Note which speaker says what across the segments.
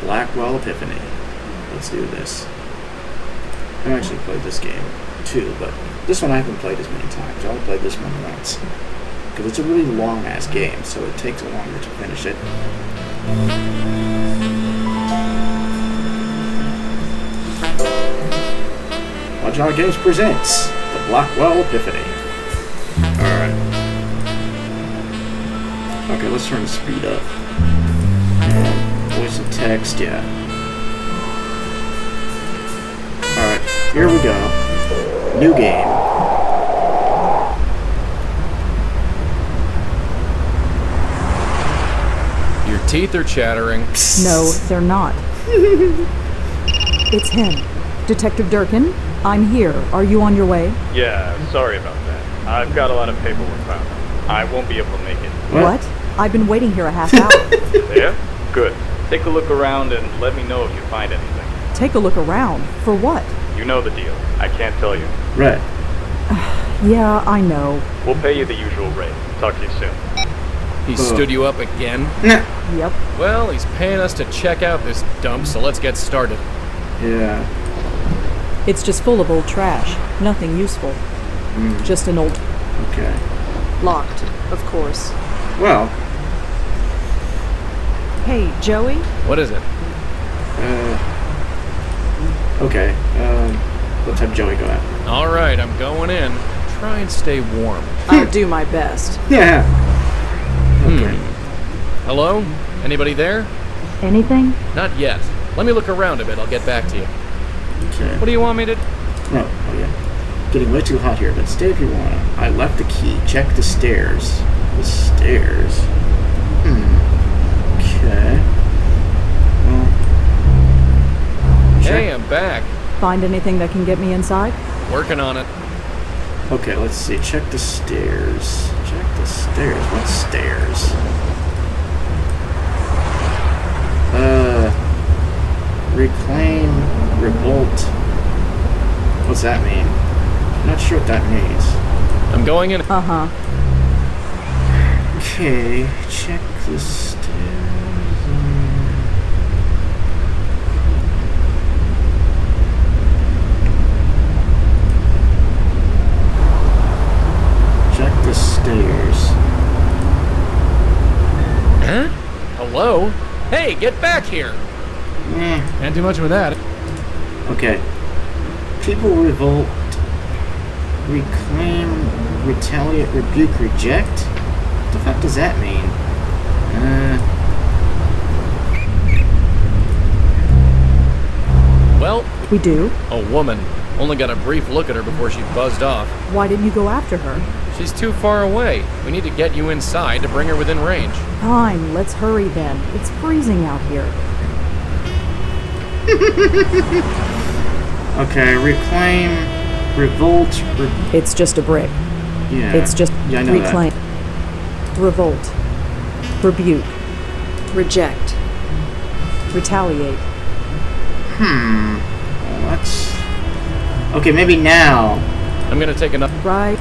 Speaker 1: Blackwell Epiphany. Let's do this. I've actually played this game too, but this one I haven't played as many times. I only played this one once. Because it's a really long-ass game, so it takes longer to finish it. Watchdog Games presents the Blackwell Epiphany. Alright. Okay, let's turn the speed up. Voice and text, yeah. Alright, here we go. New game.
Speaker 2: Your teeth are chattering.
Speaker 3: No, they're not. It's him. Detective Durkin, I'm here. Are you on your way?
Speaker 4: Yeah, sorry about that. I've got a lot of paperwork found. I won't be able to make it.
Speaker 3: What? I've been waiting here a half hour.
Speaker 4: Yeah? Good. Take a look around and let me know if you find anything.
Speaker 3: Take a look around. For what?
Speaker 4: You know the deal. I can't tell you.
Speaker 1: Right.
Speaker 3: Yeah, I know.
Speaker 4: We'll pay you the usual rate. Talk to you soon.
Speaker 2: He stood you up again?
Speaker 1: Nah.
Speaker 3: Yep.
Speaker 2: Well, he's paying us to check out this dump, so let's get started.
Speaker 1: Yeah.
Speaker 3: It's just full of old trash. Nothing useful. Just an old...
Speaker 1: Okay.
Speaker 3: Locked, of course.
Speaker 1: Well.
Speaker 3: Hey, Joey?
Speaker 2: What is it?
Speaker 1: Okay. Let's have Joey go out.
Speaker 2: All right, I'm going in. Try and stay warm.
Speaker 3: I'll do my best.
Speaker 1: Yeah. Okay.
Speaker 2: Hello? Anybody there?
Speaker 3: Anything?
Speaker 2: Not yet. Let me look around a bit. I'll get back to you.
Speaker 1: Okay.
Speaker 2: What do you want me to...
Speaker 1: Oh yeah. Getting way too hot here, but stay if you wanna. I left the key. Check the stairs. The stairs. Okay. Well.
Speaker 2: Hey, I'm back.
Speaker 3: Find anything that can get me inside?
Speaker 2: Working on it.
Speaker 1: Okay, let's see. Check the stairs. Check the stairs. What stairs? Reclaim, revolt. What's that mean? I'm not sure what that means.
Speaker 2: I'm going in...
Speaker 3: Uh-huh.
Speaker 1: Okay, check the stairs. Check the stairs.
Speaker 2: Huh? Hello? Hey, get back here! Can't do much with that.
Speaker 1: Okay. People revolt, reclaim, retaliate, rebuke, reject? What the fuck does that mean?
Speaker 2: Well,
Speaker 3: We do?
Speaker 2: a woman. Only got a brief look at her before she buzzed off.
Speaker 3: Why didn't you go after her?
Speaker 2: She's too far away. We need to get you inside to bring her within range.
Speaker 3: Fine, let's hurry then. It's freezing out here.
Speaker 1: Okay, reclaim, revolt,
Speaker 3: It's just a brick.
Speaker 1: yeah.
Speaker 3: It's just
Speaker 1: yeah, I know
Speaker 3: reclaim. Revolt. Rebuke. Reject. Retaliate.
Speaker 1: Well, that's... Okay, maybe now.
Speaker 2: I'm gonna take another...
Speaker 3: Right.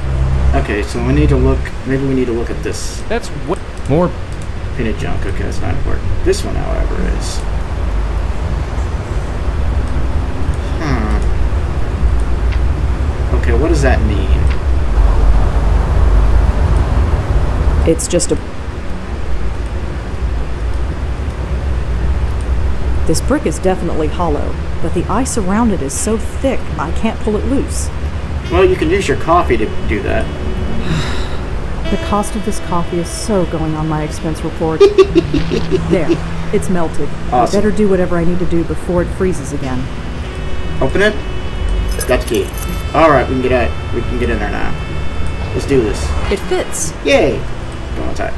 Speaker 1: Okay, so we need to look... Maybe we need to look at this
Speaker 2: That's more...
Speaker 1: painted junk. Okay, that's not important. This one, however, is... Okay, what does that mean?
Speaker 3: It's just a... This brick is definitely hollow, but the ice around it is so thick I can't pull it loose.
Speaker 1: Well, you can use your coffee to do that.
Speaker 3: The cost of this coffee is so going on my expense report. There, it's melted. I
Speaker 1: Awesome.
Speaker 3: better do whatever I need to do before it freezes again.
Speaker 1: Open it. Got the key. Alright, we can get out. We can get in there now. Let's do this.
Speaker 3: It fits.
Speaker 1: Yay! Go inside.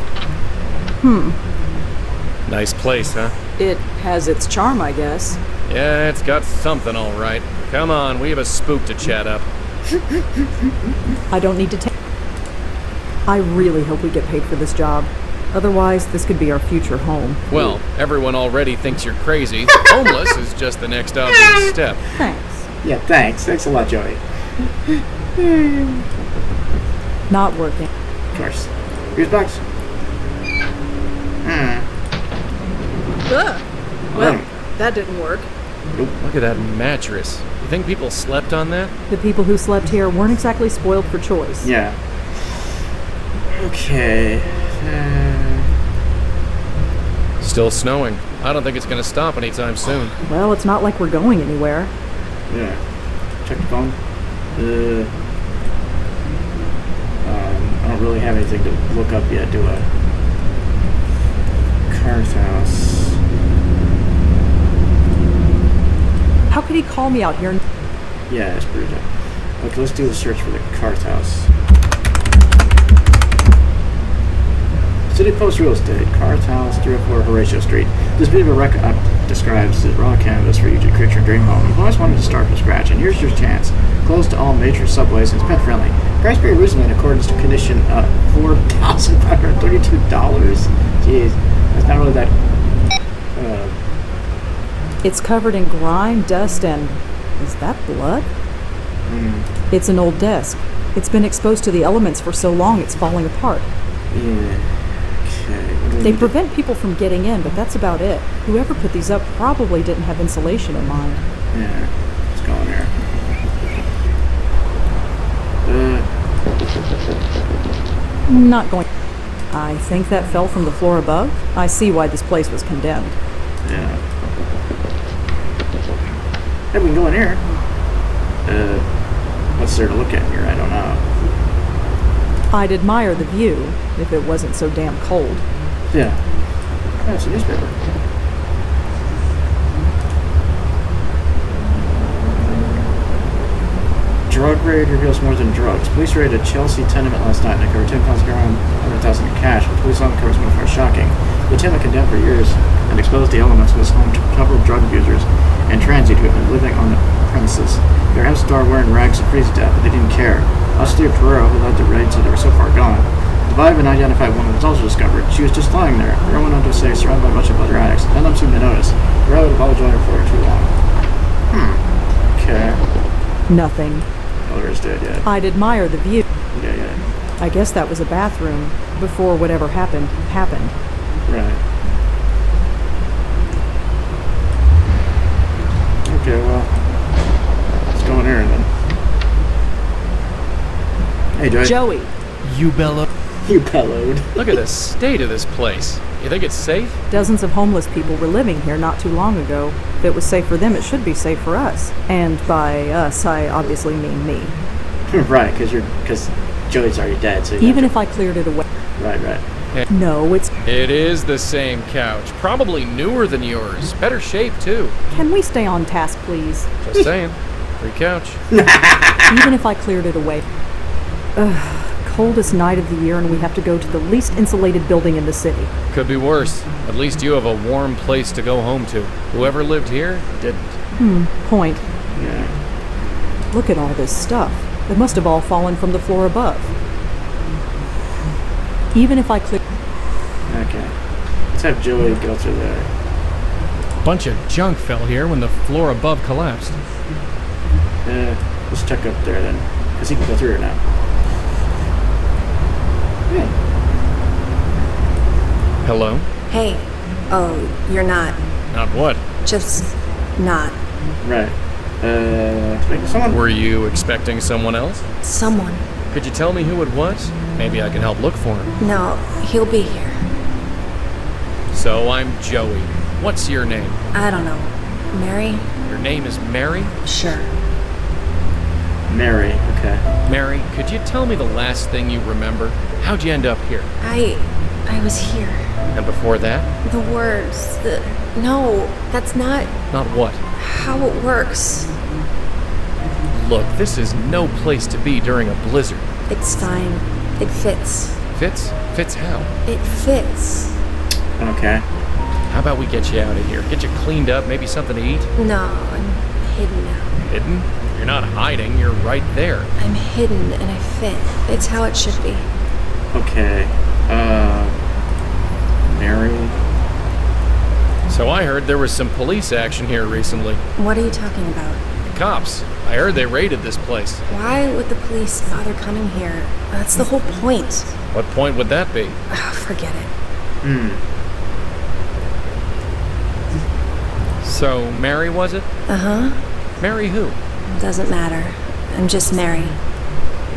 Speaker 2: Nice place, huh?
Speaker 3: It has its charm, I guess.
Speaker 2: Yeah, it's got something all right. Come on, we have a spook to chat up.
Speaker 3: I don't need to take... I really hope we get paid for this job. Otherwise, this could be our future home.
Speaker 2: Well, everyone already thinks you're crazy. Homeless is just the next obvious step.
Speaker 3: Thanks.
Speaker 1: Yeah, thanks. Thanks a lot, Joey.
Speaker 3: Not working.
Speaker 1: Of course. Here's box.
Speaker 3: Well, That didn't work.
Speaker 2: Look at that mattress. You think people slept on that?
Speaker 3: The people who slept here weren't exactly spoiled for choice.
Speaker 1: Yeah. Okay.
Speaker 2: Still snowing. I don't think it's gonna stop anytime soon.
Speaker 3: Well, it's not like we're going anywhere.
Speaker 1: Yeah. Check the phone. I don't really have anything to look up yet, do I? Car's house.
Speaker 3: How could he call me out here?
Speaker 1: Yeah, it's pretty good. Okay, let's do the search for the Car's house. City Post Real Estate, Car's House, 304 Horatio Street. This bit of a record describes the raw canvas for you to create your dream home. You've always wanted to start from scratch, and here's your chance. Close to all major subways and it's pet friendly. Price very reasonable in accordance to condition $4,532. Jeez, that's not really that.
Speaker 3: It's covered in grime, dust, and... is that blood? It's an old desk. It's been exposed to the elements for so long it's falling apart.
Speaker 1: Yeah. Okay.
Speaker 3: They prevent people from getting in, but that's about it. Whoever put these up probably didn't have insulation in mind.
Speaker 1: Yeah. Let's go in there.
Speaker 3: Not going... I think that fell from the floor above. I see why this place was condemned.
Speaker 1: Yeah. Hey, we can go in here. What's there to look at here? I don't know.
Speaker 3: I'd admire the view, if it wasn't so damn cold.
Speaker 1: Yeah. Oh, it's a newspaper. Drug raid reveals more than drugs. Police raided a Chelsea tenement last night and uncovered 10 pounds of heroin, 100,000 in cash. The police uncovers more far shocking. The tenement condemned for years and exposed the elements was home to several drug abusers and transit who have been living on the premises. Their house door wearing rags to freeze to death, but they didn't care. Austin Pereira, who led the raid, said they were so far gone. The body of an identified woman was also discovered. She was just lying there. Pereira went on to say, surrounded by a bunch of other addicts. None of them seemed to notice. Pereira would have followed her for too long. Okay.
Speaker 3: Nothing.
Speaker 1: Others did, yeah.
Speaker 3: I'd admire the view.
Speaker 1: Yeah.
Speaker 3: I guess that was a bathroom before whatever happened.
Speaker 1: Right. Okay, well, let's go in here then. Hey,
Speaker 3: Joey.
Speaker 2: You bellow.
Speaker 1: You bellowed.
Speaker 2: Look at the state of this place. You think it's safe?
Speaker 3: Dozens of homeless people were living here not too long ago. If it was safe for them, it should be safe for us. And by us, I obviously mean me.
Speaker 1: Right, because Joey's already dead, so
Speaker 3: even if I cleared it away.
Speaker 1: Right.
Speaker 3: No, it's...
Speaker 2: It is the same couch. Probably newer than yours. Better shape, too.
Speaker 3: Can we stay on task, please?
Speaker 2: Just saying. Free couch.
Speaker 3: Even if I cleared it away. Coldest night of the year and we have to go to the least insulated building in the city.
Speaker 2: Could be worse. At least you have a warm place to go home to. Whoever lived here didn't.
Speaker 3: Point.
Speaker 1: Yeah.
Speaker 3: Look at all this stuff. It must have all fallen from the floor above. Even if I clear...
Speaker 1: Okay. Let's have Joey go through there.
Speaker 2: Bunch of junk fell here when the floor above collapsed.
Speaker 1: Let's check up there then, because he can go through it now. Hey.
Speaker 2: Hello?
Speaker 5: Hey. Oh, you're not.
Speaker 2: Not what?
Speaker 5: Just not.
Speaker 1: Right. Expecting someone?
Speaker 2: Were you expecting someone else?
Speaker 5: Someone.
Speaker 2: Could you tell me who it was? Maybe I can help look for him.
Speaker 5: No, he'll be here.
Speaker 2: So I'm Joey. What's your name?
Speaker 5: I don't know. Mary?
Speaker 2: Your name is Mary?
Speaker 5: Sure.
Speaker 1: Mary, okay.
Speaker 2: Mary, could you tell me the last thing you remember? How'd you end up here?
Speaker 5: I was here.
Speaker 2: And before that?
Speaker 5: The words, No, that's not...
Speaker 2: Not what?
Speaker 5: How it works.
Speaker 2: Look, this is no place to be during a blizzard.
Speaker 5: It's fine. It fits.
Speaker 2: Fits? Fits how?
Speaker 5: It fits.
Speaker 1: Okay.
Speaker 2: How about we get you out of here? Get you cleaned up, maybe something to eat?
Speaker 5: No, I'm hidden now.
Speaker 2: Hidden? You're not hiding, you're right there.
Speaker 5: I'm hidden and I fit. It's how it should be.
Speaker 1: Okay. Mary?
Speaker 2: So I heard there was some police action here recently.
Speaker 5: What are you talking about?
Speaker 2: The cops. I heard they raided this place.
Speaker 5: Why would the police bother coming here? That's the whole point.
Speaker 2: What point would that be?
Speaker 5: Forget it.
Speaker 2: So, Mary was it?
Speaker 5: Uh-huh.
Speaker 2: Mary who?
Speaker 5: Doesn't matter. I'm just Mary.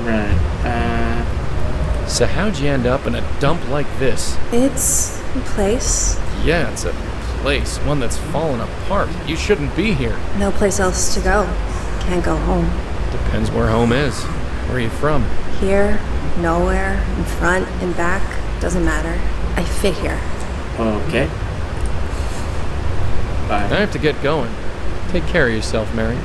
Speaker 1: Right.
Speaker 2: So how'd you end up in a dump like this?
Speaker 5: It's a place.
Speaker 2: Yeah, it's a place, one that's fallen apart. You shouldn't be here.
Speaker 5: No place else to go. Can't go home.
Speaker 2: Depends where home is. Where are you from?
Speaker 5: Here, nowhere, in front, in back. Doesn't matter. I fit here.
Speaker 1: Okay.
Speaker 2: I
Speaker 1: Bye.
Speaker 2: have to get going. Take care of yourself, Mary.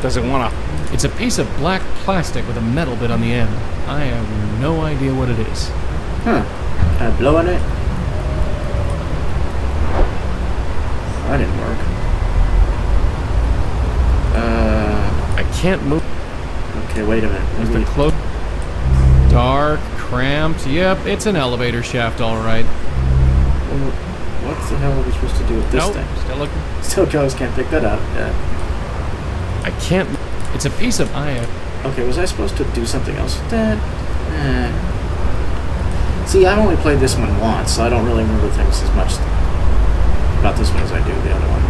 Speaker 2: Doesn't wanna... It's a piece of black plastic with a metal bit on the end. I have no idea what it is.
Speaker 1: Huh. Can I blow on it? That didn't work.
Speaker 2: I can't move.
Speaker 1: Okay, wait a minute.
Speaker 2: There's
Speaker 1: Maybe-
Speaker 2: the close... Dark, cramped. Yep, it's an elevator shaft, all right.
Speaker 1: Well, what the hell are we supposed to do with this
Speaker 2: Nope,
Speaker 1: thing?
Speaker 2: still looking.
Speaker 1: Still goes, can't pick that up. Yeah.
Speaker 2: I can't... It's a piece of...
Speaker 1: Okay, was I supposed to do something else with that? See, I've only played this one once, so I don't really remember things as much about this one as I do the other one.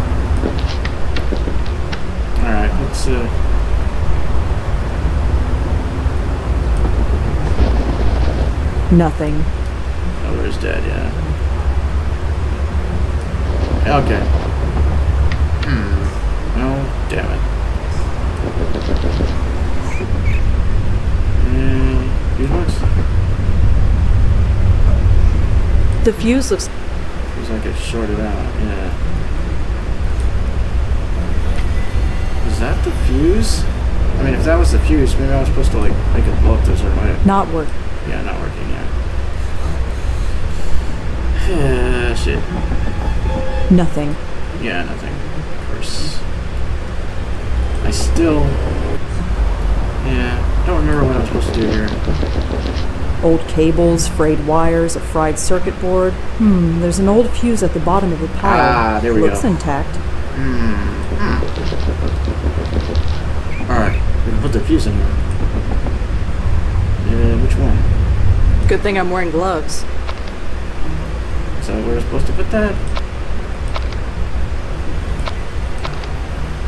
Speaker 1: Alright, let's,
Speaker 3: Nothing.
Speaker 1: Elder's dead, yeah. Okay. Oh, damn it. Fuse box?
Speaker 3: The fuse looks...
Speaker 1: Feels like it's shorted out, yeah. Is that the fuse? I mean, if that was the fuse, maybe I was supposed to, like, make it blow up this or might...
Speaker 3: not work.
Speaker 1: Yeah, not working, yeah. Shit.
Speaker 3: Nothing.
Speaker 1: Yeah, nothing. Of course. I still... Yeah, don't remember what I'm supposed to do here.
Speaker 3: Old cables, frayed wires, a fried circuit board. There's an old fuse at the bottom of the pile.
Speaker 1: Ah, there we
Speaker 3: Looks
Speaker 1: go.
Speaker 3: intact.
Speaker 1: Alright, we can put the fuse in there. Which one?
Speaker 3: Good thing I'm wearing gloves.
Speaker 1: So we're supposed to put that?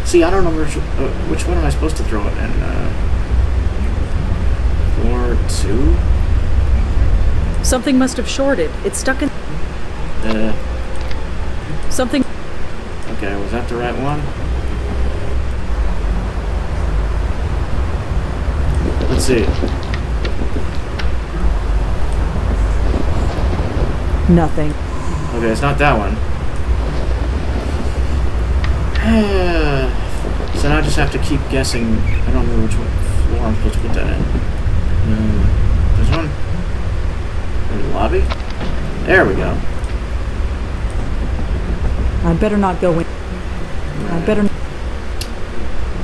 Speaker 1: See, I don't know which one am I supposed to throw it in? 4, 2?
Speaker 3: Something must have shorted. It's stuck in... Something...
Speaker 1: Okay, was that the right one? Let's see.
Speaker 3: Nothing.
Speaker 1: Okay, it's not that one. So now I just have to keep guessing. I don't remember which floor I'm supposed to put that in. This one? Or the lobby? There we go.
Speaker 3: I'd better not go in. I'd better...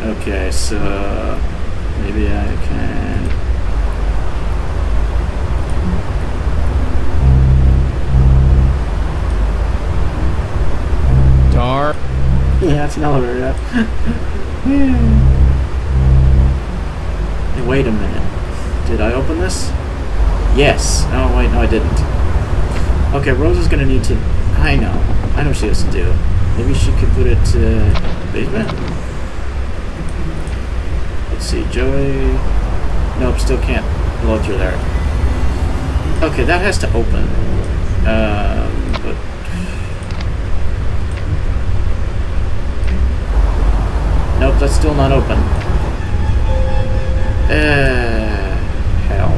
Speaker 1: Okay, so maybe I can...
Speaker 2: Dark.
Speaker 1: Yeah, it's an elevator, yeah. Hey, wait a minute. Did I open this? Yes. Oh, wait, no, I didn't. Okay, Rose is gonna need to... I know what she has to do. Maybe she could put it basement? Let's see, Joey... Nope, still can't blow through there. Okay, that has to open. But... Nope, that's still not open. Hell.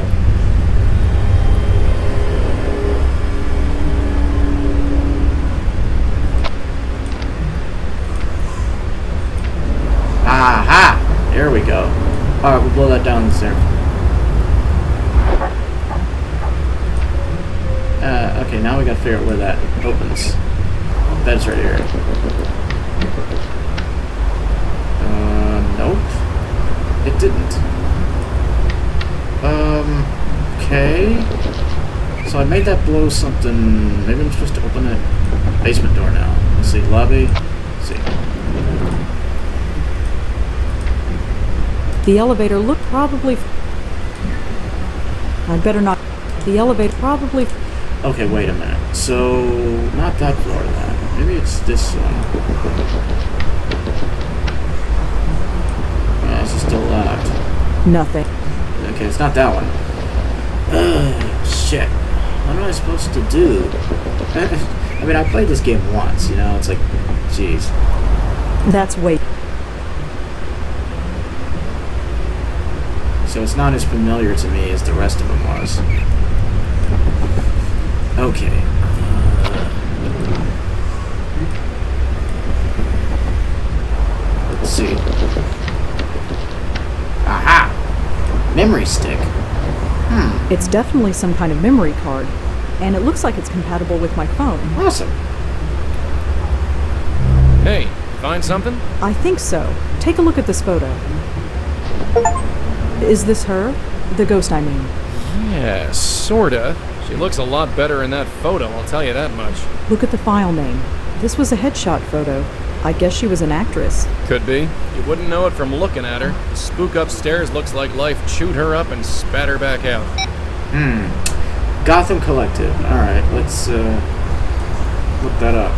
Speaker 1: Aha! There we go. Alright, we'll blow that down there. Okay, now we gotta figure out where that opens. Bed's right here. Nope. It didn't. Okay. So I made that blow something. Maybe I'm supposed to open that basement door now. Let's see, lobby. Let's see.
Speaker 3: The elevator looked probably... I'd better not... The elevator probably...
Speaker 1: Okay, wait a minute. So, not that floor then. Maybe it's this one. Yeah, this is still locked.
Speaker 3: Nothing.
Speaker 1: Okay, it's not that one. Shit. What am I supposed to do? I mean, I played this game once, you know? It's like, jeez.
Speaker 3: That's way.
Speaker 1: So it's not as familiar to me as the rest of them was. Okay. Let's see. Aha! Memory stick.
Speaker 3: It's definitely some kind of memory card, and it looks like it's compatible with my phone.
Speaker 1: Awesome.
Speaker 2: Hey, find something?
Speaker 3: I think so. Take a look at this photo. Is this her? The ghost, I mean.
Speaker 2: Yeah, sorta. She looks a lot better in that photo, I'll tell you that much.
Speaker 3: Look at the file name. This was a headshot photo. I guess she was an actress.
Speaker 2: Could be. You wouldn't know it from looking at her. The spook upstairs looks like life chewed her up and spat her back out.
Speaker 1: Gotham Collective. Alright, let's look that up.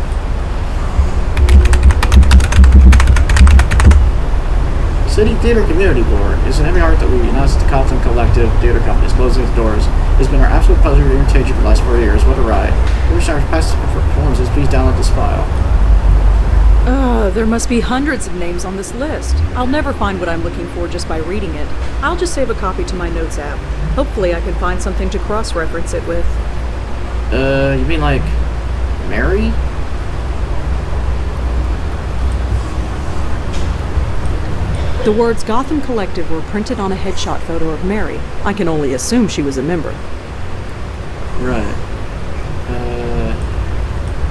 Speaker 1: City Theater Community Board is an heavy heart that we announced the Gotham Collective Theater Company is closing its doors. It has been our absolute pleasure to entertain you for the last 4 years. What a ride. If you wish our past performances, please download this file.
Speaker 3: There must be hundreds of names on this list. I'll never find what I'm looking for just by reading it. I'll just save a copy to my notes app. Hopefully I can find something to cross-reference it with.
Speaker 1: You mean like Mary?
Speaker 3: The words Gotham Collective were printed on a headshot photo of Mary. I can only assume she was a member.
Speaker 1: Right.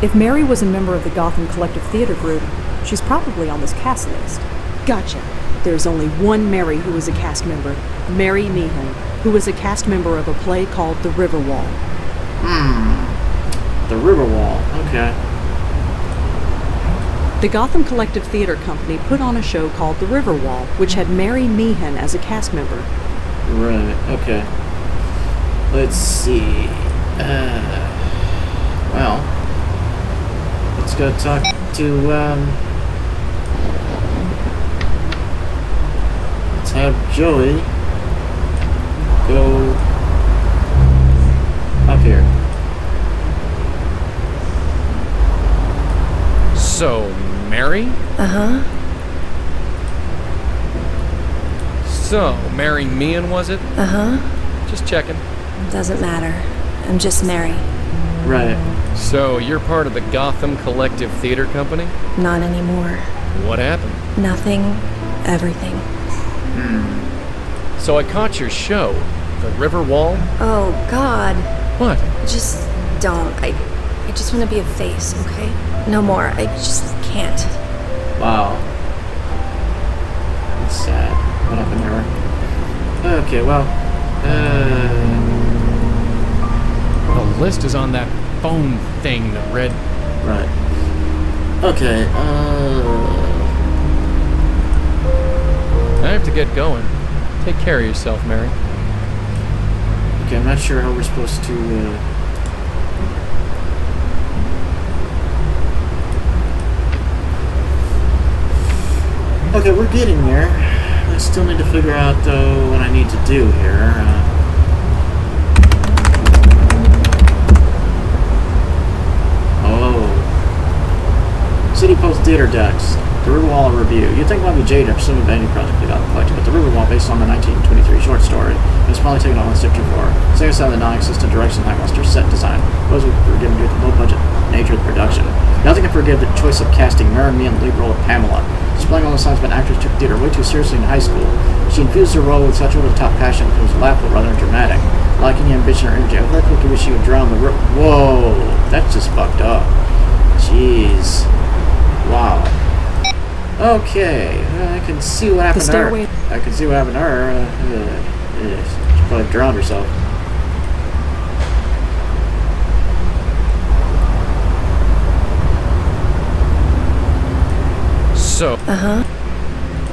Speaker 3: If Mary was a member of the Gotham Collective Theater Group, she's probably on this cast list. Gotcha. There's only one Mary who was a cast member, Mary Meehan, who was a cast member of a play called The River Wall.
Speaker 1: The River Wall. Okay.
Speaker 3: The Gotham Collective Theater Company put on a show called The River Wall, which had Mary Meehan as a cast member.
Speaker 1: Right. Okay. Let's see. Well, let's go talk to, let's have Joey go up here.
Speaker 2: So, Mary?
Speaker 5: Uh-huh.
Speaker 2: So, Mary Meehan, was it?
Speaker 5: Uh-huh.
Speaker 2: Just checking.
Speaker 5: Doesn't matter. I'm just Mary.
Speaker 1: Right.
Speaker 2: So, you're part of the Gotham Collective Theater Company?
Speaker 5: Not anymore.
Speaker 2: What happened?
Speaker 5: Nothing. Everything.
Speaker 2: So I caught your show, The River Wall?
Speaker 5: Oh, God.
Speaker 2: What?
Speaker 5: Just don't. I just want to be a face, okay? No more. I just can't.
Speaker 1: Wow. That's sad. What happened to her? Okay, well,
Speaker 2: The list is on that phone thing that read...
Speaker 1: right. Okay,
Speaker 2: I have to get going. Take care of yourself, Mary.
Speaker 1: okay, I'm not sure how we're supposed to, okay, we're getting there. I still need to figure out, though, what I need to do here. City Post Theater Decks. The River Wall Review. You'd think it might be Jade or some of any project we got collected, but The River Wall, based on the 1923 short story, was probably taken on Stitcher for. Setting aside the non-existent direction lackluster set design, those were forgiven due to the low-budget nature of the production. Nothing can forgive the choice of casting Mary in the lead role of Pamela. Displaying all the signs of an actress took theater way too seriously in high school. She infused her role with such over-the-top passion that it was laughable rather than dramatic. Lacking the ambition or energy, I felt like wish she would drown the river. Whoa, that's just fucked up. Jeez. Wow. Okay, I can see what happened to her. I can see what happened to her. She probably drowned herself.
Speaker 2: So...
Speaker 5: Uh-huh.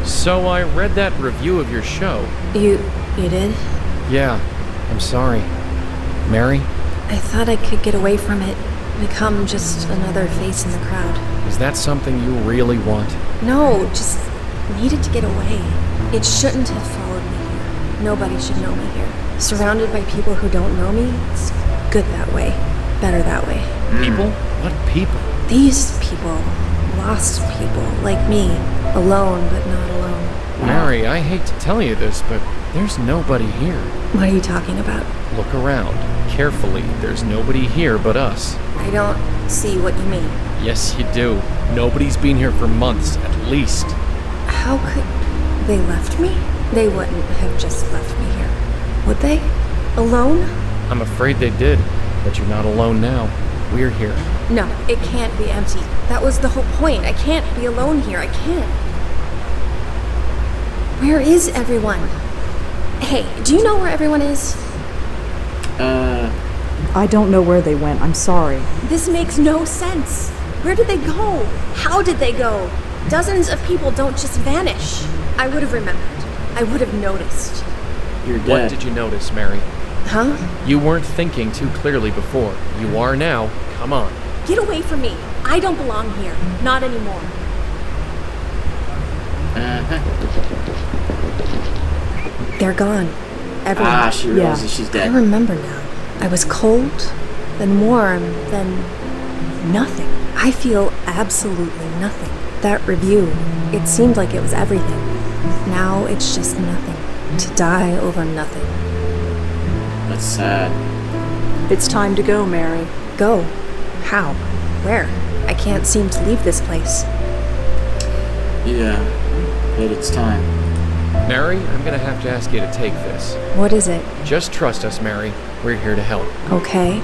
Speaker 2: So I read that review of your show.
Speaker 5: You did?
Speaker 2: Yeah, I'm sorry. Mary?
Speaker 5: I thought I could get away from it. Become just another face in the crowd.
Speaker 2: Is that something you really want?
Speaker 5: No, just needed to get away. It shouldn't have followed me here. Nobody should know me here. Surrounded by people who don't know me, it's good that way. Better that way.
Speaker 2: People? What people?
Speaker 5: These people. Lost people, like me. Alone, but not alone.
Speaker 2: Mary, I hate to tell you this, but there's nobody here.
Speaker 5: What are you talking about?
Speaker 2: Look around. Carefully. There's nobody here but us.
Speaker 5: I don't see what you mean.
Speaker 2: Yes, you do. Nobody's been here for months, at least.
Speaker 5: How could... They left me? They wouldn't have just left me here. Would they? Alone?
Speaker 2: I'm afraid they did, but you're not alone now. We're here.
Speaker 5: No, it can't be empty. That was the whole point. I can't be alone here. I can't. Where is everyone? Hey, do you know where everyone is?
Speaker 3: I don't know where they went. I'm sorry.
Speaker 5: This makes no sense. Where did they go? How did they go? Dozens of people don't just vanish. I would have remembered. I would have noticed.
Speaker 1: You're dead.
Speaker 2: What did you notice, Mary?
Speaker 5: Huh?
Speaker 2: You weren't thinking too clearly before. You are now. Come on.
Speaker 5: Get away from me. I don't belong here. Not anymore. They're gone. Everyone.
Speaker 1: Ah, she realizes she's
Speaker 5: I
Speaker 1: dead.
Speaker 5: remember now. I was cold, then warm, then nothing. I feel absolutely nothing. That review, it seemed like it was everything. Now it's just nothing. To die over nothing.
Speaker 1: That's sad.
Speaker 3: It's time to go, Mary.
Speaker 5: Go? How? Where? I can't seem to leave this place.
Speaker 1: Yeah, but it's time.
Speaker 2: Mary, I'm gonna have to ask you to take this.
Speaker 5: What is it?
Speaker 2: Just trust us, Mary. We're here to help.
Speaker 5: Okay.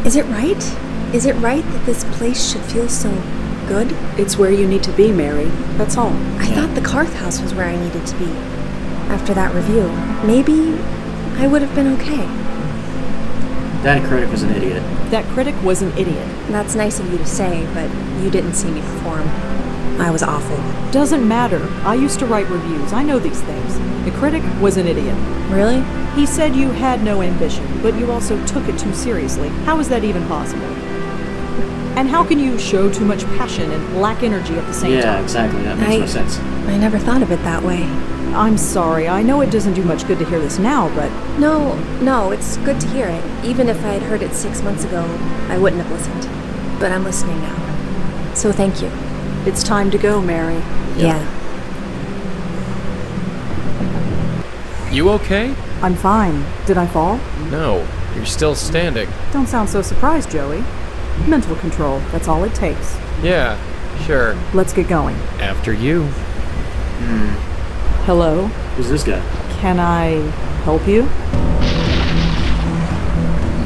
Speaker 5: Is it right? Is it right that this place should feel so good?
Speaker 3: It's where you need to be, Mary. That's all.
Speaker 5: I thought the Karth house was where I needed to be. After that review, maybe I would have been okay.
Speaker 1: That critic was an idiot.
Speaker 3: That critic was an idiot.
Speaker 5: That's nice of you to say, but you didn't see me perform. I was awful.
Speaker 3: Doesn't matter. I used to write reviews. I know these things. The critic was an idiot.
Speaker 5: Really?
Speaker 3: He said you had no ambition, but you also took it too seriously. How is that even possible? And how can you show too much passion and lack energy at the same
Speaker 1: Yeah,
Speaker 3: time?
Speaker 1: exactly. That makes no sense.
Speaker 5: I never thought of it that way.
Speaker 3: I'm sorry. I know it doesn't do much good to hear this now, but
Speaker 5: No, it's good to hear it. Even if I had heard it 6 months ago, I wouldn't have listened. But I'm listening now. So thank you.
Speaker 3: it's time to go, Mary.
Speaker 5: Yeah.
Speaker 2: You okay?
Speaker 3: I'm fine. Did I fall?
Speaker 2: No, you're still standing.
Speaker 3: Don't sound so surprised, Joey. Mental control. That's all it takes.
Speaker 2: Yeah, sure.
Speaker 3: Let's get going.
Speaker 2: After you.
Speaker 3: Hello?
Speaker 1: Who's this guy?
Speaker 3: Can I help you?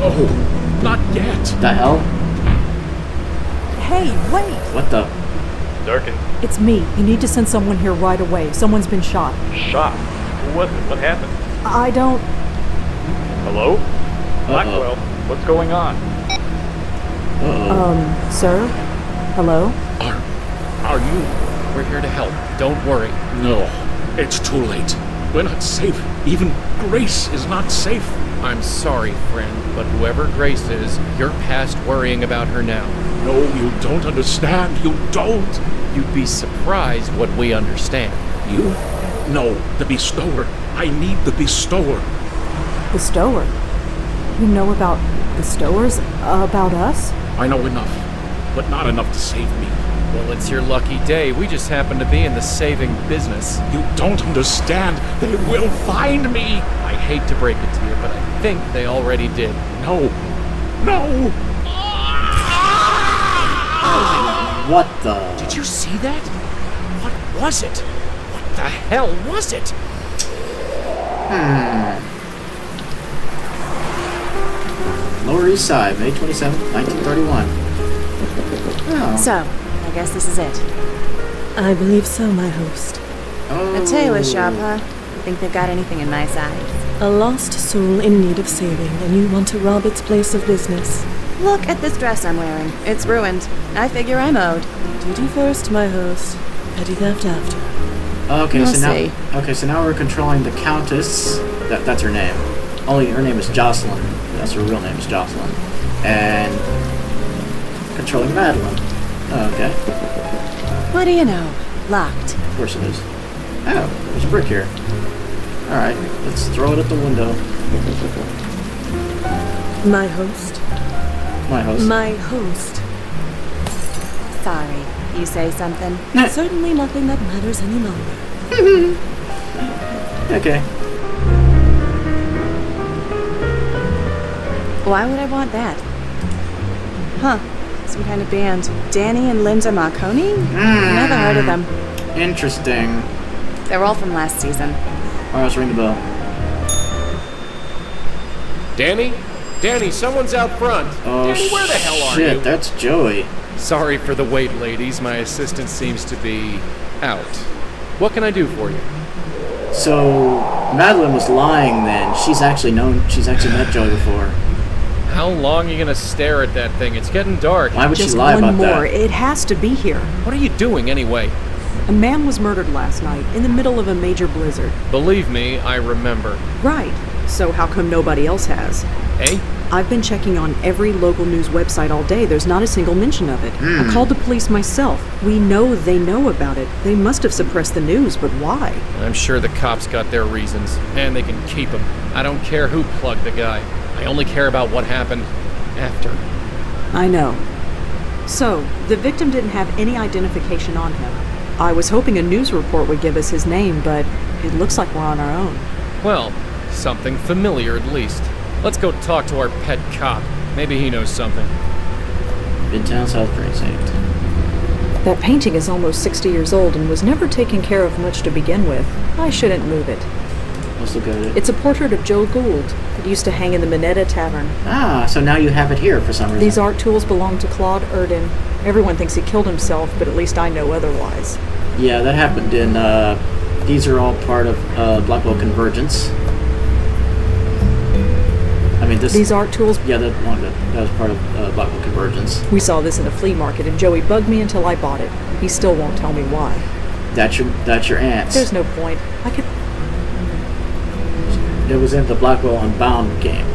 Speaker 6: Oh, not yet.
Speaker 1: The hell?
Speaker 3: Hey, wait!
Speaker 1: What the?
Speaker 4: Durkin,
Speaker 3: It's me. You need to send someone here right away. Someone's been shot.
Speaker 4: shot. Who was it? What happened?
Speaker 3: I don't...
Speaker 4: Hello? Blackwell, what's going on?
Speaker 1: Uh-oh.
Speaker 3: Sir? Hello?
Speaker 6: Are you?
Speaker 2: We're here to help. Don't worry.
Speaker 6: No, it's too late. We're not safe. Even Grace is not safe.
Speaker 2: I'm sorry, friend, but whoever Grace is, you're past worrying about her now.
Speaker 6: No, you don't understand. You don't.
Speaker 2: You'd be surprised what we understand.
Speaker 6: You? No, the bestower. I need the bestower.
Speaker 3: Bestower? You know about bestowers? About us?
Speaker 6: I know enough, but not enough to save me.
Speaker 2: Well, it's your lucky day. We just happen to be in the saving business.
Speaker 6: You don't understand. They will find me.
Speaker 2: I hate to break it to you, but I think they already did.
Speaker 6: No. No.
Speaker 1: What the?
Speaker 2: Did you see that? What was it? What the hell was it?
Speaker 1: Lower East Side, May 27th, 1931. Oh.
Speaker 7: So, I guess this is it.
Speaker 8: I believe so, my host.
Speaker 1: Oh.
Speaker 7: A tailor's shop, huh? Think they've got anything in my size?
Speaker 8: A lost soul in need of saving, and you want to rob its place of business.
Speaker 7: Look at this dress I'm wearing. It's ruined. I figure I'm owed.
Speaker 8: Duty first, my host. Petty theft after.
Speaker 1: Okay,
Speaker 7: We'll
Speaker 1: so now,
Speaker 7: see.
Speaker 1: so now we're controlling the Countess. That's her name. Only her name is Jocelyn. That's her real name is Jocelyn. And controlling Madeline. Oh, okay.
Speaker 7: What do you know? Locked.
Speaker 1: Of course it is. Oh, there's a brick here. Alright, let's throw it at the window.
Speaker 8: My host.
Speaker 1: My host.
Speaker 8: My host.
Speaker 7: Sorry. You say something?
Speaker 8: Certainly nothing that matters any longer.
Speaker 1: Okay.
Speaker 7: Why would I want that? Huh. Some kind of band. Danny and Linda Marconi? Never heard of them.
Speaker 1: Interesting.
Speaker 7: They're all from last season.
Speaker 1: Alright, let's ring the bell.
Speaker 2: Danny? Danny, someone's out front.
Speaker 1: Oh,
Speaker 2: Danny, where the hell are
Speaker 1: shit,
Speaker 2: you?
Speaker 1: that's Joey.
Speaker 2: Sorry for the wait, ladies. My assistant seems to be out. What can I do for you?
Speaker 1: So, Madeline was lying then. She's actually met Joey before.
Speaker 2: How long are you gonna stare at that thing? It's getting dark.
Speaker 1: Why would
Speaker 3: Just
Speaker 1: she lie
Speaker 3: one
Speaker 1: about
Speaker 3: more.
Speaker 1: that?
Speaker 3: It has to be here.
Speaker 2: What are you doing anyway?
Speaker 3: A man was murdered last night in the middle of a major blizzard.
Speaker 2: Believe me, I remember.
Speaker 3: Right. So how come nobody else has?
Speaker 2: Eh?
Speaker 3: I've been checking on every local news website all day. There's not a single mention of it. I called the police myself. We know they know about it. They must have suppressed the news, but why?
Speaker 2: I'm sure the cops got their reasons, and they can keep him. I don't care who plugged the guy. I only care about what happened after.
Speaker 3: I know. So, the victim didn't have any identification on him. I was hoping a news report would give us his name, but it looks like we're on our own.
Speaker 2: Well, something familiar at least. Let's go talk to our pet cop. Maybe he knows something.
Speaker 1: Midtown South Precinct.
Speaker 3: That painting is almost 60 years old and was never taken care of much to begin with. I shouldn't move it.
Speaker 1: Let's look at it.
Speaker 3: It's a portrait of Joe Gould. It used to hang in the Minetta Tavern.
Speaker 1: Ah, so now you have it here for some reason.
Speaker 3: These art tools belong to Claude Erdin. Everyone thinks he killed himself, but at least I know otherwise.
Speaker 1: Yeah, that happened in, these are all part of, Blackwell Convergence. I mean,
Speaker 3: These art tools...
Speaker 1: Yeah, that was part of, Blackwell Convergence.
Speaker 3: We saw this in a flea market, and Joey bugged me until I bought it. He still won't tell me why.
Speaker 1: That's your aunt's.
Speaker 3: There's no point. I could...
Speaker 1: It was in the Blackwell Unbound game.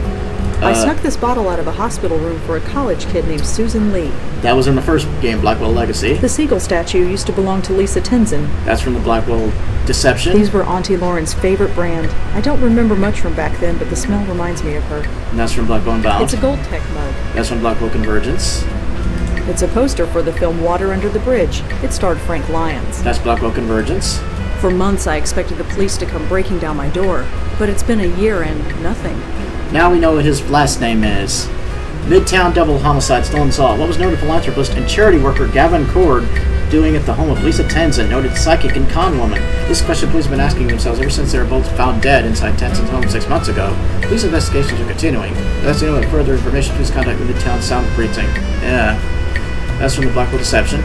Speaker 3: I snuck this bottle out of a hospital room for a college kid named Susan Lee.
Speaker 1: That was in the first game, Blackwell Legacy.
Speaker 3: The seagull statue used to belong to Lisa Tenzin.
Speaker 1: That's from the Blackwell Deception.
Speaker 3: These were Auntie Lauren's favorite brand. I don't remember much from back then, but the smell reminds me of her.
Speaker 1: And that's from Blackwell Unbound.
Speaker 3: It's a Gold Tech mug.
Speaker 1: That's from Blackwell Convergence.
Speaker 3: It's a poster for the film Water Under the Bridge. It starred Frank Lyons.
Speaker 1: That's Blackwell Convergence.
Speaker 3: For months, I expected the police to come breaking down my door, but it's been a year and nothing.
Speaker 1: Now we know what his last name is. Midtown double homicide still unsolved. What was noted philanthropist and charity worker Gavin Cord doing at the home of Lisa Tenzin, noted psychic and con woman? This question police have been asking themselves ever since they were both found dead inside Tenzin's home 6 months ago. Police investigations are continuing. If that's anyone with further information, please contact the Midtown Sound Precinct. Yeah. That's from the Blackwell Deception.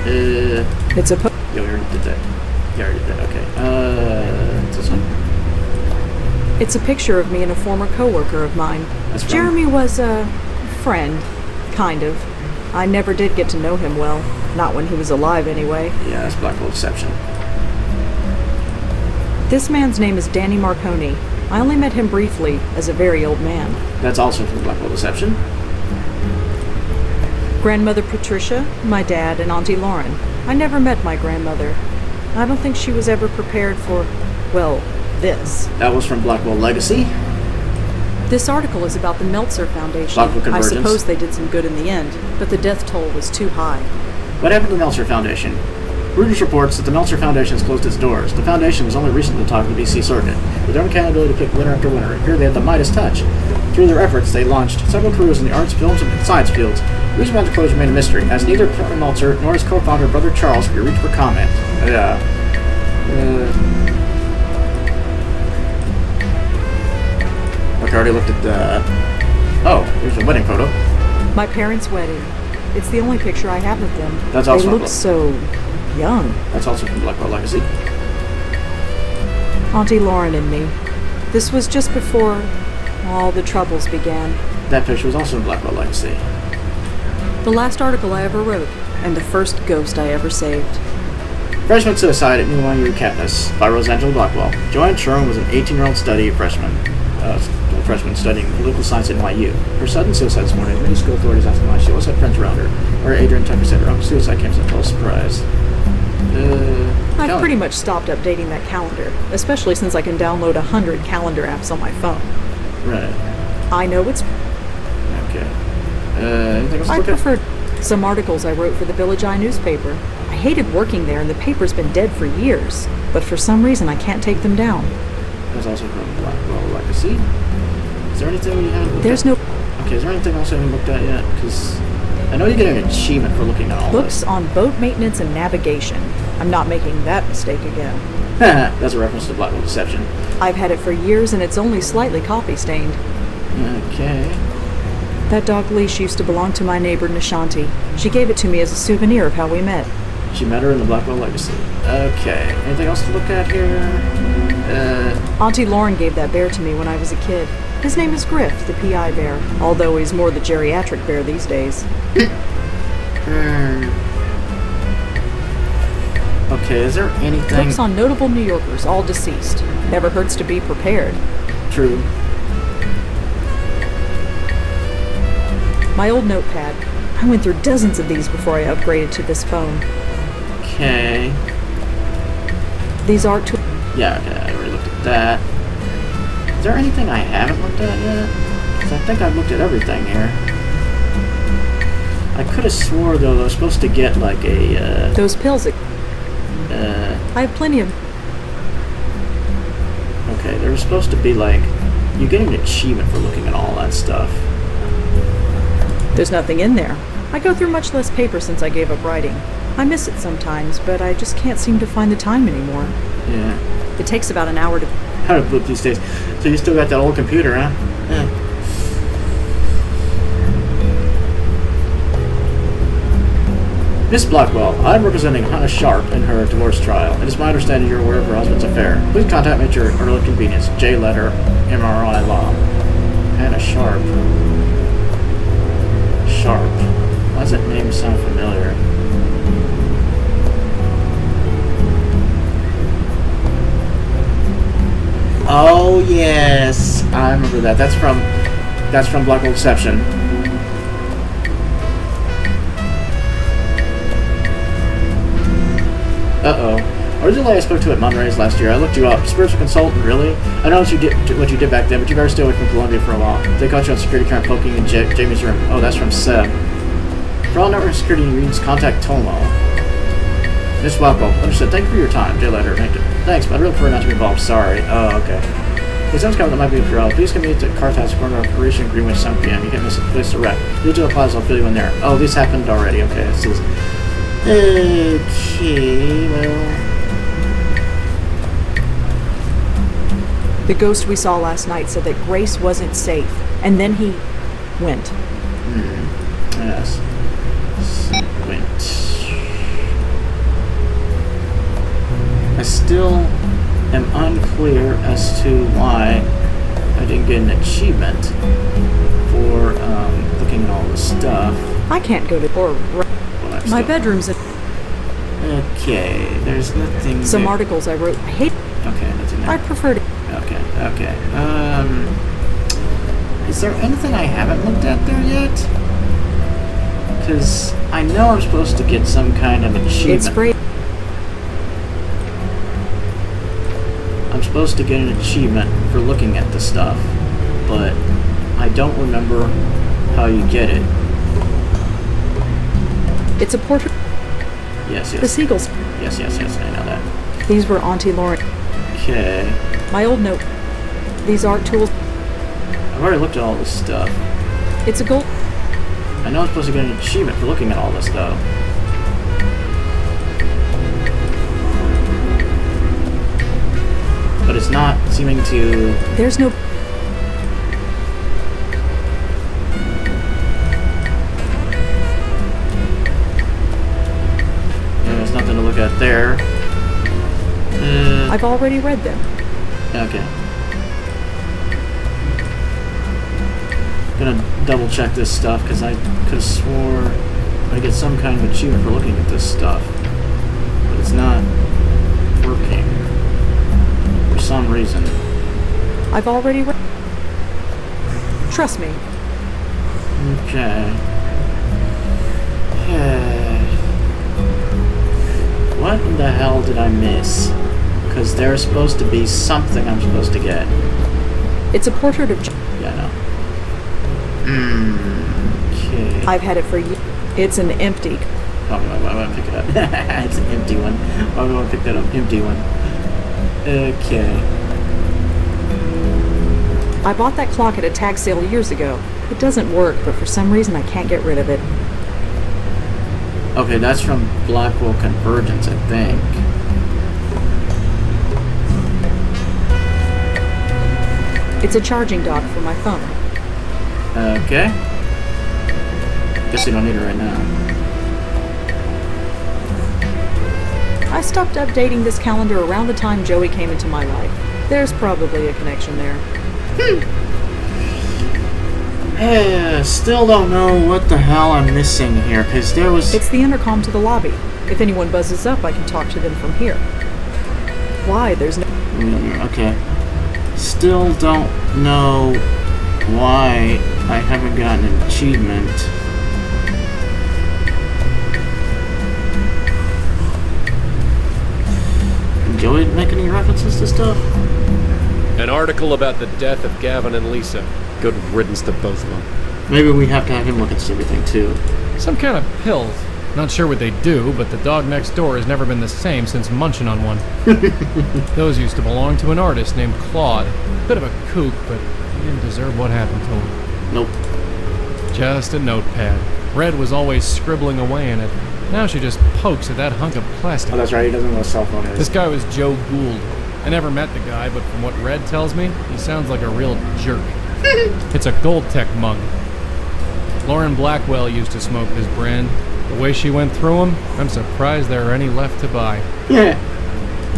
Speaker 3: It's a
Speaker 1: Yeah, we already did that. Yeah, I already did that. Okay. What's this one?
Speaker 3: It's a picture of me and a former coworker of mine.
Speaker 1: That's from-
Speaker 3: Jeremy was a friend, kind of. I never did get to know him well. Not when he was alive, anyway.
Speaker 1: Yeah, that's Blackwell Deception.
Speaker 3: This man's name is Danny Marconi. I only met him briefly, as a very old man.
Speaker 1: That's also from Blackwell Deception.
Speaker 3: Grandmother Patricia, my dad, and Auntie Lauren. I never met my grandmother. I don't think she was ever prepared for, well, this.
Speaker 1: That was from Blackwell Legacy.
Speaker 3: This article is about the Meltzer Foundation.
Speaker 1: Blackwell
Speaker 3: I
Speaker 1: Convergence.
Speaker 3: suppose they did some good in the end, but the death toll was too high.
Speaker 1: What happened to the Meltzer Foundation? Reuters reports that the Meltzer Foundation has closed its doors. The foundation was only recently the talk of the DC Circuit. With their own accountability to pick winner after winner, here they had the Midas touch. Through their efforts, they launched several careers in the arts, films, and science fields. The reason behind the close remained a mystery, as neither Colonel Meltzer nor his co-founder, brother Charles, could be reached for comment. Look, I already looked at the... Oh, there's a wedding photo.
Speaker 3: My parents' wedding. It's the only picture I have of them.
Speaker 1: That's
Speaker 3: they
Speaker 1: also
Speaker 3: look so young.
Speaker 1: That's also from Blackwell Legacy.
Speaker 3: Auntie Lauren and me. This was just before all the troubles began.
Speaker 1: That picture was also in Blackwell Legacy.
Speaker 3: The last article I ever wrote, and the first ghost I ever saved.
Speaker 1: Freshman Suicide at New YU Countess by Rosangela Blackwell. Joanne Sherman was an 18-year-old freshman studying political science at NYU. Her sudden suicide this morning, many school authorities asking why. She also had friends around her. Where Adrian Tucker said her own suicide came as a total surprise.
Speaker 3: I've pretty much stopped updating that calendar, especially since I can download 100 calendar apps on my phone.
Speaker 1: Right.
Speaker 3: I know it's...
Speaker 1: Okay. Anything else to
Speaker 3: I
Speaker 1: look at?
Speaker 3: preferred some articles I wrote for the Village Eye newspaper. I hated working there, and the paper's been dead for years, but for some reason I can't take them down.
Speaker 1: There's also from Blackwell Legacy. Is there anything you haven't looked
Speaker 3: There's
Speaker 1: at?
Speaker 3: no
Speaker 1: Okay, is there anything else I haven't looked at yet? Because I know you get an achievement for looking at all
Speaker 3: books
Speaker 1: this.
Speaker 3: on boat maintenance and navigation. I'm not making that mistake again.
Speaker 1: That's a reference to Blackwell Deception.
Speaker 3: I've had it for years, and it's only slightly coffee-stained.
Speaker 1: Okay.
Speaker 3: That dog leash used to belong to my neighbor Nishanti. She gave it to me as a souvenir of how we met.
Speaker 1: She met her in the Blackwell Legacy. Okay. Anything else to look at here?
Speaker 3: Auntie Lauren gave that bear to me when I was a kid. His name is Griff, the PI bear, although he's more the geriatric bear these days.
Speaker 1: Okay, is there anything...
Speaker 3: Books on notable New Yorkers, all deceased. Never hurts to be prepared.
Speaker 1: True.
Speaker 3: My old notepad. I went through dozens of these before I upgraded to this phone.
Speaker 1: Okay.
Speaker 3: These art tools.
Speaker 1: Yeah, okay, I already looked at that. Is there anything I haven't looked at yet? Because I think I've looked at everything here. I could have swore, though, I was supposed to get, like, a,
Speaker 3: Those pills. I have plenty of...
Speaker 1: Okay, there was supposed to be, like... You get an achievement for looking at all that stuff.
Speaker 3: There's nothing in there. I go through much less paper since I gave up writing. I miss it sometimes, but I just can't seem to find the time anymore.
Speaker 1: Yeah.
Speaker 3: It takes about an hour to...
Speaker 1: How to boot these days. So you still got that old computer, huh? Yeah. Miss Blackwell, I'm representing Hannah Sharp in her divorce trial. It is my understanding you're aware of her husband's affair. Please contact me at your early convenience. J. Letter, MRI Law. Hannah Sharp. Sharp. Why does that name sound familiar? Oh yes, I remember that. That's from Blackwell Deception. Uh-oh. Originally, I spoke to at Monterey's last year. I looked you up. Spiritual consultant, really? I know what you did back then, but you better stay away from Columbia for a while. They caught you on security camera poking in Jamie's room. Oh, that's from Seb. For all network security needs, contact Tomo. Miss Blackwell, understood. Thank you for your time. J. Letter. Thanks, but I'd really prefer not to be involved. Sorry. Oh, okay. If someone's coming that might be a pro, please come meet at Carthouse corner of Parisian Greenwich 7 p.m. You can't miss a place to wreck. You'll do a plaza, I'll fill you in there. Oh, this happened already. Okay, this is... Okay, well...
Speaker 3: The ghost we saw last night said that Grace wasn't safe, and then he went.
Speaker 1: Yes. Went. I still am unclear as to why I didn't get an achievement for looking at all this stuff.
Speaker 3: I can't go to... My bedroom's a...
Speaker 1: Okay, there's nothing
Speaker 3: Some
Speaker 1: there.
Speaker 3: articles I wrote. I hate...
Speaker 1: Okay, nothing there.
Speaker 3: I prefer to...
Speaker 1: Okay. Is there anything I haven't looked at there yet? Because I know I'm supposed to get some kind of achievement.
Speaker 3: It's great.
Speaker 1: I'm supposed to get an achievement for looking at the stuff, but I don't remember how you get it.
Speaker 3: It's a portrait...
Speaker 1: Yes.
Speaker 3: The seagulls.
Speaker 1: Yes, I know that.
Speaker 3: These were Auntie Lauren.
Speaker 1: Okay.
Speaker 3: My old note. These art tools.
Speaker 1: I've already looked at all this stuff.
Speaker 3: It's a gold...
Speaker 1: I know I'm supposed to get an achievement for looking at all this, though. But it's not seeming to...
Speaker 3: There's no...
Speaker 1: Yeah, there's nothing to look at there.
Speaker 3: I've already read them.
Speaker 1: Okay. Gonna double check this stuff because I could have swore I get some kind of achievement for looking at this stuff, but it's not working. For some reason.
Speaker 3: I've already read. Trust me.
Speaker 1: Okay. What in the hell did I miss? Because there's supposed to be something I'm supposed to get.
Speaker 3: It's a portrait of.
Speaker 1: Yeah, I know. Okay.
Speaker 3: I've had it for years. It's an empty.
Speaker 1: Oh, I want to pick it up. It's an empty one. Why do I want to pick that up? Empty one. Okay.
Speaker 3: I bought that clock at a tag sale years ago. It doesn't work, but for some reason I can't get rid of it.
Speaker 1: Okay, that's from Blackwell Convergence, I think.
Speaker 3: It's a charging dock for my phone.
Speaker 1: Okay. Guess you don't need it right now.
Speaker 3: I stopped updating this calendar around the time Joey came into my life. There's probably a connection there.
Speaker 1: Still don't know what the hell I'm missing here, because there was...
Speaker 3: It's the intercom to the lobby. If anyone buzzes up, I can talk to them from here. Why? There's no...
Speaker 1: Okay. Still don't know why I haven't gotten an achievement. Did Joey make any references to stuff?
Speaker 2: An article about the death of Gavin and Lisa. Good riddance to both of them.
Speaker 1: Maybe we have to have him look at everything too.
Speaker 2: Some kind of pills. Not sure what they do, but the dog next door has never been the same since munching on one. Those used to belong to an artist named Claude. Bit of a kook, but he didn't deserve what happened to him.
Speaker 1: Nope.
Speaker 2: Just a notepad. Red was always scribbling away in it. Now she just pokes at that hunk of plastic.
Speaker 1: Oh, that's right. He doesn't know what a cell phone is.
Speaker 2: This guy was Joe Gould. I never met the guy, but from what Red tells me, he sounds like a real jerk. It's a Gold Tech mug. Lauren Blackwell used to smoke this brand. The way she went through them, I'm surprised there are any left to buy.
Speaker 1: Yeah.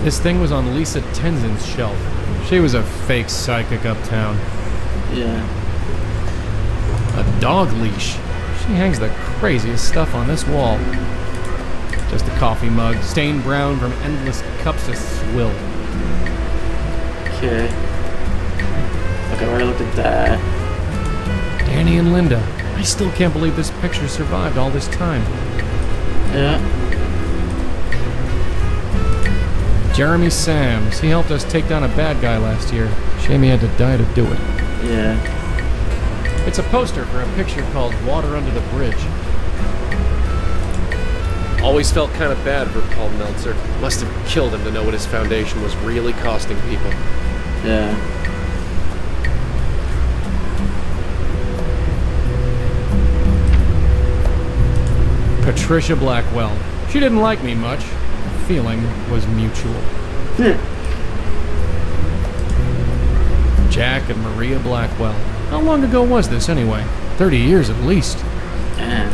Speaker 2: This thing was on Lisa Tenzin's shelf. She was a fake psychic uptown.
Speaker 1: Yeah.
Speaker 2: A dog leash. She hangs the craziest stuff on this wall. Just a coffee mug, stained brown from endless cups of swill.
Speaker 1: Okay. Okay, I already looked at that.
Speaker 2: Danny and Linda. I still can't believe this picture survived all this time.
Speaker 1: Yeah.
Speaker 2: Jeremy Sams. He helped us take down a bad guy last year. Shame he had to die to do it.
Speaker 1: Yeah.
Speaker 2: It's a poster for a picture called Water Under the Bridge. Always felt kind of bad for Paul Meltzer. Must have killed him to know what his foundation was really costing people.
Speaker 1: Yeah.
Speaker 2: Patricia Blackwell. She didn't like me much. The feeling was mutual. Jack and Maria Blackwell. How long ago was this anyway? 30 years at least.
Speaker 1: And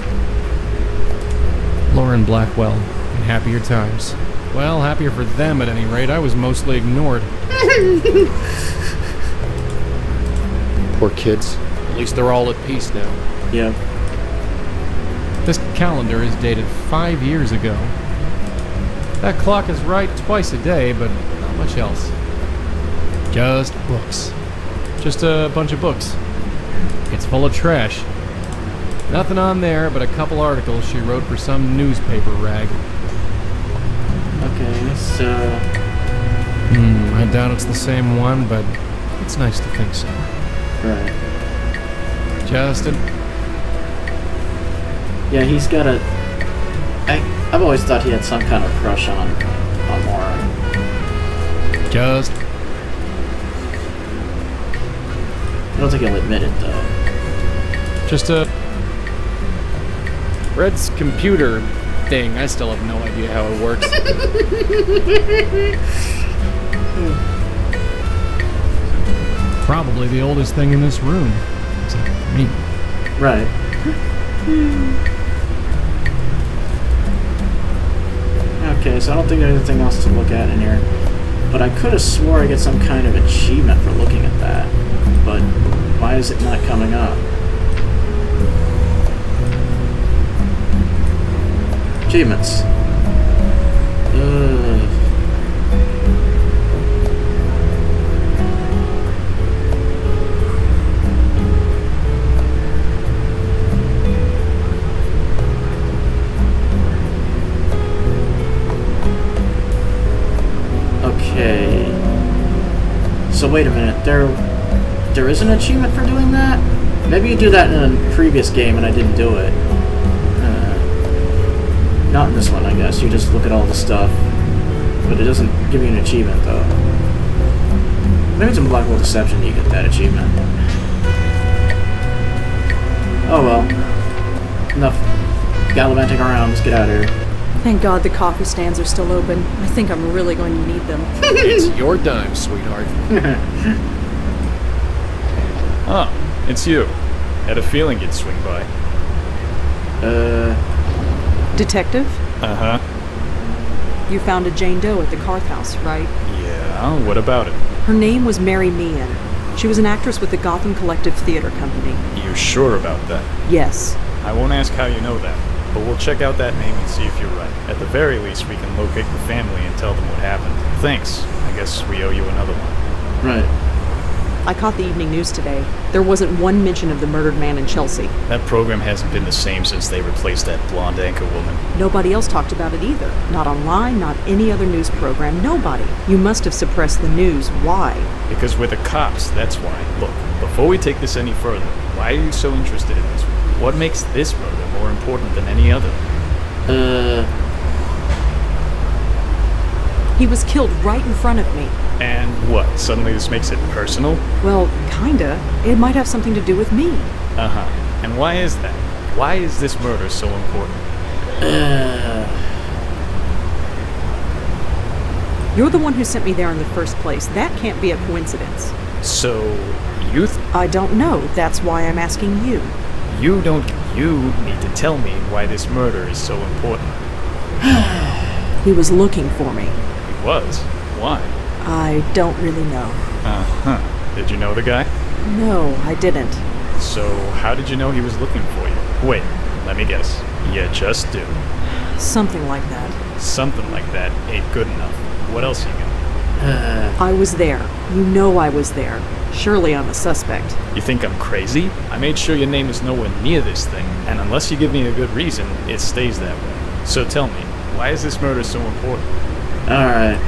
Speaker 2: Lauren Blackwell, in happier times. Well, happier for them at any rate. I was mostly ignored. Poor kids. At least they're all at peace now.
Speaker 1: yeah.
Speaker 2: This calendar is dated 5 years ago. That clock is right twice a day, but not much else. Just books. Just a bunch of books. It's full of trash. Nothing on there but a couple articles she wrote for some newspaper rag.
Speaker 1: Okay, so...
Speaker 2: I doubt it's the same one, but it's nice to think so.
Speaker 1: Right.
Speaker 2: Justin.
Speaker 1: Yeah, he's got a... I've always thought he had some kind of crush on Lauren.
Speaker 2: Just.
Speaker 1: I don't think he'll admit it, though.
Speaker 2: Just a... Red's computer thing. I still have no idea how it works. Probably the oldest thing in this room. Except for me.
Speaker 1: Right. Okay, so I don't think there's anything else to look at in here. But I could have swore I get some kind of achievement for looking at that. But why is it not coming up? Achievements. wait a minute. There is an achievement for doing that? Maybe you do that in a previous game and I didn't do it. Not in this one, I guess. You just look at all the stuff. But it doesn't give you an achievement, though. Maybe it's in Blackwell Deception you get that achievement. Oh well. Enough gallivanting around. Let's get out of here.
Speaker 3: Thank God the coffee stands are still open. I think I'm really going to need them.
Speaker 2: It's your dime, sweetheart.
Speaker 4: Oh, it's you. Had a feeling you'd swing by.
Speaker 3: Detective,
Speaker 4: Uh-huh.
Speaker 3: you found a Jane Doe at the Carth House, right?
Speaker 4: Yeah, what about it?
Speaker 3: Her name was Mary Meehan. She was an actress with the Gotham Collective Theater Company.
Speaker 4: You sure about that?
Speaker 3: Yes.
Speaker 4: I won't ask how you know that, but we'll check out that name and see if you're right. At the very least, we can locate the family and tell them what happened. Thanks. I guess we owe you another one.
Speaker 1: Right.
Speaker 3: I caught the evening news today. There wasn't one mention of the murdered man in Chelsea.
Speaker 4: That program hasn't been the same since they replaced that blonde anchor woman.
Speaker 3: Nobody else talked about it either. Not online, not any other news program, nobody. You must have suppressed the news. Why?
Speaker 4: Because we're the cops, that's why. Look, before we take this any further, why are you so interested in this? What makes this murder more important than any other?
Speaker 3: He was killed right in front of me.
Speaker 4: And what, suddenly this makes it personal?
Speaker 3: Well, kinda. It might have something to do with me.
Speaker 4: Uh-huh. And why is that? Why is this murder so important?
Speaker 3: You're the one who sent me there in the first place. That can't be a coincidence.
Speaker 4: So, you
Speaker 3: I don't know. That's why I'm asking you.
Speaker 4: you need to tell me why this murder is so important.
Speaker 3: He was looking for me.
Speaker 4: He was? Why?
Speaker 3: I don't really know.
Speaker 4: Uh-huh. Did you know the guy?
Speaker 3: No, I didn't.
Speaker 4: So, how did you know he was looking for you? Wait, let me guess. You just do.
Speaker 3: Something like that.
Speaker 4: Something like that ain't good enough. What else you got?
Speaker 3: I was there. You know I was there. Surely I'm a suspect.
Speaker 4: You think I'm crazy? I made sure your name is nowhere near this thing, and unless you give me a good reason, it stays that way. So tell me, why is this murder so important?
Speaker 1: Alright.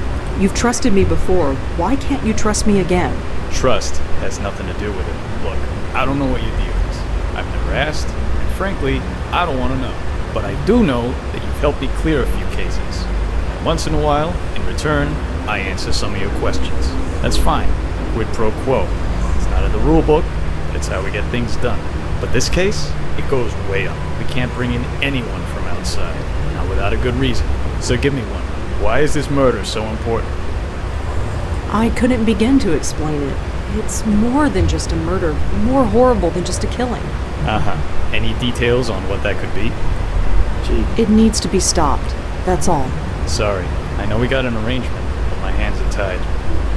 Speaker 3: You've trusted me before. Why can't you trust me again?
Speaker 4: Trust has nothing to do with it. Look, I don't know what your deal is. I've never asked, and frankly, I don't want to know. But I do know that you've helped me clear a few cases. And once in a while, in return, I answer some of your questions. That's fine. Quid pro quo. It's not in the rule book, but it's how we get things done. But this case, it goes way up. We can't bring in anyone from outside, not without a good reason. So give me one. Why is this murder so important?
Speaker 3: I couldn't begin to explain it. It's more than just a murder, more horrible than just a killing.
Speaker 4: Uh-huh. Any details on what that could be?
Speaker 1: Gee.
Speaker 3: It needs to be stopped. That's all.
Speaker 4: Sorry. I know we got an arrangement, but my hands are tied.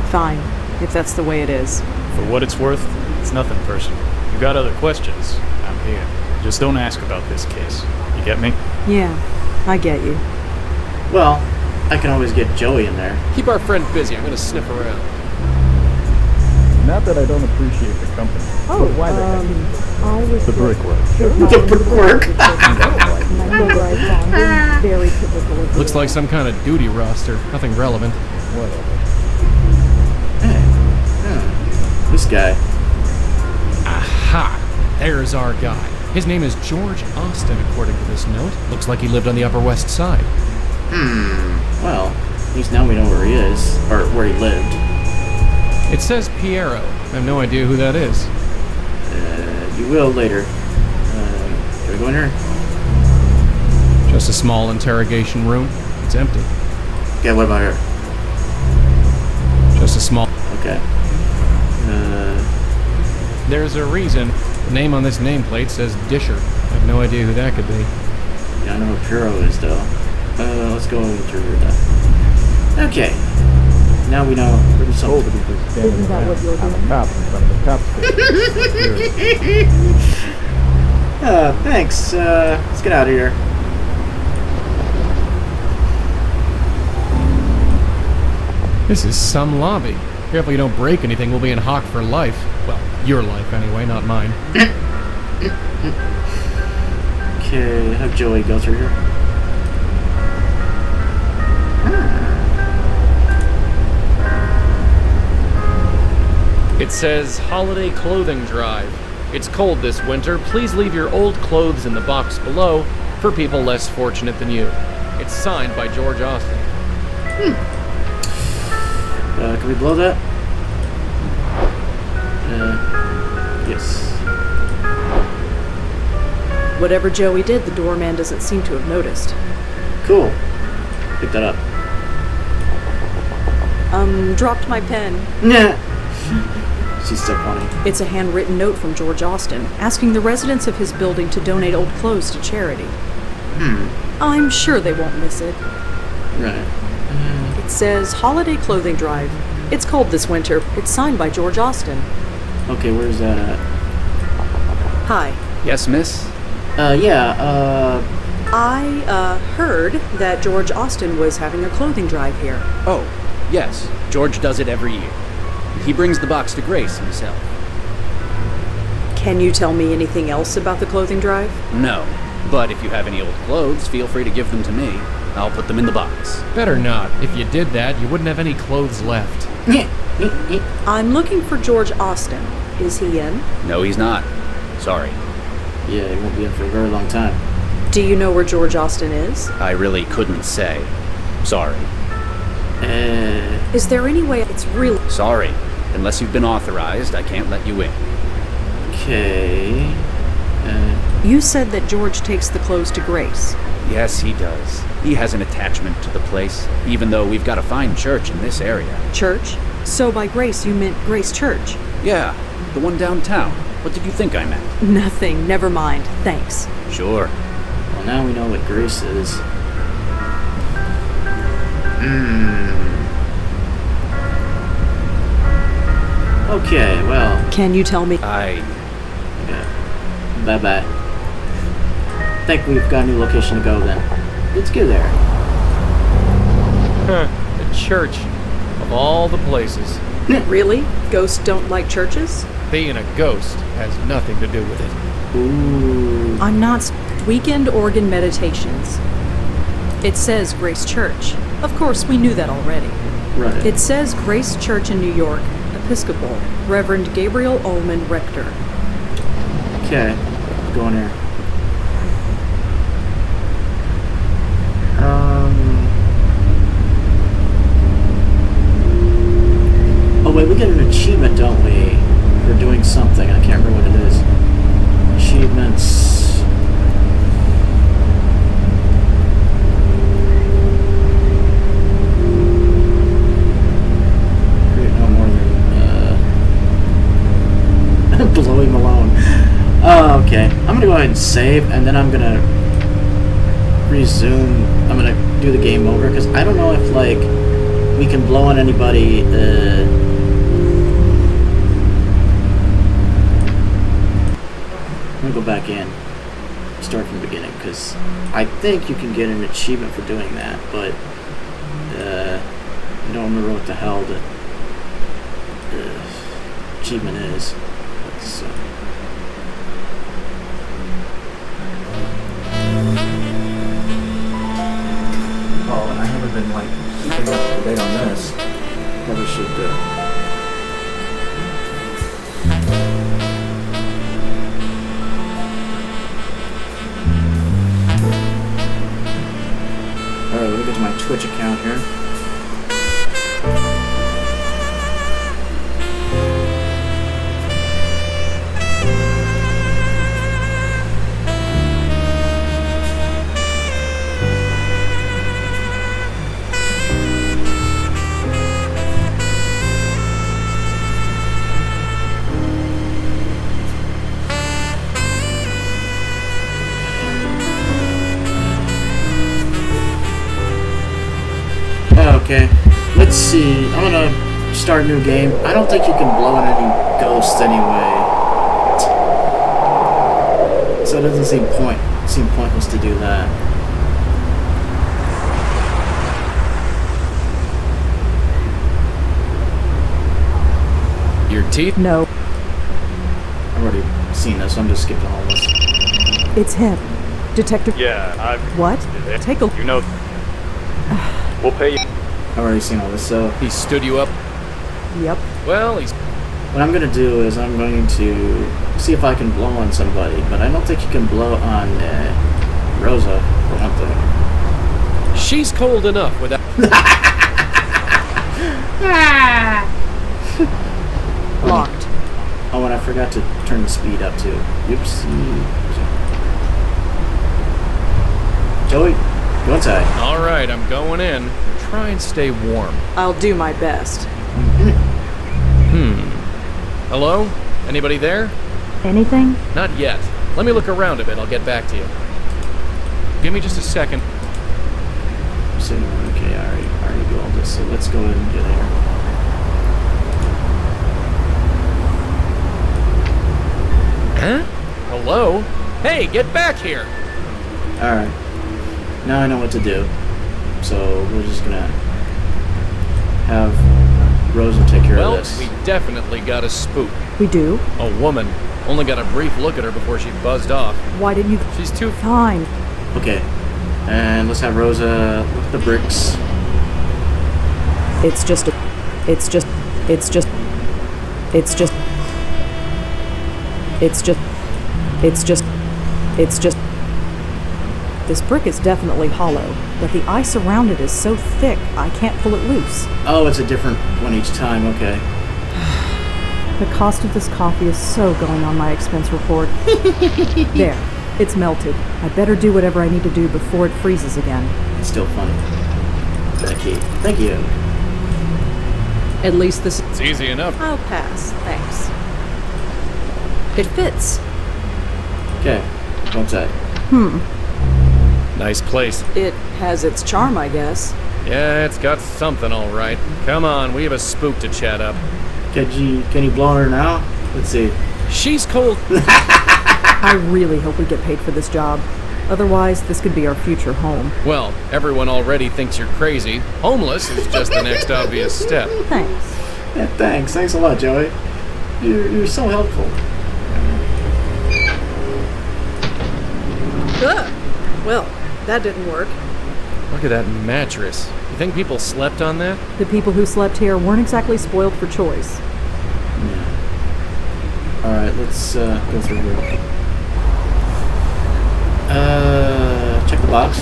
Speaker 3: Fine, if that's the way it is.
Speaker 4: For what it's worth, it's nothing personal. You got other questions? I'm here. Just don't ask about this case. You get me?
Speaker 3: Yeah, I get you.
Speaker 1: Well, I can always get Joey in there.
Speaker 2: Keep our friend busy. I'm gonna sniff around.
Speaker 9: Not that I don't appreciate the company.
Speaker 3: Oh,
Speaker 9: but why
Speaker 3: I was
Speaker 9: the brickwork?
Speaker 1: The brickwork.
Speaker 3: Very typical of
Speaker 2: Looks like some kind of duty roster. Nothing relevant.
Speaker 1: This guy.
Speaker 2: Aha! There's our guy. His name is George Austin, according to this note. Looks like he lived on the Upper West Side.
Speaker 1: Well, at least now we know where he is, or where he lived.
Speaker 2: It says Piero. I have no idea who that is.
Speaker 1: You will later. Can we go in here?
Speaker 2: Just a small interrogation room. It's empty.
Speaker 1: Okay, what about here?
Speaker 2: Just a small...
Speaker 1: Okay.
Speaker 2: There's a reason. The name on this nameplate says Disher. I have no idea who that could be.
Speaker 1: Yeah, I know where Puro is, though. Let's go through that. Okay. Now we know where some...
Speaker 9: Isn't that what you're doing? I'm a cop in front of the cop station.
Speaker 1: Thanks. Let's get out of here.
Speaker 2: This is some lobby. Careful you don't break anything, we'll be in hock for life. Well, your life anyway, not mine.
Speaker 1: Okay, have Joey go through here.
Speaker 2: It says holiday clothing drive. It's cold this winter. Please leave your old clothes in the box below for people less fortunate than you. It's signed by George Austin.
Speaker 1: Can we blow that? Yes.
Speaker 3: Whatever Joey did, the doorman doesn't seem to have noticed.
Speaker 1: Cool. Pick that up.
Speaker 3: Dropped my pen.
Speaker 1: Nah. She's so funny.
Speaker 3: It's a handwritten note from George Austin, asking the residents of his building to donate old clothes to charity. I'm sure they won't miss it.
Speaker 1: Right.
Speaker 3: It says, Holiday Clothing Drive. It's cold this winter. It's signed by George Austin.
Speaker 1: Okay, where's that at?
Speaker 3: Hi.
Speaker 10: Yes, miss?
Speaker 3: I heard that George Austin was having a clothing drive here.
Speaker 10: Oh, yes. George does it every year. He brings the box to Grace himself.
Speaker 3: Can you tell me anything else about the clothing drive?
Speaker 10: No, but if you have any old clothes, feel free to give them to me. I'll put them in the box.
Speaker 2: Better not. If you did that, you wouldn't have any clothes left.
Speaker 3: I'm looking for George Austin. Is he in?
Speaker 10: No, he's not. Sorry.
Speaker 1: Yeah, he won't be in for a very long time.
Speaker 3: Do you know where George Austin is?
Speaker 10: I really couldn't say. Sorry.
Speaker 3: Is there any way it's really...
Speaker 10: Sorry. Unless you've been authorized, I can't let you in.
Speaker 1: Okay.
Speaker 3: You said that George takes the clothes to Grace.
Speaker 10: Yes, he does. He has an attachment to the place, even though we've got a fine church in this area.
Speaker 3: Church? So by Grace, you meant Grace Church?
Speaker 10: Yeah, the one downtown. What did you think I meant?
Speaker 3: Nothing. Never mind. Thanks.
Speaker 10: Sure.
Speaker 1: Well, now we know what Grace is. Okay, well...
Speaker 3: Can you tell me...
Speaker 1: Yeah. Bye-bye. I think we've got a new location to go then. Let's go there.
Speaker 2: The church. Of all the places.
Speaker 3: Really? Ghosts don't like churches?
Speaker 2: Being a ghost has nothing to do with it.
Speaker 1: Ooh.
Speaker 3: I'm not... Weekend organ meditations. It says Grace Church. Of course, we knew that already.
Speaker 1: Right.
Speaker 3: It says Grace Church in New York, Episcopal, Reverend Gabriel Ullman, Rector.
Speaker 1: Okay, go in here. Oh wait, we get an achievement, don't we? For doing something. I can't remember what it is. Achievements. Create no more than blowing Malone. Oh, okay. I'm gonna go ahead and save, and then I'm gonna resume. I'm gonna do the game over because I don't know if like we can blow on anybody. I'm gonna go back in, start from the beginning because I think you can get an achievement for doing that, but I don't remember what the hell the achievement is. Let's, Oh, and I haven't been like keeping up to date on this. Probably should do. Alright, let me go to my Twitch account here. Okay, let's see. I'm gonna start a new game. I don't think you can blow on any ghosts anyway, so it doesn't seem pointless to do that.
Speaker 2: Your teeth?
Speaker 3: No,
Speaker 1: I've already seen this, so I'm just skipping all this.
Speaker 3: it's him. Detective...
Speaker 4: Yeah,
Speaker 3: What? Take a...
Speaker 4: You know... We'll pay you.
Speaker 1: I've already seen all this, so...
Speaker 2: He stood you up?
Speaker 3: Yep.
Speaker 2: Well, he's...
Speaker 1: what I'm gonna do is I'm going to see if I can blow on somebody, but I don't think you can blow on Rosa for one thing.
Speaker 2: She's cold enough without.
Speaker 3: Locked.
Speaker 1: Oh, and I forgot to turn the speed up too. Oopsie. Joey, go inside.
Speaker 2: All right, I'm going in. Try and stay warm.
Speaker 3: I'll do my best.
Speaker 2: Hello? Anybody there?
Speaker 3: Anything?
Speaker 2: Not yet. Let me look around a bit. I'll get back to you. Give me just a second.
Speaker 1: So, okay, I already do all this, so let's go ahead and get here.
Speaker 2: Huh? Hello? Hey, get back here!
Speaker 1: Alright. Now I know what to do. So, we're just gonna have Rosa take care of this.
Speaker 2: Well, we definitely got a spook.
Speaker 3: We do?
Speaker 2: A woman. Only got a brief look at her before she buzzed off.
Speaker 3: Why didn't you?
Speaker 2: She's too...
Speaker 3: Fine.
Speaker 1: Okay. And let's have Rosa look at the bricks.
Speaker 3: It's just. This brick is definitely hollow, but the ice around it is so thick I can't pull it loose.
Speaker 1: Oh, it's a different one each time, okay.
Speaker 3: The cost of this coffee is so going on my expense report. There, it's melted. I better do whatever I need to do before it freezes again.
Speaker 1: It's still funny. Thank you. Thank you.
Speaker 3: At least this.
Speaker 2: It's easy enough.
Speaker 3: I'll pass, thanks. It fits.
Speaker 1: Okay, go inside.
Speaker 2: Nice place.
Speaker 3: It has its charm, I guess.
Speaker 2: Yeah, it's got something all right. Come on, we have a spook to chat up.
Speaker 1: Can you blow on her now? Let's see.
Speaker 2: She's cold.
Speaker 3: I really hope we get paid for this job. Otherwise, this could be our future home.
Speaker 2: Well, everyone already thinks you're crazy. Homeless is just the next obvious step.
Speaker 3: Thanks.
Speaker 1: Yeah, thanks. Thanks a lot, Joey. You're so helpful.
Speaker 3: Ugh. Well, that didn't work.
Speaker 2: Look at that mattress. You think people slept on that?
Speaker 3: The people who slept here weren't exactly spoiled for choice.
Speaker 1: Yeah. Alright, let's go through here. Check the box.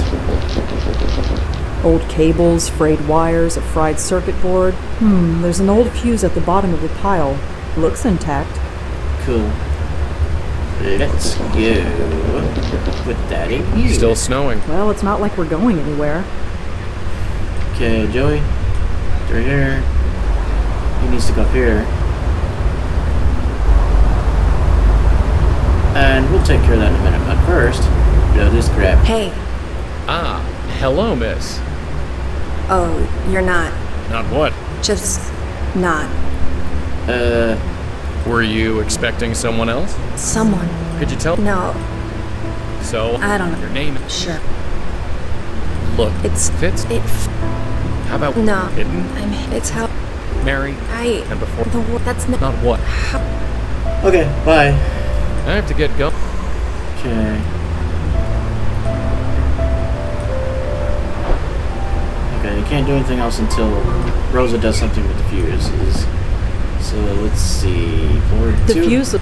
Speaker 3: Old cables, frayed wires, a fried circuit board. There's an old fuse at the bottom of the pile. Looks intact.
Speaker 1: Cool. Let's go. Put that in here.
Speaker 2: Still snowing.
Speaker 3: Well, it's not like we're going anywhere.
Speaker 1: Okay, Joey. Through here. He needs to go up here. And we'll take care of that in a minute. But first, blow this crap.
Speaker 5: Hey.
Speaker 2: Ah, hello, miss.
Speaker 5: Oh, you're not.
Speaker 2: Not what?
Speaker 5: Just not.
Speaker 2: Were you expecting someone else?
Speaker 5: Someone.
Speaker 2: Could you tell?
Speaker 5: No.
Speaker 2: So,
Speaker 5: I don't know.
Speaker 2: Your name?
Speaker 5: Sure.
Speaker 2: Look,
Speaker 5: It's.
Speaker 2: Fitz? How about
Speaker 5: No.
Speaker 2: Hidden?
Speaker 5: It's how.
Speaker 2: Mary? And before?
Speaker 5: That's not.
Speaker 2: Not what?
Speaker 1: Okay, bye.
Speaker 2: I have to get going.
Speaker 1: Okay. Okay, you can't do anything else until Rosa does something with the fuses. So let's see.
Speaker 3: The fuse.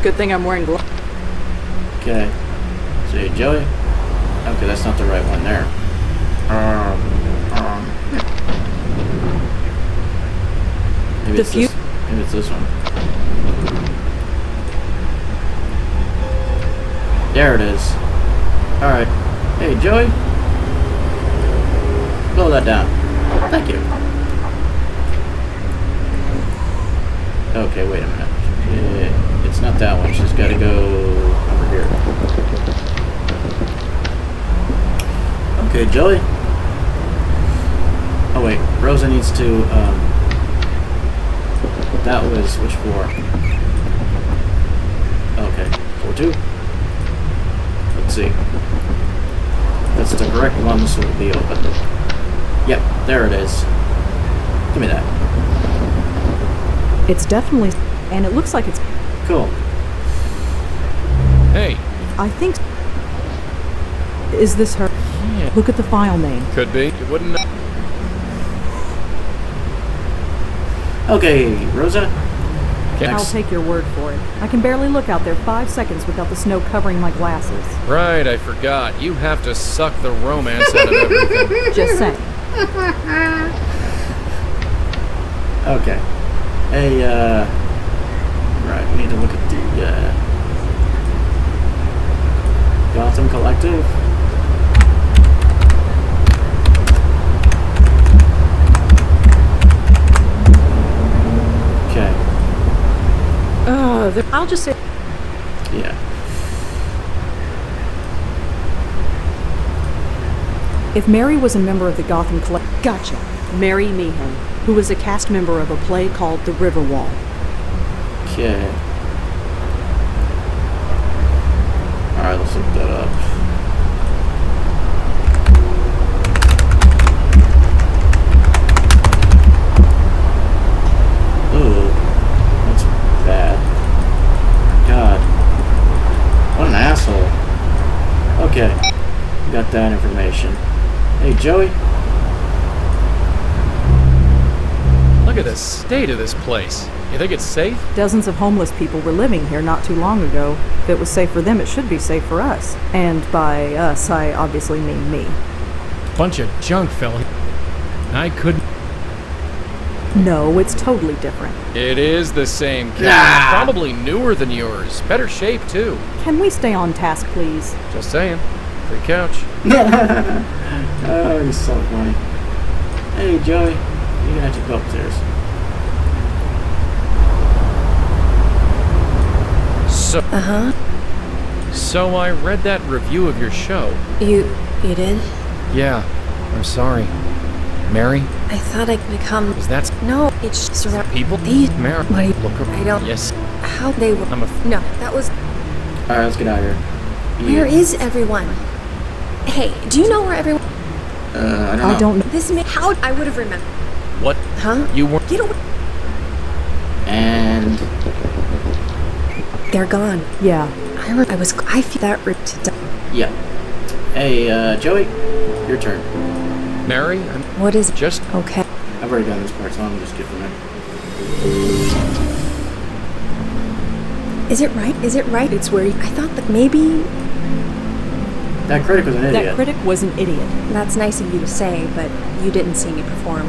Speaker 3: Good thing I'm wearing gloves.
Speaker 1: Okay. So Joey. Okay, that's not the right one there. Maybe it's this. Maybe it's this one. There it is. All right. Hey, Joey. Blow that down. Thank you. Okay, wait a minute. It's not that one. She's got to go over here. Okay, Joey. Oh wait, Rosa needs to. That was which floor? Okay, floor 2. Let's see. That's the correct one. This will be open. Yep, there it is. Give me that.
Speaker 3: It's definitely, and it looks like it's.
Speaker 1: Cool.
Speaker 2: Hey.
Speaker 3: I think. Is this her?
Speaker 2: Yeah.
Speaker 3: Look at the file name.
Speaker 2: Could be. You wouldn't know.
Speaker 1: Okay, Rosa.
Speaker 3: I'll take your word for it. I can barely look out there 5 seconds without the snow covering my glasses.
Speaker 2: Right, I forgot. You have to suck the romance out of everything.
Speaker 3: Just saying.
Speaker 1: Okay. Hey, right, we need to look at the, Gotham Collective. Okay.
Speaker 3: I'll just say...
Speaker 1: Yeah.
Speaker 3: If Mary was a member of the Gotham Collective... Gotcha. Mary Meehan, who was a cast member of a play called The River Wall.
Speaker 1: Okay. Alright, let's look that up. Ooh, that's bad. God. What an asshole. Okay. Got that information. Hey, Joey.
Speaker 2: Look at the state of this place. You think it's safe?
Speaker 3: Dozens of homeless people were living here not too long ago. If it was safe for them, it should be safe for us. And by us, I obviously mean me.
Speaker 2: Bunch of junk fell here. I couldn't...
Speaker 3: No, it's totally different.
Speaker 2: It is the same cat. Probably newer than yours. Better shape, too.
Speaker 3: Can we stay on task, please?
Speaker 2: Just saying. Free couch.
Speaker 1: Oh, he's so funny. Hey, Joey. You're gonna have to go upstairs.
Speaker 2: So I read that review of your show.
Speaker 5: You did?
Speaker 2: Yeah, I'm sorry. Mary?
Speaker 5: I thought I'd become...
Speaker 2: Is that...
Speaker 5: No, it's just so that...
Speaker 2: People?
Speaker 5: These...
Speaker 2: Mary?
Speaker 5: What?
Speaker 2: Look around.
Speaker 5: I don't...
Speaker 2: Yes.
Speaker 5: How they were... No, that was...
Speaker 1: Alright, let's get out of here.
Speaker 5: Where is everyone? Hey, do you know where everyone...
Speaker 1: I don't know.
Speaker 5: This may... How... I would have remembered.
Speaker 2: What?
Speaker 5: Huh?
Speaker 2: You weren't...
Speaker 5: Get away...
Speaker 1: And...
Speaker 3: They're gone. Yeah.
Speaker 5: I feel that ripped to death.
Speaker 1: Yeah. Hey, Joey. Your turn.
Speaker 2: Mary?
Speaker 5: What is...
Speaker 2: Just...
Speaker 5: Okay.
Speaker 1: I've already done this part, so I'm just skipping it.
Speaker 5: Is it right? Is it right? It's where... I thought that maybe...
Speaker 1: That critic was an idiot.
Speaker 3: That critic was an idiot.
Speaker 5: That's nice of you to say, but you didn't see me perform.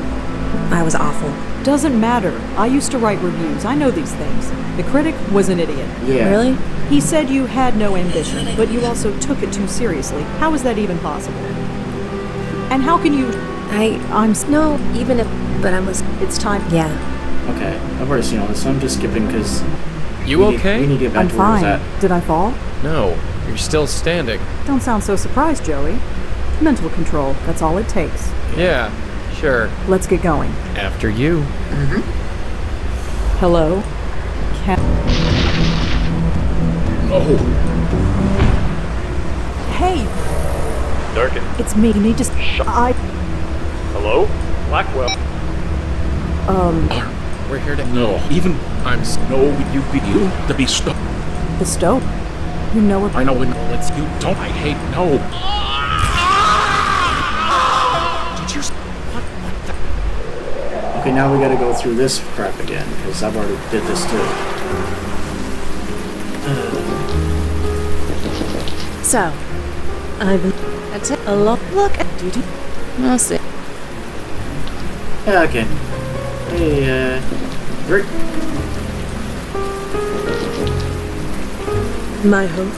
Speaker 5: I was awful.
Speaker 3: Doesn't matter. I used to write reviews. I know these things. The critic was an idiot.
Speaker 1: Yeah.
Speaker 5: Really?
Speaker 3: He said you had no ambition, but you also took it too seriously. How is that even possible? And how can you... I'm...
Speaker 5: No, even if... But I was...
Speaker 3: It's time...
Speaker 5: Yeah.
Speaker 1: Okay, I've already seen all this, so I'm just skipping because...
Speaker 2: You okay?
Speaker 1: We need to get back
Speaker 3: I'm
Speaker 1: to where I was
Speaker 3: fine.
Speaker 1: at.
Speaker 3: Did I fall?
Speaker 2: No, you're still standing.
Speaker 3: Don't sound so surprised, Joey. Mental control. That's all it takes.
Speaker 2: Yeah, sure.
Speaker 3: Let's get going.
Speaker 2: After you.
Speaker 3: Hello?
Speaker 6: Oh,
Speaker 3: Hey!
Speaker 4: Durkin.
Speaker 3: It's me. You need to...
Speaker 4: Hello? Blackwell.
Speaker 2: We're here to...
Speaker 6: no. Even...
Speaker 2: I'm...
Speaker 6: No, you to be stuck.
Speaker 3: The stove. You know where...
Speaker 6: I know when it's you don't. I hate no. Did you... What the...
Speaker 1: Okay, now we gotta go through this crap again, because I've already did this too.
Speaker 7: So, that's it. A look at duty. I'll see.
Speaker 1: Yeah, okay. Hey, Rick.
Speaker 8: My hope.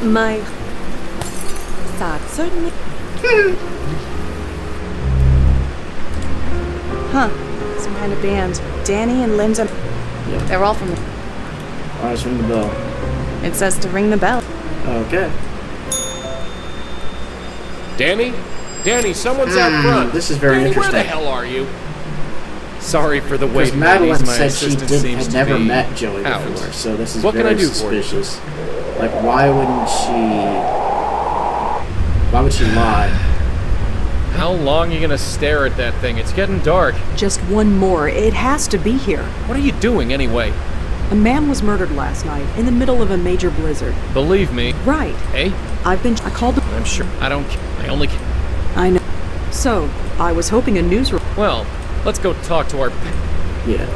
Speaker 8: My...
Speaker 7: Saga. Certainly. Huh. Some kind of band. Danny and Linda.
Speaker 1: Yep.
Speaker 7: They're all from...
Speaker 1: Alright, let's ring the bell.
Speaker 7: It says to ring the bell.
Speaker 1: Okay.
Speaker 2: Danny? Danny, someone's out front.
Speaker 1: This is very
Speaker 2: Danny,
Speaker 1: interesting.
Speaker 2: Where the hell are you? Sorry for the wait,
Speaker 1: Because Madeline
Speaker 2: ladies. My
Speaker 1: said she
Speaker 2: assistant
Speaker 1: had
Speaker 2: seems to
Speaker 1: never
Speaker 2: be
Speaker 1: met Joey
Speaker 2: out.
Speaker 1: before, so this is
Speaker 2: What can
Speaker 1: very
Speaker 2: I do for you?
Speaker 1: suspicious. Like, why would she lie?
Speaker 2: How long are you gonna stare at that thing? It's getting dark.
Speaker 3: Just one more. It has to be here.
Speaker 2: What are you doing anyway?
Speaker 3: A man was murdered last night in the middle of a major blizzard.
Speaker 2: Believe me.
Speaker 3: Right.
Speaker 2: Hey?
Speaker 3: I called him.
Speaker 2: I'm sure. I don't... I only...
Speaker 3: I know. So, I was hoping a news...
Speaker 2: Well, let's go talk to our...
Speaker 1: Yeah.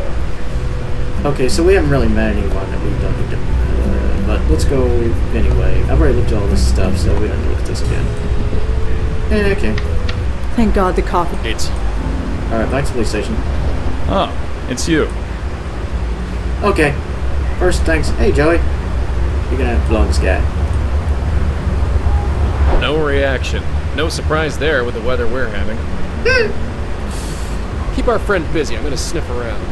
Speaker 1: Okay, so we haven't really met anyone that we don't need to... but let's go anyway. I've already looked at all this stuff, so we don't need to look at this again. Okay.
Speaker 3: Thank God the coffee.
Speaker 4: It's...
Speaker 1: Alright, back to the police station.
Speaker 4: Oh, it's you.
Speaker 1: Okay. First, thanks. Hey, Joey. You're gonna have to blow this guy.
Speaker 2: No reaction. No surprise there with the weather we're having. Keep our friend busy. I'm gonna sniff around.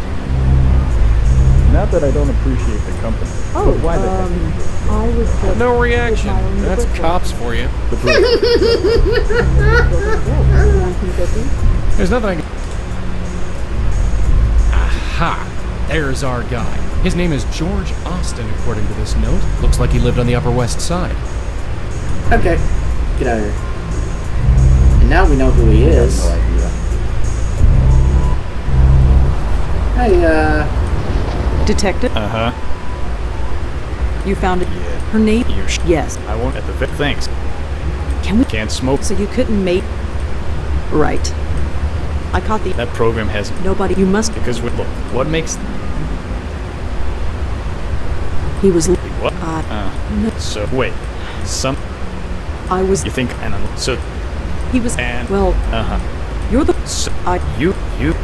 Speaker 9: Not that I don't appreciate the company.
Speaker 3: Oh,
Speaker 9: but why the heck?
Speaker 3: I was just...
Speaker 2: No reaction. That's cops for you. There's nothing I can... Aha! There's our guy. His name is George Austin, according to this note. Looks like he lived on the Upper West Side.
Speaker 1: Okay. Get out of here. And now we know who he is.
Speaker 9: No idea.
Speaker 1: Hey,
Speaker 3: Detective,
Speaker 4: Uh-huh.
Speaker 3: you found it.
Speaker 4: Yeah.
Speaker 3: Her name?
Speaker 4: You're
Speaker 3: Yes.
Speaker 4: I won't at the thanks.
Speaker 3: Can we...
Speaker 4: Can't smoke.
Speaker 3: So you couldn't make... Right. I caught the...
Speaker 4: That program has...
Speaker 3: Nobody... You must...
Speaker 4: Because look, what makes...
Speaker 3: He was...
Speaker 4: What?
Speaker 3: No.
Speaker 4: So, wait. Some...
Speaker 3: I was...
Speaker 4: You think... And so...
Speaker 3: He was...
Speaker 4: And...
Speaker 3: Well,
Speaker 4: Uh-huh.
Speaker 3: you're the...
Speaker 4: So,
Speaker 3: I...
Speaker 4: You've...
Speaker 3: You've...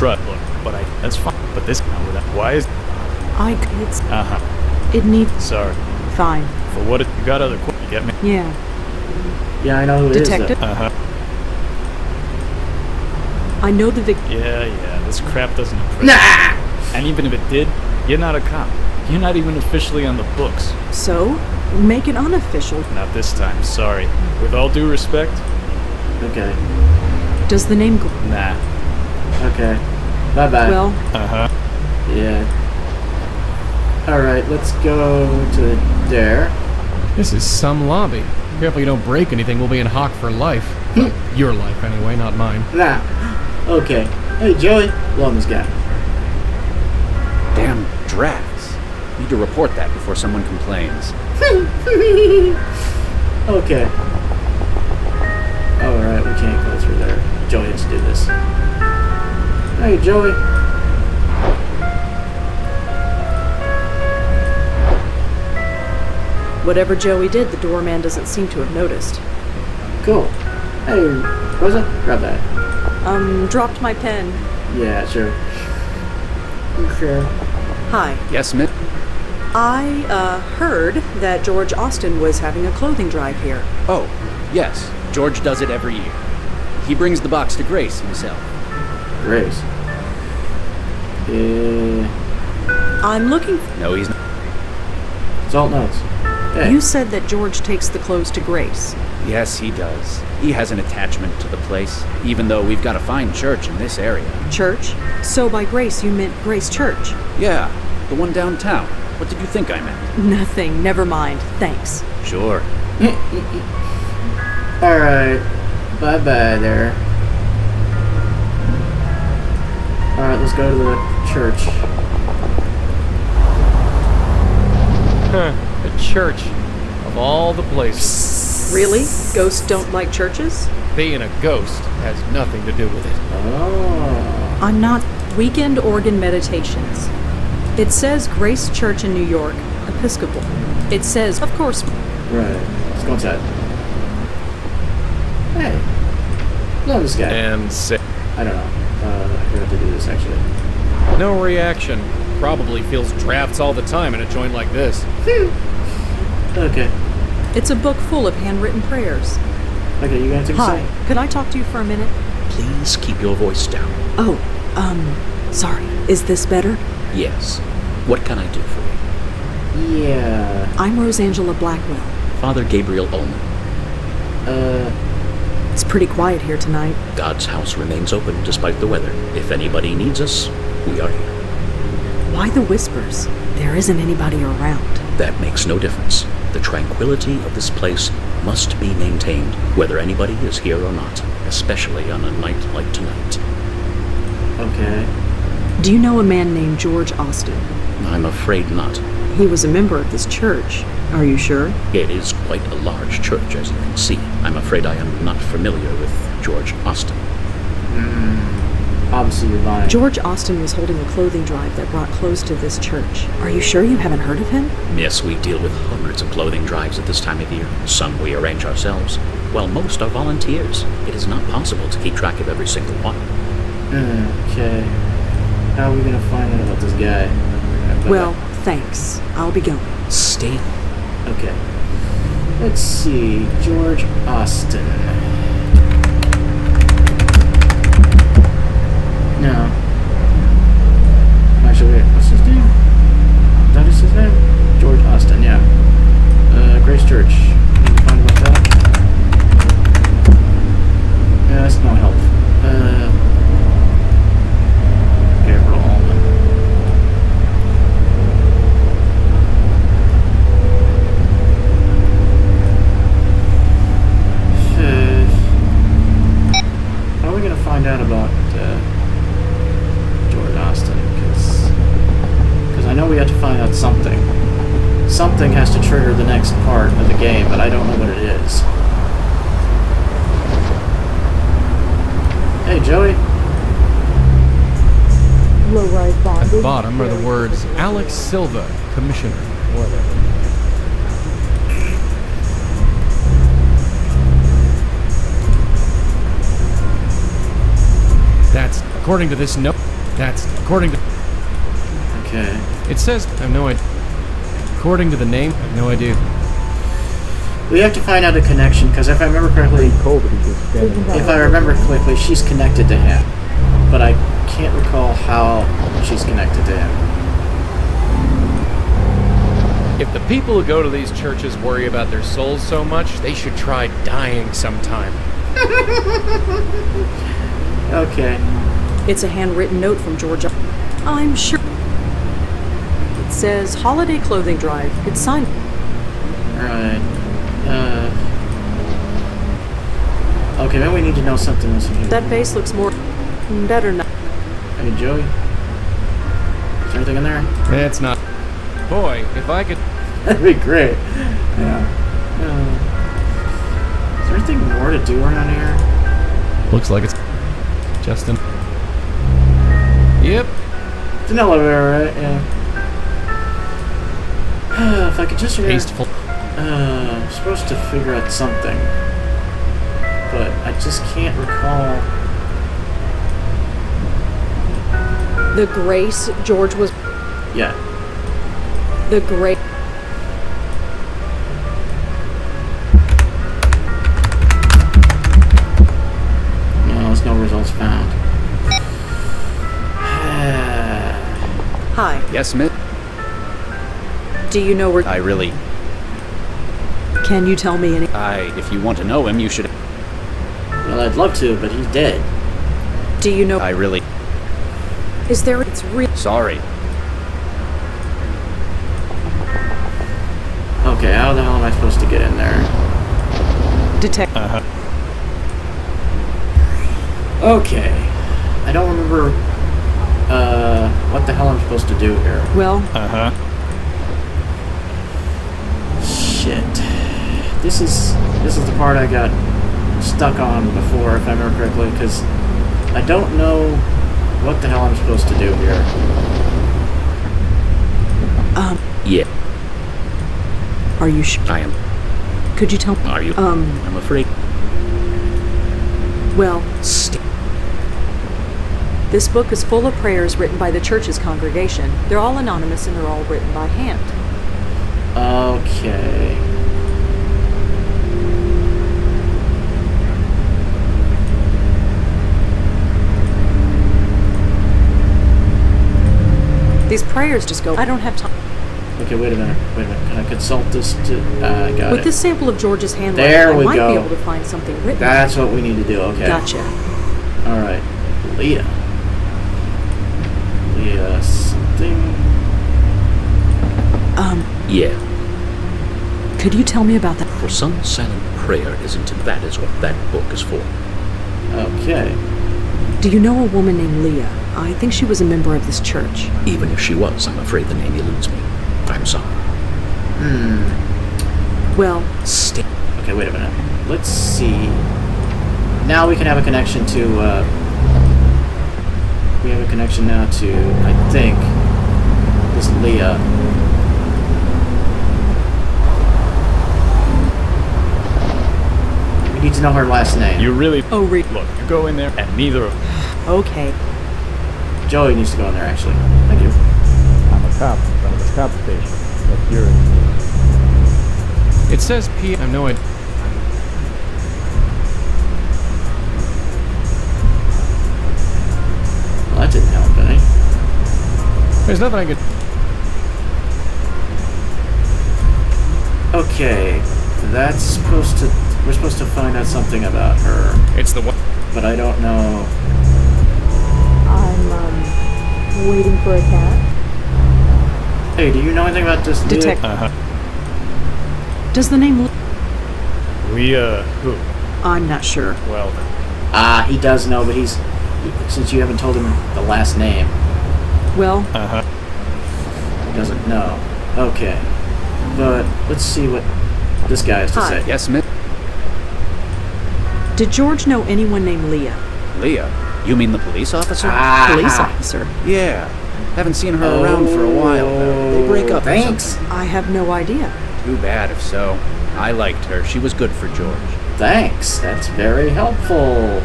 Speaker 4: Look, but that's fine. But this... Why is...
Speaker 3: It's...
Speaker 4: Uh-huh.
Speaker 3: It needs...
Speaker 4: Sorry.
Speaker 3: Fine.
Speaker 4: For what... You got other... You get me?
Speaker 3: Yeah.
Speaker 1: yeah, I know who it is.
Speaker 3: Detective?
Speaker 4: Uh-huh.
Speaker 3: I know the
Speaker 4: Yeah. This crap doesn't impress
Speaker 1: Nah!
Speaker 4: And even if it did, you're not a cop. You're not even officially on the books.
Speaker 3: So? Make it unofficial.
Speaker 4: Not this time, sorry. With all due respect,
Speaker 1: Okay.
Speaker 3: Does the name...
Speaker 4: nah.
Speaker 1: Okay. Bye-bye.
Speaker 3: Well,
Speaker 4: Uh-huh.
Speaker 1: Yeah. Alright, let's go to there.
Speaker 2: This is some lobby. Careful you don't break anything, we'll be in hock for life. Well, your life anyway, not mine.
Speaker 1: Nah. Okay. Hey, Joey. Blow this guy.
Speaker 10: Damn drafts. Need to report that before someone complains.
Speaker 1: Okay. Alright, we can't go through there. Joey has to do this. Hey, Joey.
Speaker 3: whatever Joey did, the doorman doesn't seem to have noticed.
Speaker 1: Cool. Hey, Rosa, grab that.
Speaker 3: Dropped my pen.
Speaker 1: Yeah, sure. Sure.
Speaker 3: Hi.
Speaker 10: Yes, Miss?
Speaker 3: I, heard that George Austin was having a clothing drive here.
Speaker 10: Oh, yes. George does it every year. He brings the box to Grace himself.
Speaker 1: Grace.
Speaker 3: I'm looking
Speaker 10: No, he's not.
Speaker 1: Salt notes. Hey.
Speaker 3: You said that George takes the clothes to Grace.
Speaker 10: Yes, he does. He has an attachment to the place, even though we've got a fine church in this area.
Speaker 3: Church? So by Grace, you meant Grace Church?
Speaker 10: Yeah, the one downtown. What did you think I meant?
Speaker 3: Nothing. Never mind. Thanks.
Speaker 10: Sure.
Speaker 1: Alright. Bye-bye there. Alright, let's go to the church.
Speaker 2: Huh. A church. Of all the places.
Speaker 3: Really? Ghosts don't like churches?
Speaker 2: Being a ghost has nothing to do with it.
Speaker 1: Oh.
Speaker 3: I'm not. Weekend organ meditations. It says Grace Church in New York, Episcopal. It says, of course.
Speaker 1: Right. Let's go inside. Hey. Love this guy.
Speaker 2: And say,
Speaker 1: I don't know. I forgot to do this, actually.
Speaker 2: no reaction. Probably feels drafts all the time in a joint like this.
Speaker 1: Okay.
Speaker 3: It's a book full of handwritten prayers.
Speaker 1: Okay, you gonna take a
Speaker 3: Hi.
Speaker 1: seat?
Speaker 3: Could I talk to you for a minute?
Speaker 6: Please keep your voice down.
Speaker 3: Oh, sorry. Is this better?
Speaker 6: Yes. What can I do for you?
Speaker 1: Yeah.
Speaker 3: I'm Rosangela Blackwell.
Speaker 6: Father Gabriel Ullman.
Speaker 3: It's pretty quiet here tonight.
Speaker 6: God's house remains open despite the weather. If anybody needs us, we are here.
Speaker 3: Why the whispers? There isn't anybody around.
Speaker 6: That makes no difference. The tranquility of this place must be maintained, whether anybody is here or not, especially on a night like tonight.
Speaker 1: Okay.
Speaker 3: Do you know a man named George Austin?
Speaker 6: I'm afraid not.
Speaker 3: He was a member of this church. Are you sure?
Speaker 6: It is quite a large church, as you can see. I'm afraid I am not familiar with George Austin.
Speaker 1: obviously you're buying.
Speaker 3: George Austin was holding a clothing drive that brought clothes to this church. Are you sure you haven't heard of him?
Speaker 6: Yes, we deal with hundreds of clothing drives at this time of year. Some we arrange ourselves, while most are volunteers. It is not possible to keep track of every single one.
Speaker 1: Okay. How are we gonna find out about this guy?
Speaker 3: Well, thanks. I'll be going.
Speaker 6: Stay.
Speaker 1: Okay. Let's see. George Austin. No. Actually, wait. What's his name? Is that his name? George Austin, yeah. Grace Church. Need to find about that. Yeah, that's no help. Gabriel Allman. How are we going to find out about George Austin? Because I know we have to find out something. Something has to trigger the next part of the game, but I don't know what it is. Hey, Joey.
Speaker 8: Low-rise
Speaker 2: At
Speaker 8: bondage.
Speaker 2: the bottom are the words Alex Silva, Commissioner. That's according to this note. That's according to.
Speaker 1: Okay.
Speaker 2: It says I have no idea. According to the name, I have no idea.
Speaker 1: We have to find out a connection, because if I remember correctly, if I remember correctly, she's connected to him. But I can't recall how she's connected to him.
Speaker 2: If the people who go to these churches worry about their souls so much, they should try dying sometime.
Speaker 1: Okay.
Speaker 3: It's a handwritten note from George. I'm sure. It says holiday clothing drive. It's signed.
Speaker 1: Alright. Okay, maybe we need to know something else in here.
Speaker 3: That vase looks more better now.
Speaker 1: Hey, Joey. Is there anything in there?
Speaker 2: It's not. Boy, if I could.
Speaker 1: That'd be great. Yeah. Is there anything more to do around here?
Speaker 2: Looks like it's Justin. Yep.
Speaker 1: It's an elevator, right? Yeah. If I could just
Speaker 2: Tasteful.
Speaker 1: I'm supposed to figure out something, but I just can't recall.
Speaker 3: The grace George was.
Speaker 1: Yeah.
Speaker 3: The grace.
Speaker 1: No, there's no results found.
Speaker 3: Hi.
Speaker 10: Yes, Miss?
Speaker 3: Do you know where?
Speaker 10: I really...
Speaker 3: Can you tell me any?
Speaker 10: If you want to know him, you should...
Speaker 1: Well, I'd love to, but he's dead.
Speaker 3: Do you know?
Speaker 10: I really...
Speaker 3: Is there? It's real.
Speaker 10: Sorry.
Speaker 1: Okay, how the hell am I supposed to get in there?
Speaker 3: Detect.
Speaker 1: Okay. I don't remember what the hell I'm supposed to do here.
Speaker 3: Well.
Speaker 1: Shit. This is the part I got stuck on before, if I remember correctly, because I don't know what the hell I'm supposed to do here.
Speaker 6: Yeah,
Speaker 3: Are you sure?
Speaker 6: I am.
Speaker 3: Could you tell?
Speaker 6: Are you? I'm afraid.
Speaker 3: Well,
Speaker 6: Stay.
Speaker 3: this book is full of prayers written by the church's congregation. They're all anonymous and they're all written by hand.
Speaker 1: Okay.
Speaker 3: These prayers just go. I don't have time.
Speaker 1: Okay, wait a minute. Can I consult this to... got
Speaker 3: With
Speaker 1: it.
Speaker 3: this sample of George's handwriting,
Speaker 1: There
Speaker 3: I
Speaker 1: we
Speaker 3: might
Speaker 1: go.
Speaker 3: be able to find something written.
Speaker 1: That's what we need to do, okay.
Speaker 3: Gotcha.
Speaker 1: Alright. Leah. Leah something...
Speaker 6: Yeah,
Speaker 3: Could you tell me about that?
Speaker 6: for some silent prayer isn't that is what that book is for.
Speaker 1: Okay.
Speaker 3: Do you know a woman named Leah? I think she was a member of this church.
Speaker 6: Even if she was, I'm afraid the name eludes me. I'm sorry.
Speaker 3: Well,
Speaker 6: Stay.
Speaker 1: Okay, wait a minute. Let's see. Now we can have a connection to we have a connection now to, I think, this Leah. We need to know her last name.
Speaker 4: You really...
Speaker 3: Oh,
Speaker 4: Look, you go in there, and neither of...
Speaker 3: Okay.
Speaker 1: Joey needs to go in there, actually. Thank you.
Speaker 9: I'm a cop in front of this cop station. What's yours?
Speaker 2: It says P. I have no idea.
Speaker 1: Well, that didn't help any.
Speaker 2: There's nothing I could.
Speaker 1: Okay, that's supposed to... We're supposed to find out something about her.
Speaker 2: It's the one.
Speaker 1: But I don't know...
Speaker 11: I'm, waiting for a cat.
Speaker 1: Hey, do you know anything about this Leah?
Speaker 3: Does the name...
Speaker 4: Leah who?
Speaker 3: I'm not sure.
Speaker 4: Well,
Speaker 1: He does know, but since you haven't told him the last name,
Speaker 3: Well,
Speaker 1: he doesn't know. Okay. But let's see what this guy has to
Speaker 3: Hi.
Speaker 1: say.
Speaker 10: Yes, Miss
Speaker 3: did George know anyone named Leah?
Speaker 10: Leah. You mean the police officer?
Speaker 3: Police officer.
Speaker 10: Yeah. Haven't seen her around for a while, though. They break up or
Speaker 1: Thanks.
Speaker 10: something.
Speaker 3: I have no idea.
Speaker 10: Too bad if so. I liked her. She was good for George.
Speaker 1: Thanks. That's very helpful.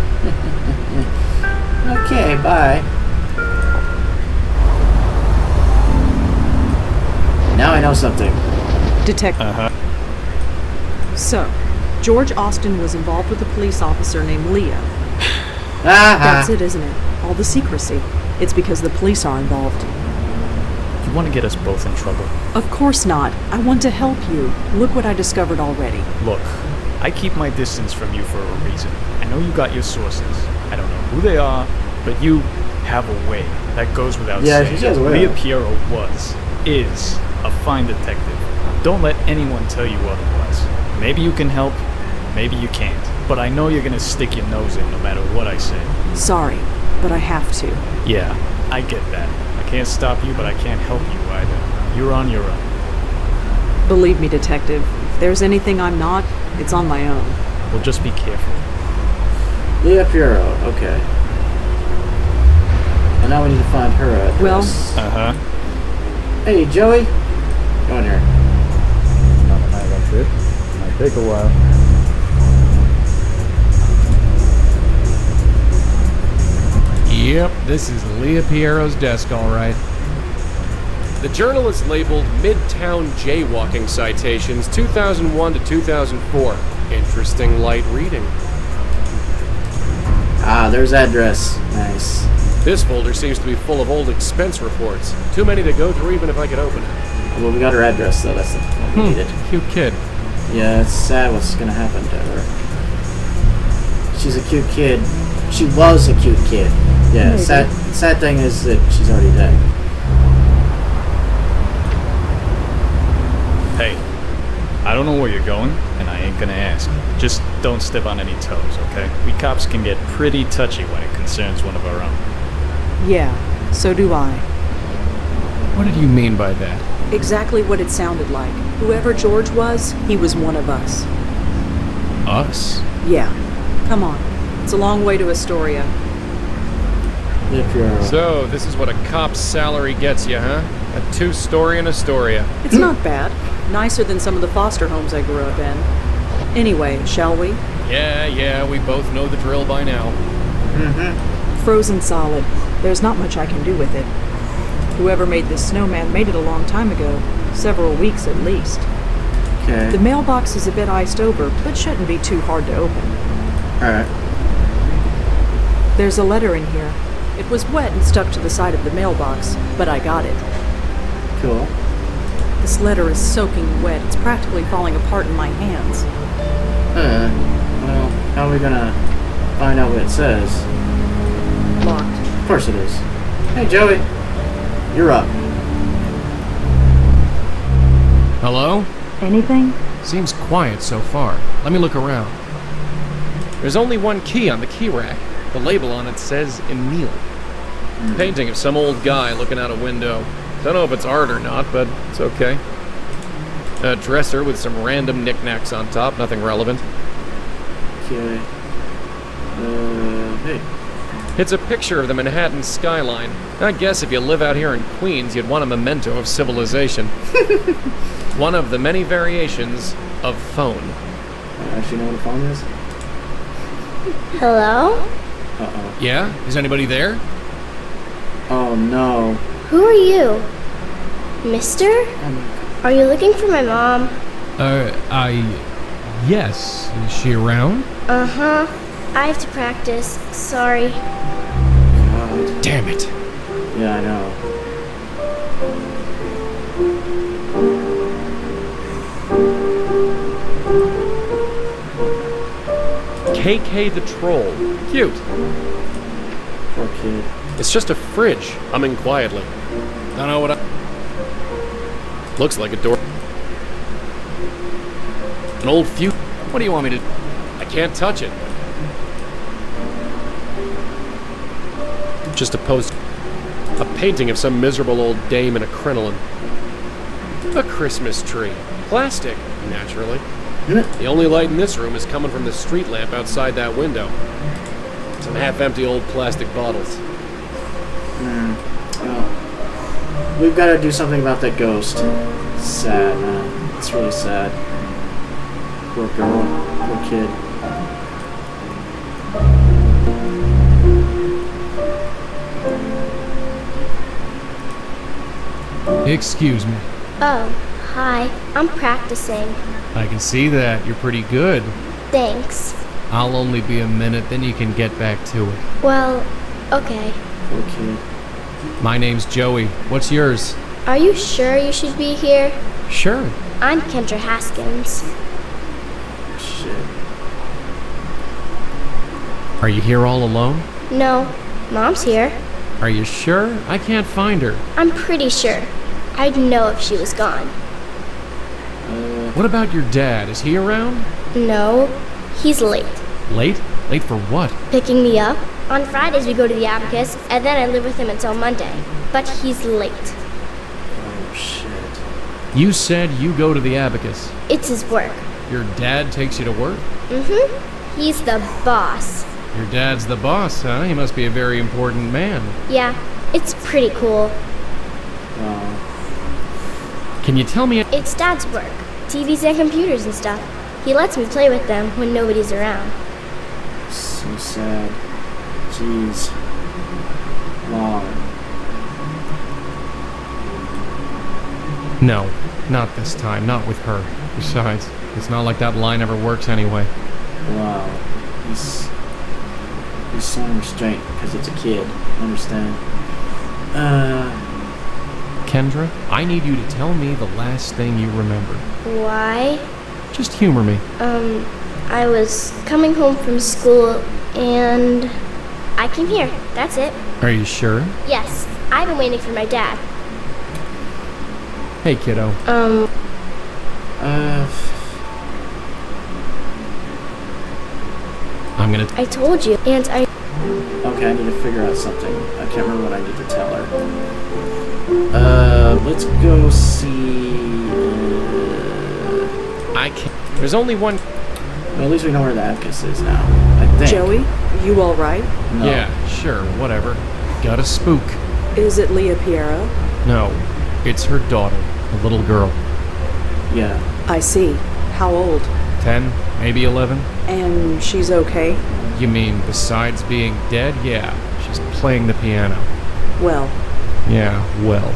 Speaker 1: Okay, bye. Now I know something.
Speaker 3: Detective. So, George Austin was involved with a police officer named Leah. That's it, isn't it? All the secrecy. It's because the police are involved.
Speaker 4: you want to get us both in trouble.
Speaker 3: Of course not. I want to help you. Look what I discovered already.
Speaker 4: Look, I keep my distance from you for a reason. I know you got your sources. I don't know who they are, but you have a way. That goes without saying.
Speaker 1: she has a way.
Speaker 4: Leah Piero is a fine detective. Don't let anyone tell you otherwise. Maybe you can help, maybe you can't. But I know you're gonna stick your nose in no matter what I say.
Speaker 3: Sorry, but I have to.
Speaker 4: Yeah, I get that. I can't stop you, but I can't help you either. You're on your own.
Speaker 3: Believe me, detective, if there's anything I'm not, it's on my own.
Speaker 4: Well, just be careful.
Speaker 1: Leah Piero, okay. And now we need to find her address. Hey, Joey. Go in here.
Speaker 9: Not a night like this. Might take a while.
Speaker 2: Yep, this is Leah Piero's desk, all right.
Speaker 12: The journal is labeled Midtown Jaywalking Citations, 2001 to 2004. Interesting light reading.
Speaker 1: Ah, there's address. Nice.
Speaker 12: This folder seems to be full of old expense reports. Too many to go through even if I could open it.
Speaker 1: Well, we got her address, though. That's what we needed.
Speaker 2: Cute kid.
Speaker 1: Yeah, it's sad what's gonna happen to her. She's a cute kid. She was a cute kid. Yeah,
Speaker 11: Maybe.
Speaker 1: sad thing is that she's already dead.
Speaker 4: Hey, I don't know where you're going, and I ain't gonna ask. Just don't step on any toes, okay? We cops can get pretty touchy when it concerns one of our own.
Speaker 3: Yeah, so do I.
Speaker 2: What did you mean by that?
Speaker 3: Exactly what it sounded like. Whoever George was, he was one of us.
Speaker 2: Us?
Speaker 3: Yeah. Come on. It's a long way to Astoria.
Speaker 1: Leah Piero.
Speaker 12: So, this is what a cop's salary gets you, huh? A two-story in Astoria.
Speaker 3: It's not bad. Nicer than some of the foster homes I grew up in. Anyway, shall we?
Speaker 12: Yeah, we both know the drill by now.
Speaker 3: Frozen solid. There's not much I can do with it. Whoever made this snowman made it a long time ago. Several weeks at least.
Speaker 1: Okay.
Speaker 3: The mailbox is a bit iced over, but shouldn't be too hard to open.
Speaker 1: Alright.
Speaker 3: There's a letter in here. It was wet and stuck to the side of the mailbox, but I got it.
Speaker 1: Cool.
Speaker 3: This letter is soaking wet. It's practically falling apart in my hands.
Speaker 1: Well, how are we gonna find out what it says?
Speaker 3: Locked.
Speaker 1: Of course it is. Hey, Joey. You're up.
Speaker 2: Hello?
Speaker 11: Anything?
Speaker 2: Seems quiet so far. Let me look around.
Speaker 12: There's only one key on the key rack. The label on it says Emile. Painting of some old guy looking out a window. Don't know if it's art or not, but it's okay. A dresser with some random knickknacks on top, nothing relevant.
Speaker 1: Okay. Hey.
Speaker 12: It's a picture of the Manhattan skyline. I guess if you live out here in Queens, you'd want a memento of civilization. One of the many variations of phone.
Speaker 1: Actually know what a phone is?
Speaker 13: Hello?
Speaker 1: Uh-oh.
Speaker 12: Yeah? Is anybody there?
Speaker 1: Oh, no.
Speaker 13: Who are you? Mister? Are you looking for my mom?
Speaker 2: Yes. Is she around?
Speaker 13: Uh-huh. I have to practice. Sorry.
Speaker 1: God.
Speaker 2: Damn it.
Speaker 1: Yeah, I know.
Speaker 12: KK the Troll. Cute.
Speaker 1: Poor kid.
Speaker 12: It's just a fridge, humming quietly. Don't know what I... Looks like a door. An old fuse. What do you want me to... I can't touch it. Just a painting of some miserable old dame in a crinoline. A Christmas tree. Plastic, naturally. The only light in this room is coming from the street lamp outside that window. Some half-empty old plastic bottles.
Speaker 1: Well, we've got to do something about that ghost. It's sad, man. It's really sad. Poor girl. Poor kid.
Speaker 2: Excuse me.
Speaker 13: Oh, hi. I'm practicing.
Speaker 2: I can see that. You're pretty good.
Speaker 13: Thanks.
Speaker 2: I'll only be a minute, then you can get back to it.
Speaker 13: Well, okay.
Speaker 1: Poor kid.
Speaker 2: My name's Joey. What's yours?
Speaker 13: Are you sure you should be here?
Speaker 2: Sure.
Speaker 13: I'm Kendra Haskins.
Speaker 1: Shit.
Speaker 2: Are you here all alone?
Speaker 13: No, Mom's here.
Speaker 2: Are you sure? I can't find her.
Speaker 13: I'm pretty sure. I'd know if she was gone.
Speaker 2: What about your dad? Is he around?
Speaker 13: No, he's late.
Speaker 2: Late? Late for what?
Speaker 13: Picking me up? On Fridays we go to the Abacus, and then I live with him until Monday. But he's late.
Speaker 1: Oh, shit.
Speaker 2: You said you go to the Abacus.
Speaker 13: It's his work.
Speaker 2: Your dad takes you to work?
Speaker 13: Mm-hmm. He's the boss.
Speaker 2: Your dad's the boss, huh? He must be a very important man.
Speaker 13: Yeah, it's pretty cool.
Speaker 2: Can you tell me...
Speaker 13: It's Dad's work. TVs and computers and stuff. He lets me play with them when nobody's around.
Speaker 1: So sad. Jeez. Wow.
Speaker 2: No, not this time. Not with her. Besides, it's not like that line ever works anyway.
Speaker 1: Wow. He's showing restraint because it's a kid. Understand?
Speaker 2: Kendra, I need you to tell me the last thing you remember.
Speaker 13: Why?
Speaker 2: Just humor me.
Speaker 13: I was coming home from school and I came here. That's it.
Speaker 2: Are you sure?
Speaker 13: Yes, I've been waiting for my dad.
Speaker 2: Hey, kiddo. I'm gonna...
Speaker 13: I told you, and I...
Speaker 1: Okay, I need to figure out something. I can't remember what I need to tell her. Let's go see...
Speaker 12: I can't... There's only one...
Speaker 1: Well, at least we know where the Abacus is now, I think.
Speaker 3: Joey, you all right?
Speaker 1: No.
Speaker 2: Yeah, sure, whatever. Got a spook.
Speaker 3: Is it Leah Piero?
Speaker 2: No, it's her daughter, a little girl.
Speaker 1: Yeah.
Speaker 3: I see. How old?
Speaker 2: 10, maybe 11.
Speaker 3: And she's okay?
Speaker 2: You mean besides being dead? Yeah, she's playing the piano.
Speaker 3: Well.
Speaker 2: Yeah, well.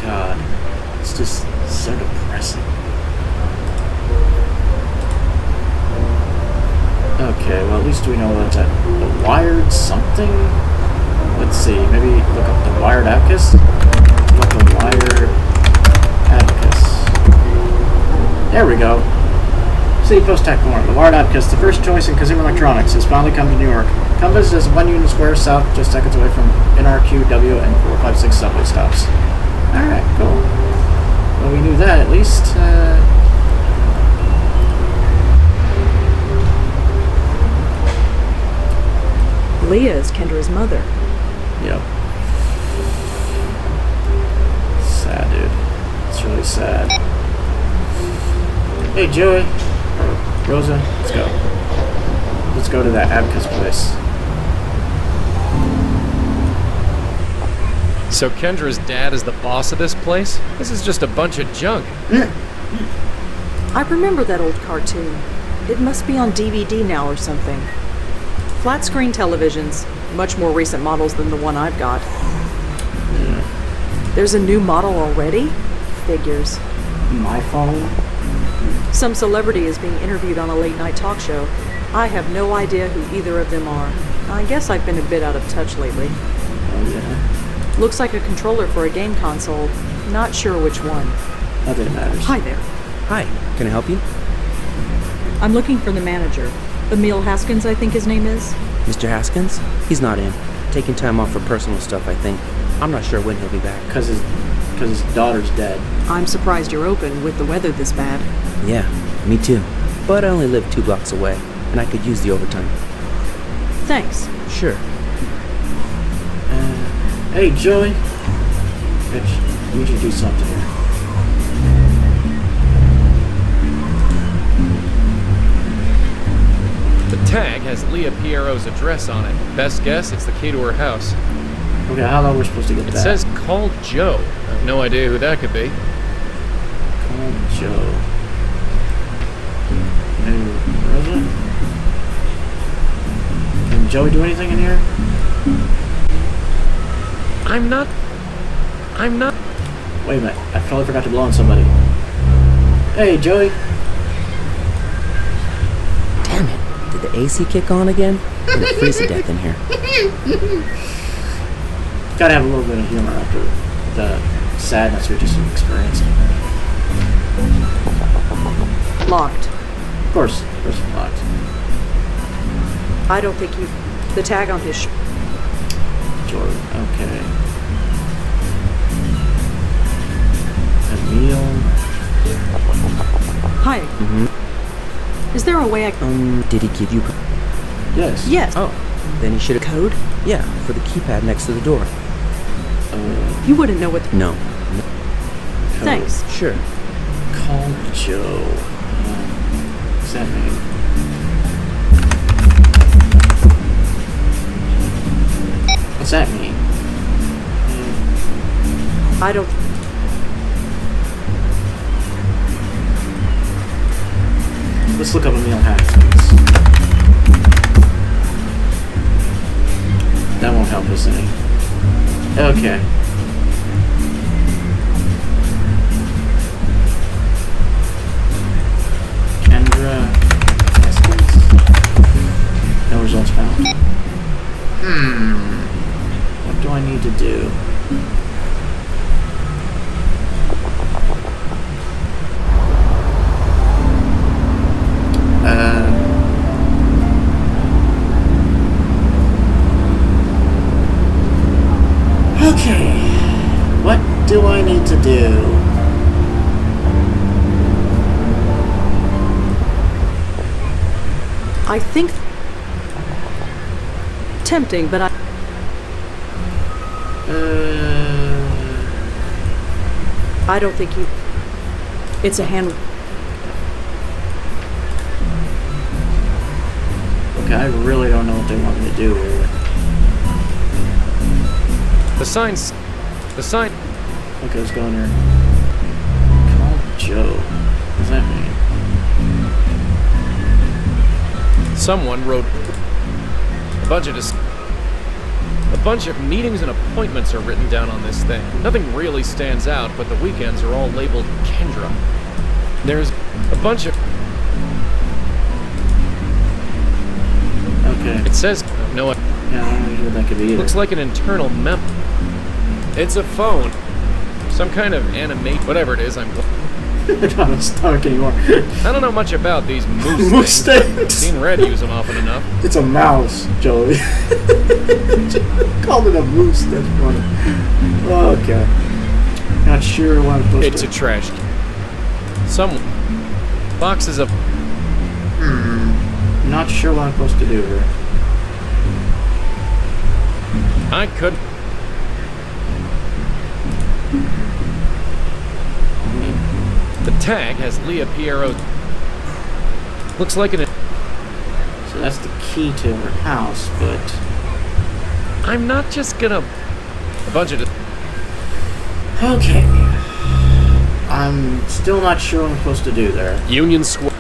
Speaker 1: God. It's just so depressing. Okay, well at least we know what's at the Wired something. Let's see, maybe look up the Wired Abacus. Look up the Wired Abacus. There we go. City Post Tech Forum. The Wired Abacus, the first choice in consumer electronics, has finally come to New York. Countess is 1 Union Square south, just seconds away from NRQW and 456 subway stops. Alright, cool. Well, we knew that at least.
Speaker 3: Leah is Kendra's mother.
Speaker 1: Yep. Sad, dude. It's really sad. Hey, Joey. Rosa, let's go. Let's go to that Abacus place.
Speaker 12: So Kendra's dad is the boss of this place? This is just a bunch of junk.
Speaker 3: I remember that old cartoon. It must be on DVD now or something. Flat screen televisions, much more recent models than the one I've got. There's a new model already? Figures.
Speaker 1: My phone?
Speaker 3: Some celebrity is being interviewed on a late-night talk show. I have no idea who either of them are. I guess I've been a bit out of touch lately.
Speaker 1: Oh, yeah.
Speaker 3: Looks like a controller for a game console. Not sure which one.
Speaker 1: Nothing matters.
Speaker 3: Hi there.
Speaker 14: Hi, can I help you?
Speaker 3: I'm looking for the manager. Emil Haskins, I think his name is.
Speaker 14: Mr. Haskins? He's not in. Taking time off for personal stuff, I think. I'm not sure when he'll be back.
Speaker 1: Because his daughter's dead.
Speaker 3: I'm surprised you're open with the weather this bad.
Speaker 14: Yeah, me too. But I only live 2 blocks away, and I could use the overtime.
Speaker 3: Thanks.
Speaker 14: Sure.
Speaker 1: Hey, Joey. Bitch, we need you to do something here.
Speaker 12: The tag has Leah Piero's address on it. Best guess, it's the key to her house.
Speaker 1: Okay, how long are we supposed to get that?
Speaker 12: It says call Joe. I have no idea who that could be.
Speaker 1: Call Joe. Where is it? Can Joey do anything in here?
Speaker 12: I'm not.
Speaker 1: Wait a minute, I probably forgot to blow on somebody. Hey, Joey.
Speaker 14: Damn it, did the AC kick on again? I'm gonna freeze to death in here.
Speaker 1: Gotta have a little bit of humor after the sadness we just experienced.
Speaker 3: Locked.
Speaker 1: Of course it's locked.
Speaker 3: I don't think you... The tag on his...
Speaker 1: Jordan, okay. Emil.
Speaker 3: Hi.
Speaker 14: Mm-hmm.
Speaker 3: Is there a way I...
Speaker 14: Did he give you...
Speaker 1: Yes.
Speaker 3: Yes.
Speaker 14: Oh, then he should have...
Speaker 3: Code?
Speaker 14: Yeah, for the keypad next to the door.
Speaker 3: You wouldn't know what...
Speaker 14: No.
Speaker 1: Code.
Speaker 3: Thanks.
Speaker 14: Sure.
Speaker 1: Call Joe. What's that mean? What's that mean?
Speaker 3: I don't...
Speaker 1: Let's look up Emil Haskins. That won't help us any. Okay. Kendra Haskins. No results found. What do I need to do? Okay. What do I need to do?
Speaker 3: I think... Tempting, but I... I don't think you... It's a hand...
Speaker 1: Okay, I really don't know what they want me to do here.
Speaker 12: The sign...
Speaker 1: Okay, let's go in here. Call Joe. What does that mean?
Speaker 12: Someone wrote a bunch of meetings and appointments are written down on this thing. Nothing really stands out, but the weekends are all labeled Kendra. There's a bunch of...
Speaker 1: Okay.
Speaker 12: It says... No,
Speaker 1: yeah, I don't know what that could be either.
Speaker 12: Looks like an internal memo. It's a phone. Some kind of animate... Whatever it is, I'm...
Speaker 1: not stuck anymore.
Speaker 12: I don't know much about these moose things. Seen Red use them often enough.
Speaker 1: It's a mouse, Joey. Called it a moose, that's funny. Okay. Not sure what I'm supposed to...
Speaker 12: It's a trash can. Some boxes of...
Speaker 1: Not sure what I'm supposed to do here.
Speaker 12: I could... The tag has Leah Piero's... Looks like an...
Speaker 1: So that's the key to her house, but...
Speaker 12: I'm not just gonna... A bunch of...
Speaker 1: Okay. I'm still not sure what I'm supposed to do there.
Speaker 12: Union Square.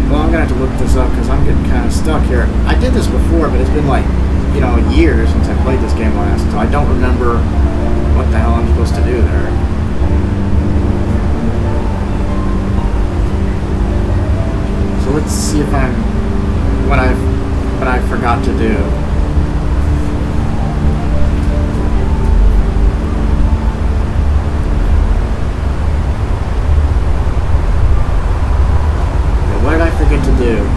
Speaker 1: Well, I'm gonna have to look this up because I'm getting kind of stuck here. I did this before, but it's been like, years since I played this game last, so I don't remember what the hell I'm supposed to do there. So let's see if what I forgot to do. Okay, what did I forget to do?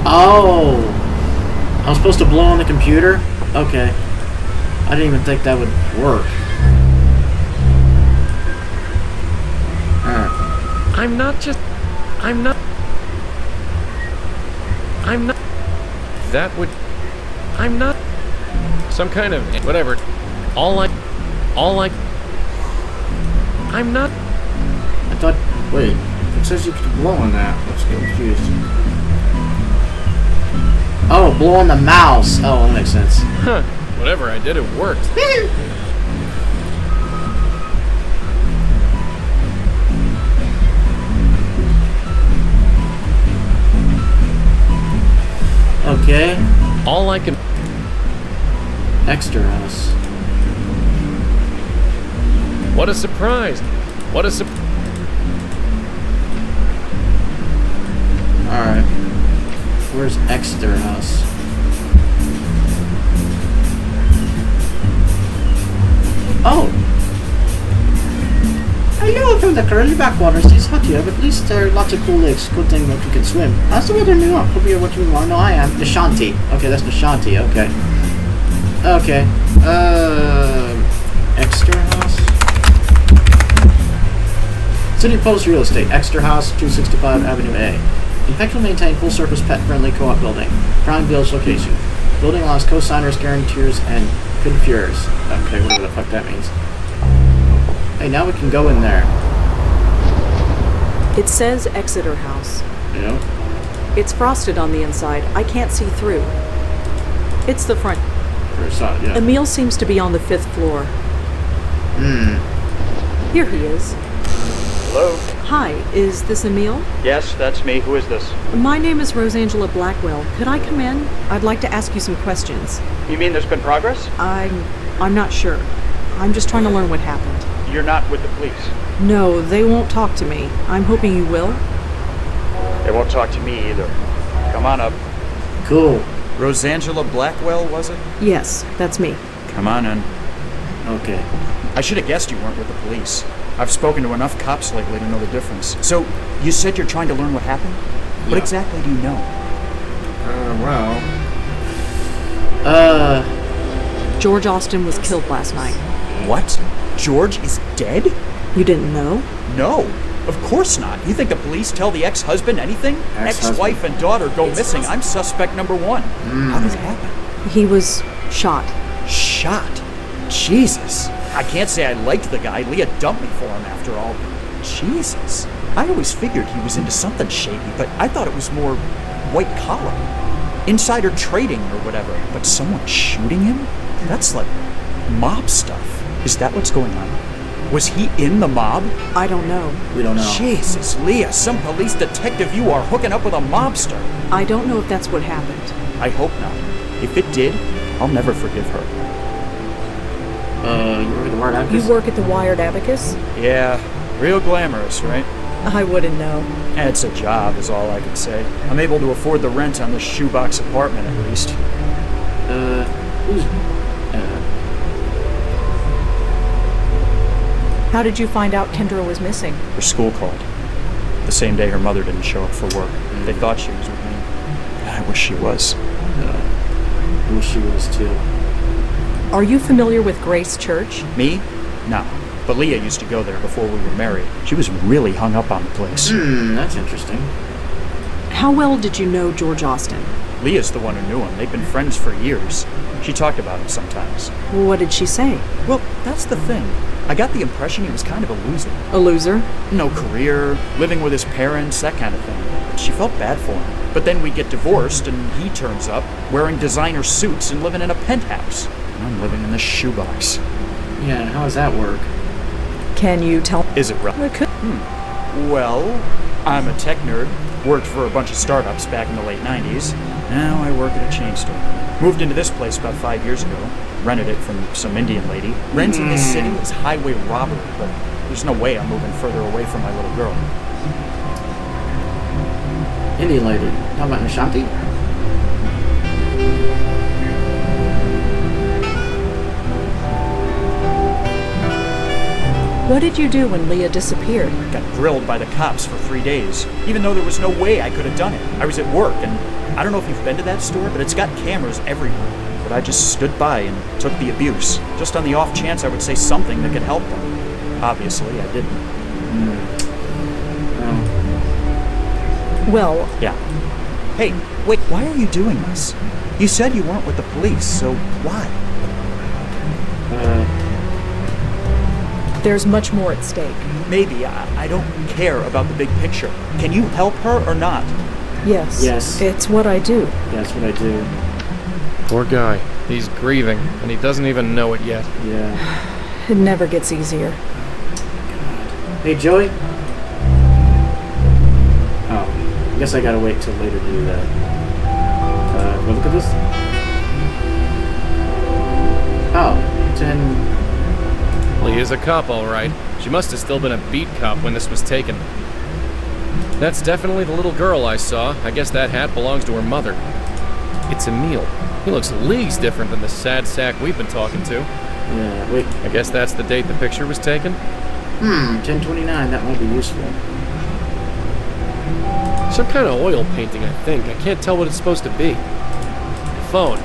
Speaker 1: Oh! I was supposed to blow on the computer? Okay. I didn't even think that would work.
Speaker 12: I'm not. That would. I'm not. Some kind of. Whatever. I'm not.
Speaker 1: I thought. Wait. It says you can blow on that. Let's get confused. Oh, blow on the mouse. Oh, that makes sense.
Speaker 12: Huh. Whatever I did, it worked.
Speaker 1: Okay.
Speaker 12: All I can.
Speaker 1: Extra house.
Speaker 12: What a surprise! What a surprise!
Speaker 1: Alright. Where's Exeter House? Oh! I know from the curly backwaters, it's hot here, but at least there are lots of cool lakes. Good thing that you can swim. How's the weather in New York? Hope you're what you want. No, I am. Nishanti. Okay, that's Nishanti. Okay. Okay. Exeter House? City Post Real Estate. Exeter House, 265 Avenue A. Impeccably maintained, full-service, pet-friendly co-op building. Prime Village location. Building allows co-signers, guarantors, and configurers. Okay, whatever the fuck that means. Hey, now we can go in there.
Speaker 3: It says Exeter House.
Speaker 1: Yeah.
Speaker 3: It's frosted on the inside. I can't see through. It's the front.
Speaker 1: Side, yeah.
Speaker 3: Emil seems to be on the 5th floor. Here he is.
Speaker 15: Hello?
Speaker 3: Hi, is this Emil?
Speaker 15: Yes, that's me. Who is this?
Speaker 3: My name is Rosangela Blackwell. Could I come in? I'd like to ask you some questions.
Speaker 15: You mean there's been progress?
Speaker 3: I'm not sure. I'm just trying to learn what happened.
Speaker 15: You're not with the police?
Speaker 3: No, they won't talk to me. I'm hoping you will.
Speaker 15: They won't talk to me either. Come on up.
Speaker 1: Cool.
Speaker 10: Rosangela Blackwell, was it?
Speaker 3: Yes, that's me.
Speaker 10: Come on in.
Speaker 1: Okay.
Speaker 10: I should have guessed you weren't with the police. I've spoken to enough cops lately to know the difference. So, you said you're trying to learn what happened?
Speaker 1: Yeah.
Speaker 10: What exactly do you know?
Speaker 3: George Austin was killed last night.
Speaker 10: What? George is dead?
Speaker 3: You didn't know?
Speaker 10: No. Of course not. You think the police tell the ex-husband anything? Ex-wife and daughter go missing. I'm suspect number one. How did it happen?
Speaker 3: He was shot.
Speaker 10: Shot? Jesus. I can't say I liked the guy. Leah dumped me for him after all. Jesus. I always figured he was into something shady, but I thought it was more white collar. Insider trading or whatever. But someone shooting him? That's like mob stuff. Is that what's going on? Was he in the mob?
Speaker 3: I don't know.
Speaker 1: We don't know.
Speaker 10: Jesus, Leah, some police detective you are hooking up with a mobster.
Speaker 3: I don't know if that's what happened.
Speaker 10: I hope not. If it did, I'll never forgive her.
Speaker 1: You work at the Wired Abacus?
Speaker 3: You work at the Wired Abacus?
Speaker 10: Yeah, real glamorous, right?
Speaker 3: I wouldn't know.
Speaker 10: It's a job, is all I can say. I'm able to afford the rent on this shoebox apartment, at least.
Speaker 1: Who's...
Speaker 3: How did you find out Kendra was missing?
Speaker 10: Her school called. The same day her mother didn't show up for work. They thought she was with me. I wish she was.
Speaker 1: I wish she was, too.
Speaker 3: Are you familiar with Grace Church?
Speaker 10: Me? No. But Leah used to go there before we were married. She was really hung up on the place.
Speaker 1: That's interesting.
Speaker 3: How well did you know George Austin?
Speaker 10: Leah's the one who knew him. They've been friends for years. She talked about him sometimes.
Speaker 3: What did she say?
Speaker 10: Well, that's the thing. I got the impression he was kind of a loser.
Speaker 3: A loser?
Speaker 10: No career, living with his parents, that kind of thing. She felt bad for him. But then we get divorced and he turns up, wearing designer suits and living in a penthouse. And I'm living in this shoebox.
Speaker 1: Yeah, how does that work?
Speaker 3: Can you tell?
Speaker 10: Is it relevant? Well, I'm a tech nerd. Worked for a bunch of startups back in the late 90s. Now I work at a chain store. Moved into this place about 5 years ago. Rented it from some Indian lady. Rent in this city is highway robbery, but there's no way I'm moving further away from my little girl.
Speaker 1: Indian lady. How about Nishanti?
Speaker 3: What did you do when Leah disappeared?
Speaker 10: Got grilled by the cops for 3 days, even though there was no way I could have done it. I was at work, and I don't know if you've been to that store, but it's got cameras everywhere. But I just stood by and took the abuse, just on the off chance I would say something that could help them. Obviously, I didn't.
Speaker 3: Well...
Speaker 10: Yeah. Hey, wait, why are you doing this? You said you weren't with the police, so why?
Speaker 3: There's much more at stake.
Speaker 10: Maybe. I don't care about the big picture. Can you help her or not?
Speaker 3: Yes.
Speaker 1: Yes.
Speaker 3: It's what I do.
Speaker 1: That's what I do.
Speaker 12: Poor guy. He's grieving, and he doesn't even know it yet.
Speaker 1: Yeah.
Speaker 3: It never gets easier.
Speaker 1: God. Hey, Joey? Oh. I guess I gotta wait till later to do that. Look at this. Oh. 10...
Speaker 12: Leah's a cop, all right. She must have still been a beat cop when this was taken. That's definitely the little girl I saw. I guess that hat belongs to her mother. It's Emil. He looks leagues different than the sad sack we've been talking to.
Speaker 1: Yeah, wait.
Speaker 12: I guess that's the date the picture was taken?
Speaker 1: 1029, that might be useful.
Speaker 12: Some kind of oil painting, I think. I can't tell what it's supposed to be. Phone.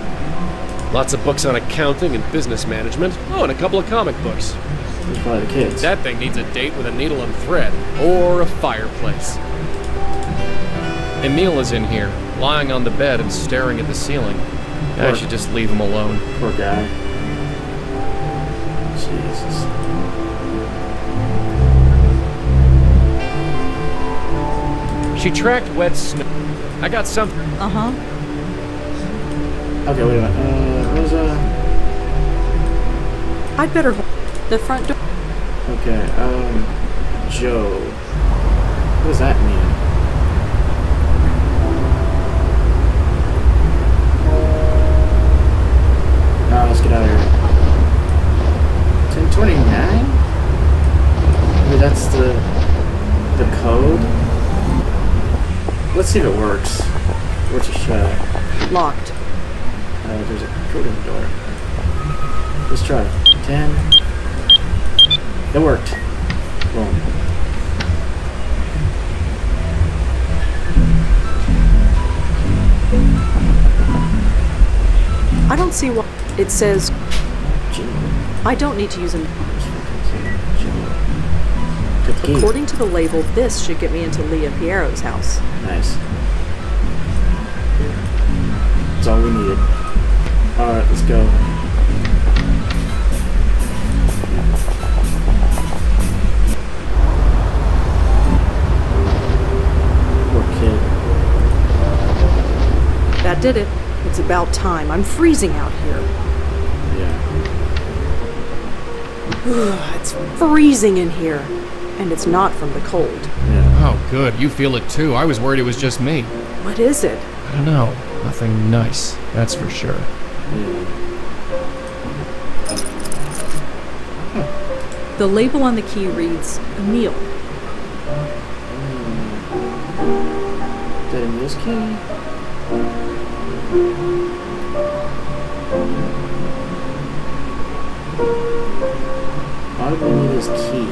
Speaker 12: Lots of books on accounting and business management. Oh, and a couple of comic books.
Speaker 1: It's probably the kids.
Speaker 12: That thing needs a date with a needle and thread. Or a fireplace. Emil is in here, lying on the bed and staring at the ceiling. I should just leave him alone.
Speaker 1: Poor guy. Jesus.
Speaker 12: She tracked wet snow. I got something.
Speaker 3: Uh-huh.
Speaker 1: Okay, wait a minute. Rosa.
Speaker 3: I'd better the front door.
Speaker 1: Okay, Joe. What does that mean? Alright, let's get out of here. 1029? Maybe that's the code? Let's see if it works. Where's the shut?
Speaker 3: Locked.
Speaker 1: There's a code in the door. Let's try. 10. It worked. Boom.
Speaker 3: I don't see why it says I don't need to use them. According to the label, this should get me into Leah Piero's house.
Speaker 1: Nice. That's all we needed. Alright, let's go. Poor kid.
Speaker 3: That did it. It's about time. I'm freezing out here.
Speaker 1: Yeah.
Speaker 3: It's freezing in here. And it's not from the cold.
Speaker 1: Yeah.
Speaker 2: Oh, good. You feel it too. I was worried it was just me.
Speaker 3: What is it?
Speaker 2: I don't know. Nothing nice, that's for sure.
Speaker 3: The label on the key reads Emil.
Speaker 1: Is that Emil's key? Why do we need his key?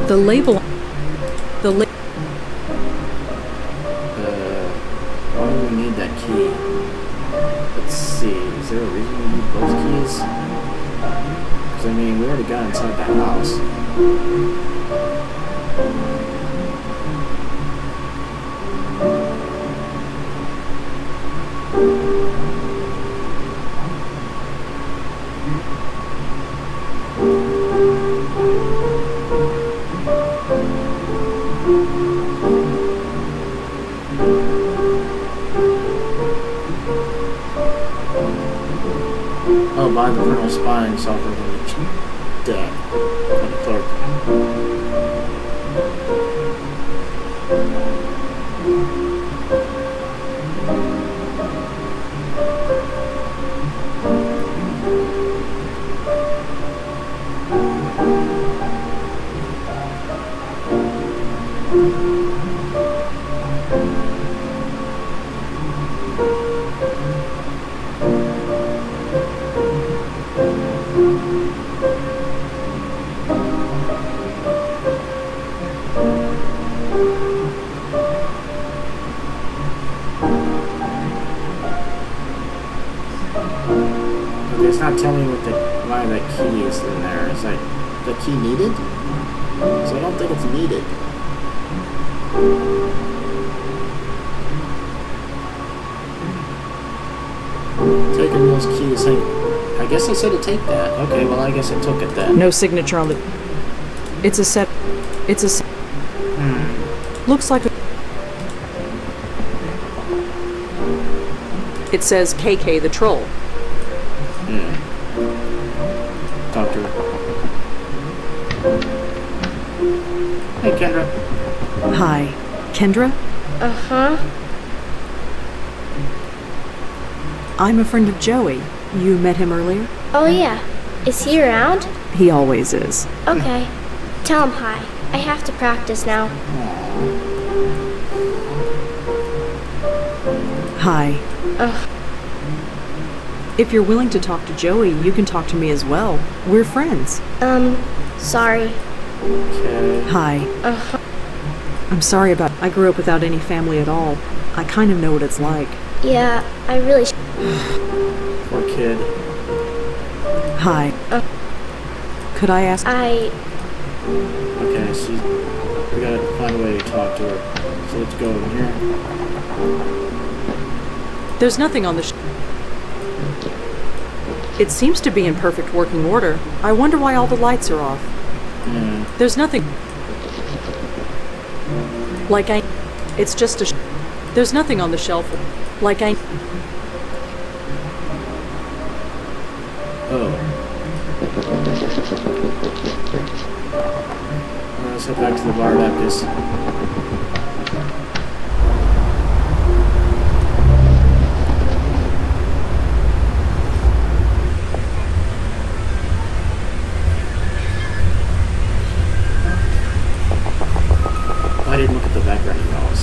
Speaker 3: The label.
Speaker 1: Why do we need that key? Let's see. Is there a reason we need both keys? Because I mean, we already got inside the house. Oh, by the vernal spying software village. Dead. On the clerk. It's not telling me why that key is in there. Is that the key needed? So I don't think it's needed. Take Emil's key is saying, I guess I said to take that. Okay, well I guess I took it then.
Speaker 3: No signature on the. It's a set. It's a set. Looks like a. It says KK the Troll.
Speaker 1: Doctor. Hey, Kendra.
Speaker 3: Hi. Kendra?
Speaker 13: Uh-huh.
Speaker 3: I'm a friend of Joey. You met him earlier?
Speaker 13: Oh, yeah. Is he around?
Speaker 3: He always is.
Speaker 13: Okay. Tell him hi. I have to practice now.
Speaker 3: Hi. If you're willing to talk to Joey, you can talk to me as well. We're friends.
Speaker 13: Sorry.
Speaker 1: Okay.
Speaker 3: Hi. I'm sorry about. I grew up without any family at all. I kind of know what it's like.
Speaker 13: Yeah, I really.
Speaker 1: Poor kid.
Speaker 3: Hi. Could I ask?
Speaker 1: Okay, we gotta find a way to talk to her. So let's go over here.
Speaker 3: There's nothing on the. It seems to be in perfect working order. I wonder why all the lights are off. There's nothing. It's just a. There's nothing on the shelf. Let's head back to the bar, Epicus. I didn't look at the background emails.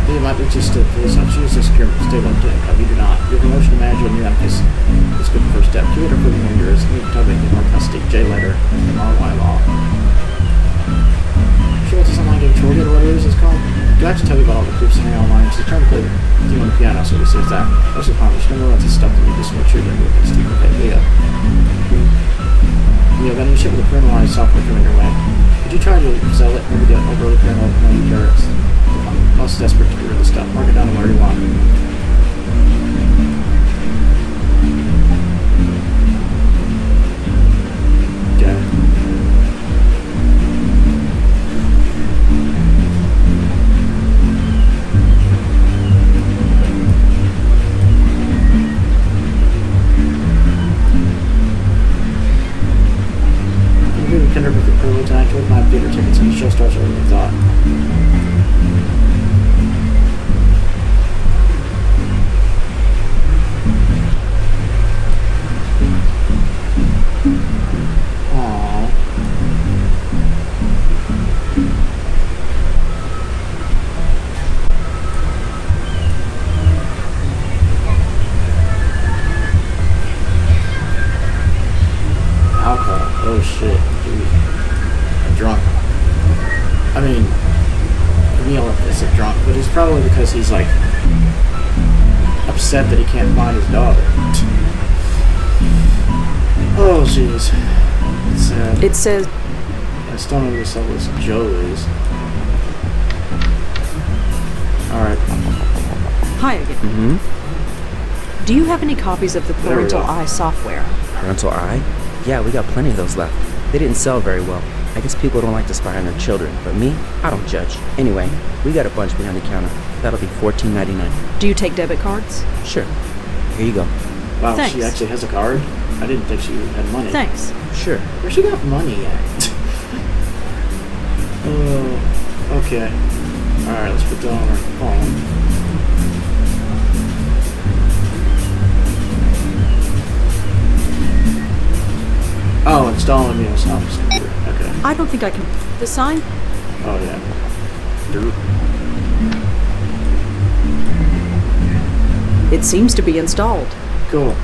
Speaker 3: It might be just a police officer. Choose a secure state on income. You do not. Your promotion to manager in New York is a good first step. Two for the years. Need to make it more custody. J letter. MRY law. Sure, it's this online game Trollgate or whatever it's called. Do I have to tell you about all the groups hanging online? It's the term play the on the piano, so he says that. Most of the time, there's no lots of stuff that you just make sure you're doing with Steve. Okay, Leah. You have any ship with a criminalized software coming your way. Could you try to sell it? Maybe get overly paranoid with no carrots. Most desperate to get rid of the stuff. Mark it down to where you want. Okay.
Speaker 1: wonder if we could early tonight. Told my theater tickets and the show starts earlier than I thought. Oh shit, dude. I'm drunk. I mean, Neil is a drunk, but it's probably because he's like upset that he can't find his daughter. Oh jeez. It's sad.
Speaker 3: It says...
Speaker 1: I still don't know who this Joe is. Alright.
Speaker 3: Hi again.
Speaker 14: Mm-hmm.
Speaker 3: Do you have any copies of the Parental Eye software?
Speaker 14: Parental Eye? Yeah, we got plenty of those left. They didn't sell very well. I guess people don't like to spy on their children, but me, I don't judge. Anyway, we got a bunch behind the counter. That'll be $14.99.
Speaker 3: Do you take debit cards?
Speaker 14: Sure. Here you go.
Speaker 1: Wow,
Speaker 3: Thanks.
Speaker 1: She actually has a card? I didn't think she had money.
Speaker 3: Thanks.
Speaker 14: Sure.
Speaker 1: Where's she got money at? Oh, okay. Alright, let's put down our phone. Oh, installing Neil's office computer. Okay.
Speaker 3: I don't think I can... The sign?
Speaker 1: Oh, yeah. Dude.
Speaker 3: It seems to be installed.
Speaker 1: Cool.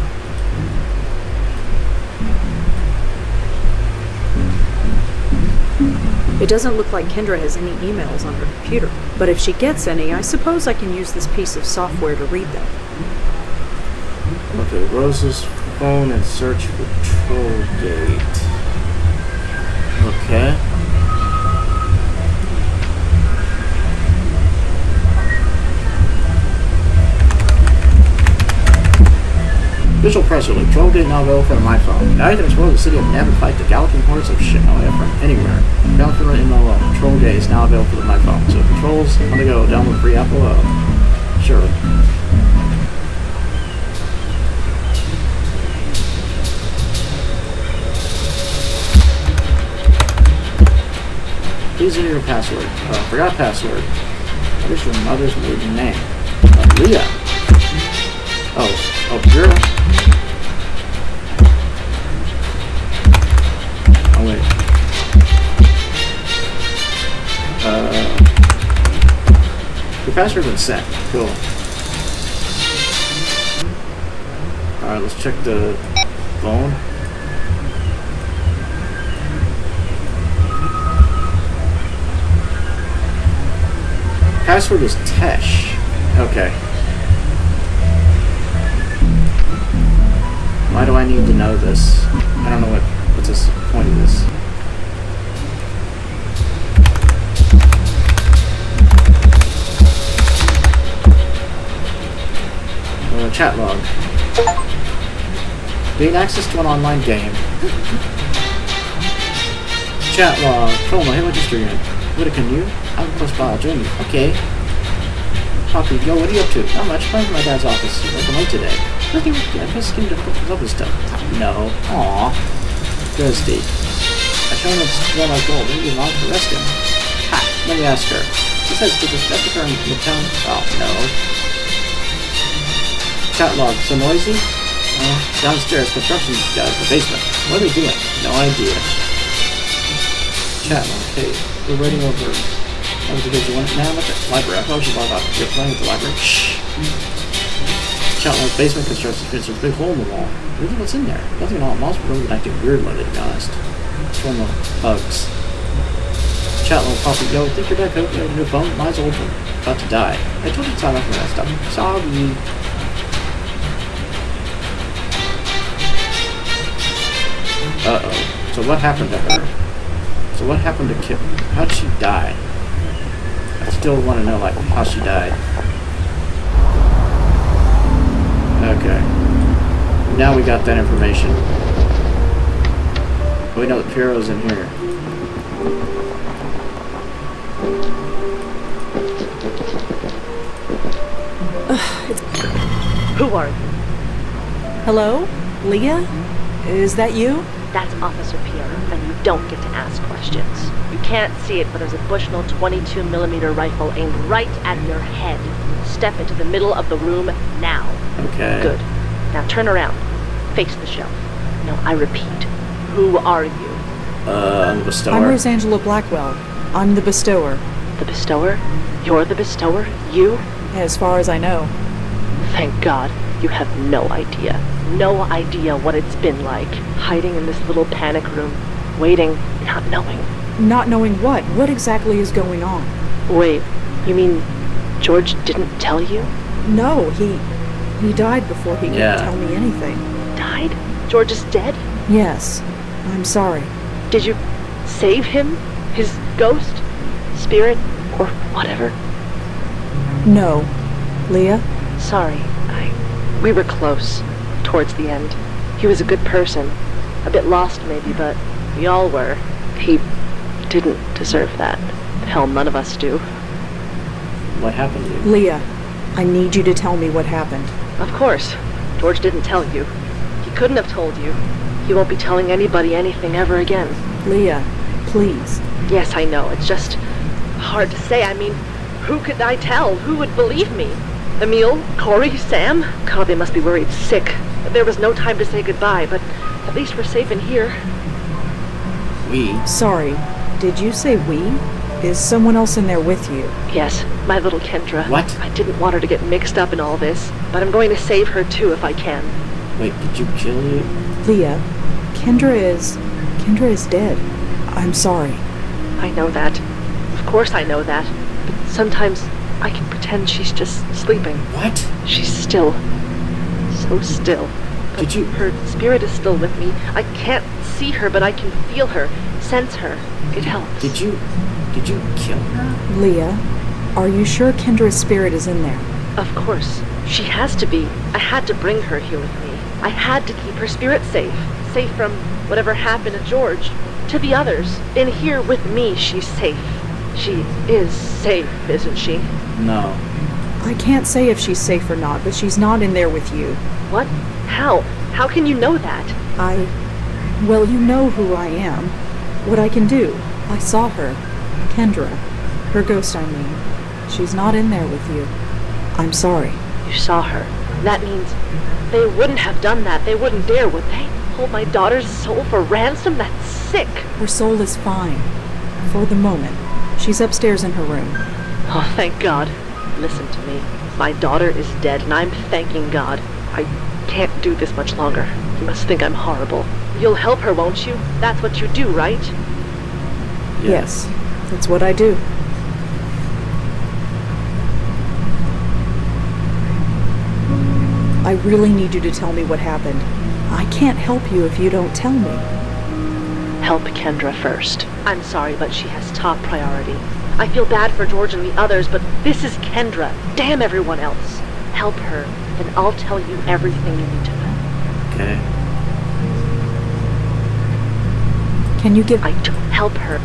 Speaker 3: It doesn't look like Kendra has any emails on her computer. But if she gets any, I suppose I can use this piece of software to read them.
Speaker 1: Okay, Rose's phone and search for Trollgate. Okay. Official press release. Trollgate now available for my phone. Now you can explore the city of Never fight the galloping hordes of shit from anywhere. Galloping MLO. Trollgate is now available for my phone. So for trolls on the go, download free Apple O. Sure. Please enter your password. Forgot password. What is your mother's maiden name? Leah. Oh, girl. Oh, wait. Your password's been set. Cool. Alright, let's check the phone. Password is Tesh. Okay. Why do I need to know this? I don't know what's the point of this. Chat log. Gain access to an online game. Chat log. Troll, hey, what just again? What can you? I'm close by, I'll join you. Okay. Poppy, yo, what are you up to? Not much. Playing for my dad's office. He's working late today. Nothing. I guess getting difficult to up with stuff. No. Aww. Thursday. I showed him what my goal. Maybe you're not to arrest him. Ha! Let me ask her. She says to this epic in Midtown. Oh, no. Chat log. So noisy? Downstairs. Construction guys in the basement. What are they doing? No idea. Chat log. Okay. We're waiting over. That was a good one. Now I'm at the library. I thought you about you're playing at the library. Shh. Chat log. Basement construction. There's a big hole in the wall. Really, what's in there? Nothing at all. Mom's really acting weird lately, to be honest. It's one of the bugs. Chat log. Poppy. Yo, think your dad could have a new phone? Mine's old one. About to die. I told you to sign up for that stuff. Sorry. Uh-oh. So what happened to her? So what happened to Kip? How'd she die? I still want to know, like, how she died. Okay. Now we got that information. We know that Piero's in here.
Speaker 3: Who are you? Hello? Leah? Is that you?
Speaker 16: That's Officer Pierre, and you don't get to ask questions. You can't see it, but there's a Bushnell 22mm rifle aimed right at your head. Step into the middle of the room now.
Speaker 1: Okay.
Speaker 16: Good. Now turn around. Face the shelf. No, I repeat. Who are you?
Speaker 1: I'm the bestower.
Speaker 3: I'm Rosangela Blackwell. I'm the bestower.
Speaker 16: The bestower? You're the bestower? You?
Speaker 3: As far as I know.
Speaker 16: Thank God. You have no idea. No idea what it's been like. Hiding in this little panic room. Waiting, not knowing.
Speaker 3: Not knowing what? What exactly is going on?
Speaker 16: Wait, you mean George didn't tell you?
Speaker 3: No, he died before he could tell me anything.
Speaker 16: Died? George is dead?
Speaker 3: Yes. I'm sorry.
Speaker 16: Did you save him? His ghost? Spirit? Or whatever?
Speaker 3: No. Leah?
Speaker 16: Sorry. We were close. Towards the end. He was a good person. A bit lost maybe, but we all were. He didn't deserve that. Hell, none of us do.
Speaker 1: What happened to you?
Speaker 3: Leah, I need you to tell me what happened.
Speaker 16: Of course. George didn't tell you. He couldn't have told you. He won't be telling anybody anything ever again.
Speaker 3: Leah, please.
Speaker 16: Yes, I know. It's just hard to say. I mean, who could I tell? Who would believe me? Emil? Corey? Sam? God, they must be worried sick. There was no time to say goodbye, but at least we're safe in here.
Speaker 1: We?
Speaker 3: Sorry, did you say we? Is someone else in there with you?
Speaker 16: Yes, my little Kendra.
Speaker 1: What?
Speaker 16: I didn't want her to get mixed up in all this, but I'm going to save her too if I can.
Speaker 1: Wait, did you kill you?
Speaker 3: Leah, Kendra is dead. I'm sorry.
Speaker 16: I know that. Of course I know that. But sometimes I can pretend she's just sleeping.
Speaker 1: What?
Speaker 16: She's still. So still. But
Speaker 1: did you?
Speaker 16: Her spirit is still with me. I can't see her, but I can feel her, sense her. It helps.
Speaker 1: Did you kill her?
Speaker 3: Leah, are you sure Kendra's spirit is in there?
Speaker 16: Of course. She has to be. I had to bring her here with me. I had to keep her spirit safe. Safe from whatever happened to George. To the others. In here with me, she's safe. She is safe, isn't she?
Speaker 1: No.
Speaker 3: I can't say if she's safe or not, but she's not in there with you.
Speaker 16: What? How? How can you know that?
Speaker 3: Well, you know who I am. What I can do. I saw her. Kendra. Her ghost, I mean. She's not in there with you. I'm sorry.
Speaker 16: You saw her. That means they wouldn't have done that. They wouldn't dare, would they? Hold my daughter's soul for ransom? That's sick.
Speaker 3: Her soul is fine. For the moment. She's upstairs in her room.
Speaker 16: Oh, thank God. Listen to me. My daughter is dead, and I'm thanking God. I can't do this much longer. You must think I'm horrible. You'll help her, won't you? That's what you do, right?
Speaker 3: Yes, that's what I do. I really need you to tell me what happened. I can't help you if you don't tell me.
Speaker 16: Help Kendra first. I'm sorry, but she has top priority. I feel bad for George and the others, but this is Kendra. Damn everyone else. Help her, and I'll tell you everything you need to know.
Speaker 1: Okay.
Speaker 3: Can you give...
Speaker 16: help her.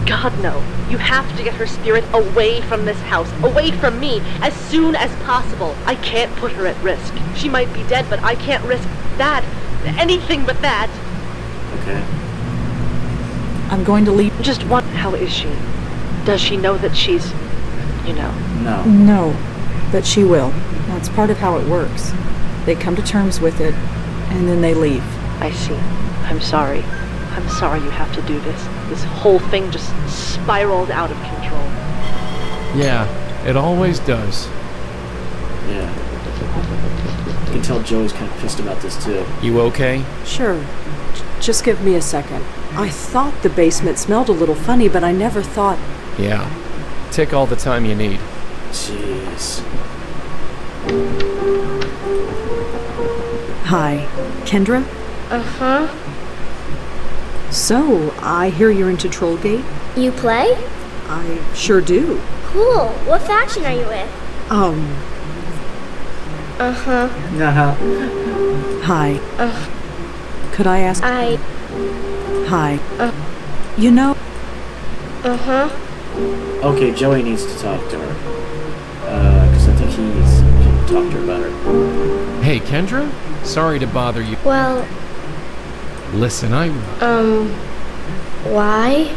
Speaker 16: God, no. You have to get her spirit away from this house, away from me, as soon as possible. I can't put her at risk. She might be dead, but I can't risk that. Anything but that.
Speaker 1: Okay.
Speaker 3: I'm going to leave...
Speaker 16: Just one... How is she? Does she know that she's... you know?
Speaker 1: No.
Speaker 3: No, but she will. That's part of how it works. They come to terms with it, and then they leave.
Speaker 16: I see. I'm sorry. I'm sorry you have to do this. This whole thing just spiraled out of control.
Speaker 2: Yeah, it always does.
Speaker 1: Yeah. You can tell Joey's kind of pissed about this too.
Speaker 2: You okay?
Speaker 3: Sure. Just give me a second. I thought the basement smelled a little funny, but I never thought...
Speaker 2: Yeah. Take all the time you need.
Speaker 1: Jeez.
Speaker 3: Hi. Kendra?
Speaker 13: Uh-huh.
Speaker 3: So, I hear you're into Trollgate?
Speaker 13: You play?
Speaker 3: I sure do.
Speaker 13: Cool. What faction are you with?
Speaker 3: Uh-huh.
Speaker 1: Uh-huh.
Speaker 3: Hi. Could I ask... Hi. You know...
Speaker 13: Uh-huh.
Speaker 1: Okay, Joey needs to talk to her. Because I think he can talk to her about her.
Speaker 2: Hey, Kendra? Sorry to bother you.
Speaker 13: Well,
Speaker 2: Listen,
Speaker 13: Why?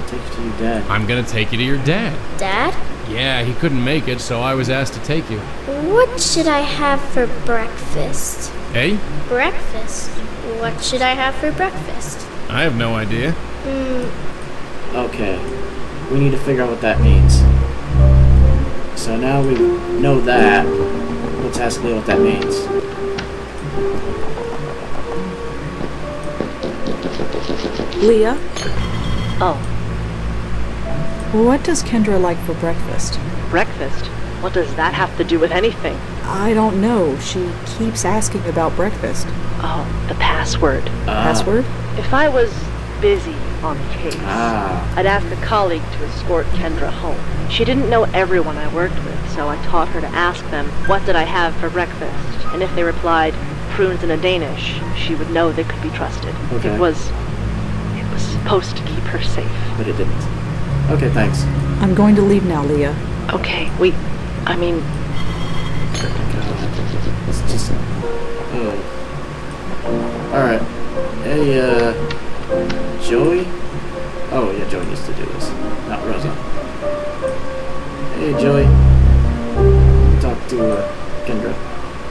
Speaker 1: Take you to your dad.
Speaker 2: I'm gonna take you to your dad.
Speaker 13: Dad?
Speaker 2: Yeah, he couldn't make it, so I was asked to take you.
Speaker 13: What should I have for breakfast?
Speaker 2: Eh?
Speaker 13: Breakfast? What should I have for breakfast?
Speaker 2: I have no idea.
Speaker 1: Okay. We need to figure out what that means. So now we know that. Let's ask Leah what that means.
Speaker 3: Leah,
Speaker 16: Oh,
Speaker 3: what does Kendra like for breakfast?
Speaker 16: breakfast? What does that have to do with anything?
Speaker 3: I don't know. She keeps asking about breakfast.
Speaker 16: Oh, the password.
Speaker 3: Password?
Speaker 16: If I was busy on the case, I'd ask a colleague to escort Kendra home. She didn't know everyone I worked with, so I taught her to ask them, what did I have for breakfast? And if they replied, prunes and a Danish, she would know they could be trusted.
Speaker 1: Okay.
Speaker 16: It was supposed to keep her safe.
Speaker 1: But it didn't. Okay, thanks.
Speaker 3: I'm going to leave now, Leah.
Speaker 16: Okay,
Speaker 1: God. It's just... Alright. Hey, Joey? Oh, yeah, Joey needs to do this. Not Rosa. Hey, Joey. Talk to, Kendra.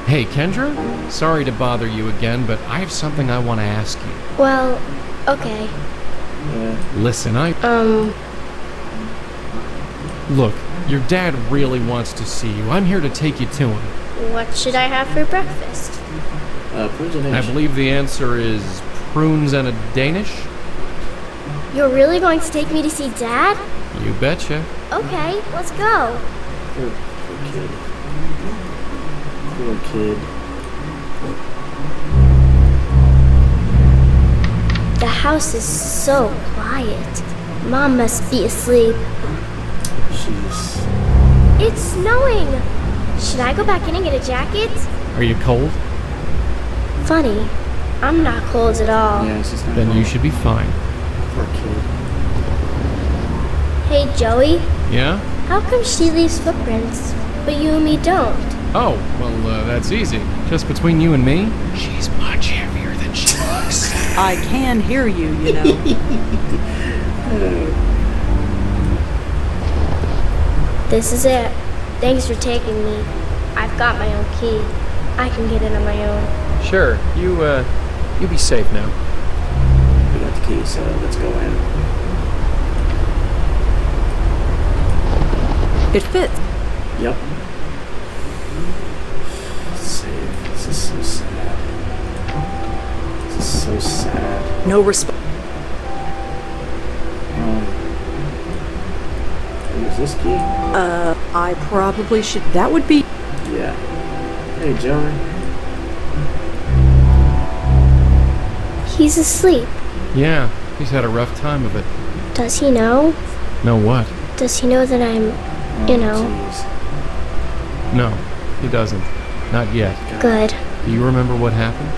Speaker 2: Hey, Kendra? Sorry to bother you again, but I have something I want to ask you.
Speaker 13: Well, okay.
Speaker 2: Listen, Look, your dad really wants to see you. I'm here to take you to him.
Speaker 13: What should I have for breakfast?
Speaker 1: Prunes and
Speaker 2: I
Speaker 1: Danish.
Speaker 2: believe the answer is prunes and a Danish?
Speaker 13: You're really going to take me to see Dad?
Speaker 2: You betcha.
Speaker 13: Okay, let's go.
Speaker 1: Poor kid. Poor kid.
Speaker 13: The house is so quiet. Mom must be asleep.
Speaker 1: Jeez.
Speaker 13: It's snowing. Should I go back in and get a jacket?
Speaker 2: Are you cold?
Speaker 13: Funny. I'm not cold at all.
Speaker 1: Yeah, it's not
Speaker 2: Then
Speaker 1: cold.
Speaker 2: you should be fine.
Speaker 1: Poor kid.
Speaker 13: Hey, Joey.
Speaker 2: Yeah?
Speaker 13: How come she leaves footprints, but you and me don't?
Speaker 2: Oh, well, that's easy. Just between you and me, she's much heavier than she looks.
Speaker 3: I can hear you, you know.
Speaker 13: This is it. Thanks for taking me. I've got my own key. I can get in on my own.
Speaker 12: Sure, you be safe now.
Speaker 1: We got the key, so let's go in.
Speaker 3: It fits.
Speaker 1: Yep. Save. This is so sad. This is so sad.
Speaker 3: No response.
Speaker 1: Use this key?
Speaker 3: I probably should. That would be.
Speaker 1: Yeah. Hey, Joey.
Speaker 13: He's asleep.
Speaker 2: Yeah, he's had a rough time of it.
Speaker 13: Does he know?
Speaker 2: Know what?
Speaker 13: Does he know that I'm,
Speaker 1: Jeez.
Speaker 2: No, he doesn't. Not yet.
Speaker 13: Good.
Speaker 2: Do you remember what happened?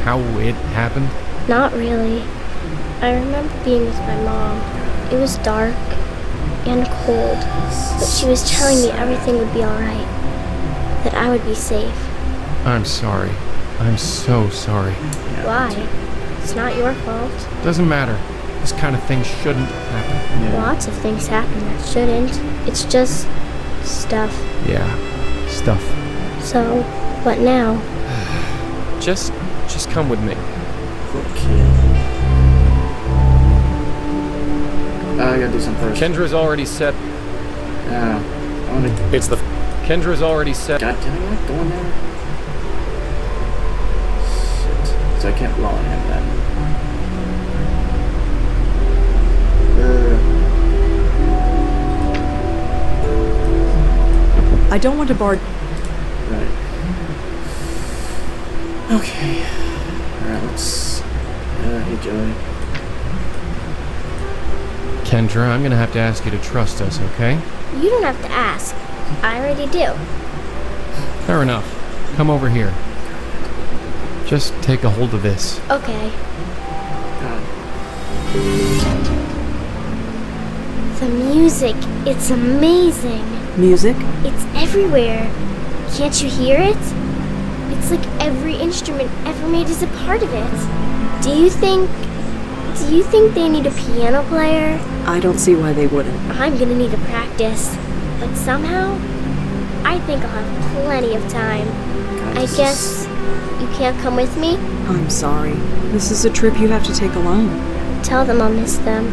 Speaker 2: How it happened?
Speaker 13: Not really. I remember being with my mom. It was dark and cold, but she was telling me everything would be alright. That I would be safe.
Speaker 2: I'm sorry. I'm so sorry.
Speaker 13: Why? It's not your fault.
Speaker 2: Doesn't matter. This kind of thing shouldn't happen.
Speaker 13: Lots of things happen that shouldn't. It's just stuff.
Speaker 2: Yeah, stuff.
Speaker 13: So, what now?
Speaker 12: Just come with me.
Speaker 1: Poor kid. I gotta do some first.
Speaker 12: Kendra's already set.
Speaker 1: It's the.
Speaker 12: Kendra's already set.
Speaker 1: God damn it! Go in there. Shit. So I can't blow on him then.
Speaker 3: I don't want to bar.
Speaker 1: Right. Okay. Alright, let's. Hey, Joey.
Speaker 2: Kendra, I'm gonna have to ask you to trust us, okay?
Speaker 13: You don't have to ask. I already do.
Speaker 2: Fair enough. Come over here. Just take a hold of this.
Speaker 13: Okay. The music, it's amazing.
Speaker 3: Music?
Speaker 13: It's everywhere. Can't you hear it? It's like every instrument ever made is a part of it. Do you think they need a piano player?
Speaker 3: I don't see why they wouldn't.
Speaker 13: I'm gonna need to practice. But somehow, I think I'll have plenty of time. I guess you can't come with me?
Speaker 3: I'm sorry. This is a trip you have to take alone.
Speaker 13: Tell them I'll miss them.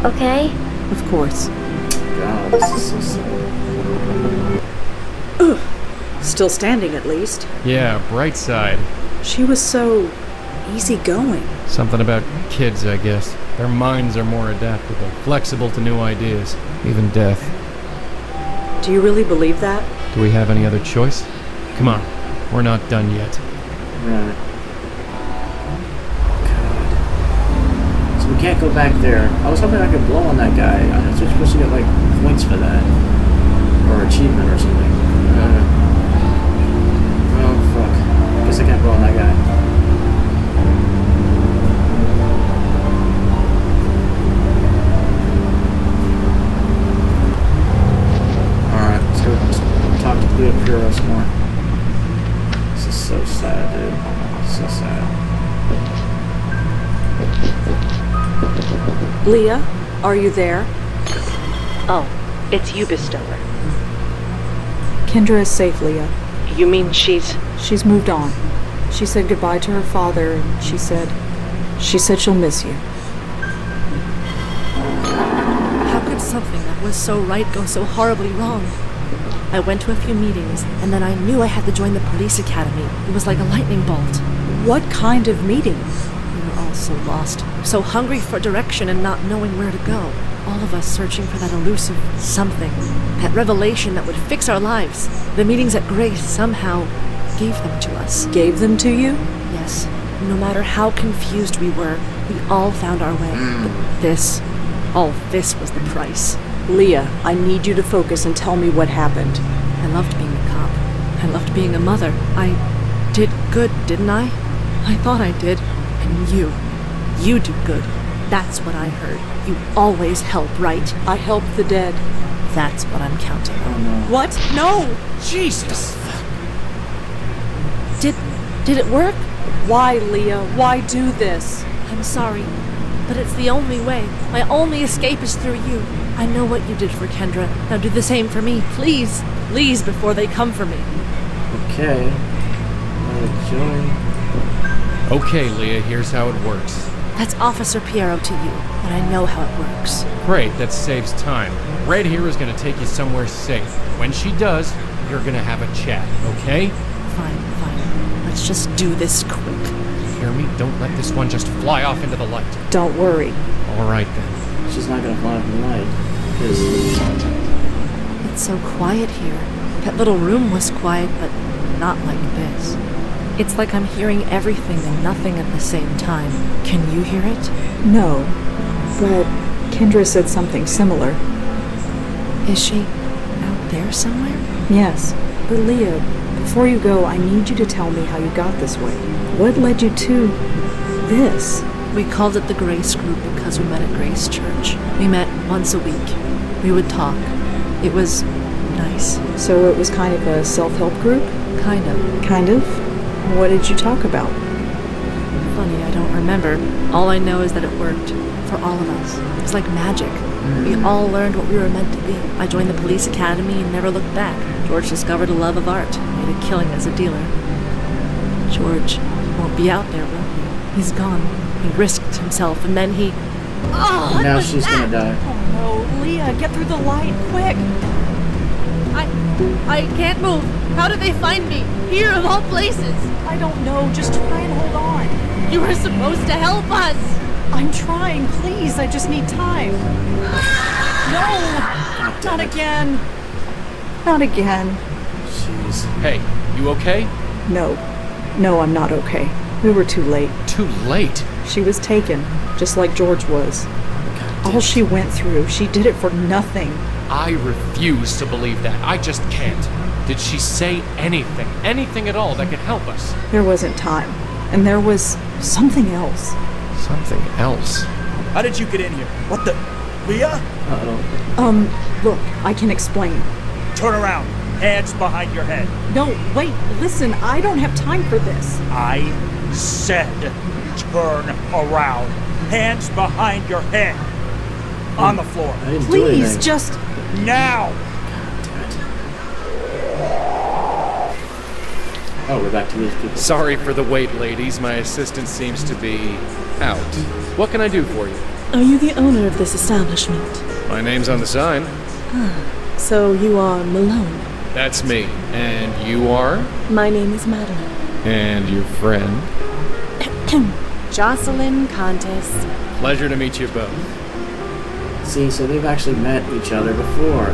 Speaker 13: Okay?
Speaker 3: Of course.
Speaker 1: God, this is so sad.
Speaker 3: Ugh. Still standing, at least.
Speaker 2: Yeah, bright side.
Speaker 3: She was so easygoing.
Speaker 2: Something about kids, I guess. Their minds are more adaptable, flexible to new ideas, even death.
Speaker 3: Do you really believe that?
Speaker 2: Do we have any other choice? Come on, we're not done yet.
Speaker 1: Right. God. So we can't go back there. I was hoping I could blow on that guy. I was supposed to get, like, points for that. Or achievement or something. Oh, fuck. Guess I can't blow on that guy. Talk to Leah Puro some more. This is so sad, dude. So sad.
Speaker 3: Leah, are you there?
Speaker 16: Oh, it's you, Bestower.
Speaker 3: Kendra is safe, Leah.
Speaker 16: You mean she's...
Speaker 3: She's moved on. She said goodbye to her father, and she said she'll miss you.
Speaker 8: How could something that was so right go so horribly wrong? I went to a few meetings, and then I knew I had to join the police academy. It was like a lightning bolt.
Speaker 3: What kind of meeting?
Speaker 8: We were all so lost, so hungry for direction and not knowing where to go. All of us searching for that elusive something, that revelation that would fix our lives. The meetings at Grace somehow gave them to us.
Speaker 3: Gave them to you?
Speaker 8: Yes. No matter how confused we were, we all found our way. But all this was the price.
Speaker 3: Leah, I need you to focus and tell me what happened.
Speaker 8: I loved being a cop. I loved being a mother. I did good, didn't I? I thought I did. And you do good. That's what I heard. You always help, right?
Speaker 3: I help the dead.
Speaker 8: That's what I'm counting on.
Speaker 1: Oh, no.
Speaker 3: What? No!
Speaker 2: Jesus!
Speaker 8: Did it work?
Speaker 3: Why, Leah? Why do this?
Speaker 8: I'm sorry, but it's the only way. My only escape is through you. I know what you did for Kendra. Now do the same for me, please. Please, before they come for me.
Speaker 1: Okay. Joy.
Speaker 2: Okay, Leah, here's how it works.
Speaker 8: That's Officer Piero to you, but I know how it works.
Speaker 2: Great, that saves time. Red here is gonna take you somewhere safe. When she does, you're gonna have a chat, okay?
Speaker 8: Fine. Let's just do this quick.
Speaker 2: You hear me? Don't let this one just fly off into the light.
Speaker 3: Don't worry.
Speaker 2: All right, then.
Speaker 1: She's not gonna fly off in the light.
Speaker 8: It's so quiet here. That little room was quiet, but not like this. It's like I'm hearing everything and nothing at the same time. Can you hear it?
Speaker 3: No, but Kendra said something similar.
Speaker 8: Is she out there somewhere?
Speaker 3: Yes, but Leah, before you go, I need you to tell me how you got this way. What led you to this?
Speaker 8: We called it the Grace Group because we met at Grace Church. We met once a week. We would talk. It was nice.
Speaker 3: So it was kind of a self-help group?
Speaker 8: Kind of.
Speaker 3: Kind of? What did you talk about?
Speaker 8: Funny, I don't remember. All I know is that it worked. For all of us. It was like magic. We all learned what we were meant to be. I joined the police academy and never looked back. George discovered a love of art, made a killing as a dealer. George won't be out there, will he? He's gone. He risked himself, and then he...
Speaker 3: Oh,
Speaker 1: now she's gonna die.
Speaker 3: Oh no, Leah, get through the light, quick!
Speaker 8: I can't move. How did they find me? Here of all places.
Speaker 3: I don't know, just try and hold on.
Speaker 8: You were supposed to help us.
Speaker 3: I'm trying, please, I just need time. No! Not again. Not again.
Speaker 1: Jeez.
Speaker 2: Hey, you okay?
Speaker 3: No, I'm not okay. We were too late.
Speaker 2: Too late?
Speaker 3: She was taken, just like George was. All she went through, she did it for nothing.
Speaker 2: I refuse to believe that. I just can't. Did she say anything? Anything at all that could help us?
Speaker 3: There wasn't time. And there was something else.
Speaker 2: Something else?
Speaker 10: How did you get in here? What the... Leah?
Speaker 1: Uh-oh.
Speaker 3: Look, I can explain.
Speaker 10: Turn around. Hands behind your head.
Speaker 3: No, wait, listen, I don't have time for this.
Speaker 10: I said turn around. Hands behind your head. On the floor.
Speaker 1: I didn't do
Speaker 3: Please,
Speaker 1: anything.
Speaker 3: just...
Speaker 10: Now!
Speaker 1: Oh, we're back to these people.
Speaker 12: Sorry for the wait, ladies. My assistant seems to be out. What can I do for you?
Speaker 8: Are you the owner of this establishment?
Speaker 12: My name's on the sign.
Speaker 8: So you are Malone.
Speaker 12: That's me. And you are?
Speaker 8: My name is Madeline.
Speaker 12: And your friend?
Speaker 7: Jocelyn, Countess.
Speaker 12: Pleasure to meet you both.
Speaker 1: See, so they've actually met each other before.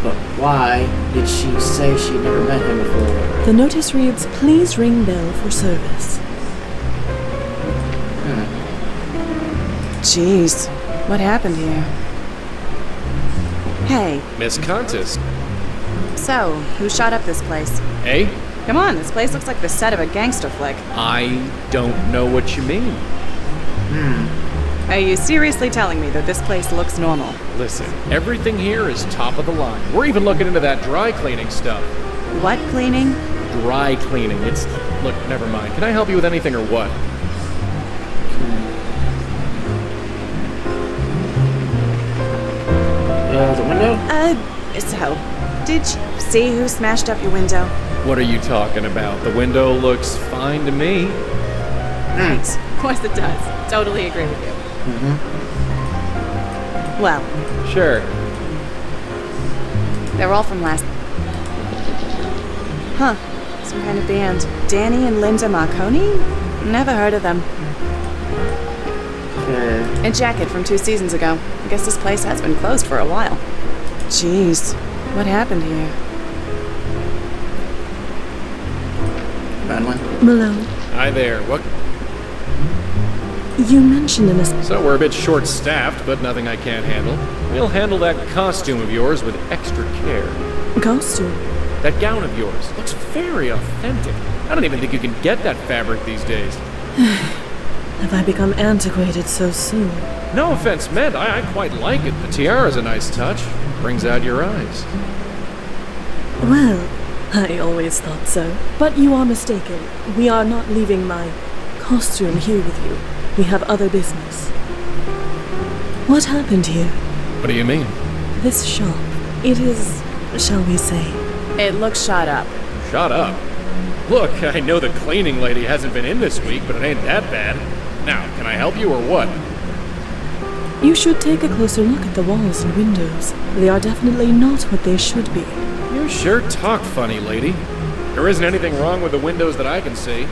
Speaker 1: But why did she say she'd never met him before?
Speaker 8: The notice reads, please ring bell for service.
Speaker 7: Jeez, what happened here? Hey,
Speaker 12: Miss Countess.
Speaker 7: so, who shot up this place?
Speaker 12: Eh?
Speaker 7: Come on, this place looks like the set of a gangster flick.
Speaker 12: I don't know what you mean.
Speaker 7: Are you seriously telling me that this place looks normal?
Speaker 12: Listen, everything here is top of the line. We're even looking into that dry cleaning stuff.
Speaker 7: What cleaning?
Speaker 12: Dry cleaning. It's... Look, never mind. Can I help you with anything or what?
Speaker 1: The window?
Speaker 7: So, did you see who smashed up your window?
Speaker 12: What are you talking about? The window looks fine to me.
Speaker 7: Thanks. Of course it does. Totally agree with you. Well,
Speaker 12: Sure.
Speaker 7: they're all from last... Huh. Some kind of band. Danny and Linda Marconi? Never heard of them. A jacket from 2 seasons ago. I guess this place has been closed for a while. Jeez. What happened here?
Speaker 1: Madeline?
Speaker 8: Malone,
Speaker 12: Hi there. What?
Speaker 8: you mentioned an
Speaker 12: So we're a bit short-staffed, but nothing I can't handle. We'll handle that costume of yours with extra care.
Speaker 8: costume.
Speaker 12: That gown of yours looks very authentic. I don't even think you can get that fabric these days.
Speaker 8: Have I become antiquated so soon?
Speaker 12: No offense meant, I quite like it. The tiara's a nice touch. Brings out your eyes.
Speaker 8: Well, I always thought so. But you are mistaken. We are not leaving my costume here with you. We have other business. What happened here?
Speaker 12: What do you mean?
Speaker 8: This shop. It is, shall we say...
Speaker 7: It looks shot up.
Speaker 12: Shut up. Look, I know the cleaning lady hasn't been in this week, but it ain't that bad. Now, can I help you or what?
Speaker 8: You should take a closer look at the walls and windows. They are definitely not what they should be.
Speaker 12: You sure talk funny, lady. There isn't anything wrong with the windows that I can see.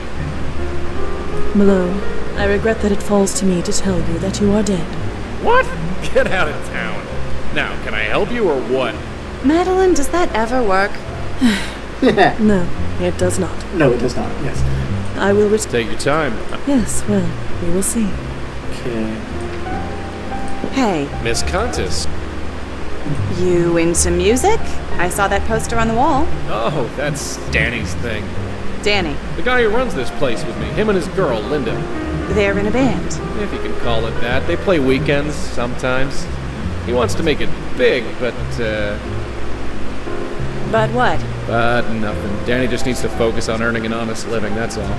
Speaker 8: Malone, I regret that it falls to me to tell you that you are dead.
Speaker 12: What? Get out of town. Now, can I help you or what?
Speaker 7: Madeline, does that ever work?
Speaker 8: No, it does not.
Speaker 1: No, it does not. Yes.
Speaker 8: I will
Speaker 12: Take your time.
Speaker 8: Yes, well, we will see.
Speaker 1: Okay.
Speaker 7: Hey,
Speaker 12: Miss Countess.
Speaker 7: you into music? I saw that poster on the wall.
Speaker 12: Oh, that's Danny's thing.
Speaker 7: Danny,
Speaker 12: The guy who runs this place with me. Him and his girl, Linda.
Speaker 7: they're in a band.
Speaker 12: If you can call it that. They play weekends sometimes. He wants to make it big, but
Speaker 7: But what?
Speaker 12: nothing. Danny just needs to focus on earning an honest living, that's all.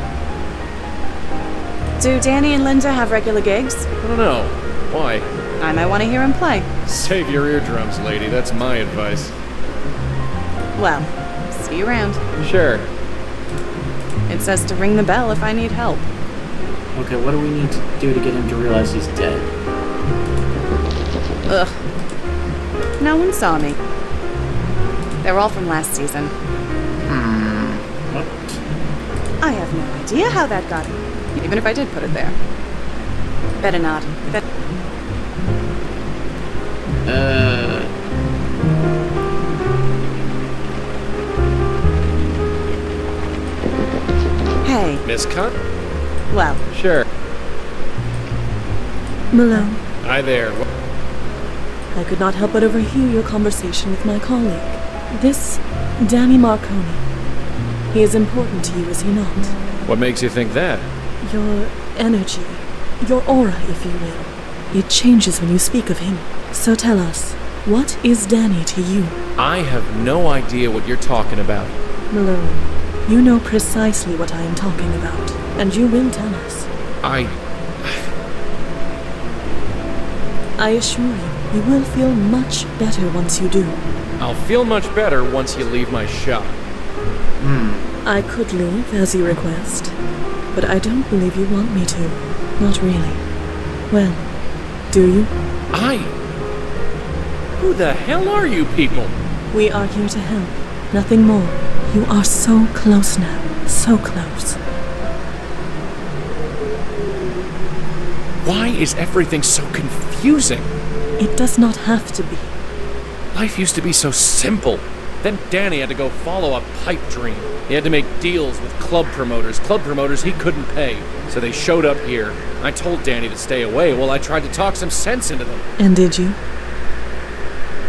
Speaker 7: Do Danny and Linda have regular gigs?
Speaker 12: I don't know. Why?
Speaker 7: I might want to hear him play.
Speaker 12: Save your eardrums, lady. That's my advice.
Speaker 7: Well, see you around.
Speaker 12: Sure.
Speaker 7: It says to ring the bell if I need help.
Speaker 1: Okay, what do we need to do to get him to realize he's dead?
Speaker 7: Ugh. No one saw me. They're all from last season.
Speaker 1: What?
Speaker 7: I have no idea how that got in, even if I did put it there. Better not. Hey.
Speaker 12: Miss Cunt?
Speaker 7: Well.
Speaker 12: Sure.
Speaker 8: Malone,
Speaker 12: Hi there.
Speaker 8: I could not help but overhear your conversation with my colleague. This Danny Marconi. He is important to you, is he not?
Speaker 12: What makes you think that?
Speaker 8: Your energy, your aura, if you will. It changes when you speak of him. So tell us,
Speaker 17: What is Danny to you?
Speaker 12: I have no idea what you're talking about.
Speaker 17: Malone, you know precisely what I am talking about, and you will tell us. I assure you, you will feel much better once you do.
Speaker 12: I'll feel much better once you leave my shop.
Speaker 17: I could leave as you request, but I don't believe you want me to. Not really. Well, do you?
Speaker 12: Who the hell are you people?
Speaker 17: We are here to help. Nothing more. You are so close now. So close.
Speaker 12: Why is everything so confusing?
Speaker 17: It does not have to be.
Speaker 12: Life used to be so simple. Then Danny had to go follow a pipe dream. He had to make deals with club promoters he couldn't pay. So they showed up here. I told Danny to stay away while I tried to talk some sense into them.
Speaker 17: And did you?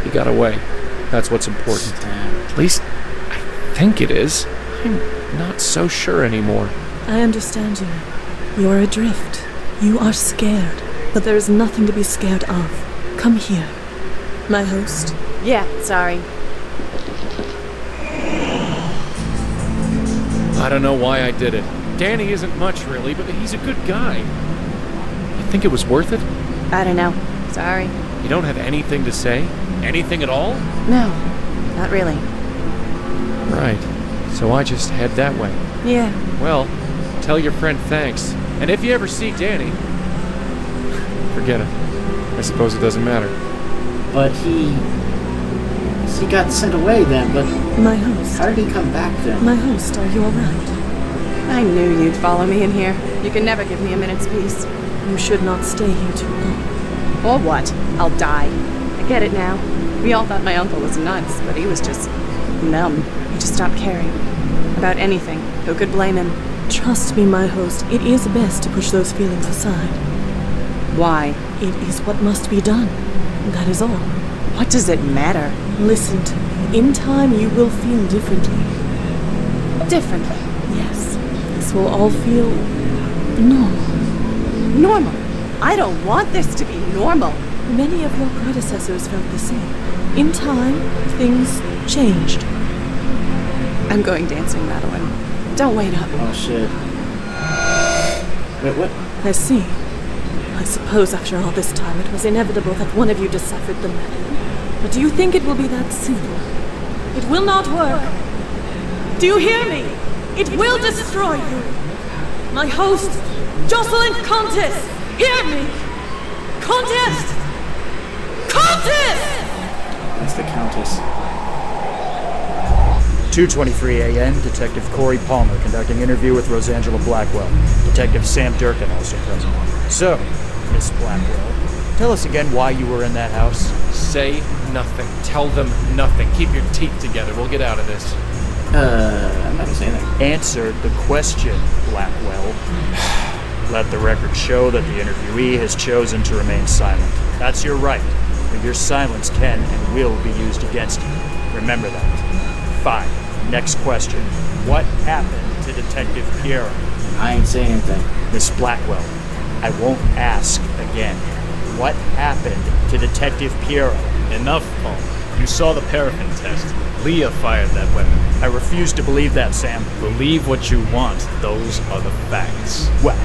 Speaker 12: He got away. That's what's important. At least, I think it is. I'm not so sure anymore.
Speaker 17: I understand you. You are adrift. You are scared. But there is nothing to be scared of. Come here. My host.
Speaker 7: Yeah, sorry.
Speaker 12: I don't know why I did it. Danny isn't much, really, but he's a good guy. You think it was worth it?
Speaker 7: I don't know. Sorry.
Speaker 12: You don't have anything to say? Anything at all?
Speaker 7: No, not really.
Speaker 12: Right. So I just head that way.
Speaker 7: Yeah.
Speaker 12: Well, tell your friend thanks. And if you ever see Danny... forget it. I suppose it doesn't matter.
Speaker 1: But he got sent away then, but...
Speaker 17: My host.
Speaker 1: How did he come back then?
Speaker 17: My host, are you alright?
Speaker 7: I knew you'd follow me in here. You can never give me a minute's peace.
Speaker 17: You should not stay here too long.
Speaker 7: Or what? I'll die. I get it now. We all thought my uncle was nuts, but he was just numb. He just stopped caring. About anything. Who could blame him?
Speaker 17: Trust me, my host. It is best to push those feelings aside.
Speaker 7: Why?
Speaker 17: It is what must be done. That is all.
Speaker 7: What does it matter?
Speaker 17: Listen to me. In time, you will feel differently.
Speaker 7: Differently?
Speaker 17: Yes. This will all feel... normal.
Speaker 7: Normal? I don't want this to be normal.
Speaker 17: Many of your predecessors felt the same. In time, things changed.
Speaker 7: I'm going dancing, Madeline. Don't wait up.
Speaker 1: Oh, shit. Wait, what?
Speaker 17: I see. I suppose after all this time it was inevitable that one of you deciphered the method. But do you think it will be that simple? It will not work. Do you hear me? It will destroy you. My host, Jocelyn Countess, hear me! Countess! Countess!
Speaker 1: That's the Countess.
Speaker 10: 2:23 a.m. Detective Corey Palmer conducting interview with Rosangela Blackwell. Detective Sam Durkin also present. So, Miss Blackwell, tell us again why you were in that house.
Speaker 12: Say nothing. Tell them nothing. Keep your teeth together. We'll get out of this.
Speaker 1: I'm not saying that.
Speaker 10: Answer the question, Blackwell. Let the record show that the interviewee has chosen to remain silent. That's your right, but your silence can and will be used against you. Remember that. 5. Next question. What happened to Detective Piero?
Speaker 1: I ain't saying anything.
Speaker 10: Miss Blackwell, I won't ask again. What happened to Detective Piero?
Speaker 4: Enough, Paul. You saw the paraffin test. Leah fired that weapon.
Speaker 10: I refuse to believe that, Sam.
Speaker 4: Believe what you want. Those are the facts.
Speaker 10: Well,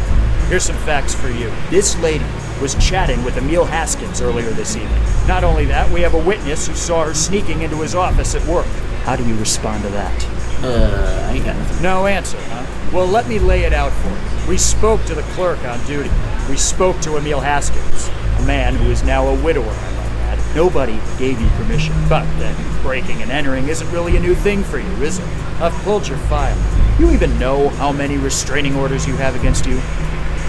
Speaker 10: here's some facts for you. This lady was chatting with Emil Haskins earlier this evening. Not only that, we have a witness who saw her sneaking into his office at work. How do you respond to that?
Speaker 1: I ain't got nothing.
Speaker 10: No answer, huh? Well, let me lay it out for you. We spoke to the clerk on duty. We spoke to Emil Haskins, a man who is now a widower, I might add. Nobody gave you permission, but then breaking and entering isn't really a new thing for you, is it? I've pulled your file. You even know how many restraining orders you have against you?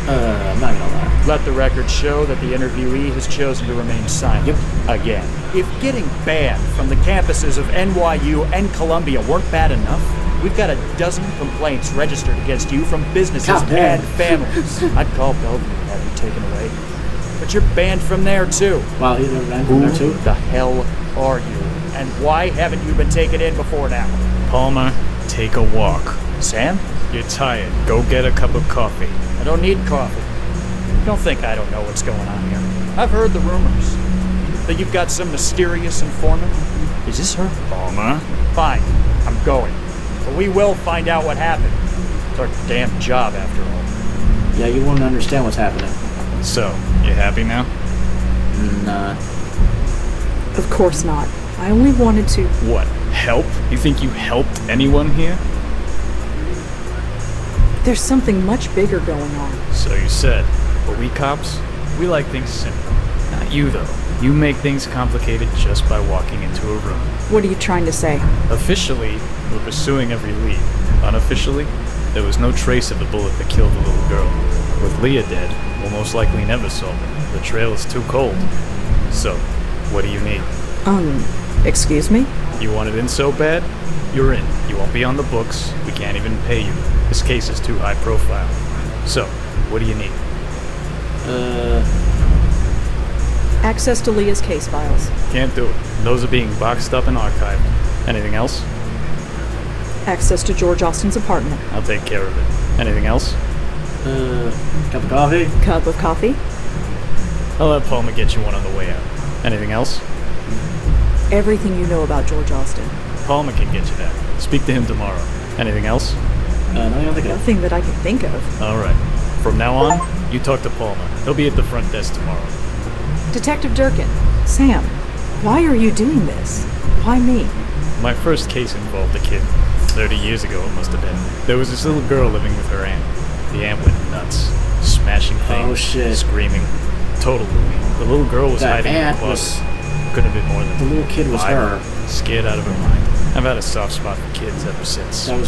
Speaker 1: I'm not gonna lie.
Speaker 10: Let the record show that the interviewee has chosen to remain silent. Yep. Again. If getting banned from the campuses of NYU and Columbia weren't bad enough, we've got a dozen complaints registered against you from businesses and families. I'd call Bellevue and have you taken away. But you're banned from there too.
Speaker 1: Wow, he's been banned from there too?
Speaker 10: Who the hell are you? And why haven't you been taken in before now?
Speaker 4: Palmer, take a walk.
Speaker 10: Sam?
Speaker 4: You're tired. Go get a cup of coffee.
Speaker 10: I don't need coffee. Don't think I don't know what's going on here. I've heard the rumors. That you've got some mysterious informant?
Speaker 14: Is this her?
Speaker 4: Palmer?
Speaker 10: Fine, I'm going. But we will find out what happened. It's our damn job, after all.
Speaker 1: Yeah, you won't understand what's happening.
Speaker 4: So, you happy now?
Speaker 1: Nah.
Speaker 3: Of course not. I only wanted to...
Speaker 4: What? Help? You think you helped anyone here?
Speaker 3: There's something much bigger going on.
Speaker 4: So you said. But we cops, we like things simple. Not you, though. You make things complicated just by walking into a room.
Speaker 3: What are you trying to say?
Speaker 4: Officially, we're pursuing every lead. Unofficially, there was no trace of the bullet that killed the little girl. With Leah dead, we'll most likely never solve it. The trail is too cold. So, what do you need?
Speaker 3: Excuse me?
Speaker 4: You want it in so bad? You're in. You won't be on the books. We can't even pay you. This case is too high profile. So, what do you need?
Speaker 3: Access to Leah's case files.
Speaker 4: Can't do it. Those are being boxed up and archived. Anything else?
Speaker 3: Access to George Austin's apartment.
Speaker 4: I'll take care of it. Anything else?
Speaker 1: Cup of coffee?
Speaker 3: Cup of coffee?
Speaker 4: I'll let Palmer get you one on the way out. Anything else?
Speaker 3: Everything you know about George Austin.
Speaker 4: Palmer can get you that. Speak to him tomorrow. Anything else?
Speaker 1: No,
Speaker 3: Nothing that I can think of.
Speaker 4: Alright. From now on, you talk to Palmer. He'll be at the front desk tomorrow.
Speaker 3: Detective Durkin. Sam, why are you doing this? Why me?
Speaker 4: My first case involved a kid. 30 years ago, it must have been. There was this little girl living with her aunt. The aunt went nuts. Smashing things.
Speaker 1: Oh, shit.
Speaker 4: Screaming. Total loony. The little girl was
Speaker 1: That
Speaker 4: hiding in
Speaker 1: aunt
Speaker 4: the
Speaker 1: was...
Speaker 4: closet. Couldn't have been more than
Speaker 1: The little kid was
Speaker 4: 5.
Speaker 1: her.
Speaker 4: Scared out of her mind. I've had a soft spot for kids ever since.
Speaker 1: That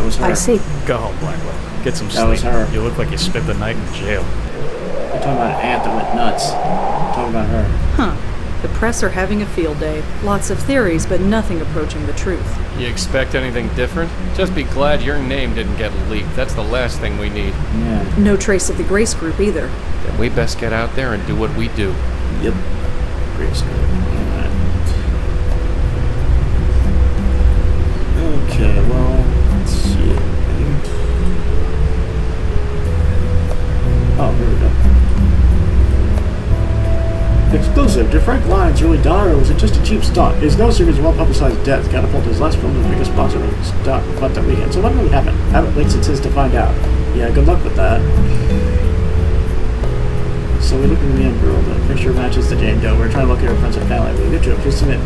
Speaker 1: was her.
Speaker 3: I see.
Speaker 4: Go home, Blackwell. Get some sleep.
Speaker 1: That was her.
Speaker 4: You look like you spent the night in jail.
Speaker 1: You're talking about an aunt that went nuts. I'm talking about her.
Speaker 3: Huh. The press are having a field day. Lots of theories, but nothing approaching the truth.
Speaker 12: You expect anything different? Just be glad your name didn't get leaked. That's the last thing we need.
Speaker 1: Yeah.
Speaker 3: No trace of the Grace Group either.
Speaker 12: Then we best get out there and do what we do.
Speaker 1: Yep. Grace Group. Okay, well, let's see. Oh, here we go. Exclusive. Did Frank Lyons really die, or was it just a cheap stunt? His no secret well-publicized death catapulted his last film to the biggest sponsor of stock about that weekend. So what really happened? Abbott links it says to find out. Yeah, good luck with that. So we look at the end girl. The picture matches the Jane Doe. We're trying to look at her friends and family. We get to it. Please submit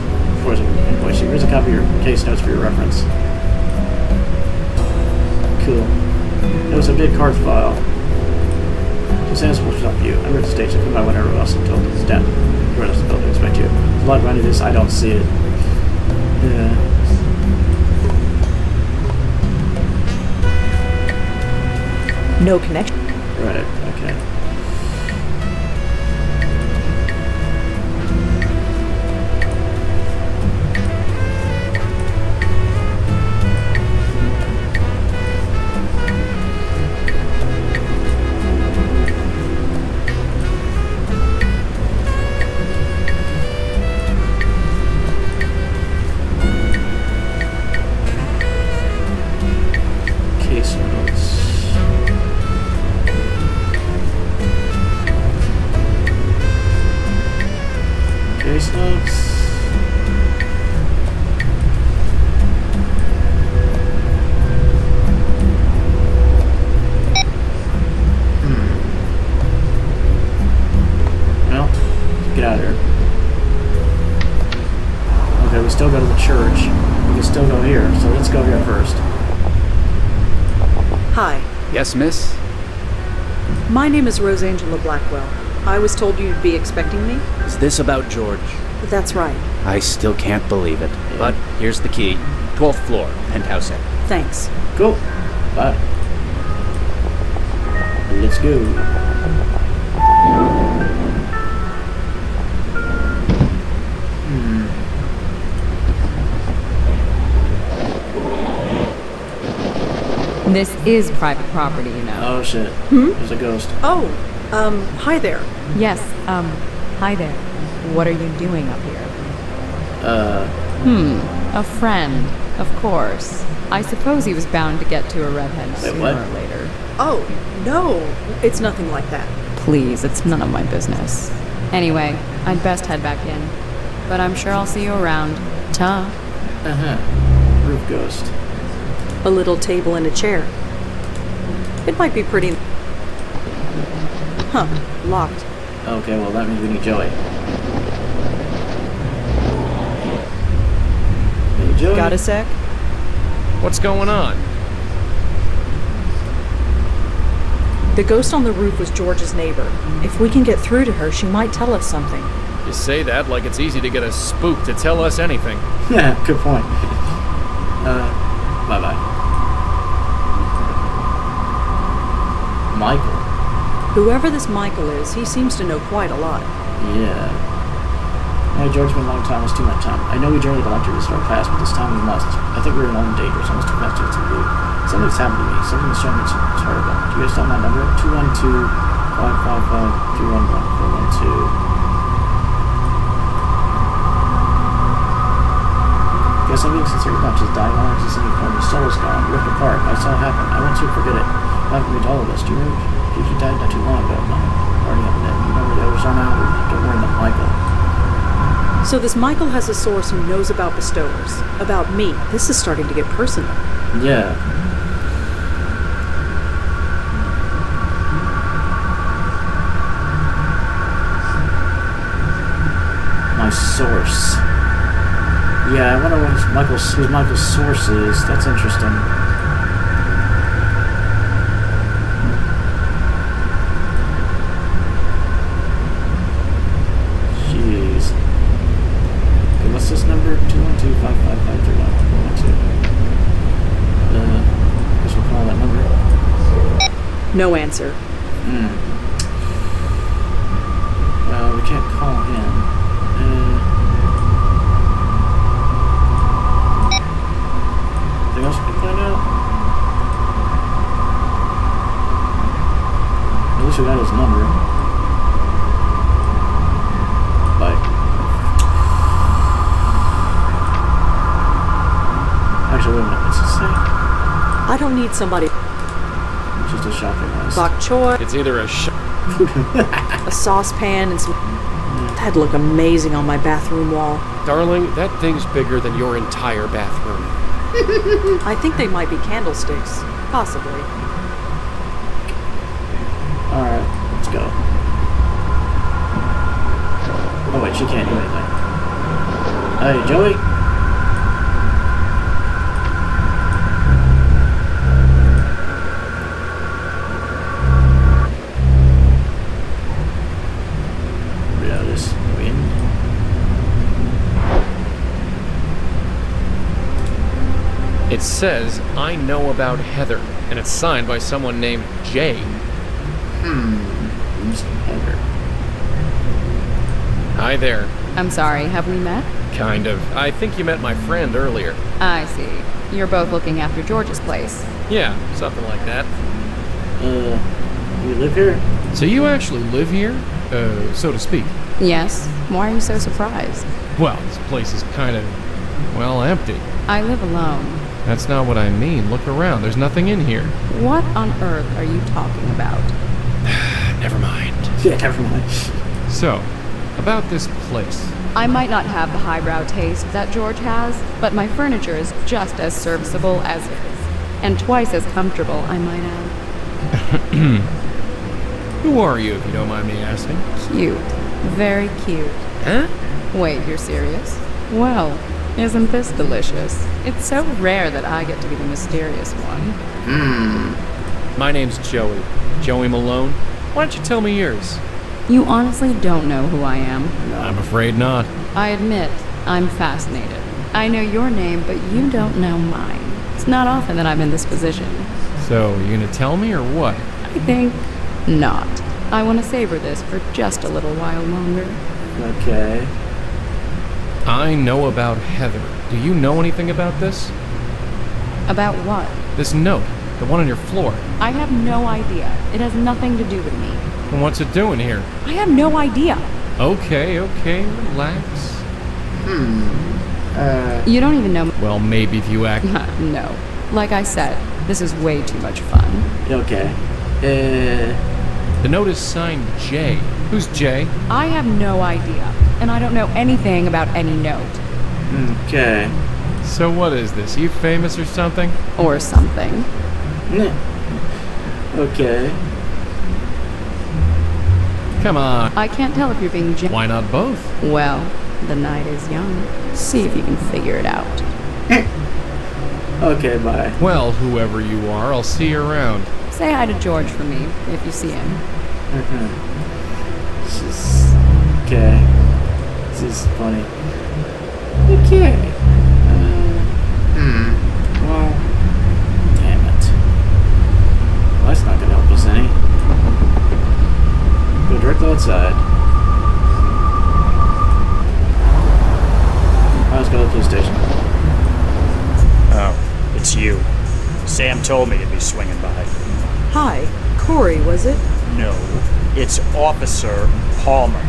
Speaker 1: for some invoice. Here's a copy of your case notes for your reference. Cool. It was a big card file. Sam's supposed to help you. I'm at the station. Come by whenever else until it's done. The rest of the building expect you. There's a lot behind this. I don't see it. Yeah.
Speaker 3: No connection.
Speaker 1: Right. Okay. Case notes. Case notes. Well, get out of here. Okay, we still go to the church. We can still go here, so let's go here first.
Speaker 3: Hi.
Speaker 14: Yes, miss?
Speaker 3: My name is Rosangela Blackwell. I was told you'd be expecting me.
Speaker 14: Is this about George?
Speaker 3: That's right.
Speaker 14: I still can't believe it. But here's the key. 12th floor, penthouse A.
Speaker 3: Thanks.
Speaker 1: Cool. Bye. Let's go.
Speaker 18: This is private property, you know.
Speaker 1: Oh shit. There's a ghost.
Speaker 3: Oh, hi there.
Speaker 18: Yes, hi there. What are you doing up here? A friend, of course. I suppose he was bound to get to a redhead sooner
Speaker 1: what?
Speaker 18: or later.
Speaker 3: Oh, no. It's nothing like that.
Speaker 18: Please, it's none of my business. Anyway, I'd best head back in. But I'm sure I'll see you around. Ta.
Speaker 1: Roof ghost.
Speaker 3: A little table and a chair. It might be pretty... Huh. Locked.
Speaker 1: Okay, well that means we need Joey. Hey, Joey.
Speaker 3: Got a sec?
Speaker 12: What's going on?
Speaker 3: The ghost on the roof was George's neighbor. If we can get through to her, she might tell us something.
Speaker 12: You say that like it's easy to get a spook to tell us anything.
Speaker 1: Yeah, good point. Bye-bye. Michael.
Speaker 3: Whoever this Michael is, he seems to know quite a lot.
Speaker 1: Yeah. Hey, George, been a long time. It's too much time. I know we generally don't like to restart past, but this time we must. I think we're in own danger. It's almost too fast to get to the loop. Something's happened to me. Something is showing me it's horrible. Do you guys still have my number? 212-555-211-412. Guess I'm being sincere as much as dying on to any form. The soul is gone. Ripped apart. I saw it happen. I won't soon forget it. It happened to all of us. Do you remember? He died not too long ago. No. Already happened then. You know where the others are now? Don't worry about Michael.
Speaker 3: So this Michael has a source who knows about bestowers. About me. This is starting to get personal.
Speaker 1: Yeah. My source. Yeah, I wonder what who Michael's source is. That's interesting. Jeez. Okay, what's this number? 212-555-311-412. Guess we'll call that number.
Speaker 3: No answer.
Speaker 1: Well, we can't call him. Anything else we can find out? At least we got his number. Bye. Actually, wait a minute. What's it say?
Speaker 3: I don't need somebody.
Speaker 1: It's just a shopping list.
Speaker 3: Bok choy,
Speaker 12: It's either a
Speaker 3: a saucepan, and some... That'd look amazing on my bathroom wall.
Speaker 12: Darling, that thing's bigger than your entire bathroom.
Speaker 3: I think they might be candlesticks. Possibly.
Speaker 1: Alright, let's go. Oh wait, she can't do anything. Hey, Joey? Yeah, this wind.
Speaker 12: It says, I know about Heather, and it's signed by someone named Jay.
Speaker 1: Who's Heather?
Speaker 12: Hi there.
Speaker 18: I'm sorry, have we met?
Speaker 12: Kind of. I think you met my friend earlier.
Speaker 18: I see. You're both looking after George's place.
Speaker 12: Yeah, something like that.
Speaker 1: You live here?
Speaker 2: So you actually live here? So to speak.
Speaker 18: Yes? Why are you so surprised?
Speaker 2: Well, this place is kind of, well, empty.
Speaker 18: I live alone.
Speaker 2: That's not what I mean. Look around. There's nothing in here.
Speaker 18: What on earth are you talking about?
Speaker 12: Never mind.
Speaker 1: Yeah, never mind.
Speaker 2: So, about this place.
Speaker 18: I might not have the highbrow taste that George has, but my furniture is just as serviceable as his. And twice as comfortable, I might add.
Speaker 2: Who are you, if you don't mind me asking?
Speaker 18: Cute. Very cute.
Speaker 2: Huh?
Speaker 18: Wait, you're serious? Well, isn't this delicious? It's so rare that I get to be the mysterious one.
Speaker 12: My name's Joey. Joey Malone. Why don't you tell me yours?
Speaker 18: You honestly don't know who I am.
Speaker 2: I'm afraid not.
Speaker 18: I admit, I'm fascinated. I know your name, but you don't know mine. It's not often that I'm in this position.
Speaker 2: So, you gonna tell me or what?
Speaker 18: I think not. I want to savor this for just a little while longer.
Speaker 1: Okay.
Speaker 2: I know about Heather. Do you know anything about this?
Speaker 18: About what?
Speaker 2: This note, the one on your floor.
Speaker 18: I have no idea. It has nothing to do with me.
Speaker 2: And what's it doing here?
Speaker 18: I have no idea.
Speaker 2: Okay, relax.
Speaker 18: You don't even know.
Speaker 2: Well, maybe if you act...
Speaker 18: No. Like I said, this is way too much fun.
Speaker 1: Okay.
Speaker 2: The note is signed J. Who's J?
Speaker 18: I have no idea, and I don't know anything about any note.
Speaker 1: Okay.
Speaker 2: So what is this? You famous or something?
Speaker 18: Or something.
Speaker 1: Okay.
Speaker 2: Come on.
Speaker 18: I can't tell if you're being
Speaker 2: Why not both?
Speaker 18: Well, the night is young. See if you can figure it out.
Speaker 1: Okay, bye.
Speaker 2: Well, whoever you are, I'll see you around.
Speaker 18: Say hi to George for me, if you see him.
Speaker 1: Okay. This is funny. Okay. Well, damn it. Well, that's not gonna help us any. Go directly outside. Let's go to the police station.
Speaker 10: Oh, it's you. Sam told me you'd be swinging by.
Speaker 3: Hi, Corey, was it?
Speaker 10: No, it's Officer Palmer.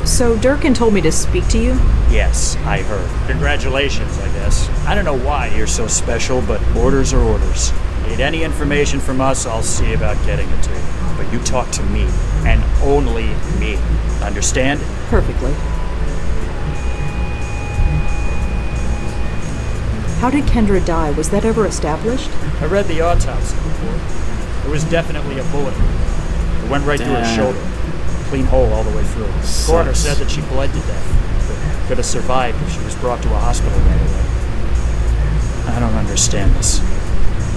Speaker 3: So Durkin told me to speak to you?
Speaker 10: Yes, I heard. Congratulations, I guess. I don't know why you're so special, but orders are orders. Need any information from us, I'll see about getting it to you. But you talk to me, and only me. Understand?
Speaker 3: Perfectly. How did Kendra die? Was that ever established?
Speaker 10: I read the autopsy report. It was definitely a bullet. It went right through her shoulder. Clean hole all the way through. The coroner said that she bled to death, but could have survived if she was brought to a hospital right away. I don't understand this.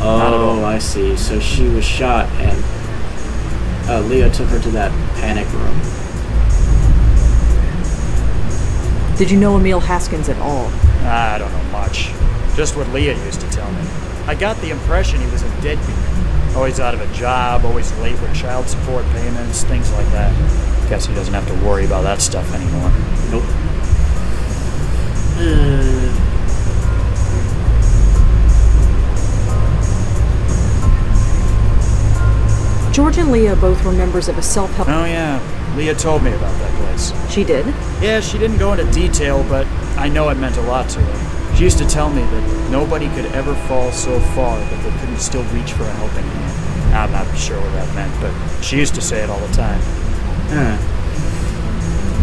Speaker 1: Oh, I see. So she was shot and Leah took her to that panic room.
Speaker 3: Did you know Emil Haskins at all?
Speaker 10: I don't know much. Just what Leah used to tell me. I got the impression he was a deadbeat. Always out of a job, always late with child support payments, things like that. Guess he doesn't have to worry about that stuff anymore.
Speaker 1: Nope.
Speaker 3: George and Leah both were members of a self-help...
Speaker 10: Oh yeah, Leah told me about that place.
Speaker 3: She did?
Speaker 10: Yeah, she didn't go into detail, but I know it meant a lot to her. She used to tell me that nobody could ever fall so far that they couldn't still reach for a helping hand. I'm not sure what that meant, but she used to say it all the time.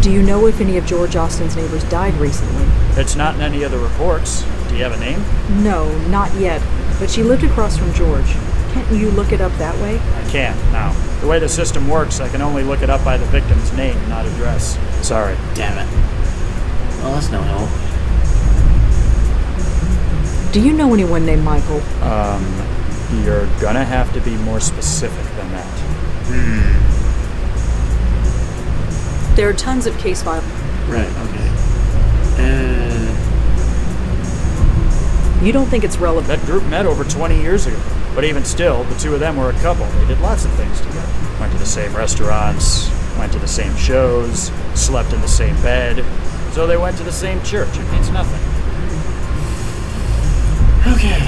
Speaker 3: Do you know if any of George Austin's neighbors died recently?
Speaker 10: It's not in any of the reports. Do you have a name?
Speaker 3: No, not yet. But she lived across from George. Can't you look it up that way?
Speaker 10: I can't, now. The way the system works, I can only look it up by the victim's name, not address. Sorry.
Speaker 1: Damn it. Well, that's no help.
Speaker 3: Do you know anyone named Michael?
Speaker 10: You're gonna have to be more specific than that.
Speaker 3: There are tons of case files.
Speaker 1: Right, okay.
Speaker 3: You don't think it's relevant?
Speaker 10: That group met over 20 years ago. But even still, the two of them were a couple. They did lots of things together. Went to the same restaurants, went to the same shows, slept in the same bed. So they went to the same church. It means nothing.
Speaker 1: Okay.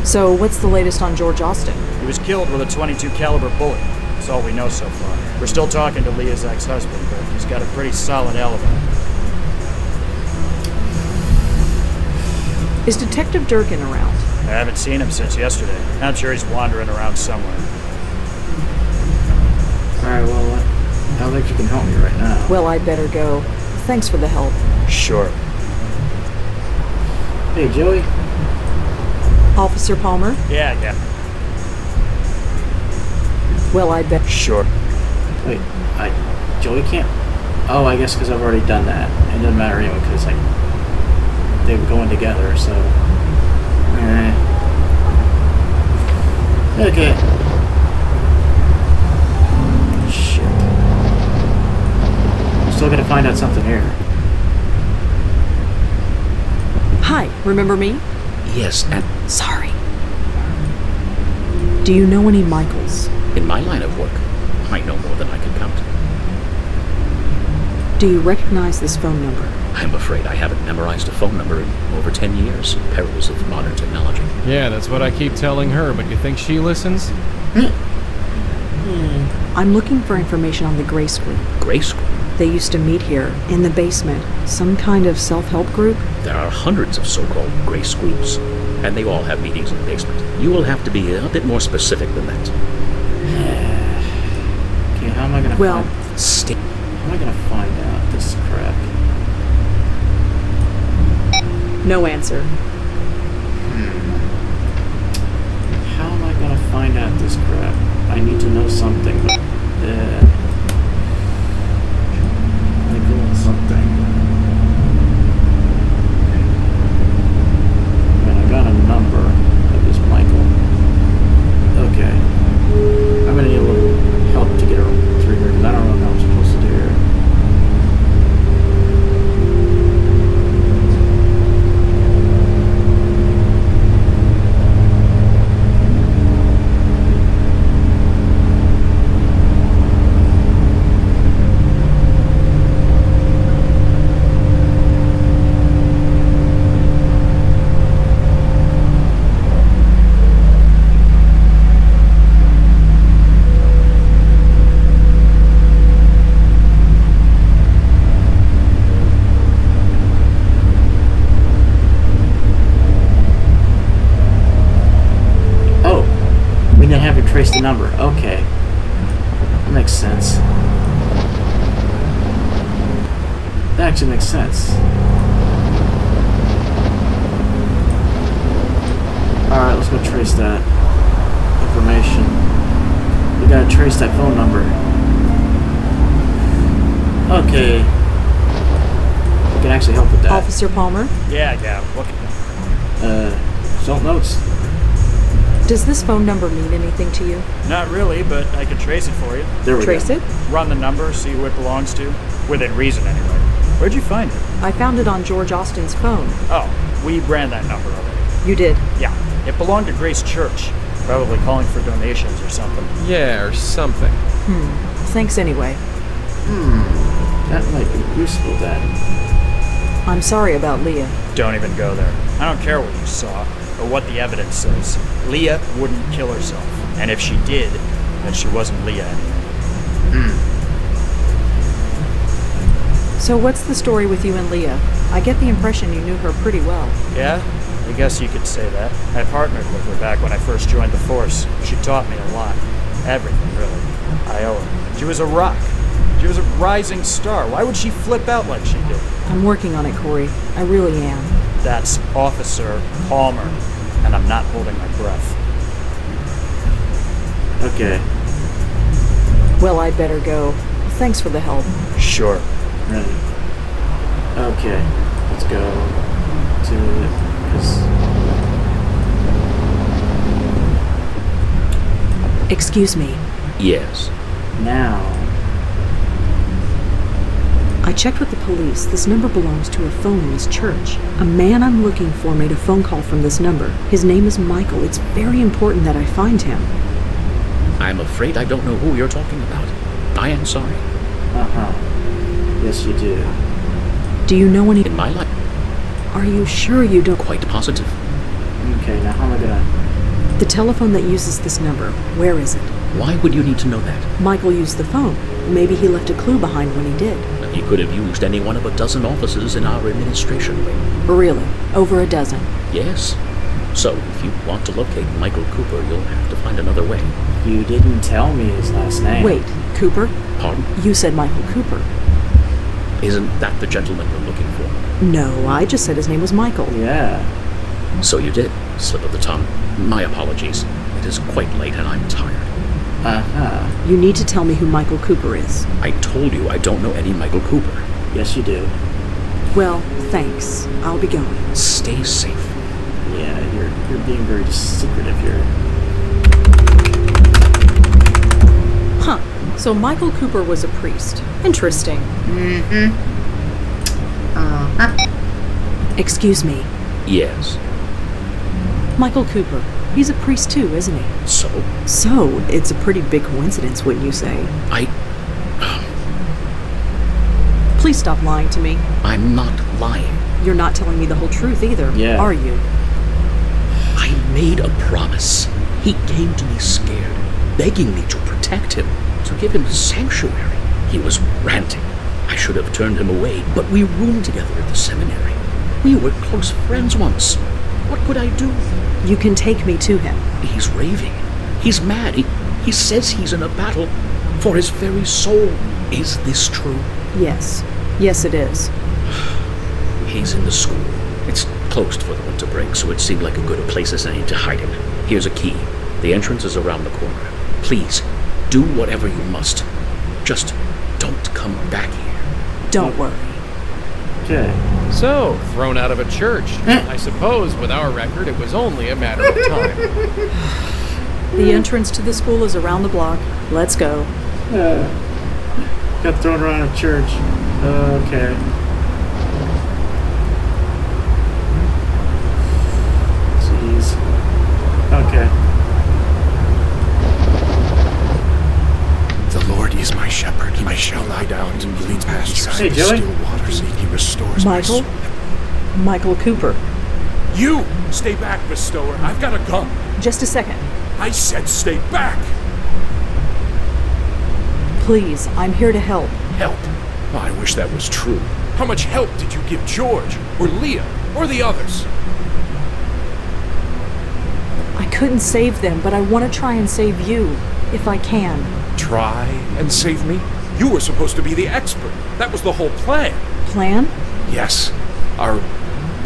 Speaker 3: So what's the latest on George Austin?
Speaker 10: He was killed with a .22 caliber bullet. That's all we know so far. We're still talking to Leah's ex-husband, but he's got a pretty solid alibi.
Speaker 3: Is Detective Durkin around?
Speaker 10: I haven't seen him since yesterday. I'm sure he's wandering around somewhere.
Speaker 1: Alright, well, I don't think you can help me right now.
Speaker 3: Well, I'd better go. Thanks for the help.
Speaker 10: Sure.
Speaker 1: Hey, Joey.
Speaker 3: Officer Palmer?
Speaker 10: Yeah.
Speaker 3: Well, I'd bet.
Speaker 10: Sure.
Speaker 1: Wait, Joey can't... Oh, I guess because I've already done that. It doesn't matter anyway, because, they were going together, so... Okay. Shit. Still gotta find out something here.
Speaker 3: Hi, remember me?
Speaker 6: Yes, and
Speaker 3: Sorry. Do you know any Michaels?
Speaker 6: in my line of work, I know more than I can count.
Speaker 3: Do you recognize this phone number?
Speaker 6: I'm afraid I haven't memorized a phone number in over 10 years. Perils of modern technology.
Speaker 2: Yeah, that's what I keep telling her, but you think she listens?
Speaker 3: I'm looking for information on the Gray Screen.
Speaker 6: Gray Screen?
Speaker 3: They used to meet here, in the basement. Some kind of self-help group?
Speaker 6: There are hundreds of so-called grace groups, and they all have meetings in the basement. You will have to be a bit more specific than that.
Speaker 1: Okay, how am I gonna
Speaker 3: Well,
Speaker 1: how am I gonna find out this crap?
Speaker 3: No answer.
Speaker 1: How am I gonna find out this crap? I need to know something, but Michael something. Man, I got a number of this Michael. Okay. I'm gonna need a little help to get her through here, because I don't know what I'm supposed to do here. Trace the number. Okay. That makes sense. That actually makes sense. Alright, let's go trace that information. We gotta trace that phone number. Okay. We can actually help with that.
Speaker 3: Officer Palmer?
Speaker 10: Yeah. What?
Speaker 1: Result notes.
Speaker 3: Does this phone number mean anything to you?
Speaker 10: Not really, but I can trace it for you.
Speaker 1: There we
Speaker 3: Trace
Speaker 1: go.
Speaker 3: it?
Speaker 10: Run the number, see who it belongs to. Within reason, anyway. Where'd you find it?
Speaker 3: I found it on George Austin's phone.
Speaker 10: Oh, we ran that number already.
Speaker 3: You did?
Speaker 10: Yeah. It belonged to Grace Church. Probably calling for donations or something.
Speaker 12: Yeah, or something.
Speaker 3: Thanks anyway.
Speaker 1: That might be useful then.
Speaker 3: I'm sorry about Leah.
Speaker 10: Don't even go there. I don't care what you saw, or what the evidence says. Leah wouldn't kill herself. And if she did, then she wasn't Leah anymore.
Speaker 3: So what's the story with you and Leah? I get the impression you knew her pretty well.
Speaker 10: Yeah? I guess you could say that. I partnered with her back when I first joined the force. She taught me a lot. Everything, really. I owe her. She was a rock. She was a rising star. Why would she flip out like she did?
Speaker 3: I'm working on it, Corey. I really am.
Speaker 10: That's Officer Palmer. And I'm not holding my breath.
Speaker 1: Okay.
Speaker 3: Well, I'd better go. Thanks for the help.
Speaker 10: Sure.
Speaker 1: Right. Okay. Let's go to this.
Speaker 3: Excuse me.
Speaker 6: Yes.
Speaker 1: Now.
Speaker 3: I checked with the police. This number belongs to a phone in his church. A man I'm looking for made a phone call from this number. His name is Michael. It's very important that I find him.
Speaker 6: I'm afraid I don't know who you're talking about. I am sorry.
Speaker 1: Yes, you do.
Speaker 3: Do you know any...
Speaker 6: In my life.
Speaker 3: Are you sure you don't...
Speaker 6: Quite positive.
Speaker 1: Okay, now how am I gonna...
Speaker 3: The telephone that uses this number, where is it?
Speaker 6: Why would you need to know that?
Speaker 3: Michael used the phone. Maybe he left a clue behind when he did.
Speaker 6: He could have used any one of a dozen offices in our administration wing.
Speaker 3: Really? Over a dozen?
Speaker 6: Yes. So, if you want to locate Michael Cooper, you'll have to find another way.
Speaker 1: You didn't tell me his last name.
Speaker 3: Wait, Cooper?
Speaker 6: Pardon?
Speaker 3: You said Michael Cooper.
Speaker 6: Isn't that the gentleman you're looking for?
Speaker 3: No, I just said his name was Michael.
Speaker 1: Yeah.
Speaker 6: So you did. Slip of the tongue. My apologies. It is quite late and I'm tired.
Speaker 3: You need to tell me who Michael Cooper is.
Speaker 6: I told you I don't know any Michael Cooper.
Speaker 1: Yes, you do.
Speaker 3: Well, thanks. I'll be going.
Speaker 6: Stay safe.
Speaker 1: Yeah, you're being very secretive here.
Speaker 3: Huh. So Michael Cooper was a priest. Interesting. Excuse me.
Speaker 6: Yes.
Speaker 3: Michael Cooper. He's a priest too, isn't he?
Speaker 6: So?
Speaker 3: So, it's a pretty big coincidence, wouldn't you say? Please stop lying to me.
Speaker 6: I'm not lying.
Speaker 3: You're not telling me the whole truth either, are you?
Speaker 6: I made a promise. He came to me scared, begging me to protect him, to give him sanctuary. He was ranting. I should have turned him away, but we roomed together at the seminary. We were close friends once. What could I do?
Speaker 3: You can take me to him.
Speaker 6: He's raving. He's mad. He says he's in a battle for his very soul. Is this true?
Speaker 3: Yes. Yes, it is.
Speaker 6: He's in the school. It's closed for the winter break, so it seemed like a good a place as any to hide him. Here's a key. The entrance is around the corner. Please, do whatever you must. Just don't come back here.
Speaker 3: Don't worry.
Speaker 1: Okay.
Speaker 12: So, thrown out of a church. I suppose, with our record, it was only a matter of time.
Speaker 3: The entrance to the school is around the block. Let's go.
Speaker 1: Got thrown around a church. Okay. Jeez. Okay.
Speaker 19: The Lord is my shepherd. I shall lie down and green pastures.
Speaker 1: Hey, Joey.
Speaker 19: Still waters. He restores
Speaker 3: Michael?
Speaker 19: my soul.
Speaker 3: Michael Cooper.
Speaker 19: You! Stay back, bestower. I've got a gun.
Speaker 3: Just a second.
Speaker 19: I said stay back!
Speaker 3: Please, I'm here to help.
Speaker 19: Help? Oh, I wish that was true. How much help did you give George, or Leah, or the others?
Speaker 3: I couldn't save them, but I want to try and save you, if I can.
Speaker 19: Try and save me? You were supposed to be the expert. That was the whole plan.
Speaker 3: Plan?
Speaker 19: Yes. Our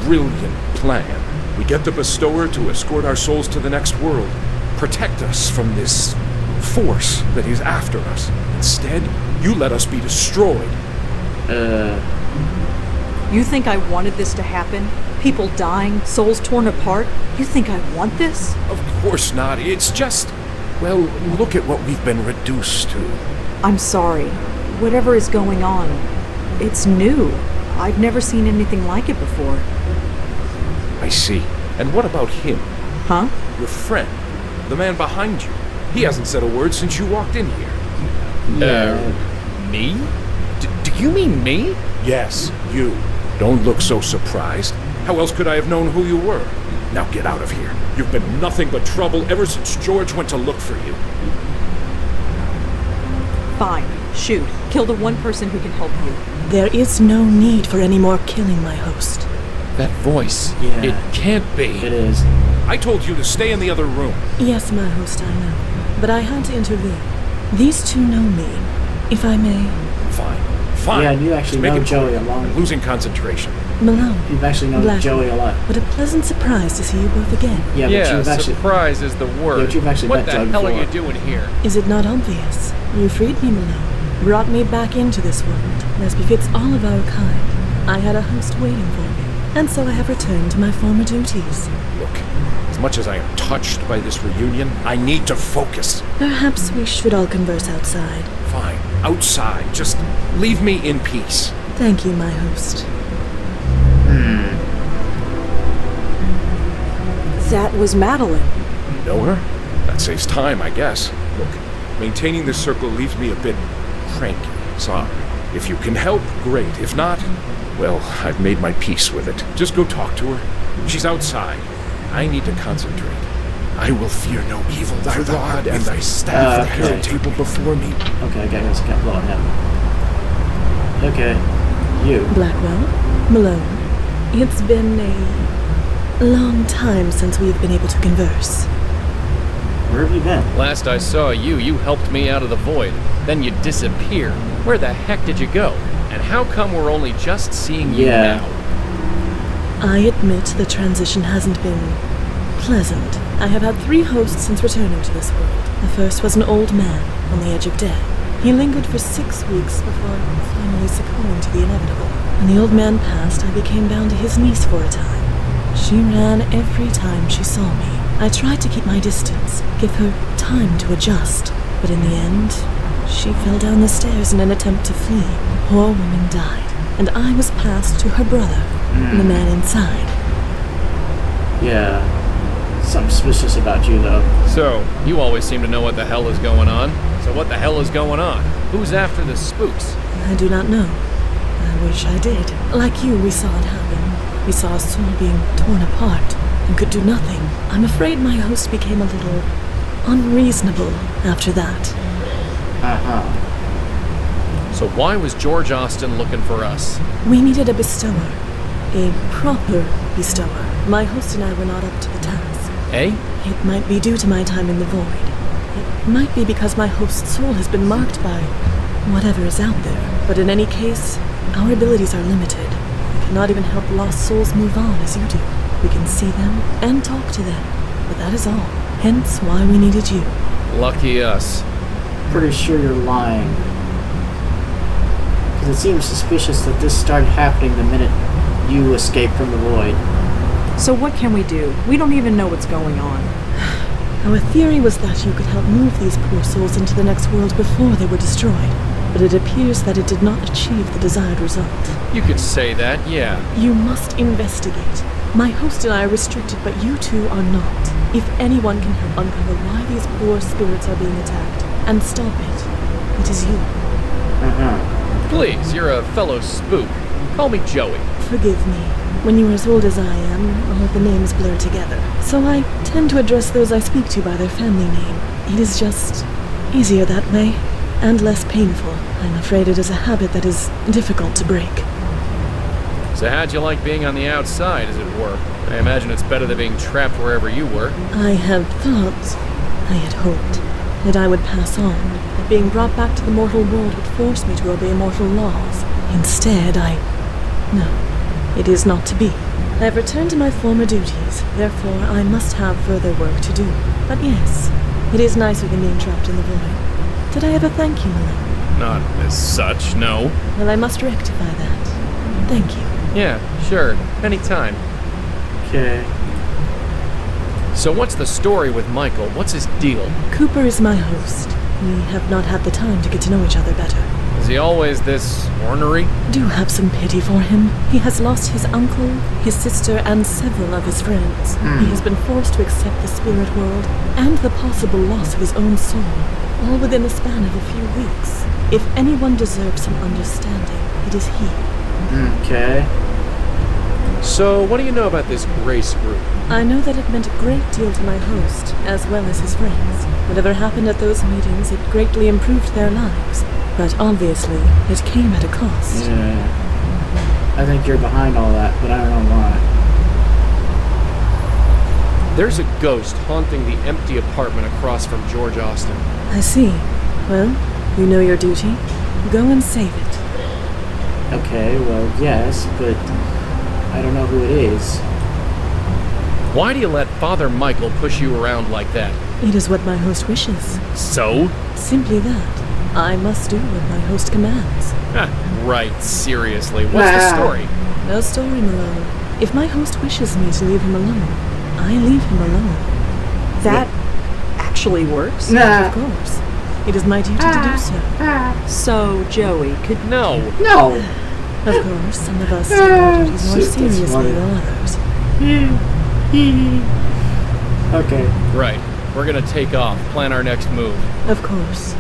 Speaker 19: brilliant plan. We get the bestower to escort our souls to the next world. Protect us from this force that is after us. Instead, you let us be destroyed.
Speaker 3: You think I wanted this to happen? People dying, souls torn apart? You think I want this?
Speaker 19: Of course not. It's just... well, look at what we've been reduced to.
Speaker 3: I'm sorry. Whatever is going on, it's new. I've never seen anything like it before.
Speaker 19: I see. And what about him?
Speaker 3: Huh?
Speaker 19: Your friend. The man behind you. He hasn't said a word since you walked in here.
Speaker 12: Me? Do you mean me?
Speaker 19: Yes, you. Don't look so surprised. How else could I have known who you were? Now get out of here. You've been nothing but trouble ever since George went to look for you.
Speaker 3: Fine. Shoot. Kill the one person who can help you.
Speaker 17: There is no need for any more killing, my host.
Speaker 12: That voice.
Speaker 1: Yeah.
Speaker 12: It can't be.
Speaker 1: It is.
Speaker 19: I told you to stay in the other room.
Speaker 17: Yes, my host, I know. But I had to intervene. These two know me. If I may...
Speaker 19: Fine. Fine.
Speaker 1: Yeah, and you actually know Joey a lot.
Speaker 19: I'm losing concentration.
Speaker 17: Malone.
Speaker 1: You've actually known
Speaker 17: Blackwell.
Speaker 1: Joey a lot.
Speaker 17: What a pleasant surprise to see you both again.
Speaker 1: Yeah, but you've actually...
Speaker 12: surprise is the word.
Speaker 1: Yeah, but you've actually
Speaker 12: what
Speaker 1: met
Speaker 12: the
Speaker 1: Joey
Speaker 12: hell
Speaker 1: before.
Speaker 12: are you doing here?
Speaker 17: Is it not obvious? You freed me, Malone. Brought me back into this world, as befits all of our kind. I had a host waiting for me, and so I have returned to my former duties.
Speaker 19: Look, as much as I am touched by this reunion, I need to focus.
Speaker 17: Perhaps we should all converse outside.
Speaker 19: Fine. Outside. Just leave me in peace.
Speaker 17: Thank you, my host.
Speaker 3: That was Madeline.
Speaker 19: You know her? That saves time, I guess. Look, maintaining this circle leaves me a bit cranky. Sorry. If you can help, great. If not, well, I've made my peace with it. Just go talk to her. She's outside. I need to concentrate. I will fear no evil. Thy rod and thy staff that has a table before me.
Speaker 1: Okay, I guess I can't blow him. Okay, you.
Speaker 17: Blackwell, Malone, it's been a long time since we've been able to converse.
Speaker 1: Where have you been?
Speaker 12: Last I saw you, you helped me out of the void. Then you disappeared. Where the heck did you go? And how come we're only just seeing you now?
Speaker 17: I admit the transition hasn't been pleasant. I have had 3 hosts since returning to this world. The first was an old man on the edge of death. He lingered for 6 weeks before finally succumbing to the inevitable. When the old man passed, I became bound to his niece for a time. She ran every time she saw me. I tried to keep my distance, give her time to adjust, but in the end, she fell down the stairs in an attempt to flee. The poor woman died, and I was passed to her brother, the man inside.
Speaker 1: Yeah. Something suspicious about you, though.
Speaker 12: So, you always seem to know what the hell is going on. So what the hell is going on? Who's after the spooks?
Speaker 17: I do not know. I wish I did. Like you, we saw it happen. We saw a soul being torn apart and could do nothing. I'm afraid my host became a little unreasonable after that.
Speaker 12: So why was George Austin looking for us?
Speaker 17: We needed a bestower. A proper bestower. My host and I were not up to the task.
Speaker 12: Eh?
Speaker 17: It might be due to my time in the void. It might be because my host's soul has been marked by whatever is out there. But in any case, our abilities are limited. We cannot even help lost souls move on as you do. We can see them and talk to them, but that is all. Hence why we needed you.
Speaker 12: Lucky us.
Speaker 1: Pretty sure you're lying. Because it seems suspicious that this started happening the minute you escaped from the void.
Speaker 3: So what can we do? We don't even know what's going on.
Speaker 17: Our theory was that you could help move these poor souls into the next world before they were destroyed, but it appears that it did not achieve the desired result.
Speaker 12: You could say that, yeah.
Speaker 17: You must investigate. My host and I are restricted, but you two are not. If anyone can help uncover why these poor spirits are being attacked and stop it, it is you.
Speaker 12: Please, you're a fellow spook. Call me Joey.
Speaker 17: Forgive me. When you are as old as I am, all the names blur together. So I tend to address those I speak to by their family name. It is just easier that way, and less painful. I'm afraid it is a habit that is difficult to break.
Speaker 12: So how'd you like being on the outside, as it were? I imagine it's better than being trapped wherever you were.
Speaker 17: I had thought, I had hoped, that I would pass on, that being brought back to the mortal world would force me to obey mortal laws. Instead, No. It is not to be. I have returned to my former duties, therefore I must have further work to do. But yes, it is nicer than being trapped in the void. Did I ever thank you, Malone?
Speaker 12: Not as such, no.
Speaker 17: Well, I must rectify that. Thank you.
Speaker 12: Yeah, sure. Anytime.
Speaker 1: Okay.
Speaker 12: So what's the story with Michael? What's his deal?
Speaker 17: Cooper is my host. We have not had the time to get to know each other better.
Speaker 12: Is he always this ornery?
Speaker 17: Do have some pity for him. He has lost his uncle, his sister, and several of his friends. He has been forced to accept the spirit world and the possible loss of his own soul, all within the span of a few weeks. If anyone deserves some understanding, it is he.
Speaker 1: Okay.
Speaker 12: So, what do you know about this Grace group?
Speaker 17: I know that it meant a great deal to my host, as well as his friends. Whatever happened at those meetings, it greatly improved their lives. But obviously, it came at a cost.
Speaker 1: Yeah. I think you're behind all that, but I don't know why.
Speaker 12: There's a ghost haunting the empty apartment across from George Austin.
Speaker 17: I see. Well, you know your duty. Go and save it.
Speaker 1: Okay, well, yes, but I don't know who it is.
Speaker 12: Why do you let Father Michael push you around like that?
Speaker 17: It is what my host wishes.
Speaker 12: So?
Speaker 17: Simply that. I must do what my host commands.
Speaker 12: Right, seriously. What's the story?
Speaker 17: No story, Malone. If my host wishes me to leave him alone, I leave him alone.
Speaker 3: That actually works?
Speaker 17: Of course. It is my duty to do so.
Speaker 3: So, Joey, could...
Speaker 1: No!
Speaker 17: Of course, some of us take our duties more seriously than others.
Speaker 1: Okay.
Speaker 12: Right. We're gonna take off, plan our next move.
Speaker 17: Of course.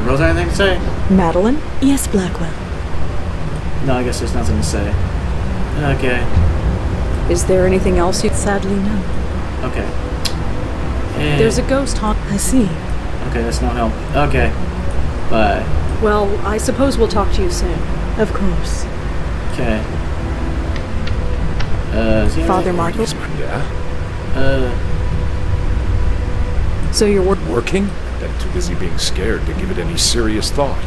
Speaker 1: Rose, anything to say?
Speaker 3: Madeline?
Speaker 17: Yes, Blackwell.
Speaker 1: No, I guess there's nothing to say. Okay.
Speaker 3: Is there anything else you'd...
Speaker 17: Sadly, no.
Speaker 1: Okay. And
Speaker 3: There's a ghost haunt.
Speaker 17: I see.
Speaker 1: Okay, that's no help. Okay. Bye.
Speaker 3: Well, I suppose we'll talk to you soon.
Speaker 17: Of course.
Speaker 1: Okay.
Speaker 3: Father Michael?
Speaker 19: Yeah?
Speaker 3: So you're
Speaker 19: Working? Been too busy being scared to give it any serious thought.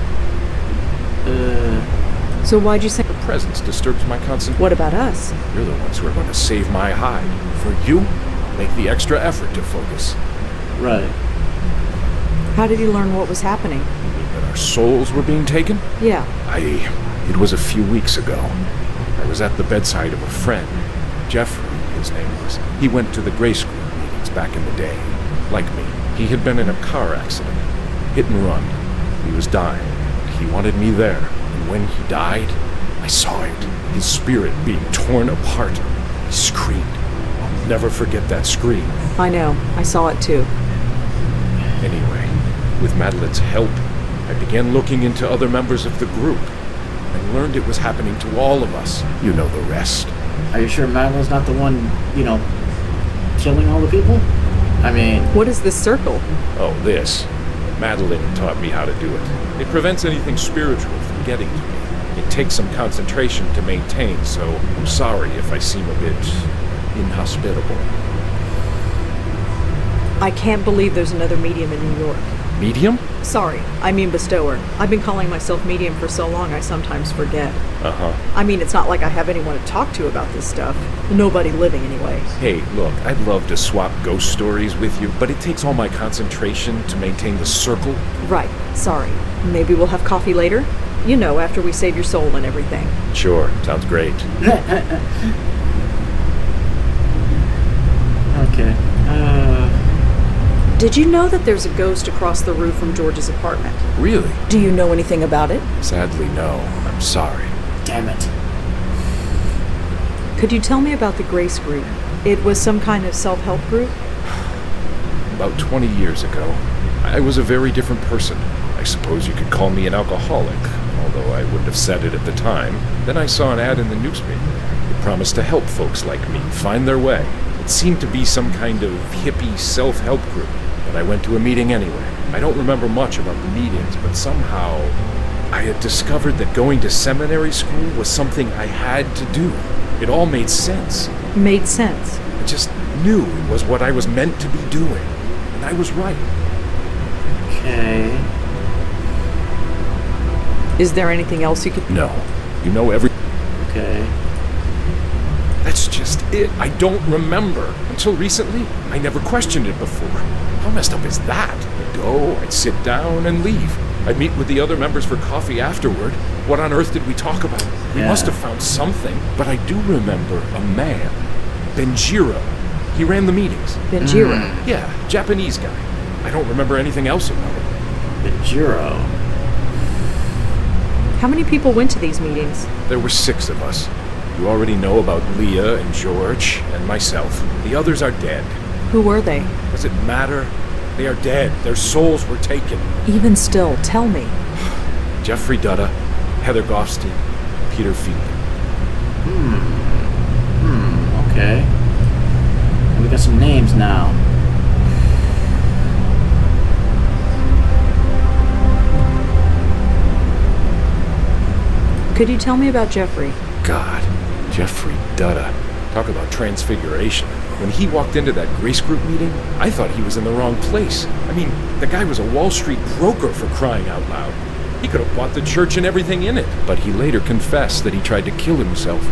Speaker 3: So why'd you say...
Speaker 19: Your presence disturbs my concentration.
Speaker 3: What about us?
Speaker 19: You're the ones who are going to save my hide. For you, make the extra effort to focus.
Speaker 1: Right.
Speaker 3: How did you learn what was happening?
Speaker 19: You mean that our souls were being taken?
Speaker 3: Yeah.
Speaker 19: It was a few weeks ago. I was at the bedside of a friend. Jeffrey, his name was. He went to the Grace Group meetings back in the day. Like me. He had been in a car accident. Hit and run. He was dying. He wanted me there. And when he died, I saw it. His spirit being torn apart. He screamed. I'll never forget that scream.
Speaker 3: I know. I saw it too.
Speaker 19: Anyway, with Madeline's help, I began looking into other members of the group and learned it was happening to all of us. You know the rest.
Speaker 1: Are you sure Madeline's not the one, killing all the people? I mean...
Speaker 3: What is this circle?
Speaker 19: Oh, this. Madeline taught me how to do it. It prevents anything spiritual from getting to me. It takes some concentration to maintain, so I'm sorry if I seem a bit inhospitable.
Speaker 3: I can't believe there's another medium in New York.
Speaker 19: Medium?
Speaker 3: Sorry, I mean bestower. I've been calling myself medium for so long I sometimes forget.
Speaker 19: Uh-huh.
Speaker 3: I mean, it's not like I have anyone to talk to about this stuff. Nobody living anyway.
Speaker 19: Hey, look, I'd love to swap ghost stories with you, but it takes all my concentration to maintain the circle.
Speaker 3: Right, sorry. Maybe we'll have coffee later? You know, after we save your soul and everything.
Speaker 19: Sure, sounds great.
Speaker 1: Okay.
Speaker 3: Did you know that there's a ghost across the roof from George's apartment?
Speaker 19: Really?
Speaker 3: Do you know anything about it?
Speaker 19: Sadly, no. I'm sorry.
Speaker 1: Damn it.
Speaker 3: Could you tell me about the Grace Group? It was some kind of self-help group?
Speaker 19: About 20 years ago, I was a very different person. I suppose you could call me an alcoholic, although I wouldn't have said it at the time. Then I saw an ad in the newspaper. It promised to help folks like me find their way. It seemed to be some kind of hippie self-help group, but I went to a meeting anyway. I don't remember much about the meetings, but somehow I had discovered that going to seminary school was something I had to do. It all made sense.
Speaker 3: Made sense?
Speaker 19: I just knew it was what I was meant to be doing, and I was right.
Speaker 1: Okay.
Speaker 3: Is there anything else you could...
Speaker 19: No. You know every...
Speaker 1: Okay.
Speaker 19: That's just it. I don't remember. Until recently, I never questioned it before. How messed up is that? I'd go, I'd sit down and leave. I'd meet with the other members for coffee afterward. What on earth did we talk about? We must have found something. But I do remember a man. Benjiro. He ran the meetings.
Speaker 3: Benjiro?
Speaker 19: Yeah, Japanese guy. I don't remember anything else about him.
Speaker 1: Benjiro.
Speaker 3: How many people went to these meetings?
Speaker 19: There were 6 of us. You already know about Leah and George and myself. The others are dead.
Speaker 3: Who were they?
Speaker 19: Does it matter? They are dead. Their souls were taken.
Speaker 3: Even still, tell me.
Speaker 19: Jeffrey Dutta, Heather Goffstein, Peter Fielding.
Speaker 1: Okay. And we got some names now.
Speaker 3: Could you tell me about Jeffrey?
Speaker 19: God, Jeffrey Dutta. Talk about transfiguration. When he walked into that Grace Group meeting, I thought he was in the wrong place. I mean, the guy was a Wall Street broker, for crying out loud. He could have bought the church and everything in it. But he later confessed that he tried to kill himself.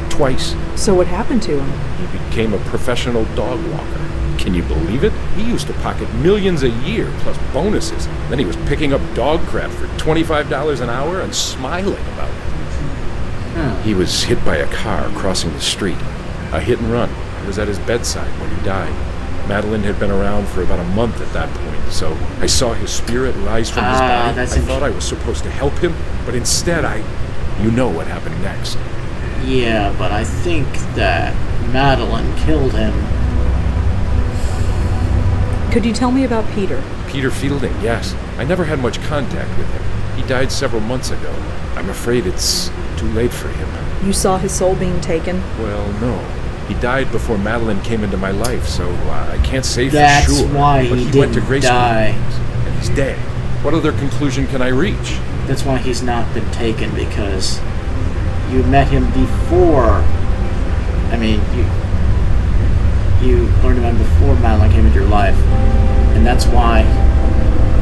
Speaker 19: Twice.
Speaker 3: So what happened to him?
Speaker 19: He became a professional dog walker. Can you believe it? He used to pocket millions a year, plus bonuses. Then he was picking up dog crap for $25 an hour and smiling about it. He was hit by a car crossing the street. A hit and run. I was at his bedside when he died. Madeline had been around for about a month at that point, so I saw his spirit rise from his body. I thought I was supposed to help him, but instead you know what happened next.
Speaker 1: Yeah, but I think that Madeline killed him.
Speaker 3: Could you tell me about Peter?
Speaker 19: Peter Fielding, yes. I never had much contact with him. He died several months ago. I'm afraid it's too late for him.
Speaker 3: You saw his soul being taken?
Speaker 19: Well, no. He died before Madeline came into my life, so I can't say for sure.
Speaker 1: That's why
Speaker 19: but
Speaker 1: he
Speaker 19: went to
Speaker 1: didn't
Speaker 19: Grace
Speaker 1: die.
Speaker 19: And he's dead. What other conclusion can I reach?
Speaker 1: That's why he's not been taken, because you met him before. I mean, you learned about him before Madeline came into your life, and that's why.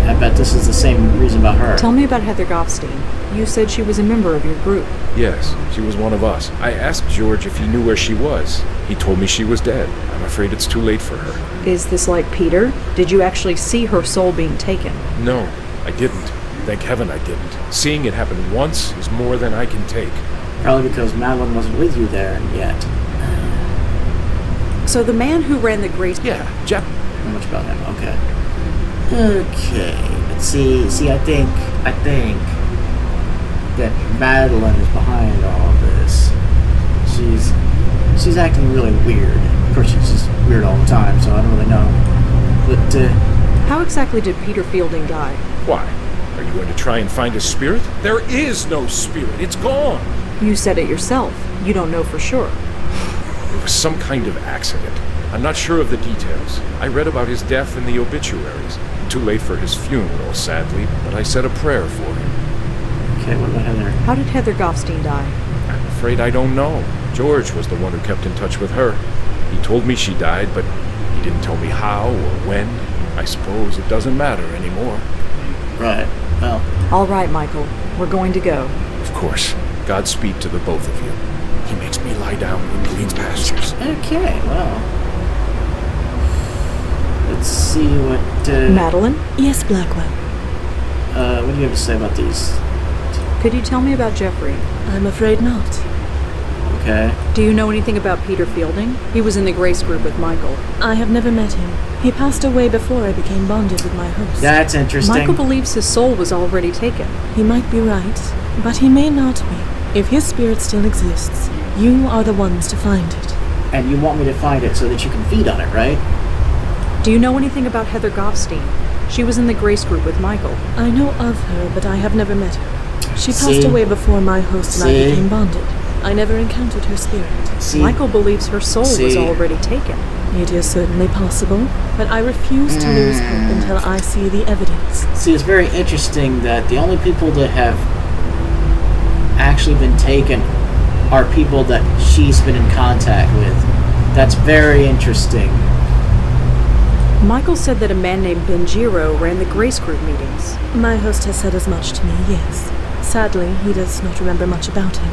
Speaker 1: I bet this is the same reason about her.
Speaker 3: Tell me about Heather Goffstein. You said she was a member of your group.
Speaker 19: Yes, she was one of us. I asked George if he knew where she was. He told me she was dead. I'm afraid it's too late for her.
Speaker 3: Is this like Peter? Did you actually see her soul being taken?
Speaker 19: No, I didn't. Thank heaven I didn't. Seeing it happen once is more than I can take.
Speaker 1: Probably because Madeline wasn't with you there yet.
Speaker 3: So the man who ran the Grace...
Speaker 19: Yeah, Jeff.
Speaker 1: Not much about him, okay. Okay, but see, I think that Madeline is behind all this. She's acting really weird. Of course, she's just weird all the time, so I don't really know. But,
Speaker 3: how exactly did Peter Fielding die?
Speaker 19: Why? Are you going to try and find his spirit? There is no spirit. It's gone.
Speaker 3: You said it yourself. You don't know for sure.
Speaker 19: It was some kind of accident. I'm not sure of the details. I read about his death in the obituaries. Too late for his funeral, sadly, but I said a prayer for him.
Speaker 1: Okay, what about Heather?
Speaker 3: How did Heather Goffstein die?
Speaker 19: I'm afraid I don't know. George was the one who kept in touch with her. He told me she died, but he didn't tell me how or when. I suppose it doesn't matter anymore.
Speaker 1: Right. Well.
Speaker 3: All right, Michael. We're going to go.
Speaker 19: Of course. Godspeed to the both of you. He makes me lie down in green pastures.
Speaker 1: Okay, well. Let's see what,
Speaker 3: Madeline?
Speaker 17: Yes, Blackwell.
Speaker 1: What do you have to say about these?
Speaker 3: Could you tell me about Jeffrey?
Speaker 17: I'm afraid not.
Speaker 1: Okay.
Speaker 3: Do you know anything about Peter Fielding? He was in the Grace group with Michael.
Speaker 17: I have never met him. He passed away before I became bonded with my host.
Speaker 1: That's interesting.
Speaker 3: Michael believes his soul was already taken.
Speaker 17: He might be right, but he may not be. If his spirit still exists, you are the ones to find it.
Speaker 1: And you want me to find it so that you can feed on it, right?
Speaker 3: Do you know anything about Heather Goffstein? She was in the Grace group with Michael.
Speaker 17: I know of her, but I have never met her. She passed away before my host and I became bonded. I never encountered her spirit.
Speaker 3: Michael believes her soul was already taken.
Speaker 17: It is certainly possible, but I refuse to lose hope until I see the evidence.
Speaker 1: See, it's very interesting that the only people that have actually been taken are people that she's been in contact with. That's very interesting.
Speaker 3: Michael said that a man named Benjiro ran the Grace group meetings.
Speaker 17: My host has said as much to me, yes. Sadly, he does not remember much about him.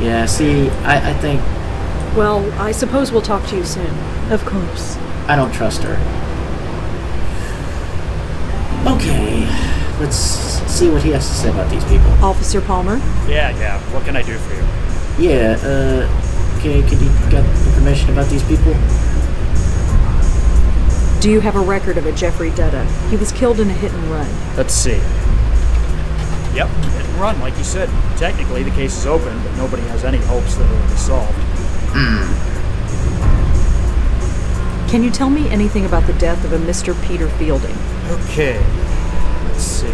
Speaker 1: Yeah, see, I think...
Speaker 3: Well, I suppose we'll talk to you soon.
Speaker 17: Of course.
Speaker 1: I don't trust her. Okay, let's see what he has to say about these people.
Speaker 3: Officer Palmer?
Speaker 10: Yeah, what can I do for you?
Speaker 1: Yeah, okay, could you get information about these people?
Speaker 3: Do you have a record of a Jeffrey Dutta? He was killed in a hit and run.
Speaker 10: Let's see. Yep, hit and run, like you said. Technically, the case is open, but nobody has any hopes that it will be solved.
Speaker 3: Can you tell me anything about the death of a Mr. Peter Fielding?
Speaker 10: Okay, let's see.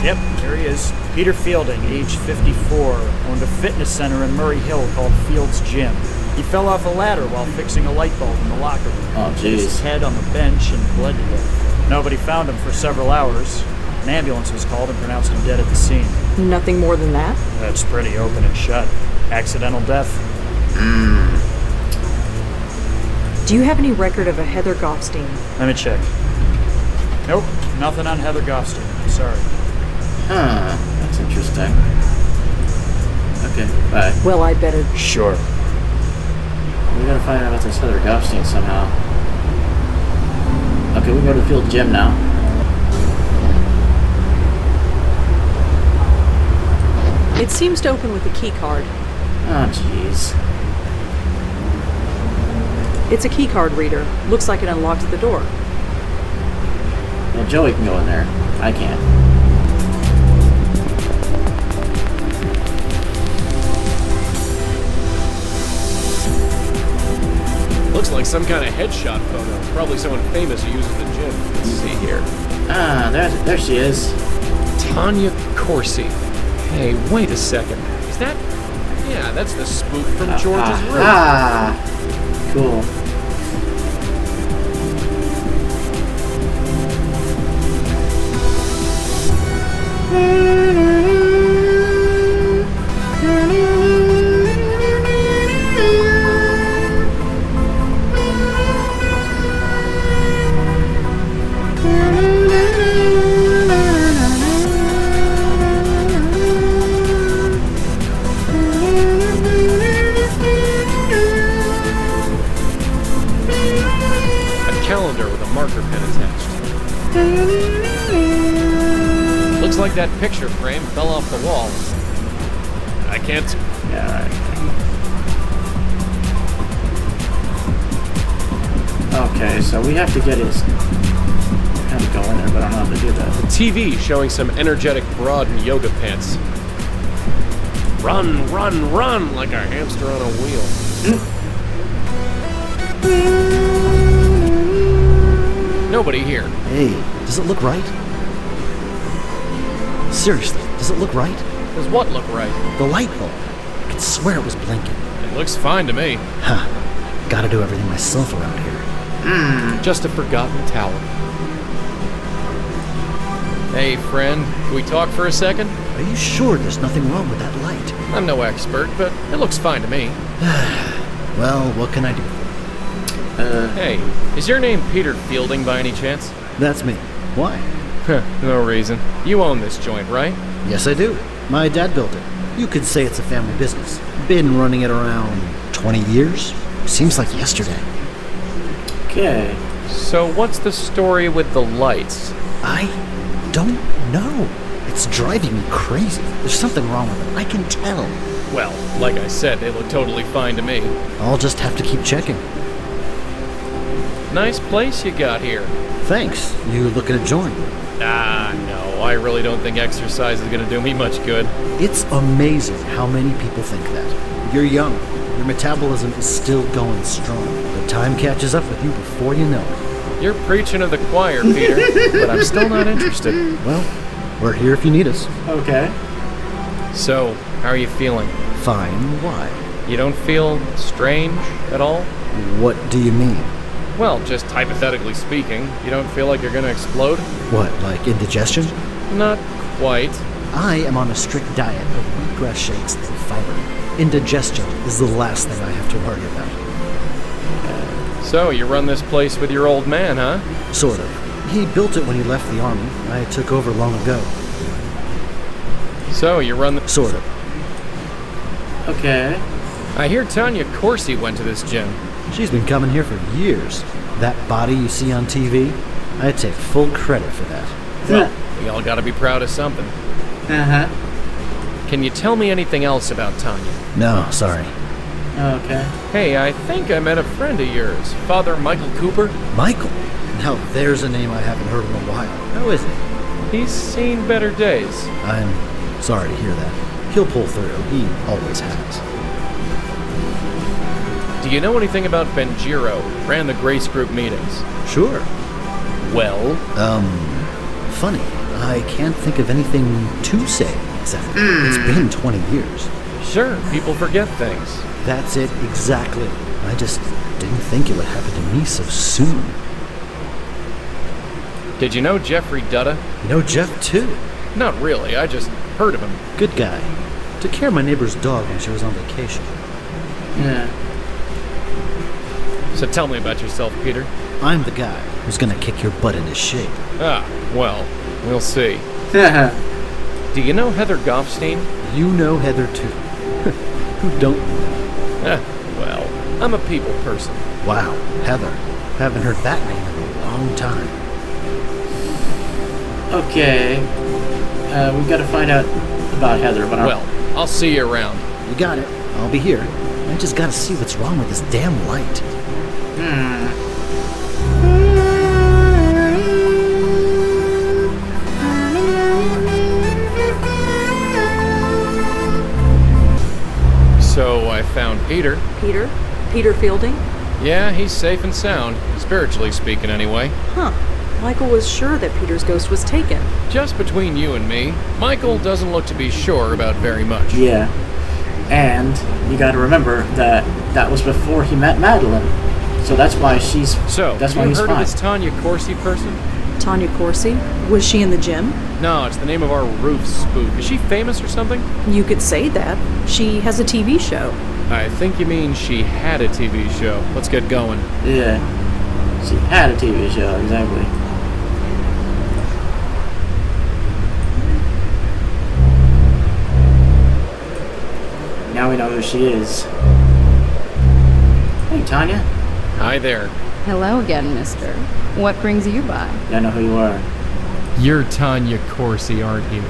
Speaker 10: Yep, here he is. Peter Fielding, age 54, owned a fitness center in Murray Hill called Field's Gym. He fell off a ladder while fixing a light bulb in the locker room.
Speaker 1: Oh,
Speaker 10: He hit his head on the bench and bled to death. Nobody found him for several hours. An ambulance was called and pronounced him dead at the scene.
Speaker 3: Nothing more than that?
Speaker 10: That's pretty open and shut. Accidental death.
Speaker 3: Do you have any record of a Heather Goffstein?
Speaker 10: Let me check. Nope, nothing on Heather Goffstein. Sorry.
Speaker 1: Huh, that's interesting. Okay, bye.
Speaker 3: Well, I better...
Speaker 10: Sure.
Speaker 1: We gotta find out about this Heather Goffstein somehow. Okay, we go to the field gym now.
Speaker 3: It seems to open with a key card.
Speaker 1: Oh, jeez.
Speaker 3: It's a key card reader. Looks like it unlocks the door.
Speaker 1: Well, Joey can go in there. I can't.
Speaker 12: Looks like some kind of headshot photo. Probably someone famous who uses the gym. Let's see here.
Speaker 1: Ah, there she is.
Speaker 12: Tanya Corsi. Hey, wait a second. Is that... Yeah, that's the spook from George's room.
Speaker 1: Ah, cool.
Speaker 12: Looks like that picture frame fell off the wall. I can't...
Speaker 1: Yeah, right. Okay, so we have to get his... Kind of go in there, but I don't know how to do that.
Speaker 12: The TV showing some energetic broad in yoga pants. Run, run, run like a hamster on a wheel. Nobody here.
Speaker 20: Hey, does it look right? Seriously, does it look right?
Speaker 12: Does what look right?
Speaker 20: The light bulb. I swear it was blinking.
Speaker 12: It looks fine to me.
Speaker 20: Huh. Gotta do everything myself around here.
Speaker 12: Just a forgotten talent. Hey, friend, can we talk for a second?
Speaker 20: Are you sure there's nothing wrong with that light?
Speaker 12: I'm no expert, but it looks fine to me.
Speaker 20: Well, what can I do?
Speaker 12: Hey, is your name Peter Fielding by any chance?
Speaker 20: That's me. Why?
Speaker 12: No reason. You own this joint, right?
Speaker 20: Yes, I do. My dad built it. You could say it's a family business. Been running it around 20 years? Seems like yesterday.
Speaker 1: Okay.
Speaker 12: So what's the story with the lights?
Speaker 20: I don't know. It's driving me crazy. There's something wrong with it. I can tell.
Speaker 12: Well, like I said, they look totally fine to me.
Speaker 20: I'll just have to keep checking.
Speaker 12: Nice place you got here.
Speaker 20: Thanks. You looking to join?
Speaker 12: Ah, no. I really don't think exercise is going to do me much good.
Speaker 20: It's amazing how many people think that. You're young. Your metabolism is still going strong. The time catches up with you before you know it.
Speaker 12: You're preaching to the choir, Peter, but I'm still not interested.
Speaker 20: Well, we're here if you need us.
Speaker 1: Okay.
Speaker 12: So, how are you feeling?
Speaker 20: Fine. Why?
Speaker 12: You don't feel strange at all?
Speaker 20: What do you mean?
Speaker 12: Well, just hypothetically speaking, you don't feel like you're gonna explode?
Speaker 20: What, like indigestion?
Speaker 12: Not quite.
Speaker 20: I am on a strict diet of wheatgrass shakes and fiber. Indigestion is the last thing I have to worry about.
Speaker 12: So, you run this place with your old man, huh?
Speaker 20: Sort of. He built it when he left the army. I took over long ago.
Speaker 12: So, you run the...
Speaker 20: Sort of.
Speaker 1: Okay.
Speaker 12: I hear Tanya Corsi went to this gym.
Speaker 20: She's been coming here for years. That body you see on TV, I take full credit for that.
Speaker 12: Well, we all gotta be proud of something.
Speaker 1: Uh-huh.
Speaker 12: Can you tell me anything else about Tanya?
Speaker 20: No, sorry.
Speaker 1: Okay.
Speaker 12: Hey, I think I met a friend of yours, Father Michael Cooper.
Speaker 20: Michael? Now there's a name I haven't heard in a while. How is he?
Speaker 12: He's seen better days.
Speaker 20: I'm sorry to hear that. He'll pull through. He always has.
Speaker 12: Do you know anything about Benjiro? Ran the Grace Group meetings.
Speaker 20: Sure.
Speaker 12: Well?
Speaker 20: Funny. I can't think of anything to say exactly. It's been 20 years.
Speaker 12: Sure, people forget things.
Speaker 20: That's it, exactly. I just didn't think it would happen to me so soon.
Speaker 12: Did you know Jeffrey Dutta?
Speaker 20: You know Jeff, too?
Speaker 12: Not really, I just heard of him.
Speaker 20: Good guy. Took care of my neighbor's dog when she was on vacation.
Speaker 1: Yeah.
Speaker 12: So tell me about yourself, Peter.
Speaker 20: I'm the guy who's gonna kick your butt into shape.
Speaker 12: Ah, well, we'll see. Do you know Heather Goffstein?
Speaker 20: You know Heather, too. Who don't know?
Speaker 12: Well, I'm a people person.
Speaker 20: Wow, Heather. Haven't heard that name in a long time.
Speaker 1: Okay. We've got to find out about Heather, but
Speaker 12: Well, I'll see you around.
Speaker 20: You got it. I'll be here. I just gotta see what's wrong with this damn light.
Speaker 12: So I found Peter.
Speaker 3: Peter? Peter Fielding?
Speaker 12: Yeah, he's safe and sound, spiritually speaking anyway.
Speaker 3: Huh. Michael was sure that Peter's ghost was taken.
Speaker 12: Just between you and me, Michael doesn't look to be sure about very much.
Speaker 1: Yeah. And you got to remember that that was before he met Madeline. So that's why she's...
Speaker 12: So,
Speaker 1: that's why
Speaker 12: you
Speaker 1: he's
Speaker 12: heard
Speaker 1: fine.
Speaker 12: of this Tanya Corsi person?
Speaker 3: Tanya Corsi? Was she in the gym?
Speaker 12: No, it's the name of our roof spook. Is she famous or something?
Speaker 3: You could say that. She has a TV show.
Speaker 12: I think you mean she had a TV show. Let's get going.
Speaker 1: Yeah. She had a TV show, exactly. Now we know who she is. Hey, Tanya.
Speaker 12: Hi there.
Speaker 18: Hello again, mister. What brings you by?
Speaker 1: I know who you are.
Speaker 2: You're Tanya Corsi, aren't you?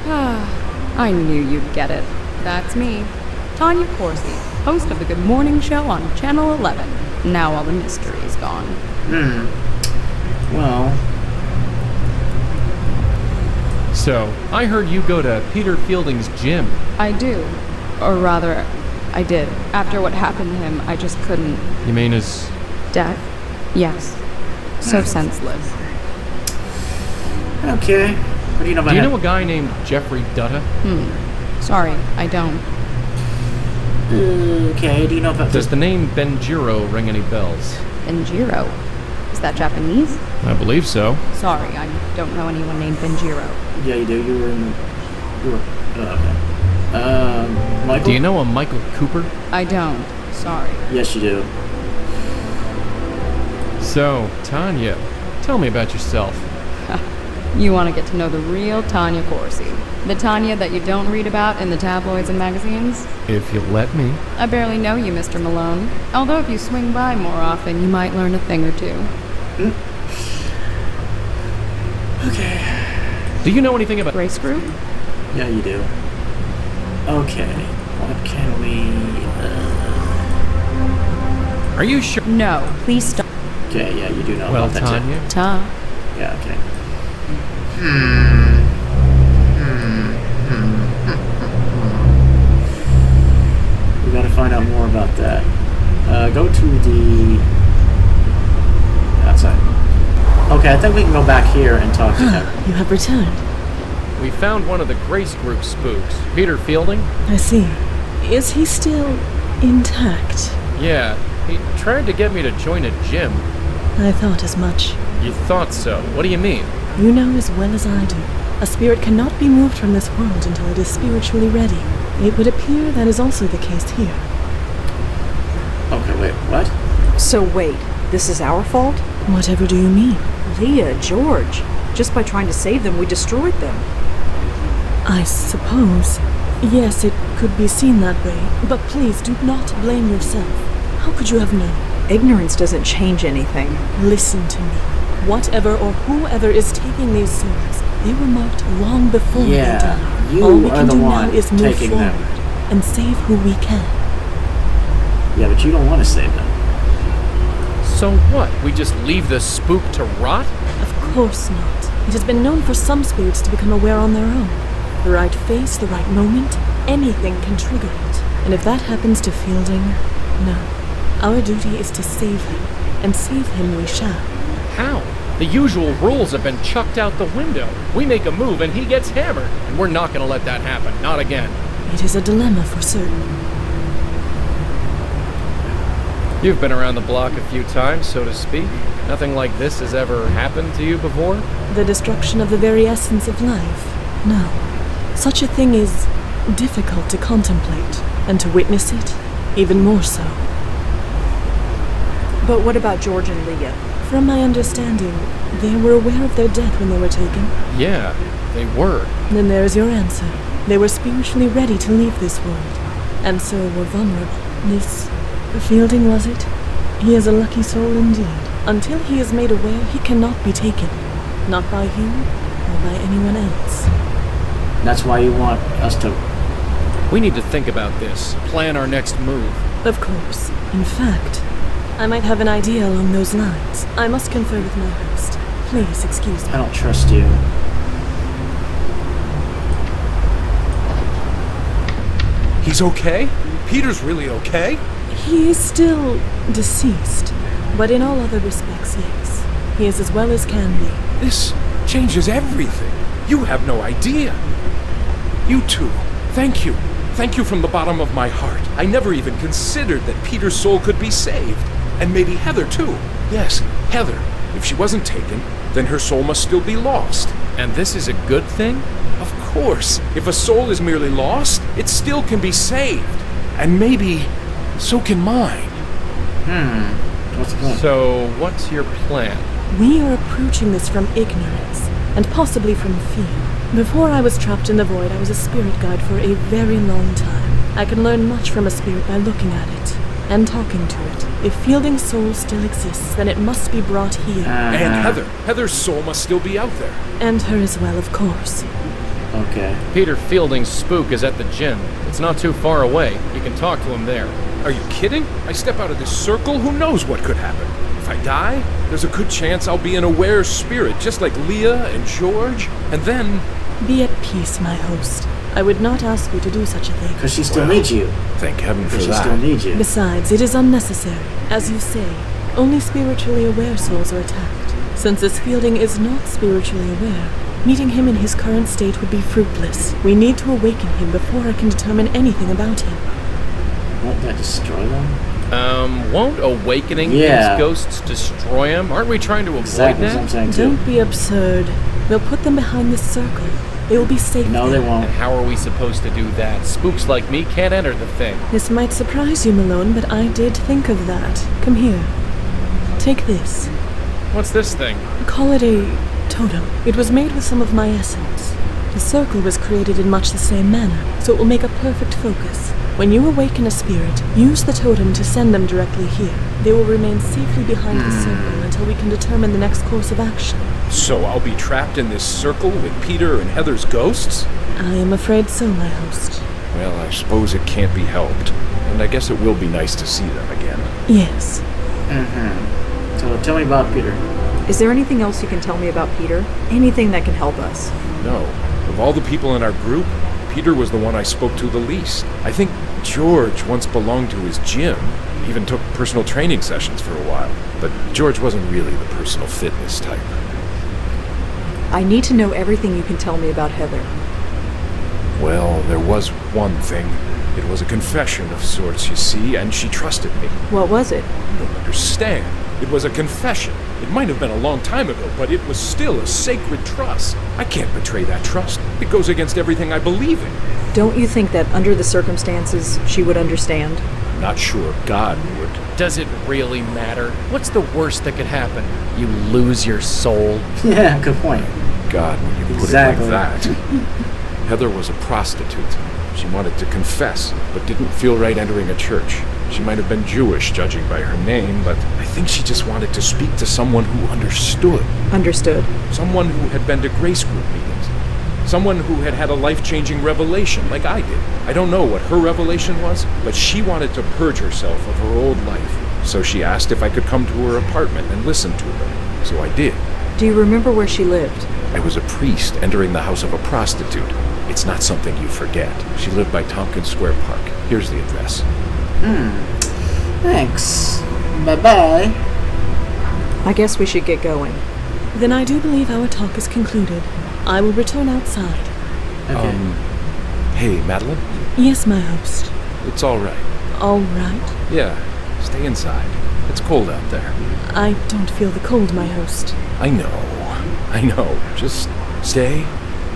Speaker 18: I knew you'd get it. That's me, Tanya Corsi, host of the Good Morning Show on Channel 11. Now all the mystery is gone.
Speaker 1: Well...
Speaker 2: So, I heard you go to Peter Fielding's gym.
Speaker 18: I do. Or rather, I did. After what happened to him, I just couldn't...
Speaker 2: You mean his...
Speaker 18: Death? Yes. So senseless.
Speaker 1: Okay. What do you know about
Speaker 2: Do you
Speaker 1: him?
Speaker 2: know a guy named Jeffrey Dutta?
Speaker 18: Sorry, I don't.
Speaker 1: Okay, do you know about
Speaker 12: Does the name Benjiro ring any bells?
Speaker 18: Benjiro? Is that Japanese?
Speaker 12: I believe so.
Speaker 18: Sorry, I don't know anyone named Benjiro.
Speaker 1: Yeah, you do. You were in the... You were... okay. Michael?
Speaker 12: Do you know a Michael Cooper?
Speaker 18: I don't. Sorry.
Speaker 1: Yes, you do.
Speaker 12: So, Tanya, tell me about yourself.
Speaker 18: You want to get to know the real Tanya Corsi. The Tanya that you don't read about in the tabloids and magazines?
Speaker 12: If you'll let me.
Speaker 18: I barely know you, Mr. Malone. Although if you swing by more often, you might learn a thing or two.
Speaker 1: Okay.
Speaker 12: Do you know anything about
Speaker 18: Race Group?
Speaker 1: Yeah, you do. Okay. What can we...
Speaker 12: Are you sure?
Speaker 18: No, please stop.
Speaker 1: Okay, yeah, you do know
Speaker 12: Well,
Speaker 1: about that
Speaker 12: Tanya?
Speaker 18: Ta.
Speaker 1: Yeah, okay. We gotta find out more about that. Go to the... outside. Okay, I think we can go back here and talk to him.
Speaker 17: You have returned.
Speaker 12: We found one of the Grace Group spooks, Peter Fielding.
Speaker 17: I see. Is he still intact?
Speaker 12: Yeah, he tried to get me to join a gym.
Speaker 17: I thought as much.
Speaker 12: You thought so? What do you mean?
Speaker 17: You know as well as I do. A spirit cannot be moved from this world until it is spiritually ready. It would appear that is also the case here.
Speaker 1: Okay, wait, what?
Speaker 3: So wait, this is our fault?
Speaker 17: Whatever do you mean?
Speaker 3: Leah, George. Just by trying to save them, we destroyed them.
Speaker 17: I suppose. Yes, it could be seen that way. But please do not blame yourself. How could you have known?
Speaker 3: Ignorance doesn't change anything.
Speaker 17: Listen to me. Whatever or whoever is taking these souls, they were marked long before they died.
Speaker 1: You
Speaker 17: All we
Speaker 1: are
Speaker 17: can
Speaker 1: the
Speaker 17: do
Speaker 1: one
Speaker 17: now is move
Speaker 1: taking
Speaker 17: forward
Speaker 1: them.
Speaker 17: and save who we can.
Speaker 1: Yeah, but you don't want to save them.
Speaker 12: So what? We just leave the spook to rot?
Speaker 17: Of course not. It has been known for some spirits to become aware on their own. The right face, the right moment, anything can trigger it. And if that happens to Fielding, no. Our duty is to save him, and save him we shall.
Speaker 12: How? The usual rules have been chucked out the window. We make a move and he gets hammered, and we're not going to let that happen. Not again.
Speaker 17: It is a dilemma for certain.
Speaker 12: You've been around the block a few times, so to speak. Nothing like this has ever happened to you before?
Speaker 17: The destruction of the very essence of life? No. Such a thing is difficult to contemplate, and to witness it, even more so.
Speaker 3: But what about George and Leah?
Speaker 17: From my understanding, they were aware of their death when they were taken.
Speaker 12: Yeah, they were.
Speaker 17: Then there's your answer. They were spiritually ready to leave this world, and so were vulnerable. This Fielding, was it? He is a lucky soul indeed. Until he is made aware, he cannot be taken. Not by you, or by anyone else.
Speaker 1: That's why you want us to...
Speaker 12: We need to think about this. Plan our next move.
Speaker 17: Of course. In fact, I might have an idea along those lines. I must confer with my host. Please excuse me.
Speaker 1: I don't trust you.
Speaker 19: He's okay? Peter's really okay?
Speaker 17: He is still deceased, but in all other respects, yes. He is as well as can be.
Speaker 19: This changes everything. You have no idea. You two, thank you. Thank you from the bottom of my heart. I never even considered that Peter's soul could be saved. And maybe Heather, too. Yes, Heather. If she wasn't taken, then her soul must still be lost.
Speaker 12: And this is a good thing?
Speaker 19: Of course. If a soul is merely lost, it still can be saved. And maybe so can mine.
Speaker 1: What's the plan?
Speaker 12: So, what's your plan?
Speaker 17: We are approaching this from ignorance, and possibly from fear. Before I was trapped in the void, I was a spirit guide for a very long time. I can learn much from a spirit by looking at it and talking to it. If Fielding's soul still exists, then it must be brought here.
Speaker 19: And Heather. Heather's soul must still be out there.
Speaker 17: And her as well, of course.
Speaker 1: Okay.
Speaker 12: Peter Fielding's spook is at the gym. It's not too far away. You can talk to him there.
Speaker 19: Are you kidding? I step out of this circle, who knows what could happen? If I die, there's a good chance I'll be an aware spirit, just like Leah and George. And then...
Speaker 17: Be at peace, my host. I would not ask you to do such a thing.
Speaker 1: Because she still needs you.
Speaker 19: Thank heaven for
Speaker 1: Because she
Speaker 19: that.
Speaker 1: still needs you.
Speaker 17: Besides, it is unnecessary. As you say, only spiritually aware souls are attacked. Since this Fielding is not spiritually aware, meeting him in his current state would be fruitless. We need to awaken him before I can determine anything about him.
Speaker 1: Won't that destroy them?
Speaker 12: Won't awakening
Speaker 1: Yeah.
Speaker 12: these ghosts destroy them? Aren't we trying to avoid
Speaker 1: Exactly what I'm
Speaker 12: that?
Speaker 1: saying too.
Speaker 17: Don't be absurd. We'll put them behind this circle. They will be safe
Speaker 1: No,
Speaker 17: there.
Speaker 1: they won't.
Speaker 12: And how are we supposed to do that? Spooks like me can't enter the thing.
Speaker 17: This might surprise you, Malone, but I did think of that. Come here. Take this.
Speaker 12: What's this thing?
Speaker 17: Call it a totem. It was made with some of my essence. The circle was created in much the same manner, so it will make a perfect focus. When you awaken a spirit, use the totem to send them directly here. They will remain safely behind the circle until we can determine the next course of action.
Speaker 19: So I'll be trapped in this circle with Peter and Heather's ghosts?
Speaker 17: I am afraid so, my host.
Speaker 19: Well, I suppose it can't be helped. And I guess it will be nice to see them again.
Speaker 17: Yes.
Speaker 1: So tell me about Peter.
Speaker 3: Is there anything else you can tell me about Peter? Anything that can help us?
Speaker 19: No. Of all the people in our group, Peter was the one I spoke to the least. I think George once belonged to his gym, even took personal training sessions for a while. But George wasn't really the personal fitness type.
Speaker 3: I need to know everything you can tell me about Heather.
Speaker 19: Well, there was one thing. It was a confession of sorts, you see, and she trusted me.
Speaker 3: What was it?
Speaker 19: You don't understand. It was a confession. It might have been a long time ago, but it was still a sacred trust. I can't betray that trust. It goes against everything I believe in.
Speaker 3: Don't you think that under the circumstances she would understand?
Speaker 19: Not sure God would.
Speaker 12: Does it really matter? What's the worst that could happen? You lose your soul.
Speaker 1: Yeah, good point.
Speaker 19: God, when you put
Speaker 1: Exactly.
Speaker 19: it like that. Heather was a prostitute. She wanted to confess, but didn't feel right entering a church. She might have been Jewish, judging by her name, but I think she just wanted to speak to someone who understood.
Speaker 3: Understood.
Speaker 19: Someone who had been to grace group meetings. Someone who had had a life-changing revelation, like I did. I don't know what her revelation was, but she wanted to purge herself of her old life. So she asked if I could come to her apartment and listen to her. So I did.
Speaker 3: Do you remember where she lived?
Speaker 19: I was a priest entering the house of a prostitute. It's not something you forget. She lived by Tompkins Square Park. Here's the address.
Speaker 1: Thanks. Bye-bye.
Speaker 3: I guess we should get going.
Speaker 17: Then I do believe our talk is concluded. I will return outside.
Speaker 1: Okay.
Speaker 19: Hey, Madeline?
Speaker 17: Yes, my host.
Speaker 19: It's all right.
Speaker 17: All right.
Speaker 19: Yeah, stay inside. It's cold out there.
Speaker 17: I don't feel the cold, my host.
Speaker 19: I know. Just stay,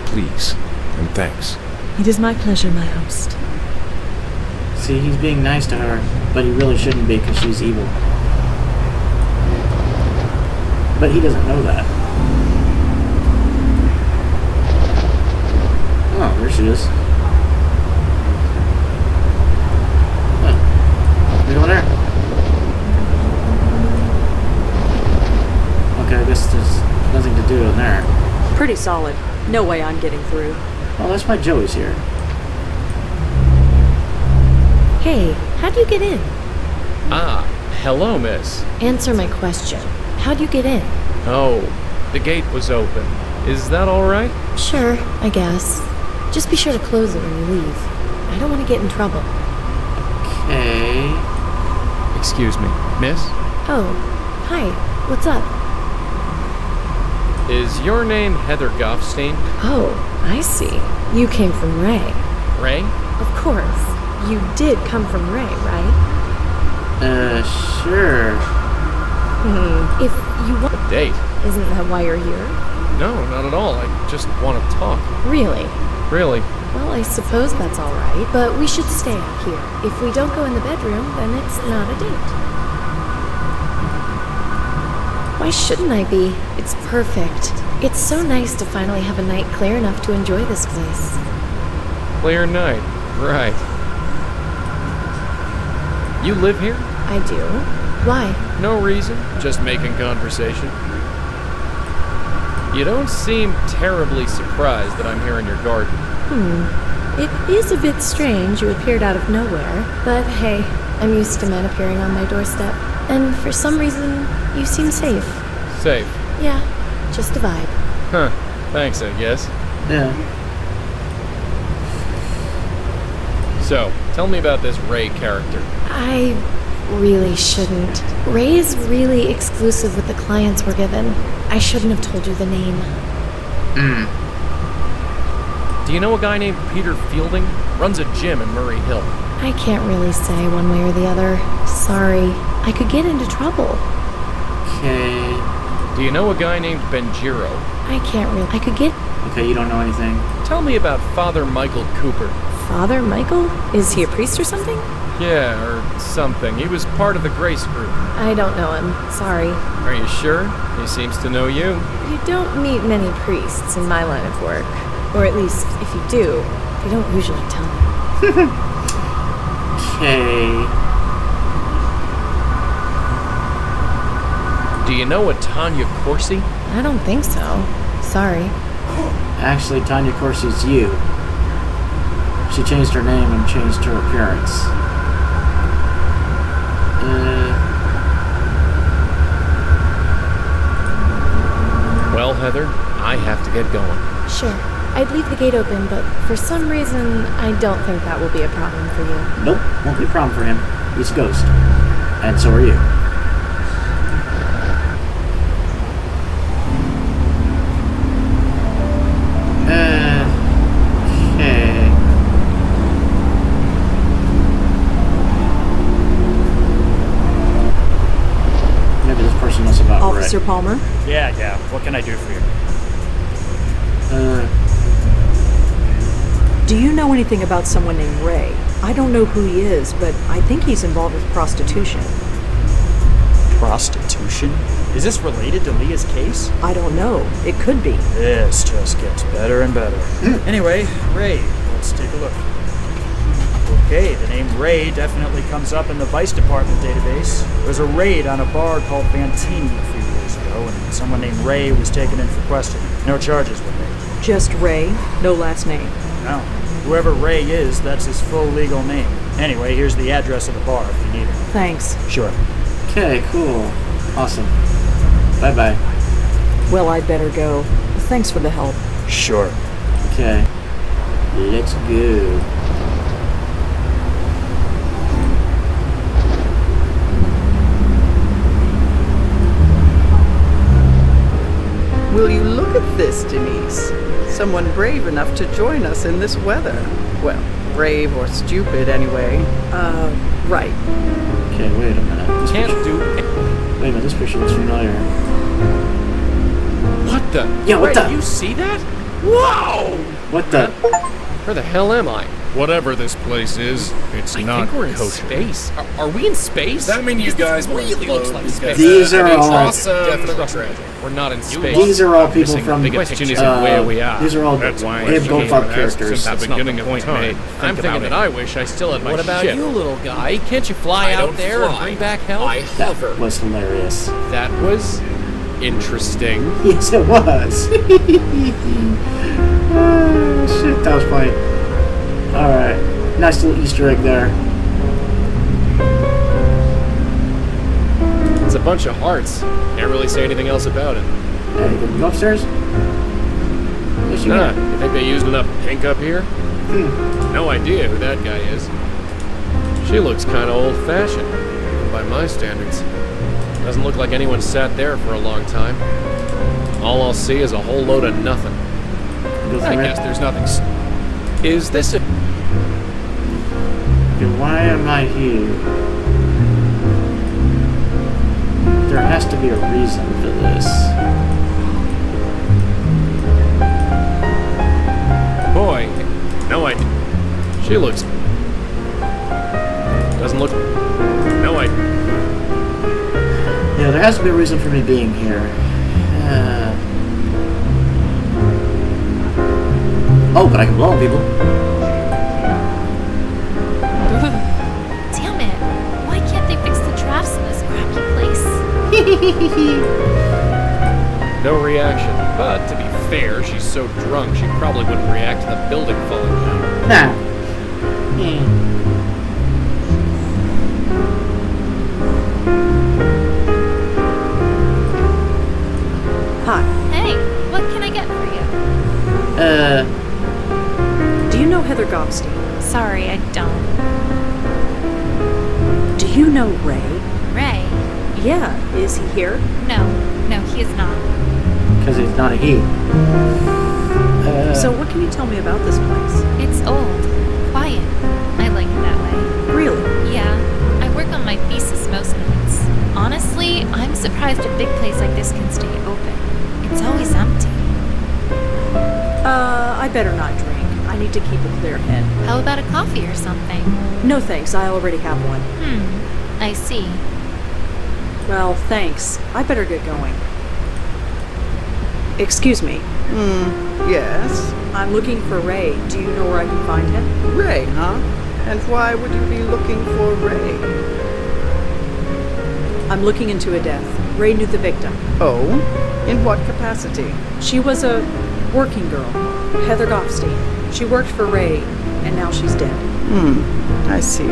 Speaker 19: please. And thanks.
Speaker 17: It is my pleasure, my host.
Speaker 1: See, he's being nice to her, but he really shouldn't be because she's evil. But he doesn't know that. Oh, there she is. Huh. You going there? Okay, I guess there's nothing to do in there.
Speaker 3: Pretty solid. No way I'm getting through.
Speaker 1: Oh, that's why Joey's here.
Speaker 8: Hey, how'd you get in?
Speaker 12: Ah, hello, miss.
Speaker 8: Answer my question. How'd you get in?
Speaker 12: Oh, the gate was open. Is that all right?
Speaker 8: Sure, I guess. Just be sure to close it when you leave. I don't want to get in trouble.
Speaker 1: Okay.
Speaker 12: Excuse me, miss?
Speaker 8: Oh, hi. What's up?
Speaker 12: Is your name Heather Goffstein?
Speaker 8: Oh, I see. You came from Ray.
Speaker 12: Ray?
Speaker 8: Of course. You did come from Ray, right?
Speaker 1: Sure.
Speaker 8: If you want...
Speaker 12: A date?
Speaker 8: Isn't that why you're here?
Speaker 12: No, not at all. I just want to talk.
Speaker 8: Really?
Speaker 12: Really?
Speaker 8: Well, I suppose that's all right, but we should stay out here. If we don't go in the bedroom, then it's not a date. Why shouldn't I be? It's perfect. It's so nice to finally have a night clear enough to enjoy this place.
Speaker 12: Clear night. Right. You live here?
Speaker 8: I do. Why?
Speaker 12: No reason. Just making conversation. You don't seem terribly surprised that I'm here in your garden.
Speaker 8: It is a bit strange you appeared out of nowhere, but hey, I'm used to men appearing on my doorstep. And for some reason, you seem safe.
Speaker 12: Safe?
Speaker 8: Yeah, just a vibe.
Speaker 12: Huh. Thanks, I guess.
Speaker 1: Yeah.
Speaker 12: So, tell me about this Ray character.
Speaker 8: I really shouldn't. Ray is really exclusive with the clients we're given. I shouldn't have told you the name.
Speaker 12: Do you know a guy named Peter Fielding? Runs a gym in Murray Hill.
Speaker 5: I can't really say one way or the other. Sorry. I could get into trouble.
Speaker 1: Okay.
Speaker 12: Do you know a guy named Benjiro?
Speaker 5: I can't really. I could get.
Speaker 1: Okay, you don't know anything?
Speaker 12: Tell me about Father Michael Cooper.
Speaker 5: Father Michael? Is he a priest or something?
Speaker 12: Yeah, or something. He was part of the Grace group.
Speaker 5: I don't know him. Sorry.
Speaker 12: Are you sure? He seems to know you.
Speaker 5: You don't meet many priests in my line of work. Or at least, if you do, they don't usually tell me.
Speaker 1: Okay.
Speaker 12: Do you know a Tanya Corsi?
Speaker 5: I don't think so. Sorry.
Speaker 1: Actually, Tanya Corsi's you. She changed her name and changed her appearance.
Speaker 12: Well, Heather, I have to get going.
Speaker 5: Sure. I'd leave the gate open, but for some reason, I don't think that will be a problem for you.
Speaker 1: Nope, won't be a problem for him. He's a ghost. And so are you. Okay. Maybe this person knows about
Speaker 3: Officer
Speaker 1: Rick.
Speaker 3: Palmer?
Speaker 10: Yeah. What can I do for you?
Speaker 3: Do you know anything about someone named Ray? I don't know who he is, but I think he's involved with prostitution.
Speaker 10: Prostitution? Is this related to Leah's case?
Speaker 3: I don't know. It could be.
Speaker 10: This just gets better and better. Anyway, Ray, let's take a look. Okay, the name Ray definitely comes up in the Vice Department database. There was a raid on a bar called Vantini a few years ago, and someone named Ray was taken in for questioning. No charges were made.
Speaker 3: Just Ray, no last name.
Speaker 10: No. Whoever Ray is, that's his full legal name. Anyway, here's the address of the bar if you need it.
Speaker 3: Thanks.
Speaker 10: Sure.
Speaker 1: Okay, cool. Awesome. Bye-bye.
Speaker 3: Well, I'd better go. Thanks for the help.
Speaker 10: Sure.
Speaker 1: Okay. Let's go.
Speaker 21: Will you look at this, Denise? Someone brave enough to join us in this weather. Well, brave or stupid anyway. Right.
Speaker 1: Okay, wait a minute. This
Speaker 12: Can't
Speaker 1: picture...
Speaker 12: do it.
Speaker 1: Wait a minute, this picture looks familiar.
Speaker 12: What the?
Speaker 1: Yeah, what
Speaker 12: Ray,
Speaker 1: the?
Speaker 12: you see that? Whoa!
Speaker 1: What the?
Speaker 12: Where the hell am I?
Speaker 22: Whatever this place is, it's
Speaker 12: I
Speaker 22: not
Speaker 12: think we're in
Speaker 22: kosher.
Speaker 12: space. Are we in space?
Speaker 22: That mean you
Speaker 12: This
Speaker 22: guys were
Speaker 12: really looks like space.
Speaker 1: These are all...
Speaker 22: Definitely tragic.
Speaker 12: We're not in space.
Speaker 1: These are all people from...
Speaker 12: The question isn't where we are.
Speaker 1: These are all
Speaker 22: That's why
Speaker 1: Abe Goldfarb characters.
Speaker 22: Since the beginning of time.
Speaker 12: I'm thinking that I wish I still had my
Speaker 22: What
Speaker 12: ship.
Speaker 22: about you,
Speaker 12: little guy? Can't you fly out there and bring back help?
Speaker 1: That was hilarious.
Speaker 12: That was interesting.
Speaker 1: Yes, it was. Oh, shit, that was funny. Alright. Nice little Easter egg there.
Speaker 12: It's a bunch of hearts. Can't really say anything else about it.
Speaker 1: Hey, can we go upstairs? Yes, you
Speaker 12: Nah,
Speaker 1: can.
Speaker 12: you think they used enough pink up here? No idea who that guy is. She looks kind of old-fashioned, even by my standards. Doesn't look like anyone sat there for a long time. All I'll see is a whole load of nothing. I guess there's nothing. Is this a...
Speaker 1: Okay, why am I here? There has to be a reason for this.
Speaker 12: Boy, no idea. She looks... Doesn't look... No idea.
Speaker 1: Yeah, there has to be a reason for me being here. Oh, but I can blow on people.
Speaker 23: Damn it. Why can't they fix the drafts in this crappy place?
Speaker 12: No reaction. But, to be fair, she's so drunk she probably wouldn't react to the building falling down.
Speaker 1: Nah.
Speaker 3: Hi.
Speaker 23: Hey, what can I get for you?
Speaker 3: Do you know Heather Gobstein?
Speaker 23: Sorry, I don't.
Speaker 3: Do you know Ray?
Speaker 23: Ray?
Speaker 3: Yeah. Is he here?
Speaker 23: No, he is not.
Speaker 1: Because it's not a he.
Speaker 3: So what can you tell me about this place?
Speaker 23: It's old, quiet. I like it that way. just nuts. Honestly, I'm surprised a big place like this can stay open. It's always empty.
Speaker 3: I better not drink. I need to keep a clear head.
Speaker 23: How about a coffee or something?
Speaker 3: No thanks, I already have one.
Speaker 23: I see.
Speaker 3: Well, thanks. I better get going. Excuse me.
Speaker 21: Yes?
Speaker 3: I'm looking for Ray. Do you know where I can find him?
Speaker 21: Ray, huh? And why would you be looking for Ray?
Speaker 3: I'm looking into a death. Ray knew the victim.
Speaker 21: Oh? In what capacity?
Speaker 3: She was a working girl, Heather Goffstein. She worked for Ray, and now she's dead.
Speaker 21: I see.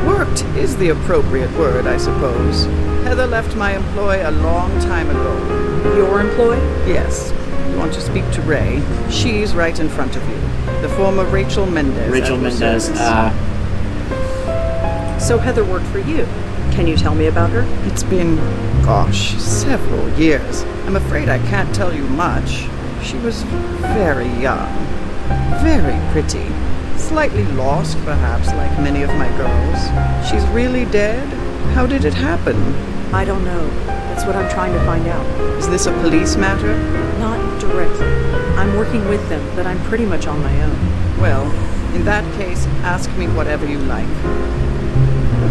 Speaker 21: Worked is the appropriate word, I suppose. Heather left my employ a long time ago.
Speaker 3: Your employ?
Speaker 21: Yes. You want to speak to Ray? She's right in front of you. The former Rachel Mendez.
Speaker 1: Rachel Mendez,
Speaker 3: So Heather worked for you. Can you tell me about her?
Speaker 21: It's been, gosh, several years. I'm afraid I can't tell you much. She was very young. Very pretty. Slightly lost, perhaps, like many of my girls. She's really dead? How did it happen?
Speaker 3: I don't know. That's what I'm trying to find out.
Speaker 21: Is this a police matter?
Speaker 3: Not directly. I'm working with them, but I'm pretty much on my own.
Speaker 21: Well, in that case, ask me whatever you like.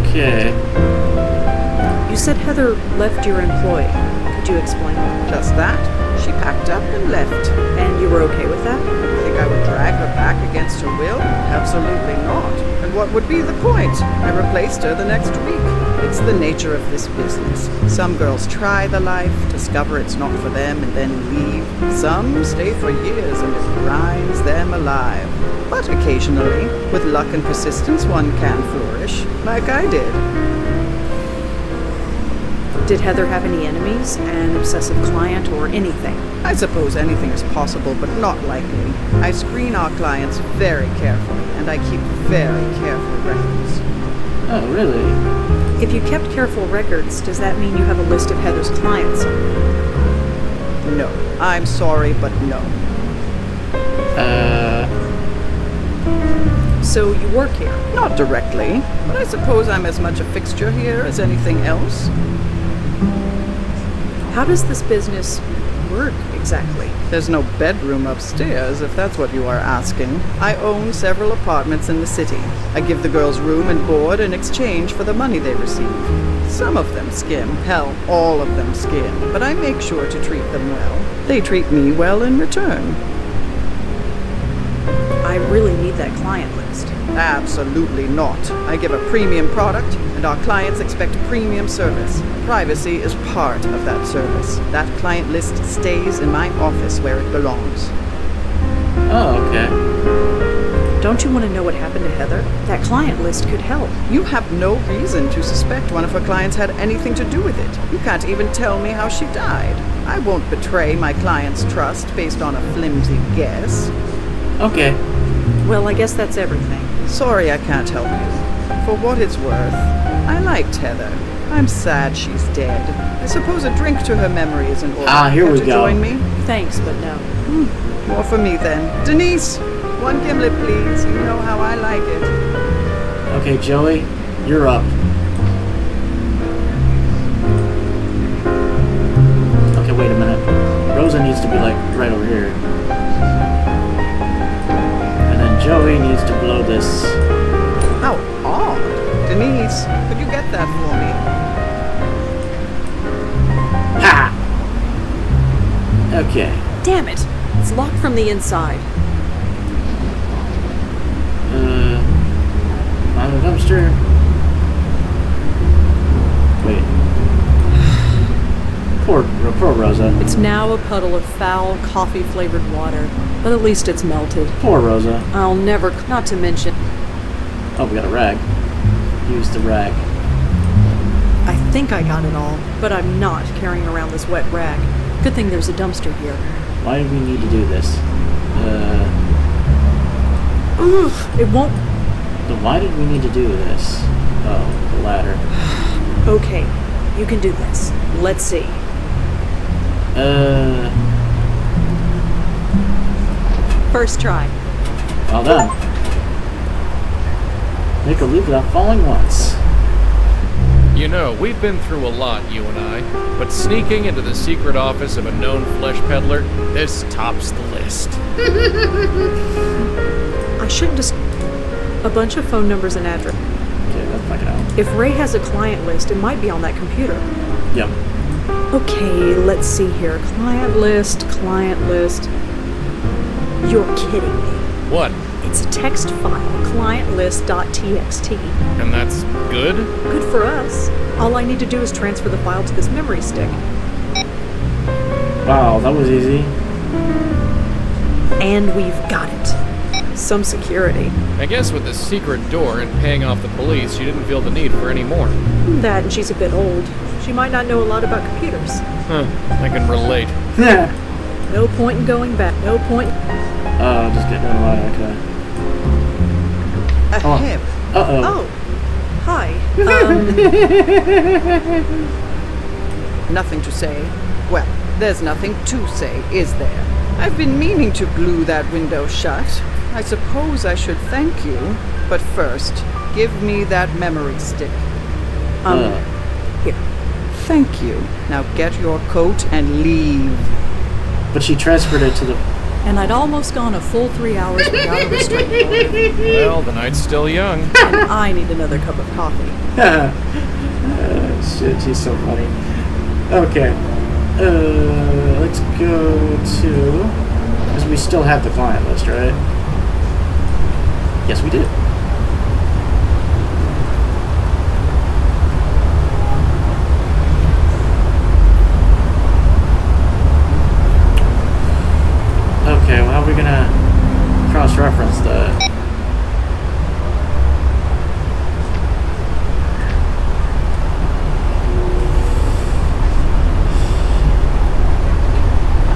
Speaker 1: Okay.
Speaker 3: You said Heather left your employ. Could you explain?
Speaker 21: Just that. She packed up and left.
Speaker 3: And you were okay with that?
Speaker 21: You think I would drag her back against her will? Absolutely not. And what would be the point? I replaced her the next week. It's the nature of this business. Some girls try the life, discover it's not for them, and then leave. Some stay for years and it grinds them alive. But occasionally, with luck and persistence, one can flourish, like I did.
Speaker 3: Did Heather have any enemies, an obsessive client, or anything?
Speaker 21: I suppose anything is possible, but not likely. I screen our clients very carefully, and I keep very careful records.
Speaker 1: Oh, really?
Speaker 3: If you kept careful records, does that mean you have a list of Heather's clients?
Speaker 21: No. I'm sorry, but no.
Speaker 3: So you work here?
Speaker 21: Not directly, but I suppose I'm as much a fixture here as anything else.
Speaker 3: How does this business work exactly?
Speaker 21: There's no bedroom upstairs, if that's what you are asking. I own several apartments in the city. I give the girls room and board in exchange for the money they receive. Some of them skim, hell, all of them skim, but I make sure to treat them well. They treat me well in return.
Speaker 3: I really need that client list.
Speaker 21: Absolutely not. I give a premium product, and our clients expect premium service. Privacy is part of that service. That client list stays in my office where it belongs.
Speaker 1: Oh, okay.
Speaker 3: Don't you want to know what happened to Heather? That client list could help.
Speaker 21: You have no reason to suspect one of her clients had anything to do with it. You can't even tell me how she died. I won't betray my client's trust based on a flimsy guess.
Speaker 1: Okay.
Speaker 3: Well, I guess that's everything.
Speaker 21: Sorry I can't help you. For what it's worth, I liked Heather. I'm sad she's dead. I suppose a drink to her memory is in order.
Speaker 1: Here we
Speaker 21: to
Speaker 1: go.
Speaker 21: Join me?
Speaker 3: Thanks, but no.
Speaker 21: More for me then. Denise, one gimlet, please. You know how I like it.
Speaker 1: Okay, Joey, you're up. Okay, wait a minute. Rosa needs to be like right over here. And then Joey needs to blow this.
Speaker 21: How odd. Denise, could you get that for me?
Speaker 1: Ha! Okay.
Speaker 3: Damn it! It's locked from the inside.
Speaker 1: On the dumpster. Wait. Poor Rosa.
Speaker 3: It's now a puddle of foul, coffee-flavored water. But at least it's melted.
Speaker 1: Poor Rosa.
Speaker 3: I'll never... Not to mention...
Speaker 1: Oh, we got a rag. Use the rag.
Speaker 3: I think I got it all, but I'm not carrying around this wet rag. Good thing there's a dumpster here.
Speaker 1: Why do we need to do this?
Speaker 3: It won't...
Speaker 1: Then why did we need to do this? Oh, the ladder.
Speaker 3: Okay, you can do this. Let's see. First try.
Speaker 1: Well done. Make a leap without falling once.
Speaker 12: You know, we've been through a lot, you and I, but sneaking into the secret office of a known flesh peddler, this tops the list.
Speaker 3: I shouldn't just... A bunch of phone numbers and address.
Speaker 1: Okay, let's find it out.
Speaker 3: If Ray has a client list, it might be on that computer.
Speaker 1: Yep.
Speaker 3: Okay, let's see here. Client list. You're kidding me.
Speaker 12: What?
Speaker 3: It's a text file, clientlist.txt.
Speaker 12: And that's good?
Speaker 3: Good for us. All I need to do is transfer the file to this memory stick.
Speaker 1: Wow, that was easy.
Speaker 3: And we've got it. Some security.
Speaker 12: I guess with the secret door and paying off the police, you didn't feel the need for any more.
Speaker 3: That and she's a bit old. She might not know a lot about computers.
Speaker 12: Huh, I can relate.
Speaker 3: No point in going back. No point.
Speaker 1: Just getting in line, okay.
Speaker 21: Ahem.
Speaker 1: Uh-oh.
Speaker 3: Oh. Hi.
Speaker 21: Nothing to say. Well, there's nothing to say, is there? I've been meaning to glue that window shut. I suppose I should thank you, but first, give me that memory stick. Here. Thank you. Now get your coat and leave.
Speaker 1: But she transferred it to the...
Speaker 3: And I'd almost gone a full 3 hours without a restraint order.
Speaker 12: Well, the night's still young.
Speaker 3: And I need another cup of coffee.
Speaker 1: Shit, she's so funny. Okay. Let's go to... Because we still have the client list, right? Yes, we do. Okay, well, how are we gonna cross-reference that?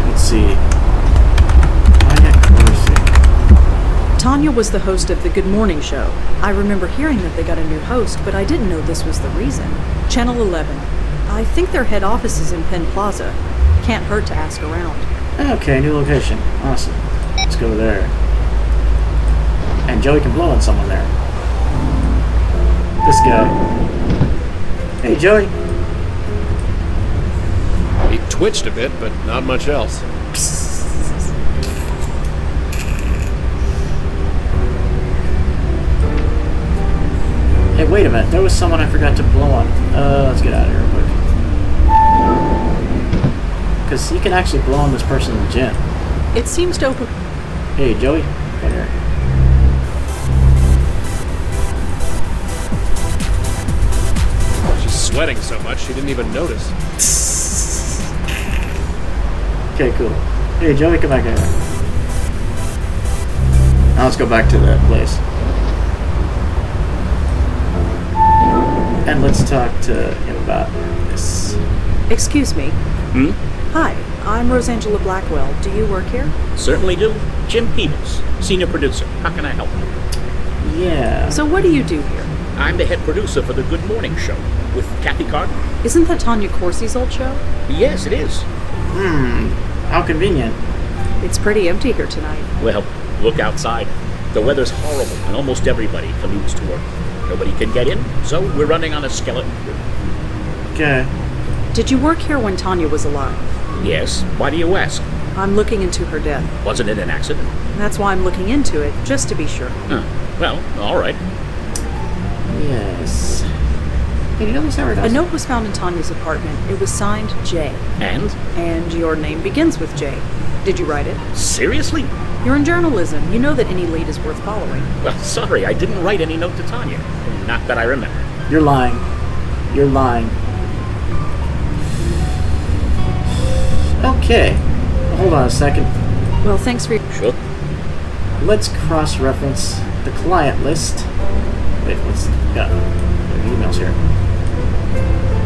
Speaker 1: Let's see.
Speaker 3: Tanya was the host of the Good Morning Show. I remember hearing that they got a new host, but I didn't know this was the reason. Channel 11. I think their head office is in Penn Plaza. Can't hurt to ask around.
Speaker 1: Okay, new location. Awesome. Let's go there. And Joey can blow on someone there. This guy. Hey, Joey.
Speaker 12: He twitched a bit, but not much else.
Speaker 1: Hey, wait a minute. There was someone I forgot to blow on. Let's get out of here real quick. Because he can actually blow on this person in the gym.
Speaker 3: It seems to open...
Speaker 1: Hey, Joey. Right here.
Speaker 12: She's sweating so much she didn't even notice.
Speaker 1: Okay, cool. Hey, Joey, come back here. Now let's go back to that place. And let's talk to him about this.
Speaker 3: Excuse me.
Speaker 6: Hmm?
Speaker 3: Hi, I'm Rosangela Blackwell. Do you work here?
Speaker 6: Certainly do. Jim Peebles, senior producer. How can I help you?
Speaker 1: Yeah.
Speaker 3: So what do you do here?
Speaker 6: I'm the head producer for the Good Morning Show with Kathy Carter.
Speaker 3: Isn't that Tanya Corsi's old show?
Speaker 6: Yes, it is.
Speaker 1: How convenient.
Speaker 3: It's pretty empty here tonight.
Speaker 6: Well, look outside. The weather's horrible and almost everybody commutes to work. Nobody can get in, so we're running on a skeleton crew.
Speaker 1: Okay.
Speaker 3: Did you work here when Tanya was alive?
Speaker 6: Yes. Why do you ask?
Speaker 3: I'm looking into her death.
Speaker 6: Wasn't it an accident?
Speaker 3: That's why I'm looking into it, just to be sure.
Speaker 6: Huh. Well, all right.
Speaker 1: Yes. Hey, you know this ever does?
Speaker 3: A note was found in Tanya's apartment. It was signed J.
Speaker 6: And?
Speaker 3: And your name begins with J. Did you write it?
Speaker 6: Seriously?
Speaker 3: You're in journalism. You know that any lead is worth following.
Speaker 6: Well, sorry, I didn't write any note to Tanya. Not that I remember.
Speaker 1: You're lying. You're lying. Okay. Hold on a second.
Speaker 3: Well, thanks for your...
Speaker 6: Sure.
Speaker 1: Let's cross-reference the client list. Wait, what's... Yeah. Emails here.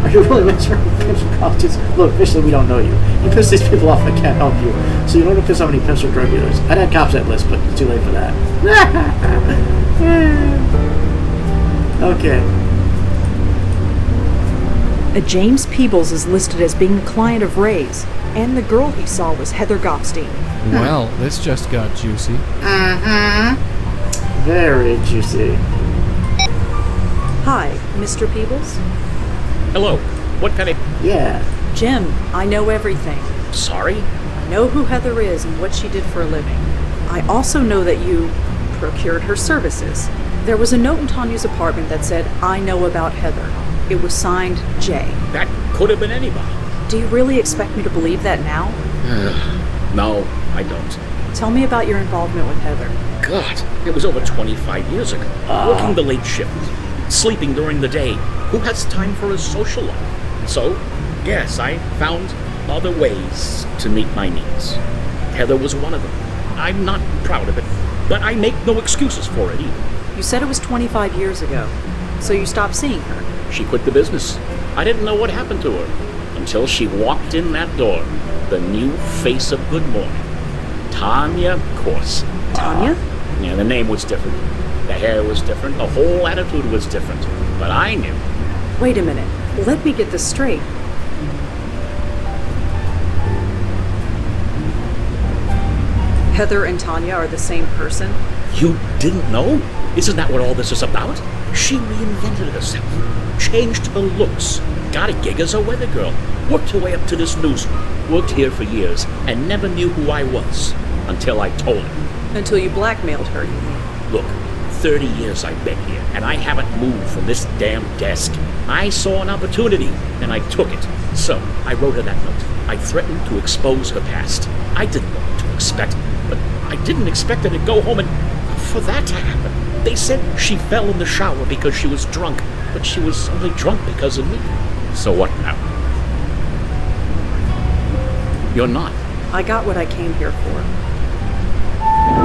Speaker 1: Are you really messing around with pimps and prostitutes? Look, officially we don't know you. You piss these people off, I can't help you. So you don't want to piss off any pimps or drug dealers. I'd add cops to that list, but it's too late for that. Okay.
Speaker 3: A James Peebles is listed as being the client of Ray's, and the girl he saw was Heather Gopstein.
Speaker 2: Well, this just got juicy.
Speaker 1: Very juicy.
Speaker 3: Hi, Mr. Peebles?
Speaker 6: Hello. What kind of...
Speaker 1: Yeah.
Speaker 3: Jim, I know everything.
Speaker 6: Sorry?
Speaker 3: I know who Heather is and what she did for a living. I also know that you procured her services. There was a note in Tanya's apartment that said, I know about Heather. It was signed J.
Speaker 6: That could have been anybody.
Speaker 3: Do you really expect me to believe that now?
Speaker 6: No, I don't.
Speaker 3: Tell me about your involvement with Heather.
Speaker 6: God, it was over 25 years ago. Working the late shift, sleeping during the day. Who has time for a social life? So, yes, I found other ways to meet my needs. Heather was one of them. I'm not proud of it, but I make no excuses for it either.
Speaker 3: You said it was 25 years ago, so you stopped seeing her.
Speaker 6: She quit the business. I didn't know what happened to her until she walked in that door, the new face of Good Morning. Tanya Corsi.
Speaker 3: Tanya?
Speaker 6: Yeah, the name was different. The hair was different. The whole attitude was different. But I knew.
Speaker 3: Wait a minute. Let me get this straight. Heather and Tanya are the same person?
Speaker 6: You didn't know? Isn't that what all this is about? She reinvented herself, changed her looks, got a gig as a weather girl, worked her way up to this newsroom, worked here for years, and never knew who I was until I told her.
Speaker 3: Until you blackmailed her, you mean?
Speaker 6: Look, 30 years I've been here, and I haven't moved from this damn desk. I saw an opportunity, and I took it. So, I wrote her that note. I threatened to expose her past. I didn't know what to expect, but I didn't expect her to go home and for that to happen. They said she fell in the shower because she was drunk, but she was only drunk because of me. So what now? You're not.
Speaker 3: I got what I came here for.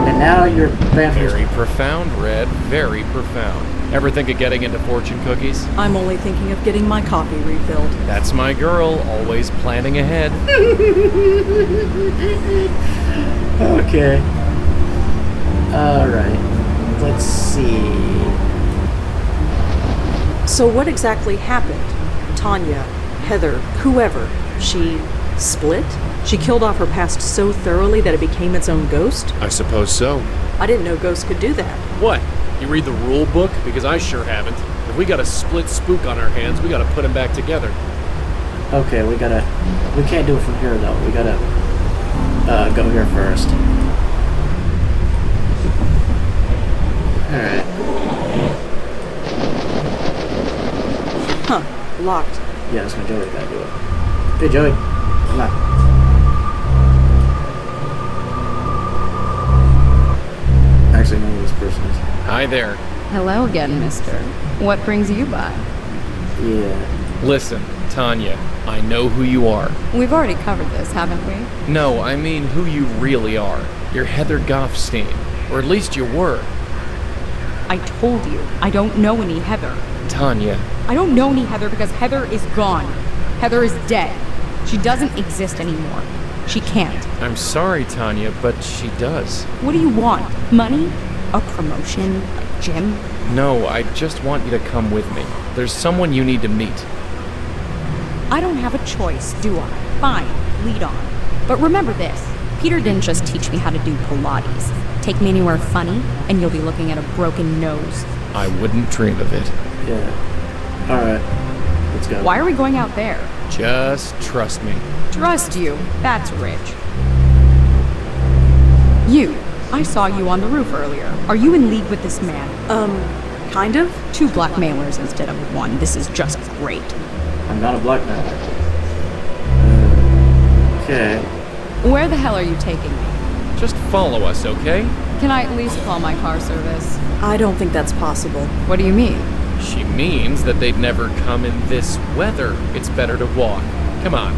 Speaker 1: And now you're
Speaker 12: Very profound, Red. Very profound. Ever think of getting into fortune cookies?
Speaker 3: I'm only thinking of getting my coffee refilled.
Speaker 12: That's my girl, always planning ahead.
Speaker 1: Okay. Alright. Let's see.
Speaker 3: So what exactly happened? Tanya, Heather, whoever, she split? She killed off her past so thoroughly that it became its own ghost?
Speaker 12: I suppose so.
Speaker 3: I didn't know ghosts could do that.
Speaker 12: What? You read the rule book? Because I sure haven't. If we got a split spook on our hands, we gotta put them back together.
Speaker 1: Okay, we can't do it from here though. We gotta go here first. Alright.
Speaker 3: Huh, locked.
Speaker 1: Yeah, that's gonna Joey gotta do it. Hey Joey, come on. Actually, know who this person is.
Speaker 12: Hi there.
Speaker 18: Hello again, mister. What brings you by?
Speaker 1: Yeah.
Speaker 12: Listen, Tanya, I know who you are.
Speaker 18: We've already covered this, haven't we?
Speaker 12: No, I mean who you really are. You're Heather Goffstein. Or at least you were.
Speaker 18: I told you, I don't know any Heather.
Speaker 12: Tanya.
Speaker 18: I don't know any Heather because Heather is gone. Heather is dead. She doesn't exist anymore. She can't.
Speaker 12: I'm sorry, Tanya, but she does.
Speaker 18: What do you want? Money? A promotion? A gym?
Speaker 12: No, I just want you to come with me. There's someone you need to meet.
Speaker 18: I don't have a choice, do I? Fine, lead on. But remember this. Peter didn't just teach me how to do Pilates. Take me anywhere funny, and you'll be looking at a broken nose.
Speaker 12: I wouldn't dream of it.
Speaker 1: Yeah. Alright. Let's go.
Speaker 18: Why are we going out there?
Speaker 12: Just trust me.
Speaker 18: Trust you. That's rich. You. I saw you on the roof earlier. Are you in league with this man?
Speaker 3: Kind of?
Speaker 18: 2 blackmailers instead of 1. This is just great.
Speaker 1: I'm not a blackmailer. Okay.
Speaker 18: Where the hell are you taking me?
Speaker 12: Just follow us, okay?
Speaker 18: Can I at least call my car service?
Speaker 3: I don't think that's possible.
Speaker 18: What do you mean?
Speaker 12: She means that they'd never come in this weather. It's better to walk. Come on.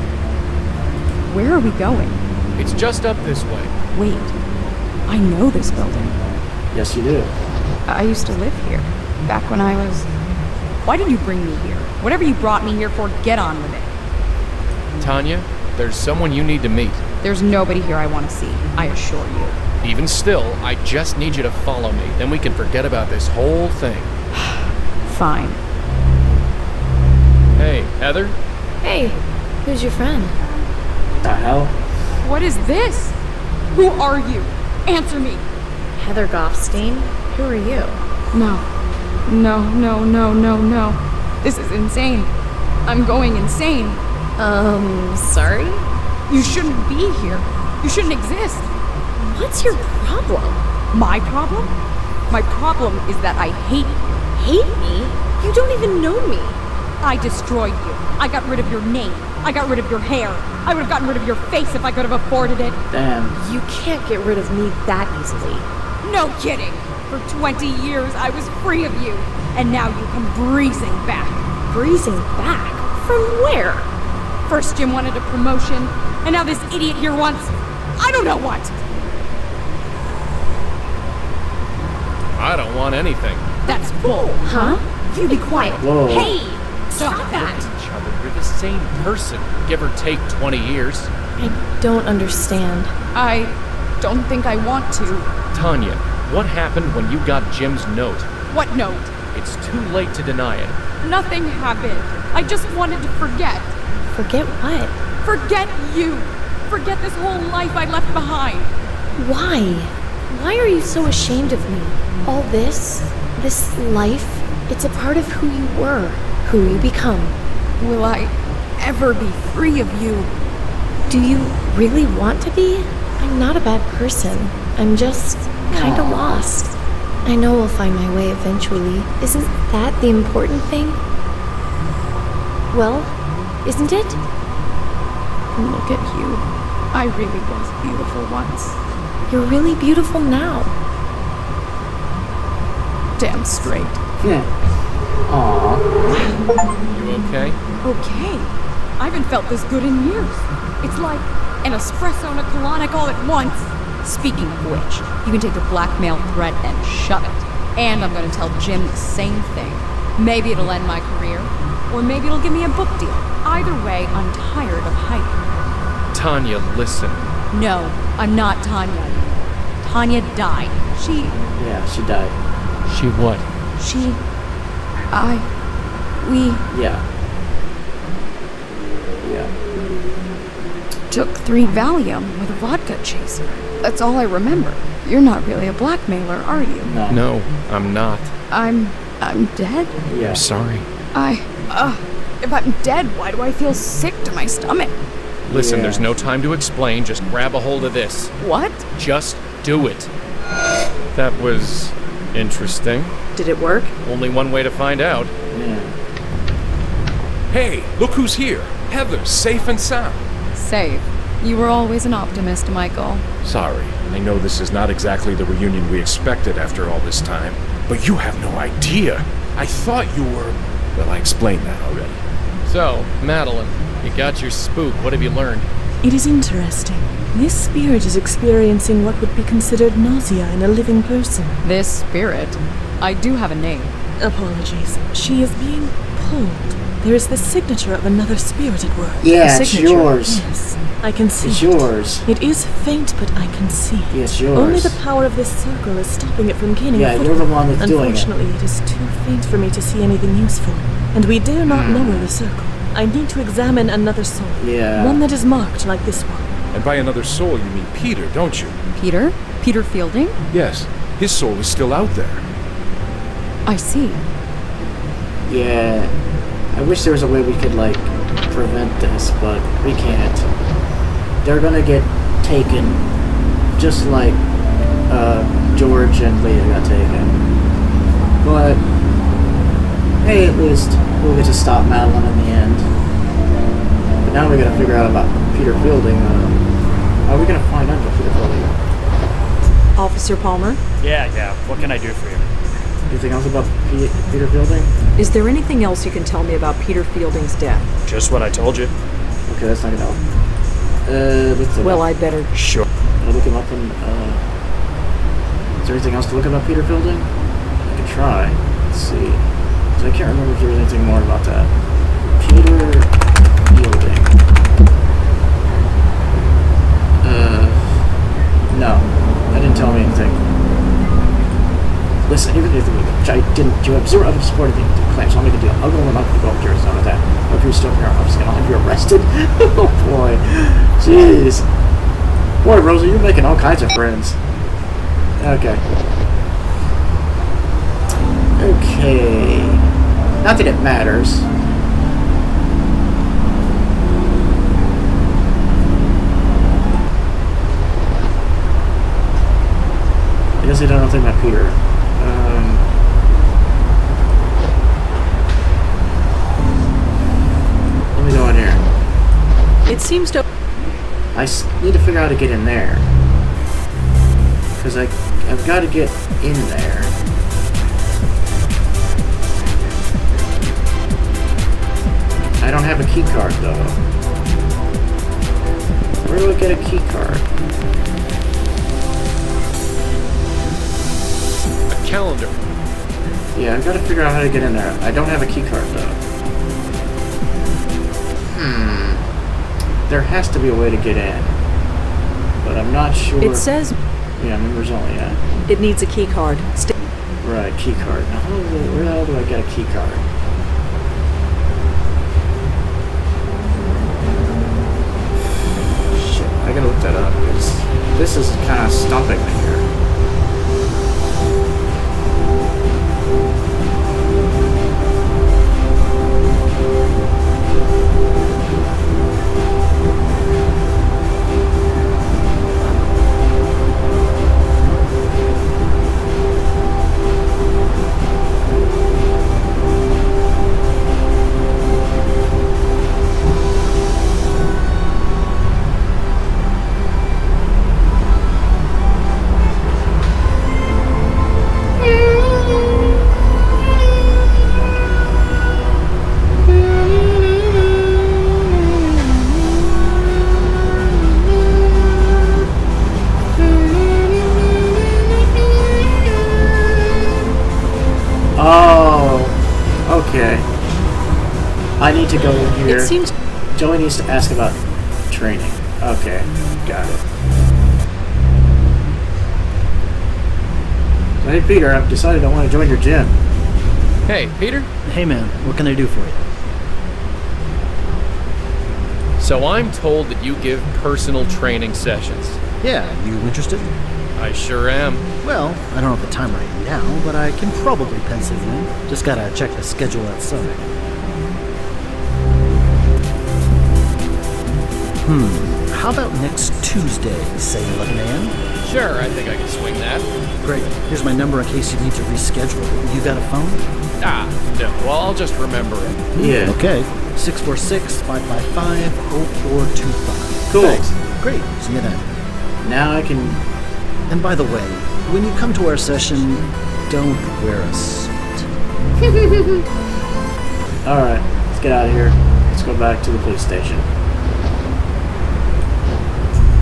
Speaker 18: Where are we going?
Speaker 12: It's just up this way.
Speaker 18: Wait. I know this building.
Speaker 1: Yes, you do.
Speaker 18: I used to live here. Back when I was... Why did you bring me here? Whatever you brought me here for, get on with it.
Speaker 12: Tanya, there's someone you need to meet.
Speaker 18: There's nobody here I want to see, I assure you.
Speaker 12: Even still, I just need you to follow me. Then we can forget about this whole thing.
Speaker 18: Fine.
Speaker 12: Hey, Heather?
Speaker 5: Hey, who's your friend?
Speaker 1: The hell?
Speaker 18: What is this? Who are you? Answer me.
Speaker 5: Heather Goffstein? Who are you?
Speaker 18: No. No. This is insane. I'm going insane.
Speaker 8: Sorry?
Speaker 18: You shouldn't be here. You shouldn't exist.
Speaker 8: What's your problem?
Speaker 18: My problem? My problem is that I hate you.
Speaker 8: Hate me? You don't even know me.
Speaker 18: I destroyed you. I got rid of your name. I got rid of your hair. I would have gotten rid of your face if I could have afforded it.
Speaker 1: Damn.
Speaker 8: You can't get rid of me that easily.
Speaker 18: No kidding. For 20 years, I was free of you. And now you come breezing back.
Speaker 8: Breezing back? From where?
Speaker 18: First Jim wanted a promotion, and now this idiot here wants... I don't know what.
Speaker 12: I don't want anything.
Speaker 18: That's bull.
Speaker 8: Huh? You be quiet.
Speaker 1: Whoa.
Speaker 18: Hey! Stop that!
Speaker 12: Each other. We're the same person, give or take 20 years.
Speaker 8: I don't understand.
Speaker 18: I don't think I want to.
Speaker 12: Tanya, what happened when you got Jim's note?
Speaker 18: What note?
Speaker 12: It's too late to deny it.
Speaker 18: Nothing happened. I just wanted to forget.
Speaker 8: Forget what?
Speaker 18: Forget you. Forget this whole life I left behind.
Speaker 8: Why? Why are you so ashamed of me? All this life, it's a part of who you were, who you become.
Speaker 18: Will I ever be free of you?
Speaker 8: Do you really want to be? I'm not a bad person. I'm just kinda lost. I know we'll find my way eventually. Isn't that the important thing? Well, isn't it?
Speaker 18: Look at you. I really was beautiful once.
Speaker 8: You're really beautiful now.
Speaker 18: Damn straight.
Speaker 1: Yeah. Aww.
Speaker 12: You okay?
Speaker 18: Okay. I haven't felt this good in years. It's like an espresso and a colonic all at once. Speaking of which, you can take your blackmail threat and shove it. And I'm gonna tell Jim the same thing. Maybe it'll end my career, or maybe it'll give me a book deal. Either way, I'm tired of hiding.
Speaker 12: Tanya, listen.
Speaker 18: No, I'm not Tanya. Tanya died.
Speaker 1: Yeah, she died.
Speaker 12: She what?
Speaker 18: We
Speaker 1: Yeah.
Speaker 18: took 3 Valium with a vodka chaser. That's all I remember. You're not really a blackmailer, are you?
Speaker 12: No, I'm not.
Speaker 18: I'm dead?
Speaker 1: Yeah.
Speaker 12: I'm sorry.
Speaker 18: If I'm dead, why do I feel sick to my stomach?
Speaker 12: Listen,
Speaker 1: Yeah.
Speaker 12: there's no time to explain. Just grab a hold of this.
Speaker 18: What?
Speaker 12: Just do it. That was interesting.
Speaker 3: Did it work?
Speaker 12: Only one way to find out.
Speaker 1: Yeah.
Speaker 19: Hey, look who's here. Heather's safe and sound.
Speaker 18: Safe. You were always an optimist, Michael.
Speaker 19: Sorry, I know this is not exactly the reunion we expected after all this time, but you have no idea. I thought you were... Well, I explained that already.
Speaker 12: So, Madeline, you got your spook. What have you learned?
Speaker 17: It is interesting. This spirit is experiencing what would be considered nausea in a living person.
Speaker 18: This spirit. I do have a name.
Speaker 17: Apologies. She is being pulled. There is the signature of another spirit at work.
Speaker 1: Yeah,
Speaker 17: A
Speaker 1: it's
Speaker 17: signature.
Speaker 1: yours.
Speaker 17: Yes, I can see
Speaker 1: It's
Speaker 17: it.
Speaker 1: yours.
Speaker 17: It is faint, but I can see it.
Speaker 1: Yeah, it's yours.
Speaker 17: Only the power of this circle is stopping it from gaining
Speaker 1: Yeah,
Speaker 17: a
Speaker 1: you're the one that's doing it.
Speaker 17: Unfortunately, it is too faint for me to see anything useful, and we dare not lower the circle. I need to examine another soul.
Speaker 1: Yeah.
Speaker 17: One that is marked like this one.
Speaker 19: And by another soul, you mean Peter, don't you?
Speaker 18: Peter? Peter Fielding?
Speaker 19: Yes, his soul is still out there.
Speaker 18: I see.
Speaker 1: Yeah. I wish there was a way we could, like, prevent this, but we can't. They're gonna get taken, just like, George and Leah got taken. But, hey, at least we'll get to stop Madeline in the end. But now we gotta figure out about Peter Fielding. How are we gonna find out about Peter Fielding?
Speaker 3: Officer Palmer,
Speaker 10: Yeah, what can I do for you?
Speaker 1: Anything else about Peter Fielding?
Speaker 3: is there anything else you can tell me about Peter Fielding's death?
Speaker 10: Just what I told you.
Speaker 1: Okay, that's not gonna help. Let's look
Speaker 3: Well,
Speaker 1: up.
Speaker 3: I better...
Speaker 10: Sure.
Speaker 1: Can I look him up and, is there anything else to look about Peter Fielding? I could try. Let's see. So I can't remember if there was anything more about that. Peter Fielding. No. That didn't tell me anything. Listen, even if I didn't, you have zero evidence supporting the claims, so I'll make a deal. I'll go on up to the golf curious about that. If you're still here, I'm just gonna have you arrested. Oh boy. Jeez. Boy, Rosa, you're making all kinds of friends. Okay. Okay. Not that it matters. something about Peter. Let me go in here.
Speaker 3: It seems to...
Speaker 1: need to figure out how to get in there. Because I've got to get in there. I don't have a key card though. Where do I get a key card?
Speaker 12: A calendar.
Speaker 1: Yeah, I've got to figure out how to get in there. I don't have a key card though. There has to be a way to get in. But I'm not sure.
Speaker 3: It says...
Speaker 1: Yeah, members only, yeah.
Speaker 3: It needs a key card.
Speaker 1: Right, key card. Now, where the hell do I get a key card? Shit, I gotta look that up, because this is kind of stumping me here. I need to go in here.
Speaker 3: It seems...
Speaker 1: Joey needs to ask about training. Okay, got it. Hey Peter, I've decided I want to join your gym.
Speaker 12: Hey, Peter?
Speaker 20: Hey man, what can I do for you?
Speaker 12: So I'm told that you give personal training sessions.
Speaker 20: Yeah, you interested?
Speaker 12: I sure am.
Speaker 20: Well, I don't have the time right now, but I can probably pencil you in. Just gotta check the schedule outside. How about next Tuesday, say 11 a.m.?
Speaker 12: Sure, I think I can swing that.
Speaker 20: Great. Here's my number in case you need to reschedule. You got a phone?
Speaker 12: No. Well, I'll just remember it.
Speaker 1: Yeah.
Speaker 20: Okay. 646-555-0425.
Speaker 1: Cool.
Speaker 20: Thanks. Great. See you then.
Speaker 1: Now I can...
Speaker 20: And by the way, when you come to our session, don't wear a suit.
Speaker 1: Alright, let's get out of here. Let's go back to the police station.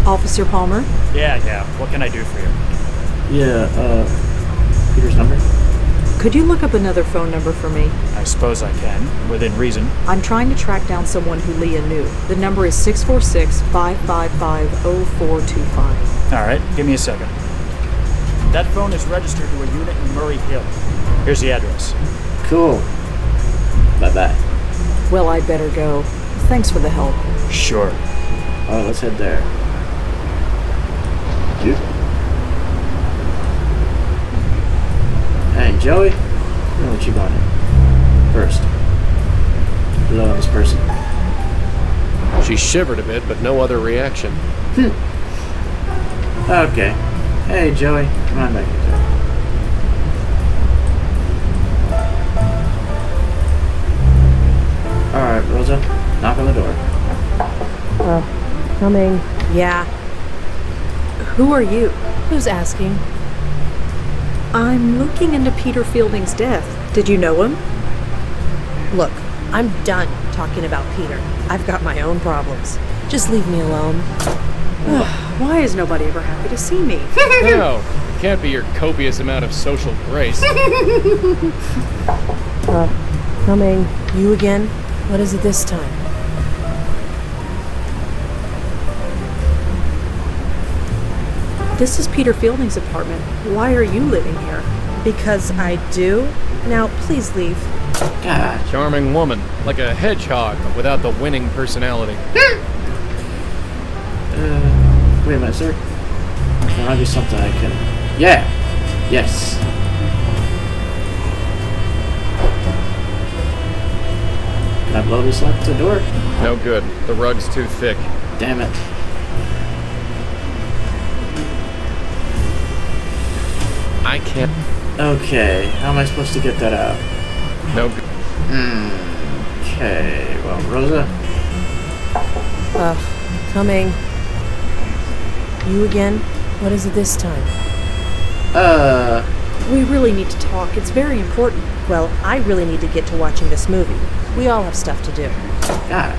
Speaker 3: Officer Palmer?
Speaker 10: Yeah. What can I do for you?
Speaker 1: Yeah, Peter's number?
Speaker 3: Could you look up another phone number for me?
Speaker 10: I suppose I can, within reason.
Speaker 3: I'm trying to track down someone who Leah knew. The number is 646-555-0425.
Speaker 10: All right, give me a second. That phone is registered to a unit in Murray Hill. Here's the address.
Speaker 1: Cool. Bye-bye.
Speaker 3: Well, I'd better go. Thanks for the help.
Speaker 10: Sure.
Speaker 1: Alright, let's head there. You? Hey, Joey. I'm gonna let you go in first. Hello, this person.
Speaker 12: She shivered a bit, but no other reaction.
Speaker 1: Okay. Hey, Joey. Come on back here. Alright, Rosa. Knock on the door.
Speaker 5: Coming.
Speaker 3: Yeah. Who are you?
Speaker 8: Who's asking?
Speaker 3: I'm looking into Peter Fielding's death. Did you know him?
Speaker 9: Look, I'm done talking about Peter. I've got my own problems. Just leave me alone.
Speaker 3: Why is nobody ever happy to see me?
Speaker 12: No, it can't be your copious amount of social grace.
Speaker 9: Coming. You again? What is it this time?
Speaker 3: This is Peter Fielding's apartment. Why are you living here?
Speaker 9: Because I do? Now, please leave.
Speaker 1: God.
Speaker 12: Charming woman, like a hedgehog, but without the winning personality.
Speaker 1: Wait a minute, sir. There might be something I can... Yeah! Yes! Can I blow this up the door?
Speaker 12: No good. The rug's too thick.
Speaker 1: Damn it.
Speaker 12: I can't.
Speaker 1: Okay, how am I supposed to get that out?
Speaker 12: No.
Speaker 1: Okay, well, Rosa.
Speaker 9: Coming. You again? What is it this time?
Speaker 3: We really need to talk. It's very important.
Speaker 9: Well, I really need to get to watching this movie. We all have stuff to do.
Speaker 1: God.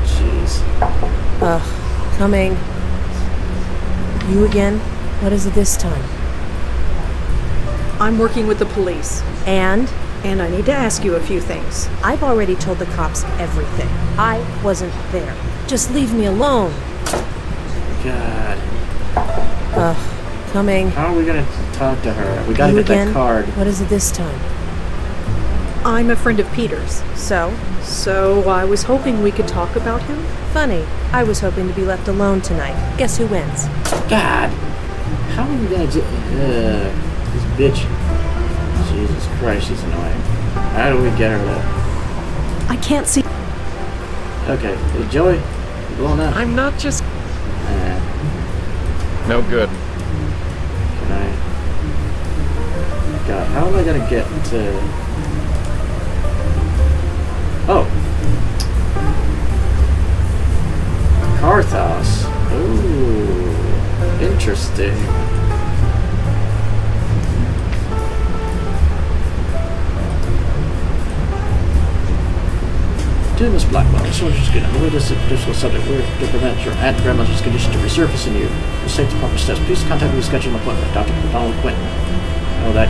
Speaker 1: Jeez.
Speaker 9: Coming. You again? What is it this time?
Speaker 3: I'm working with the police.
Speaker 9: And
Speaker 3: I need to ask you a few things.
Speaker 9: I've already told the cops everything. I wasn't there. Just leave me alone.
Speaker 1: God.
Speaker 9: Coming.
Speaker 1: How are we gonna talk to her? We gotta
Speaker 9: You
Speaker 1: get
Speaker 9: again?
Speaker 1: that card.
Speaker 9: What is it this time?
Speaker 3: I'm a friend of Peter's.
Speaker 9: So
Speaker 3: I was hoping we could talk about him.
Speaker 9: Funny. I was hoping to be left alone tonight. Guess who wins?
Speaker 1: God. How are we gonna do... this bitch. Jesus Christ, she's annoying. How do we get her to...
Speaker 3: I can't see...
Speaker 1: Okay. Hey, Joey. You're blowing up.
Speaker 12: I'm not just... No good.
Speaker 1: Can I... God, how am I gonna get to... Oh. Carthos. Ooh. Interesting. Dear Miss Blackwell, the source is good. I'm aware this is a difficult subject. We're to prevent your aunt and grandmother's condition to resurface in you. We'll take the proper steps. Please contact me to schedule an appointment. Dr. Donald Quinton. Oh, that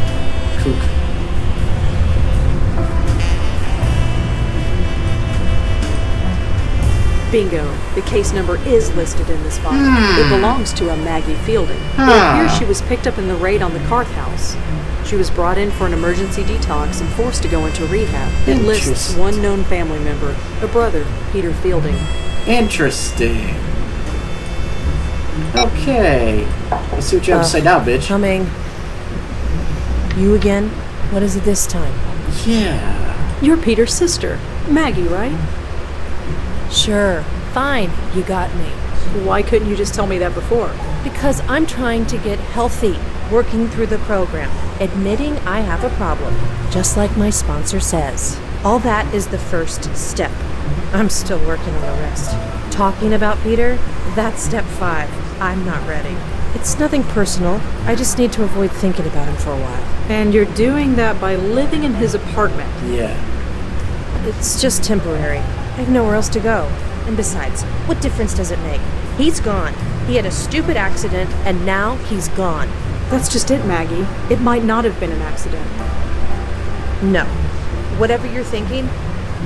Speaker 1: kook.
Speaker 3: Bingo. The case number is listed in this file. It belongs to a Maggie Fielding. It appears she was picked up in the raid on the Carth house. She was brought in for an emergency detox and forced to go into rehab. It lists one known family member, a brother, Peter Fielding.
Speaker 1: Interesting. Okay. Let's see what you have to say now, bitch.
Speaker 9: Coming. You again? What is it this time?
Speaker 1: Yeah.
Speaker 3: You're Peter's sister, Maggie, right?
Speaker 9: Sure. Fine. You got me.
Speaker 3: Why couldn't you just tell me that before?
Speaker 9: Because I'm trying to get healthy, working through the program, admitting I have a problem, just like my sponsor says. All that is the first step. I'm still working on the rest. Talking about Peter, that's step 5. I'm not ready. It's nothing personal. I just need to avoid thinking about him for a while.
Speaker 3: And you're doing that by living in his apartment.
Speaker 1: Yeah.
Speaker 9: It's just temporary. I have nowhere else to go. And besides, what difference does it make? He's gone. He had a stupid accident, and now he's gone.
Speaker 3: That's just it, Maggie. It might not have been an accident.
Speaker 9: No. Whatever you're thinking,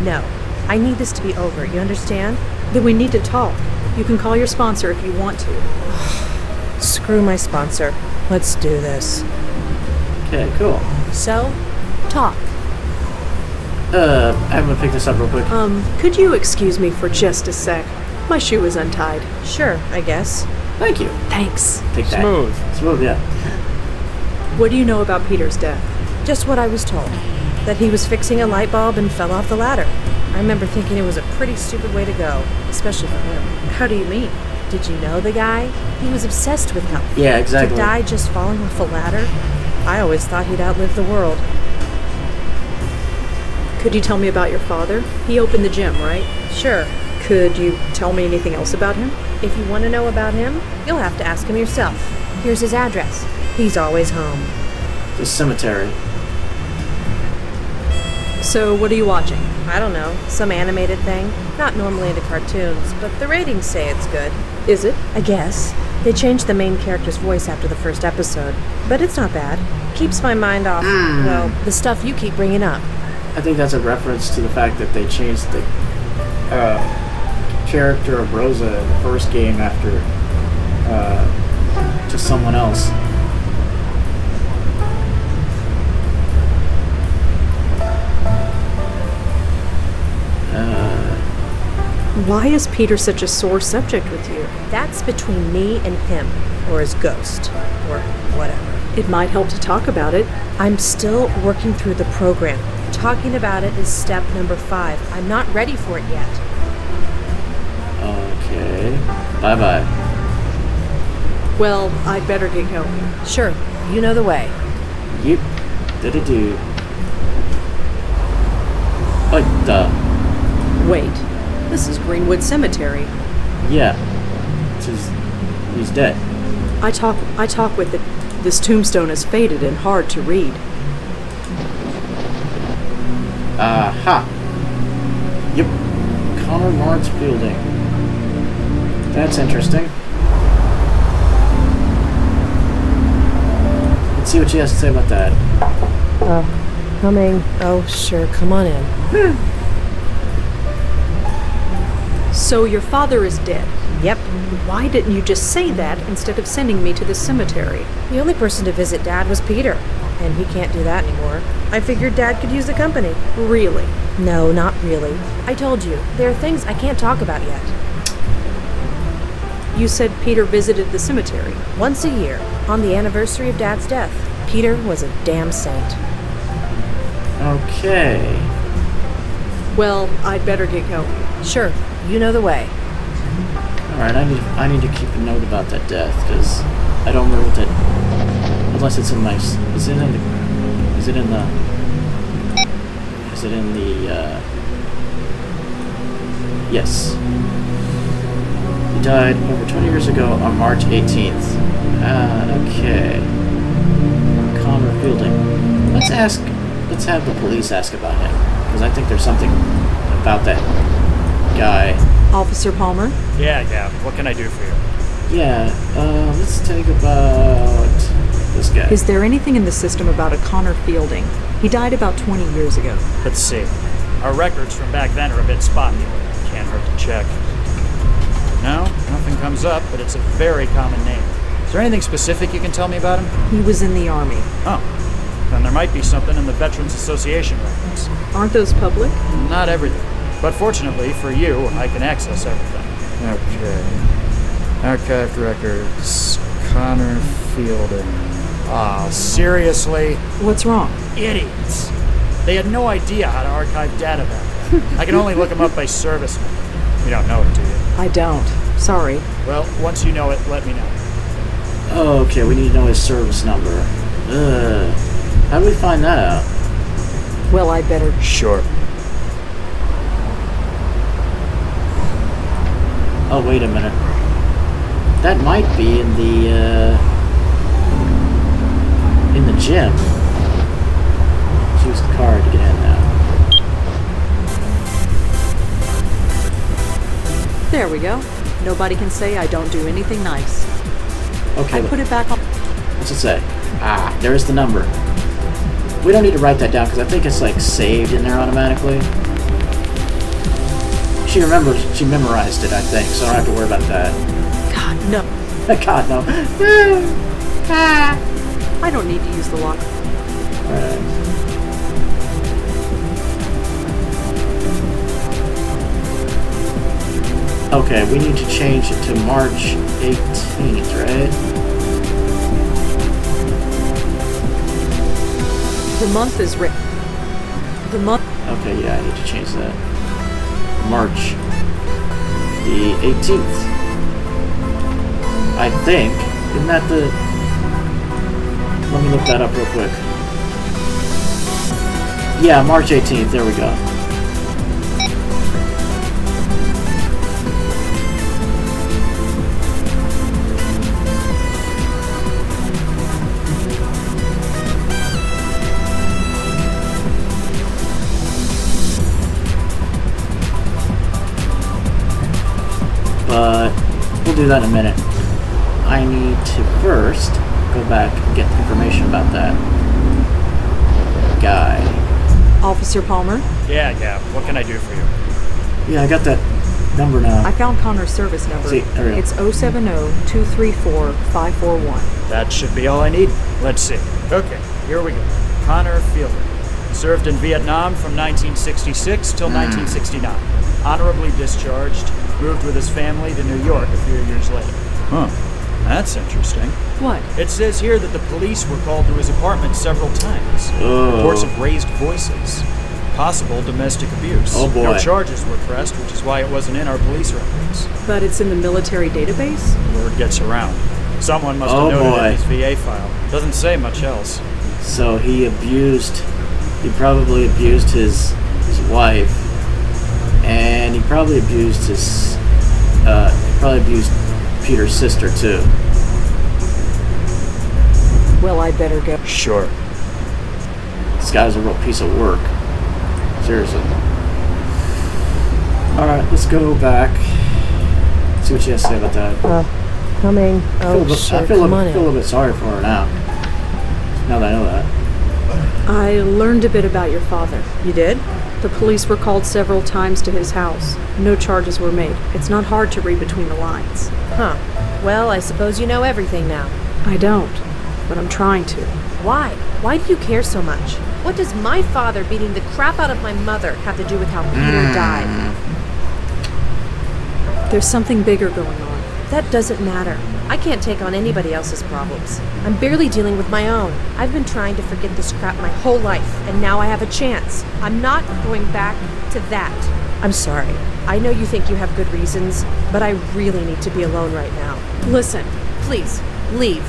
Speaker 9: no. I need this to be over, you understand?
Speaker 3: Then we need to talk. You can call your sponsor if you want to.
Speaker 9: Screw my sponsor. Let's do this.
Speaker 1: Okay, cool.
Speaker 9: So, talk.
Speaker 1: I'm gonna pick this up real quick.
Speaker 3: Could you excuse me for just a sec? My shoe is untied.
Speaker 9: Sure, I guess.
Speaker 1: Thank you.
Speaker 3: Thanks.
Speaker 1: Take that. Smooth, yeah.
Speaker 3: What do you know about Peter's death?
Speaker 9: Just what I was told. That he was fixing a light bulb and fell off the ladder. I remember thinking it was a pretty stupid way to go, especially for him.
Speaker 3: How do you mean?
Speaker 9: Did you know the guy? He was obsessed with health.
Speaker 1: Yeah, exactly.
Speaker 9: To die just falling off a ladder? I always thought he'd outlive the world.
Speaker 3: Could you tell me about your father? He opened the gym, right?
Speaker 9: Sure.
Speaker 3: Could you tell me anything else about him?
Speaker 9: If you want to know about him, you'll have to ask him yourself. Here's his address. He's always home.
Speaker 1: The cemetery.
Speaker 3: So, what are you watching?
Speaker 9: I don't know. Some animated thing. Not normally into cartoons, but the ratings say it's good.
Speaker 3: Is it?
Speaker 9: I guess. They changed the main character's voice after the first episode, but it's not bad. Keeps my mind off, well, the stuff you keep bringing up.
Speaker 1: I think that's a reference to the fact that they changed the character of Rosa in the first game after to someone else.
Speaker 3: Why is Peter such a sore subject with you?
Speaker 9: That's between me and him, or his ghost, or whatever.
Speaker 3: It might help to talk about it.
Speaker 9: I'm still working through the program. Talking about it is step number 5. I'm not ready for it yet.
Speaker 1: Okay. Bye-bye.
Speaker 3: Well, I'd better get going.
Speaker 9: Sure, you know the way.
Speaker 1: Yep. Do. What the?
Speaker 3: Wait, this is Greenwood Cemetery.
Speaker 1: Yeah. He's dead.
Speaker 3: I talk with it. This tombstone is faded and hard to read.
Speaker 1: Aha. Yep. Connor Lawrence Fielding. That's interesting. Let's see what she has to say about that.
Speaker 9: Coming. Oh, sure, come on in.
Speaker 3: So your father is dead?
Speaker 9: Yep.
Speaker 3: Why didn't you just say that instead of sending me to the cemetery?
Speaker 9: The only person to visit Dad was Peter, and he can't do that anymore. I figured Dad could use the company.
Speaker 3: Really?
Speaker 9: No, not really. I told you, there are things I can't talk about yet.
Speaker 3: You said Peter visited the cemetery.
Speaker 9: Once a year, on the anniversary of Dad's death. Peter was a damn saint.
Speaker 1: Okay.
Speaker 3: Well, I'd better get going.
Speaker 9: Sure, you know the way.
Speaker 1: Alright, I need to keep a note about that death, because I don't remember what that... Unless it's in my... Is it in the... Yes. He died over 20 years ago on March 18th. Okay. Connor Fielding. Let's have the police ask about him, because I think there's something about that guy.
Speaker 3: Officer Palmer?
Speaker 10: Yeah, what can I do for you?
Speaker 1: Yeah, let's take about this guy.
Speaker 3: Is there anything in the system about a Connor Fielding? He died about 20 years ago.
Speaker 10: Let's see. Our records from back then are a bit spotty. Can't hurt to check. No, nothing comes up, but it's a very common name. Is there anything specific you can tell me about him?
Speaker 3: He was in the Army.
Speaker 10: Oh. Then there might be something in the Veterans Association records.
Speaker 3: Aren't those public?
Speaker 10: Not everything. But fortunately for you, I can access everything. Okay. Archived records. Connor Fielding. Ah, seriously?
Speaker 3: What's wrong?
Speaker 10: Idiots. They had no idea how to archive data back then. I can only look them up by service number. You don't know it, do you?
Speaker 3: I don't. Sorry.
Speaker 10: Well, once you know it, let me know.
Speaker 1: Okay, we need to know his service number. How do we find that out?
Speaker 3: Well, I'd better...
Speaker 10: Sure.
Speaker 1: Oh, wait a minute. That might be in the gym. Let's use the card to get in now.
Speaker 3: There we go. Nobody can say I don't do anything nice.
Speaker 1: Okay.
Speaker 3: I put it back on...
Speaker 1: What's it say? Ah, there's the number. We don't need to write that down because I think it's like saved in there automatically. She memorized it, I think, so I don't have to worry about that.
Speaker 3: God, no.
Speaker 1: God, no.
Speaker 3: I don't need to use the lock.
Speaker 1: Alright. Okay, we need to change it to March 18th, right?
Speaker 3: The month is written. The month...
Speaker 1: Okay, yeah, I need to change that. March the 18th. I think. Isn't that the... Let me look that up real quick. Yeah, March 18th. There we go. But we'll do that in a minute. I need to first go back and get the information about that guy.
Speaker 3: Officer Palmer?
Speaker 10: Yeah. What can I do for you?
Speaker 1: Yeah, I got that number now.
Speaker 3: I found Connor's service number.
Speaker 1: See, there we go.
Speaker 3: It's 070-234-541.
Speaker 10: That should be all I need. Let's see. Okay, here we go. Connor Fielding. Served in Vietnam from 1966 till 1969. Honorably discharged. Moved with his family to New York a few years later. Huh. That's interesting.
Speaker 3: What?
Speaker 10: It says here that the police were called to his apartment several times. Reports of raised voices. Possible domestic abuse.
Speaker 1: Oh boy.
Speaker 10: No charges were pressed, which is why it wasn't in our police records.
Speaker 3: But it's in the military database?
Speaker 10: Word gets around.
Speaker 4: Someone must
Speaker 1: Oh,
Speaker 4: have noted
Speaker 1: boy.
Speaker 4: in his VA file. Doesn't say much else.
Speaker 1: So he probably abused his wife, and he probably abused Peter's sister too.
Speaker 3: Well, I better go.
Speaker 4: Sure.
Speaker 1: This guy's a real piece of work. Seriously. Alright, let's go back. See what she has to say about that.
Speaker 9: Coming. Oh,
Speaker 1: I feel a little bit sorry for her now. Now that I know that.
Speaker 3: I learned a bit about your father.
Speaker 9: You did?
Speaker 3: The police were called several times to his house. No charges were made. It's not hard to read between the lines.
Speaker 9: Huh. Well, I suppose you know everything now.
Speaker 3: I don't, but I'm trying to.
Speaker 9: Why? Why do you care so much? What does my father beating the crap out of my mother have to do with how Peter died?
Speaker 3: There's something bigger going on.
Speaker 9: That doesn't matter. I can't take on anybody else's problems. I'm barely dealing with my own. I've been trying to forget this crap my whole life, and now I have a chance. I'm not going back to that. I'm sorry. I know you think you have good reasons, but I really need to be alone right now.
Speaker 3: Listen.
Speaker 9: Please, leave.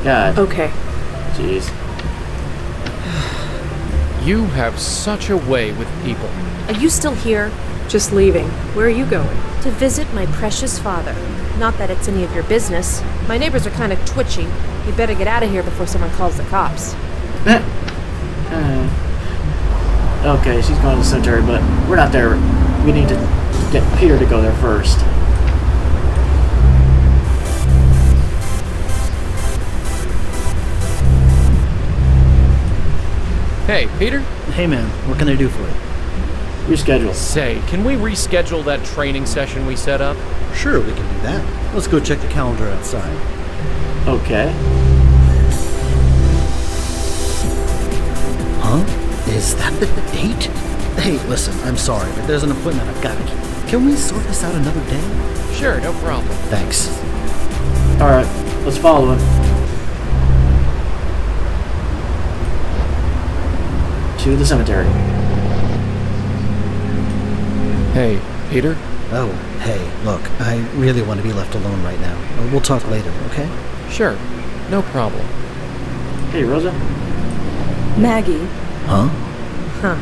Speaker 1: God.
Speaker 3: Okay.
Speaker 1: Jeez.
Speaker 12: You have such a way with people.
Speaker 9: Are you still here?
Speaker 3: Just leaving. Where are you going?
Speaker 9: To visit my precious father. Not that it's any of your business. My neighbors are kind of twitchy. You better get out of here before someone calls the cops.
Speaker 1: Okay, she's going to the cemetery, but we're not there. We need to get Peter to go there first.
Speaker 12: Hey, Peter?
Speaker 20: Hey man, what can I do for you?
Speaker 1: Reschedule.
Speaker 12: Say, can we reschedule that training session we set up?
Speaker 20: Sure, we can do that. Let's go check the calendar outside.
Speaker 1: Okay.
Speaker 20: Huh? Is that the date? Hey, listen, I'm sorry, but there's an appointment I've got to keep. Can we sort this out another day?
Speaker 12: Sure, no problem.
Speaker 20: Thanks.
Speaker 1: Alright, let's follow him. To the cemetery.
Speaker 12: Hey, Peter?
Speaker 20: Oh, hey, look, I really want to be left alone right now. We'll talk later, okay?
Speaker 12: Sure, no problem.
Speaker 1: Hey, Rosa.
Speaker 3: Maggie.
Speaker 20: Huh?
Speaker 9: Huh.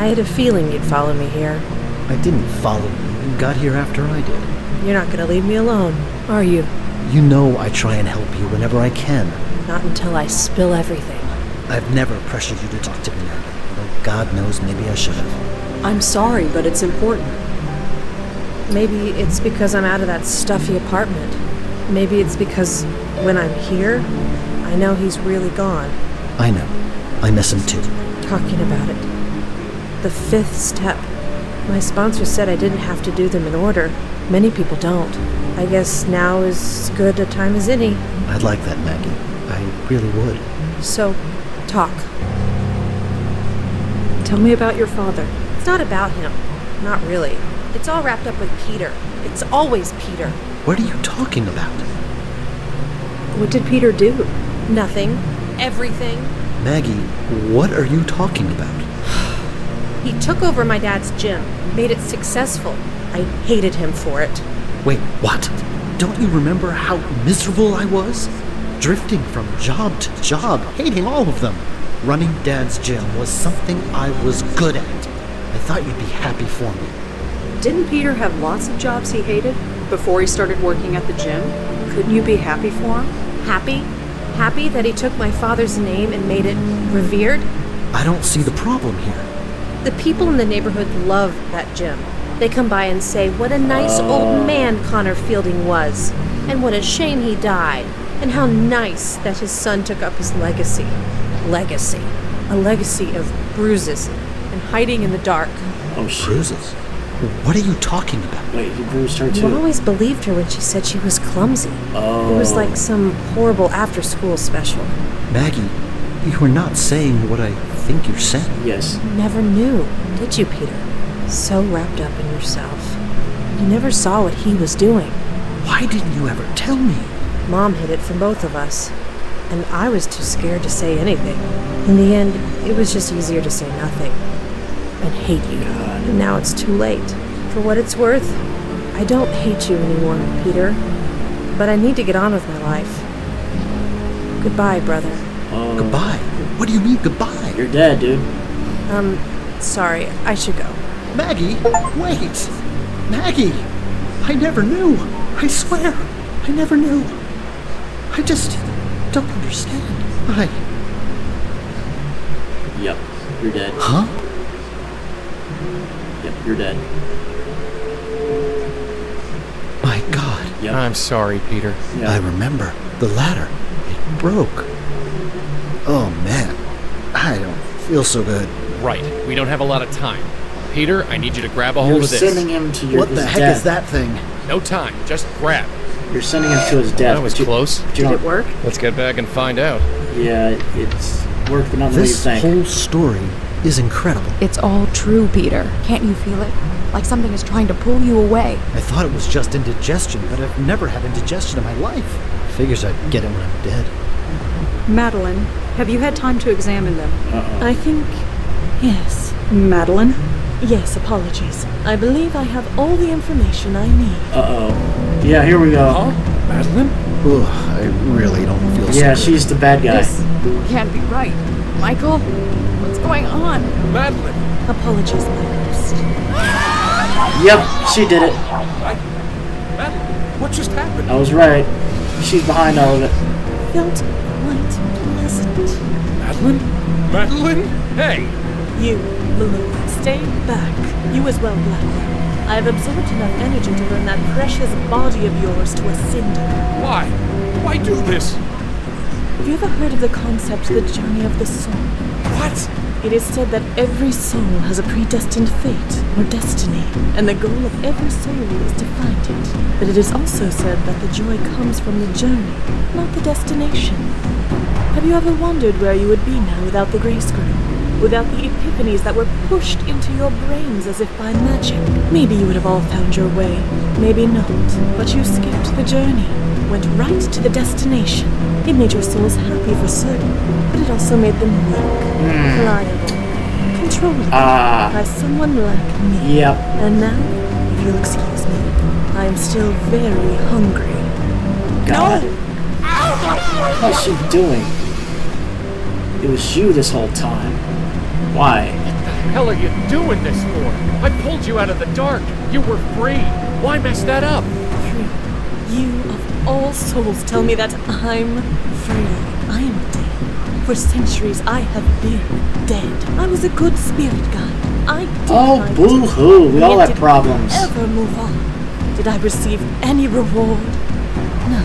Speaker 9: I had a feeling you'd follow me here.
Speaker 20: I didn't follow you. You got here after I did.
Speaker 9: You're not gonna leave me alone, are you?
Speaker 20: You know I try and help you whenever I can.
Speaker 9: Not until I spill everything.
Speaker 20: I've never pressured you to talk to me, Maggie. Although God knows maybe I should have.
Speaker 3: I'm sorry, but it's important.
Speaker 9: Maybe it's because I'm out of that stuffy apartment. Maybe it's because when I'm here, I know he's really gone.
Speaker 20: I know. I miss him too.
Speaker 9: Talking about it. The fifth step. My sponsor said I didn't have to do them in order. Many people don't. I guess now is as good a time as any.
Speaker 20: I'd like that, Maggie. I really would.
Speaker 9: So, talk.
Speaker 3: Tell me about your father.
Speaker 9: It's not about him. Not really. It's all wrapped up with Peter. It's always Peter.
Speaker 20: What are you talking about?
Speaker 3: What did Peter do?
Speaker 9: Nothing. Everything.
Speaker 20: Maggie, what are you talking about?
Speaker 9: He took over my dad's gym, made it successful. I hated him for it.
Speaker 20: Wait, what? Don't you remember how miserable I was? Drifting from job to job, hating all of them. Running Dad's gym was something I was good at. I thought you'd be happy for me.
Speaker 3: Didn't Peter have lots of jobs he hated before he started working at the gym? Couldn't you be happy for him?
Speaker 9: Happy? Happy that he took my father's name and made it revered?
Speaker 20: I don't see the problem here.
Speaker 9: The people in the neighborhood love that gym. They come by and say what a nice old man Connor Fielding was, and what a shame he died, and how nice that his son took up his legacy. Legacy. A legacy of bruises and hiding in the dark.
Speaker 1: Oh, shit.
Speaker 20: Bruises? What are you talking about?
Speaker 1: Wait, you bruised her too?
Speaker 9: You always believed her when she said she was clumsy.
Speaker 1: Oh.
Speaker 9: It was like some horrible after-school special.
Speaker 20: Maggie, you were not saying what I think you're saying.
Speaker 1: Yes.
Speaker 9: You never knew, did you, Peter? So wrapped up in yourself. You never saw what he was doing.
Speaker 20: Why didn't you ever tell me?
Speaker 9: Mom hid it from both of us, and I was too scared to say anything. In the end, it was just easier to say nothing and hate you. And now it's too late. For what it's worth, I don't hate you anymore, Peter. but I need to get on with my life. Goodbye, brother.
Speaker 1: Oh.
Speaker 20: Goodbye? What do you mean, goodbye?
Speaker 1: You're dead, dude.
Speaker 9: Sorry, I should go.
Speaker 20: Maggie, wait! Maggie! I never knew. I swear, I never knew. I just don't understand.
Speaker 1: Yep, you're dead.
Speaker 20: Huh?
Speaker 1: Yep, you're dead.
Speaker 20: My God.
Speaker 1: Yep.
Speaker 2: I'm sorry, Peter.
Speaker 1: Yep.
Speaker 20: I remember. The ladder. It broke. Oh, man. I don't feel so good.
Speaker 12: Right. We don't have a lot of time. Peter, I need you to grab a hold
Speaker 1: You're
Speaker 12: of this.
Speaker 1: sending him to your
Speaker 20: What the
Speaker 1: his
Speaker 20: heck
Speaker 1: death.
Speaker 20: is that thing?
Speaker 12: No time. Just grab.
Speaker 1: You're sending him to his death.
Speaker 12: That was close.
Speaker 3: Did it work?
Speaker 12: Let's get back and find out.
Speaker 1: Yeah, it's worked, but not the way you
Speaker 20: This
Speaker 1: think.
Speaker 20: whole story is incredible.
Speaker 18: It's all true, Peter. Can't you feel it? Like something is trying to pull you away.
Speaker 20: I thought it was just indigestion, but I've never had indigestion in my life. Figures I'd get it when I'm dead.
Speaker 3: Madeline, have you had time to examine them?
Speaker 1: Uh-oh.
Speaker 17: I think. Yes.
Speaker 3: Madeline?
Speaker 17: Yes, apologies. I believe I have all the information I need.
Speaker 1: Uh-oh. Yeah, here we go.
Speaker 19: Huh? Madeline?
Speaker 20: Ugh, I really don't feel so
Speaker 1: Yeah,
Speaker 20: good.
Speaker 1: she's the bad guy.
Speaker 18: This can't be right. Michael, what's going on?
Speaker 19: Madeline!
Speaker 17: Apologies, my host.
Speaker 1: Yep, she did it.
Speaker 19: Madeline, what just happened?
Speaker 1: I was right. She's behind all of it.
Speaker 17: Felt quite pleasant.
Speaker 19: Madeline? Madeline? Hey!
Speaker 17: You, Malone, stay back. You as well, Blackwell. I have absorbed enough energy to burn that precious body of yours to a cinder.
Speaker 19: Why? Why do this?
Speaker 17: Have you ever heard of the concept, the journey of the soul?
Speaker 19: What?
Speaker 17: It is said that every soul has a predestined fate or destiny, and the goal of every soul is to find it. But it is also said that the joy comes from the journey, not the destination. Have you ever wondered where you would be now without the gray screen? Without the epiphanies that were pushed into your brains as if by magic? Maybe you would have all found your way, maybe not. But you skipped the journey, went right to the destination. It made your souls happy for certain, but it also made them weak, pliable, controllable by someone like me.
Speaker 1: Yep.
Speaker 17: And now, if you'll excuse me, I am still very hungry.
Speaker 1: God. What's she doing? It was you this whole time. Why?
Speaker 12: What the hell are you doing this for? I pulled you out of the dark. You were free. Why mess that up?
Speaker 17: Free. You of all souls tell me that I'm free. I am dead. For centuries I have been dead. I was a good spirit guide. I did my
Speaker 1: boo-hoo. We all
Speaker 17: Yet
Speaker 1: have
Speaker 17: did
Speaker 1: problems.
Speaker 17: I ever move on? Did I receive any reward? No.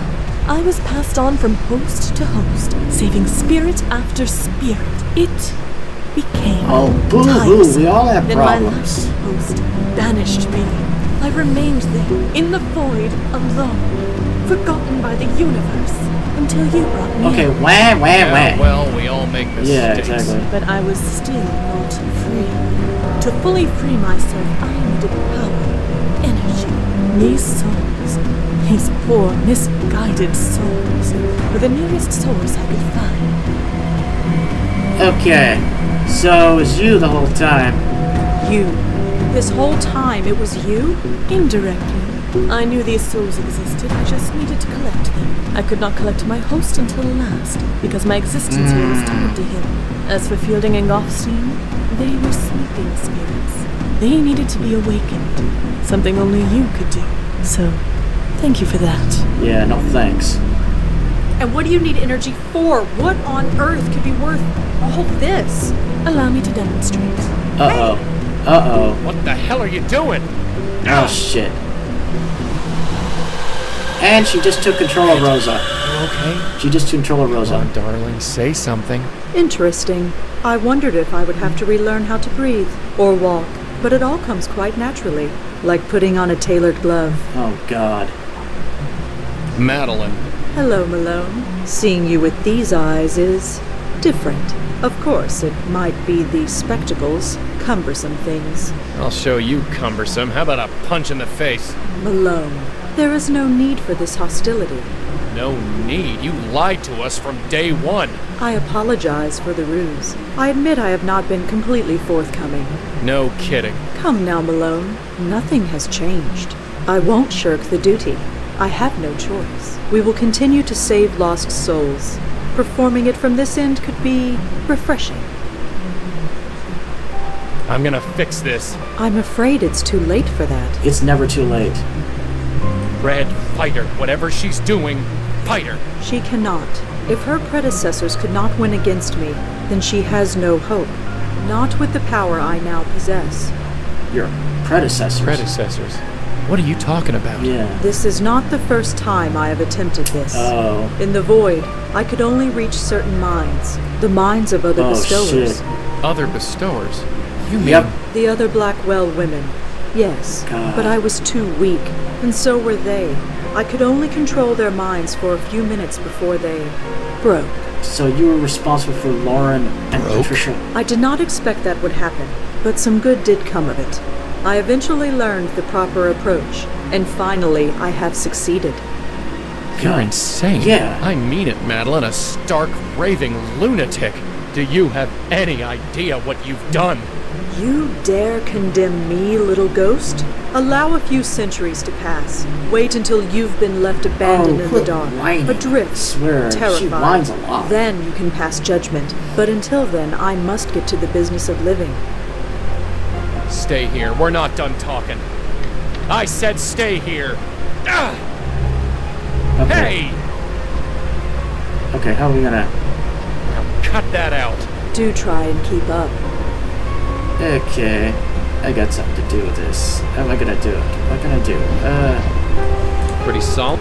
Speaker 17: I was passed on from host to host, saving spirit after spirit. It became
Speaker 1: boo-hoo.
Speaker 17: tiresome.
Speaker 1: We all have
Speaker 17: Then
Speaker 1: problems.
Speaker 17: my last host banished me. I remained there, in the void, alone, forgotten by the universe, until you brought me
Speaker 1: Okay,
Speaker 17: in.
Speaker 1: wah.
Speaker 12: Well, we all make mistakes.
Speaker 1: Yeah, exactly.
Speaker 17: But I was still not free. To fully free myself, I needed power, energy. These souls, these poor, misguided souls, were the nearest source I could find.
Speaker 1: Okay, so it was you the whole time.
Speaker 3: You. This whole time it was you?
Speaker 17: Indirectly. I knew these souls existed, I just needed to collect them. I could not collect my host until last, because my existence here was tied to him. As for Fielding and Goffstein, they were sleeping spirits. They needed to be awakened, something only you could do. So, thank you for that.
Speaker 1: Yeah, no thanks.
Speaker 3: And what do you need energy for? What on earth could be worth all this?
Speaker 17: Allow me to demonstrate.
Speaker 1: Uh-oh. Uh-oh.
Speaker 12: What the hell are you doing?
Speaker 1: Oh, shit. And she just took control of Rosa.
Speaker 2: You okay?
Speaker 1: She just took control of Rosa.
Speaker 2: Come on, darling, say something.
Speaker 3: Interesting. I wondered if I would have to relearn how to breathe or walk, but it all comes quite naturally, like putting on a tailored glove.
Speaker 1: Oh, God.
Speaker 12: Madeline.
Speaker 3: Hello, Malone. Seeing you with these eyes is different. Of course, it might be the spectacles, cumbersome things.
Speaker 12: I'll show you cumbersome. How about a punch in the face?
Speaker 3: Malone, there is no need for this hostility.
Speaker 12: No need. You lied to us from day one.
Speaker 3: I apologize for the ruse. I admit I have not been completely forthcoming.
Speaker 12: No kidding.
Speaker 3: Come now, Malone. Nothing has changed. I won't shirk the duty. I have no choice. We will continue to save lost souls. Performing it from this end could be refreshing.
Speaker 12: I'm gonna fix this.
Speaker 3: I'm afraid it's too late for that.
Speaker 1: It's never too late.
Speaker 12: Red, fight her. Whatever she's doing, fight her.
Speaker 3: She cannot. If her predecessors could not win against me, then she has no hope. Not with the power I now possess.
Speaker 1: Your predecessors?
Speaker 12: Predecessors? What are you talking about?
Speaker 1: Yeah.
Speaker 3: This is not the first time I have attempted this.
Speaker 1: Oh.
Speaker 3: In the void, I could only reach certain minds. The minds of other bestowers.
Speaker 1: Shit.
Speaker 12: Other bestowers? You mean...
Speaker 1: Yep.
Speaker 3: The other Blackwell women. Yes,
Speaker 1: God.
Speaker 3: but I was too weak, and so were they. I could only control their minds for a few minutes before they broke.
Speaker 1: So you were responsible for Lauren and Patricia?
Speaker 3: I did not expect that would happen, but some good did come of it. I eventually learned the proper approach, and finally I have succeeded.
Speaker 12: You're insane.
Speaker 1: Yeah.
Speaker 12: I mean it, Madeline, a stark, raving lunatic. Do you have any idea what you've done?
Speaker 3: You dare condemn me, little ghost? Allow a few centuries to pass. Wait until you've been left abandoned in the dark, adrift,
Speaker 1: swear,
Speaker 3: terrified.
Speaker 1: she whines a lot.
Speaker 3: Then you can pass judgment. But until then, I must get to the business of living.
Speaker 12: Stay here. We're not done talking. I said stay here. Ah!
Speaker 1: Okay.
Speaker 12: Hey!
Speaker 1: Okay, how are we gonna...
Speaker 12: Now cut that out.
Speaker 3: Do try and keep up.
Speaker 1: Okay, I got something to do with this. How am I gonna do it? What can I do?
Speaker 12: Pretty solid.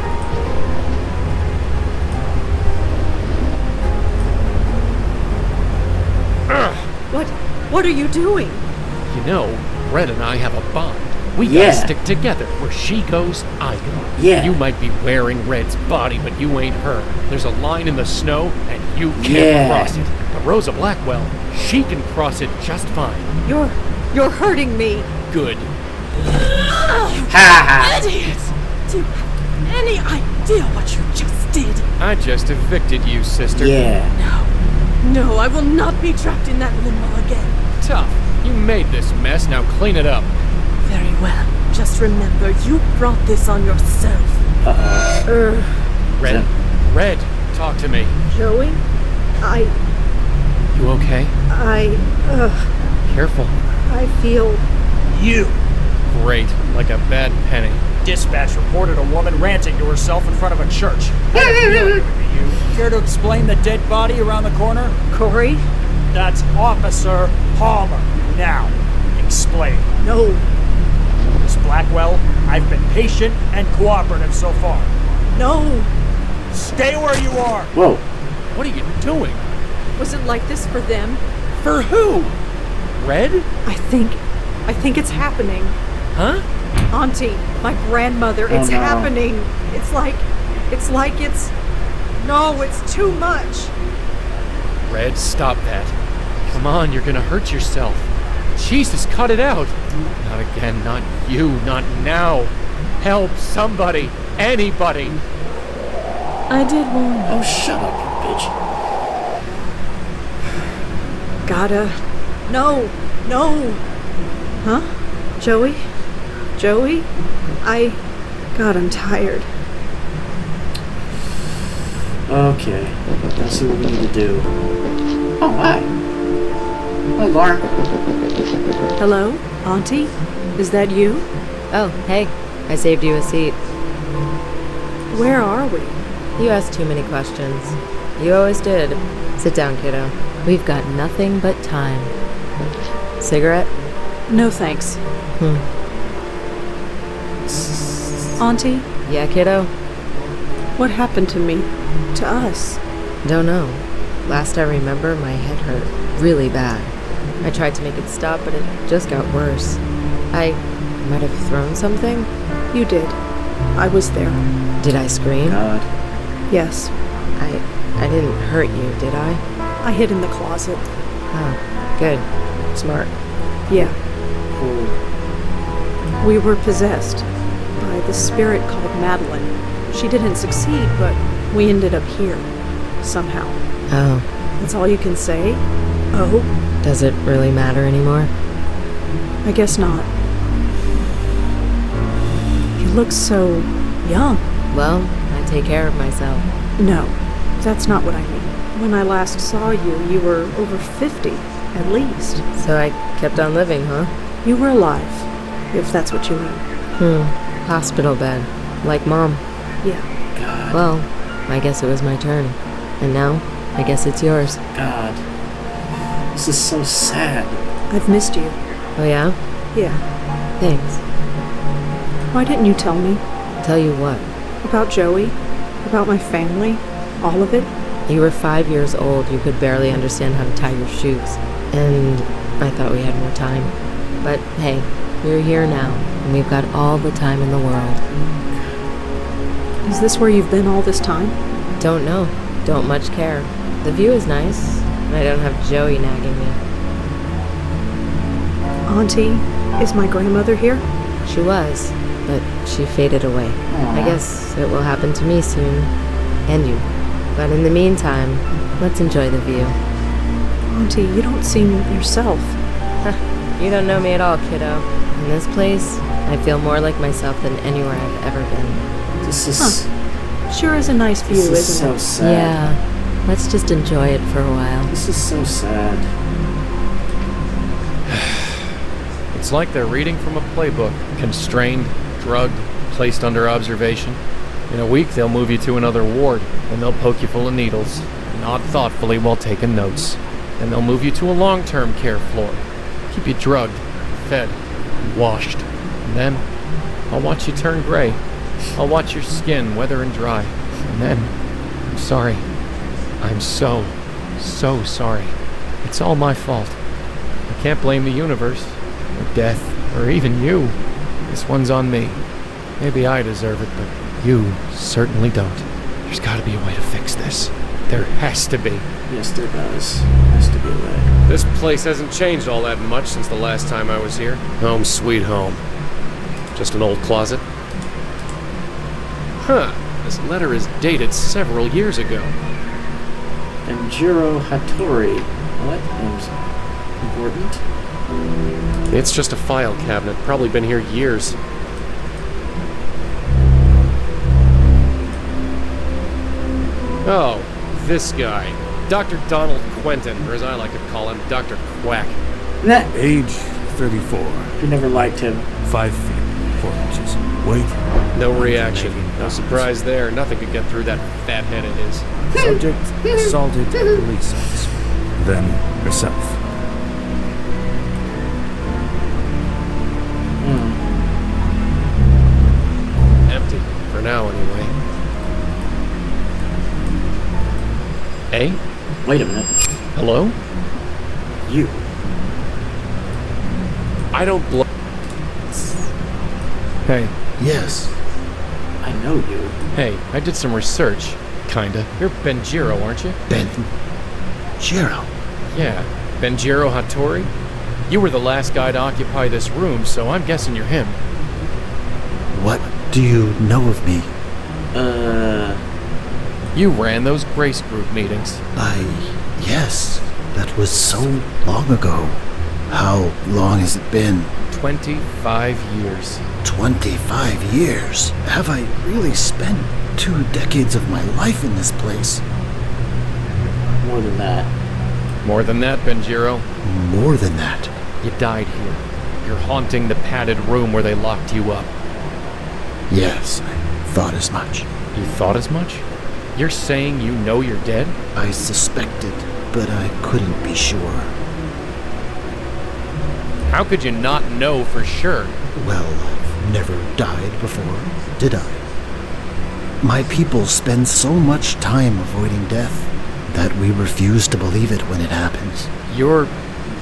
Speaker 3: What are you doing?
Speaker 12: You know, Red and I have a bond. We
Speaker 1: Yeah.
Speaker 12: gotta stick together. Where she goes, I go.
Speaker 1: Yeah.
Speaker 12: You might be wearing Red's body, but you ain't her. There's a line in the snow, and you can't
Speaker 1: Yeah.
Speaker 12: cross it. But Rosa Blackwell, she can cross it just fine.
Speaker 3: You're hurting me.
Speaker 12: Good.
Speaker 17: Idiot! Do you have any idea what you just did?
Speaker 12: I just evicted you, sister.
Speaker 1: Yeah.
Speaker 17: No, I will not be trapped in that limbo again.
Speaker 12: Tough. You made this mess, now clean it up.
Speaker 17: Very well. Just remember, you brought this on yourself.
Speaker 1: Uh-oh.
Speaker 12: Red, talk to me.
Speaker 3: Joey?
Speaker 12: You okay? Careful.
Speaker 3: I feel...
Speaker 10: You!
Speaker 12: Great, like a bad penny.
Speaker 10: Dispatch reported a woman ranting to herself in front of a church. I had a feeling it would be you. Care to explain the dead body around the corner?
Speaker 3: Corey?
Speaker 10: That's Officer Palmer. Now, explain.
Speaker 3: No.
Speaker 10: Miss Blackwell, I've been patient and cooperative so far.
Speaker 3: No.
Speaker 10: Stay where you are.
Speaker 1: Whoa.
Speaker 12: What are you doing?
Speaker 3: Was it like this for them?
Speaker 12: For who? Red?
Speaker 3: I think it's happening.
Speaker 12: Huh?
Speaker 3: Auntie, my grandmother, it's
Speaker 1: no.
Speaker 3: happening. It's like it's... No, it's too much.
Speaker 12: Red, stop that. Come on, you're gonna hurt yourself. Jesus, cut it out. Not again, not you, not now. Help, somebody, anybody.
Speaker 17: I did warn you.
Speaker 1: Oh, shut up, you bitch.
Speaker 3: Gotta... No. Huh? Joey? God, I'm tired.
Speaker 1: Okay, let's see what we need to do. Oh, hi. Hi, Lauren.
Speaker 3: Hello? Auntie? Is that you?
Speaker 11: Oh, hey. I saved you a seat.
Speaker 3: Where are we?
Speaker 11: You asked too many questions. You always did. Sit down, kiddo. We've got nothing but time. Cigarette?
Speaker 3: No, thanks. Auntie?
Speaker 11: Yeah, kiddo?
Speaker 3: What happened to me? To us?
Speaker 11: Don't know. Last I remember, my head hurt really bad. I tried to make it stop, but it just got worse. I might have thrown something?
Speaker 3: You did. I was there.
Speaker 11: Did I scream?
Speaker 1: God.
Speaker 3: Yes.
Speaker 11: I didn't hurt you, did I?
Speaker 3: I hid in the closet.
Speaker 11: Oh, good. Smart.
Speaker 3: Yeah.
Speaker 1: Cool.
Speaker 3: We were possessed by the spirit called Madeline. She didn't succeed, but we ended up here. Somehow.
Speaker 11: Oh.
Speaker 3: That's all you can say? Oh?
Speaker 11: Does it really matter anymore?
Speaker 3: I guess not. You look so young.
Speaker 11: Well, I take care of myself.
Speaker 3: No, that's not what I mean. When I last saw you, you were over 50, at least.
Speaker 11: So I kept on living, huh?
Speaker 3: You were alive, if that's what you mean.
Speaker 11: Hospital bed. Like Mom.
Speaker 3: Yeah.
Speaker 1: God.
Speaker 11: Well, I guess it was my turn. And now, I guess it's yours.
Speaker 1: God. This is so sad.
Speaker 3: I've missed you.
Speaker 11: Oh yeah?
Speaker 3: Yeah.
Speaker 11: Thanks.
Speaker 3: Why didn't you tell me?
Speaker 11: Tell you what?
Speaker 3: About Joey? About my family? All of it?
Speaker 11: You were 5 years old. You could barely understand how to tie your shoes. And I thought we had more time. But hey, you're here now, and we've got all the time in the world.
Speaker 3: Is this where you've been all this time?
Speaker 11: Don't know. Don't much care. The view is nice, and I don't have Joey nagging me.
Speaker 3: Auntie, is my grandmother here?
Speaker 11: She was, but she faded away. I guess it will happen to me soon. And you. But in the meantime, let's enjoy the view.
Speaker 3: Auntie, you don't seem yourself.
Speaker 11: You don't know me at all, kiddo. In this place, I feel more like myself than anywhere I've ever been.
Speaker 1: This is...
Speaker 3: Sure is a nice view,
Speaker 1: This is
Speaker 3: isn't
Speaker 1: so
Speaker 3: it?
Speaker 1: sad.
Speaker 11: Yeah. Let's just enjoy it for a while.
Speaker 1: This is so sad.
Speaker 12: It's like they're reading from a playbook. Constrained, drugged, placed under observation. In a week, they'll move you to another ward, and they'll poke you full of needles, nod thoughtfully while taking notes. Then they'll move you to a long-term care floor. Keep you drugged, fed, washed. And then, I'll watch you turn gray. I'll watch your skin weather and dry. And then, I'm sorry. I'm so sorry. It's all my fault. I can't blame the universe, or death, or even you. This one's on me. Maybe I deserve it, but you certainly don't. There's gotta be a way to fix this. There has to be.
Speaker 1: Yes, there does. Has to be a way.
Speaker 12: This place hasn't changed all that much since the last time I was here. Home sweet home. Just an old closet. Huh. This letter is dated several years ago.
Speaker 1: Enjiro Hattori. What? Name's important?
Speaker 12: It's just a file cabinet. Probably been here years. Oh, this guy. Dr. Donald Quentin, or as I like to call him, Dr. Quack.
Speaker 1: Nah.
Speaker 13: Age 34.
Speaker 1: You never liked him.
Speaker 13: 5 feet, 4 inches. Weight?
Speaker 12: No reaction. No surprise there. Nothing could get through that fat head of his.
Speaker 13: Subject, assaulted police officer. Then herself.
Speaker 12: Empty. For now, anyway. Eh?
Speaker 1: Wait a minute.
Speaker 12: Hello?
Speaker 1: You.
Speaker 12: I don't Hey.
Speaker 20: Yes.
Speaker 1: I know you.
Speaker 12: Hey, I did some research. Kinda. You're Benjiro, aren't you?
Speaker 20: Benjiro?
Speaker 12: Yeah. Benjiro Hattori? You were the last guy to occupy this room, so I'm guessing you're him.
Speaker 20: What do you know of me?
Speaker 12: You ran those Grace Group meetings.
Speaker 20: Yes. That was so long ago. How long has it been?
Speaker 12: 25 years.
Speaker 20: 25 years? Have I really spent 2 decades of my life in this place?
Speaker 1: More than that.
Speaker 12: More than that, Benjiro.
Speaker 20: More than that.
Speaker 12: You died here. You're haunting the padded room where they locked you up.
Speaker 20: Yes, I thought as much.
Speaker 12: You thought as much? You're saying you know you're dead?
Speaker 20: I suspected, but I couldn't be sure.
Speaker 12: How could you not know for sure?
Speaker 20: Well, I've never died before, did I? My people spend so much time avoiding death that we refuse to believe it when it happens.
Speaker 12: Your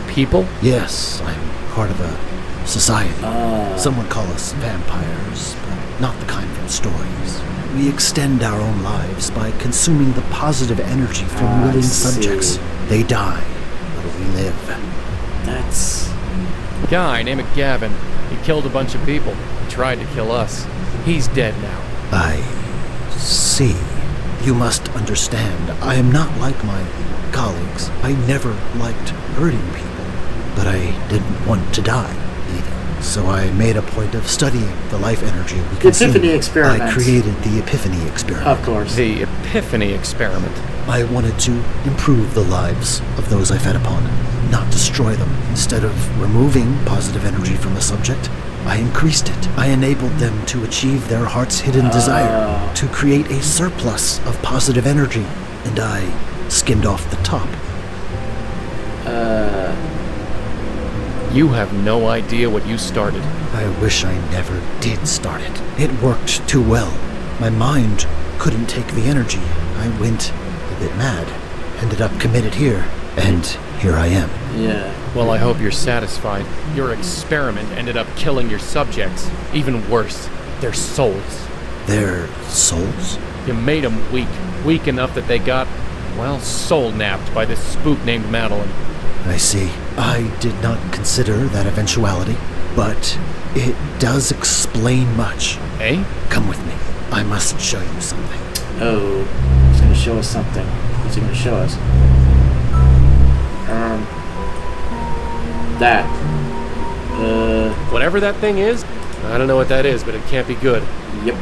Speaker 12: people?
Speaker 20: Yes, I'm part of a society. Some would call us vampires, but not the kind from stories. We extend our own lives by consuming the positive energy from willing subjects. They die, but we live.
Speaker 1: That's...
Speaker 12: Guy named Gavin. He killed a bunch of people. He tried to kill us. He's dead now.
Speaker 20: I see. You must understand, I am not like my colleagues. I never liked hurting people, but I didn't want to die either. so I made a point of studying the life energy we
Speaker 1: The
Speaker 20: consume.
Speaker 1: Epiphany experiment.
Speaker 20: I created the Epiphany experiment.
Speaker 1: Of course.
Speaker 12: The Epiphany experiment.
Speaker 20: I wanted to improve the lives of those I fed upon, not destroy them. Instead of removing positive energy from the subject, I increased it. I enabled them to achieve their heart's hidden desire, to create a surplus of positive energy, and I skimmed off the top.
Speaker 12: You have no idea what you started.
Speaker 20: I wish I never did start it. It worked too well. My mind couldn't take the energy. I went a bit mad. Ended up committed here. And here I am.
Speaker 1: Yeah.
Speaker 12: Well, I hope you're satisfied. Your experiment ended up killing your subjects. Even worse, their souls.
Speaker 20: Their souls?
Speaker 12: You made them weak. Weak enough that they got, well, soul-napped by this spook named Madeline.
Speaker 20: I see. I did not consider that eventuality, but it does explain much.
Speaker 12: Eh?
Speaker 20: Come with me. I must show you something.
Speaker 1: Oh, he's gonna show us something. What's he gonna show us? That.
Speaker 12: Whatever that thing is, I don't know what that is, but it can't be good.
Speaker 1: Yep.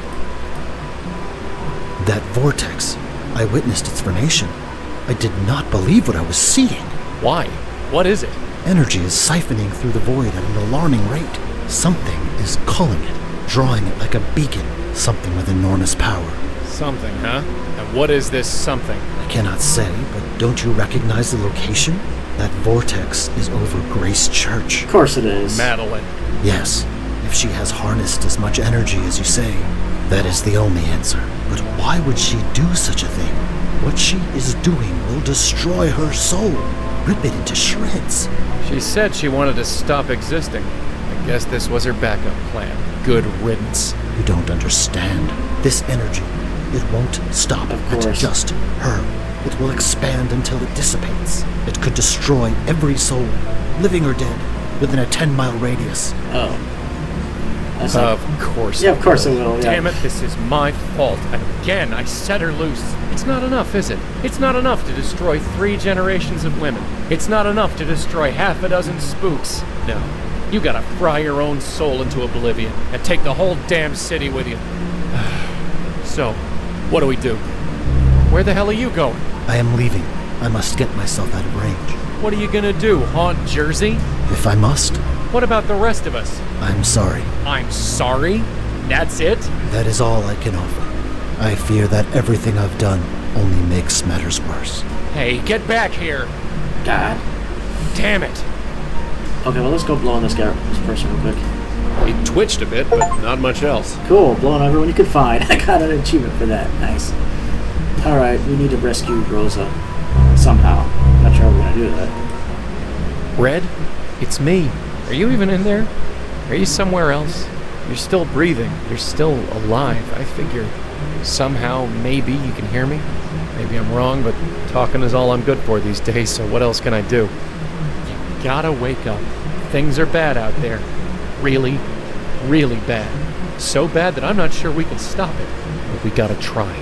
Speaker 20: That vortex. I witnessed its formation. I did not believe what I was seeing.
Speaker 12: Why? What is it?
Speaker 20: Energy is siphoning through the void at an alarming rate. Something is calling it, drawing it like a beacon. Something with enormous power.
Speaker 12: Something, huh? And what is this something?
Speaker 20: I cannot say, but don't you recognize the location? That vortex is over Grace Church.
Speaker 1: Of course it is.
Speaker 12: Madeline.
Speaker 20: Yes, if she has harnessed as much energy as you say, that is the only answer. But why would she do such a thing? What she is doing will destroy her soul, rip it into shreds.
Speaker 12: She said she wanted to stop existing. I guess this was her backup plan. Good riddance.
Speaker 20: You don't understand. This energy, it won't stop at just her. It will expand until it dissipates. It could destroy every soul, living or dead, within a 10-mile radius.
Speaker 1: Oh.
Speaker 12: Of course.
Speaker 1: Yeah, of course it will. Yeah.
Speaker 12: Damn it, this is my fault. And again, I set her loose. It's not enough, is it? It's not enough to destroy 3 generations of women. It's not enough to destroy half a dozen spooks. No. You gotta fry your own soul into oblivion and take the whole damn city with you. So, what do we do? Where the hell are you going?
Speaker 20: I am leaving. I must get myself out of range.
Speaker 12: What are you gonna do, haunt Jersey?
Speaker 20: If I must.
Speaker 12: What about the rest of us?
Speaker 20: I'm sorry.
Speaker 12: I'm sorry? That's it?
Speaker 20: That is all I can offer. I fear that everything I've done only makes matters worse.
Speaker 12: Hey, get back here!
Speaker 1: God.
Speaker 12: Damn it!
Speaker 1: Okay, well, let's go blow on this person real quick.
Speaker 12: He twitched a bit, but not much else.
Speaker 1: Cool, blowing everyone you could find. I got an achievement for that. Nice. Alright, we need to rescue Rosa. Somehow. Not sure how we're gonna do that.
Speaker 12: Red? It's me. Are you even in there? Are you somewhere else? You're still breathing. You're still alive. I figure somehow, maybe you can hear me. Maybe I'm wrong, but talking is all I'm good for these days, so what else can I do? You gotta wake up. Things are bad out there. Really, really bad. So bad that I'm not sure we can stop it. But we gotta try.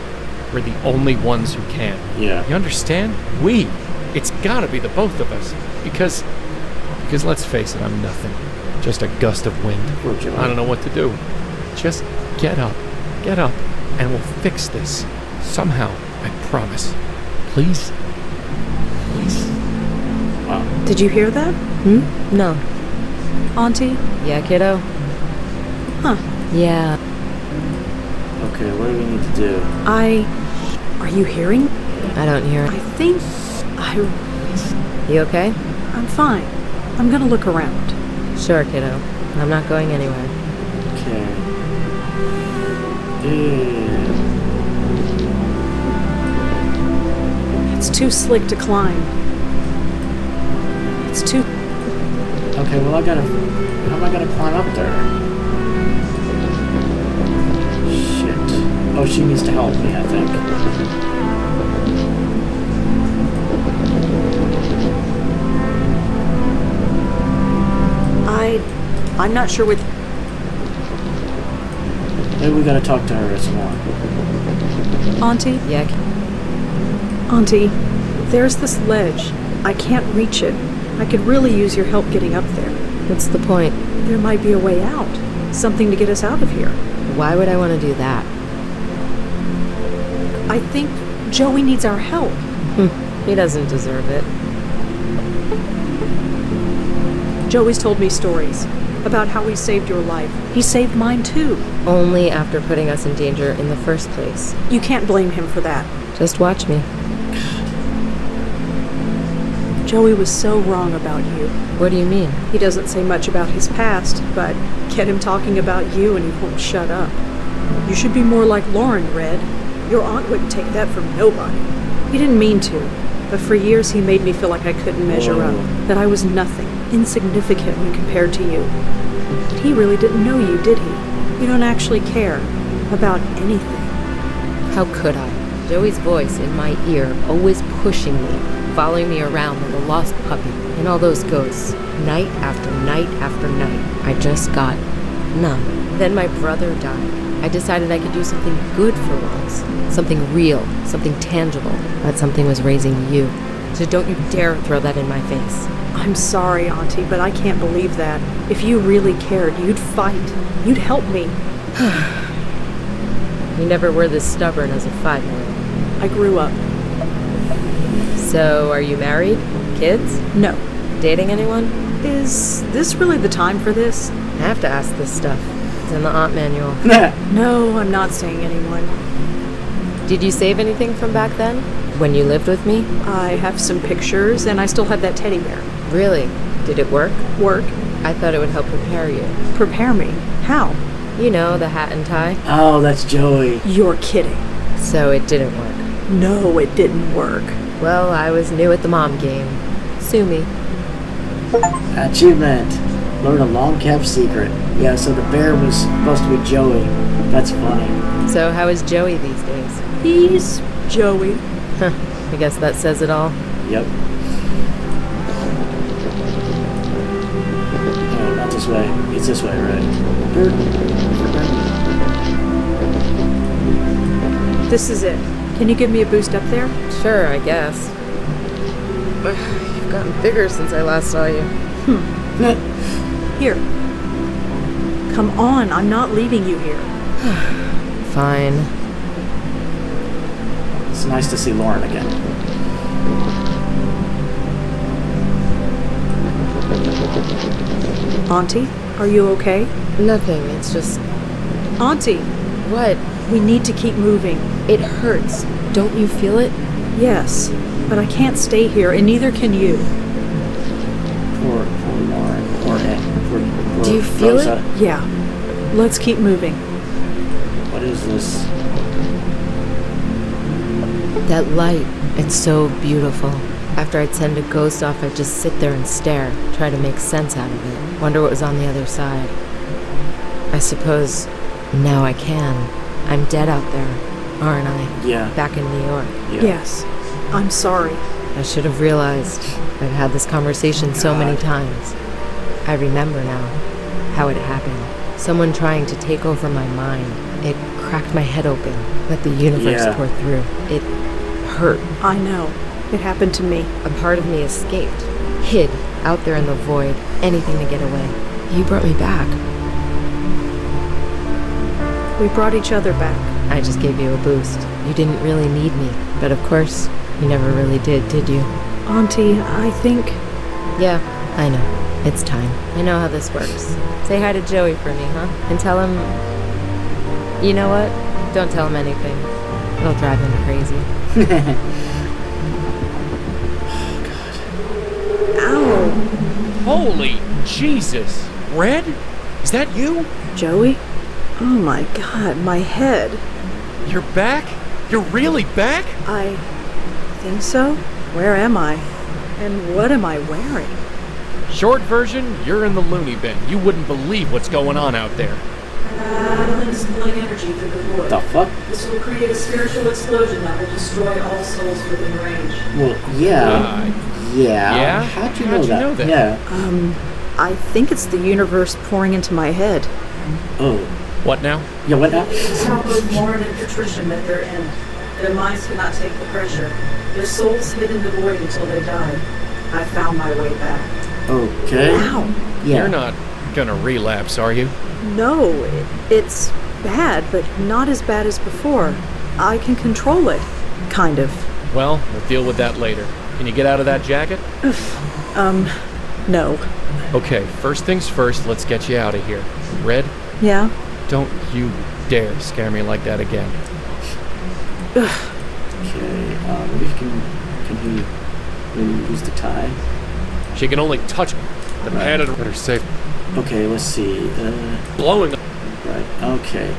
Speaker 12: We're the only ones who can.
Speaker 1: Yeah.
Speaker 12: You understand? We. It's gotta be the both of us. Because let's face it, I'm nothing. Just a gust of wind. I don't know what to do. Just get up, and we'll fix this. Somehow, I promise. Please? Please?
Speaker 1: Wow.
Speaker 3: Did you hear that?
Speaker 11: No.
Speaker 3: Auntie?
Speaker 11: Yeah, kiddo?
Speaker 3: Huh.
Speaker 11: Yeah.
Speaker 1: Okay, what do we need to do?
Speaker 3: Are you hearing?
Speaker 11: I don't hear
Speaker 3: I
Speaker 11: it.
Speaker 3: think
Speaker 11: You okay?
Speaker 3: I'm fine. I'm gonna look around.
Speaker 11: Sure, kiddo. I'm not going anywhere.
Speaker 1: Okay.
Speaker 3: It's too slick to climb. It's too...
Speaker 1: Okay, well, how am I gonna climb up there? Shit. Oh, she needs to help me, I think.
Speaker 3: I'm not sure what...
Speaker 1: Maybe we gotta talk to her some more.
Speaker 3: Auntie?
Speaker 11: Yeah.
Speaker 3: Auntie, there's this ledge. I can't reach it. I could really use your help getting up there.
Speaker 11: What's the point?
Speaker 3: There might be a way out. Something to get us out of here.
Speaker 11: Why would I want to do that?
Speaker 3: I think Joey needs our help.
Speaker 11: He doesn't deserve it.
Speaker 3: Joey's told me stories about how he saved your life. He saved mine too.
Speaker 11: Only after putting us in danger in the first place.
Speaker 3: You can't blame him for that.
Speaker 11: Just watch me.
Speaker 3: Joey was so wrong about you.
Speaker 11: What do you mean?
Speaker 3: He doesn't say much about his past, but get him talking about you and he won't shut up. You should be more like Lauren, Red. Your aunt wouldn't take that from nobody. He didn't mean to, but for years he made me feel like I couldn't measure up, that I was nothing, insignificant when compared to you. But he really didn't know you, did he? You don't actually care about anything.
Speaker 11: How could I? Joey's voice in my ear, always pushing me, following me around like a lost puppy, and all those ghosts, night after night after night. I just got numb. Then my brother died. I decided I could do something good for once. Something real, something tangible. That something was raising you. So don't you dare throw that in my face.
Speaker 3: I'm sorry, Auntie, but I can't believe that. If you really cared, you'd fight. You'd help me.
Speaker 11: You never were this stubborn as a 5-year-old.
Speaker 3: I grew up.
Speaker 11: So, are you married? Kids?
Speaker 3: No.
Speaker 11: Dating anyone?
Speaker 3: Is this really the time for this?
Speaker 11: I have to ask this stuff. It's in the aunt manual.
Speaker 3: No, I'm not saying anyone.
Speaker 11: Did you save anything from back then? When you lived with me?
Speaker 3: I have some pictures, and I still have that teddy bear.
Speaker 11: Really? Did it work?
Speaker 3: Work?
Speaker 11: I thought it would help prepare you.
Speaker 3: Prepare me? How?
Speaker 11: You know, the hat and tie.
Speaker 1: Oh, that's Joey.
Speaker 3: You're kidding.
Speaker 11: So it didn't work?
Speaker 3: No, it didn't work.
Speaker 11: Well, I was new at the mom game. Sue me.
Speaker 1: Achievement. Learn a long-kept secret. Yeah, so the bear was supposed to be Joey. That's funny.
Speaker 11: So how is Joey these days?
Speaker 3: He's Joey.
Speaker 11: I guess that says it all.
Speaker 1: Yep. Oh, not this way. It's this way, right?
Speaker 3: This is it. Can you give me a boost up there?
Speaker 11: Sure, I guess. You've gotten bigger since I last saw you.
Speaker 3: Here. Come on, I'm not leaving you here.
Speaker 11: Fine.
Speaker 1: It's nice to see Lauren again.
Speaker 3: Auntie, are you okay?
Speaker 11: Nothing, it's just...
Speaker 3: Auntie!
Speaker 11: What?
Speaker 3: We need to keep moving.
Speaker 11: It hurts. Don't you feel it?
Speaker 3: Yes, but I can't stay here, and neither can you.
Speaker 1: Poor Lauren. Poor
Speaker 11: Do you feel
Speaker 1: Rosa.
Speaker 11: it?
Speaker 3: Yeah. Let's keep moving.
Speaker 1: What is this?
Speaker 11: That light, it's so beautiful. After I'd send a ghost off, I'd just sit there and stare, try to make sense out of it, wonder what was on the other side. I suppose now I can. I'm dead out there, aren't I?
Speaker 1: Yeah.
Speaker 11: Back in New York.
Speaker 1: Yeah.
Speaker 3: Yes. I'm sorry.
Speaker 11: I should have realized. I've had this conversation so many times. I remember now how it happened. Someone trying to take over my mind. It cracked my head open, let the universe pour through. It hurt.
Speaker 3: I know. It happened to me.
Speaker 11: A part of me escaped, hid out there in the void, anything to get away. You brought me back.
Speaker 3: We brought each other back.
Speaker 11: I just gave you a boost. You didn't really need me, but of course, you never really did you?
Speaker 3: Auntie, I think...
Speaker 11: Yeah, I know. It's time. I know how this works. Say hi to Joey for me, huh? And tell him... You know what? Don't tell him anything. It'll drive him crazy.
Speaker 3: Ow!
Speaker 12: Holy Jesus! Red? Is that you?
Speaker 3: Joey? Oh my god, my head.
Speaker 12: You're back? You're really back?
Speaker 3: I think so. Where am I? And what am I wearing?
Speaker 12: Short version, you're in the loony bin. You wouldn't believe what's going on out there.
Speaker 3: Battling spilling energy through the void.
Speaker 1: The fuck?
Speaker 3: This will create a spiritual explosion that will destroy all souls within range.
Speaker 1: Well, yeah.
Speaker 12: Yeah?
Speaker 1: How'd you know that? Yeah.
Speaker 3: I think it's the universe pouring into my head.
Speaker 1: Oh.
Speaker 12: What now?
Speaker 1: Yeah, what now?
Speaker 3: This is how both Lauren and Patricia met their end. Their minds could not take the pressure. Their souls hid in the void until they died. I found my way back.
Speaker 1: Okay.
Speaker 3: Ow.
Speaker 1: Yeah.
Speaker 12: You're not gonna relapse, are you?
Speaker 3: No, it's bad, but not as bad as before. I can control it. Kind of.
Speaker 12: Well, we'll deal with that later. Can you get out of that jacket?
Speaker 3: No.
Speaker 12: Okay, first things first, let's get you out of here. Red,
Speaker 3: Yeah?
Speaker 12: don't you dare scare me like that again.
Speaker 1: Okay, maybe can he maybe use the tie?
Speaker 12: She can only touch the pad at her safe.
Speaker 1: Okay, let's see.
Speaker 12: Blowing.
Speaker 1: Right, okay.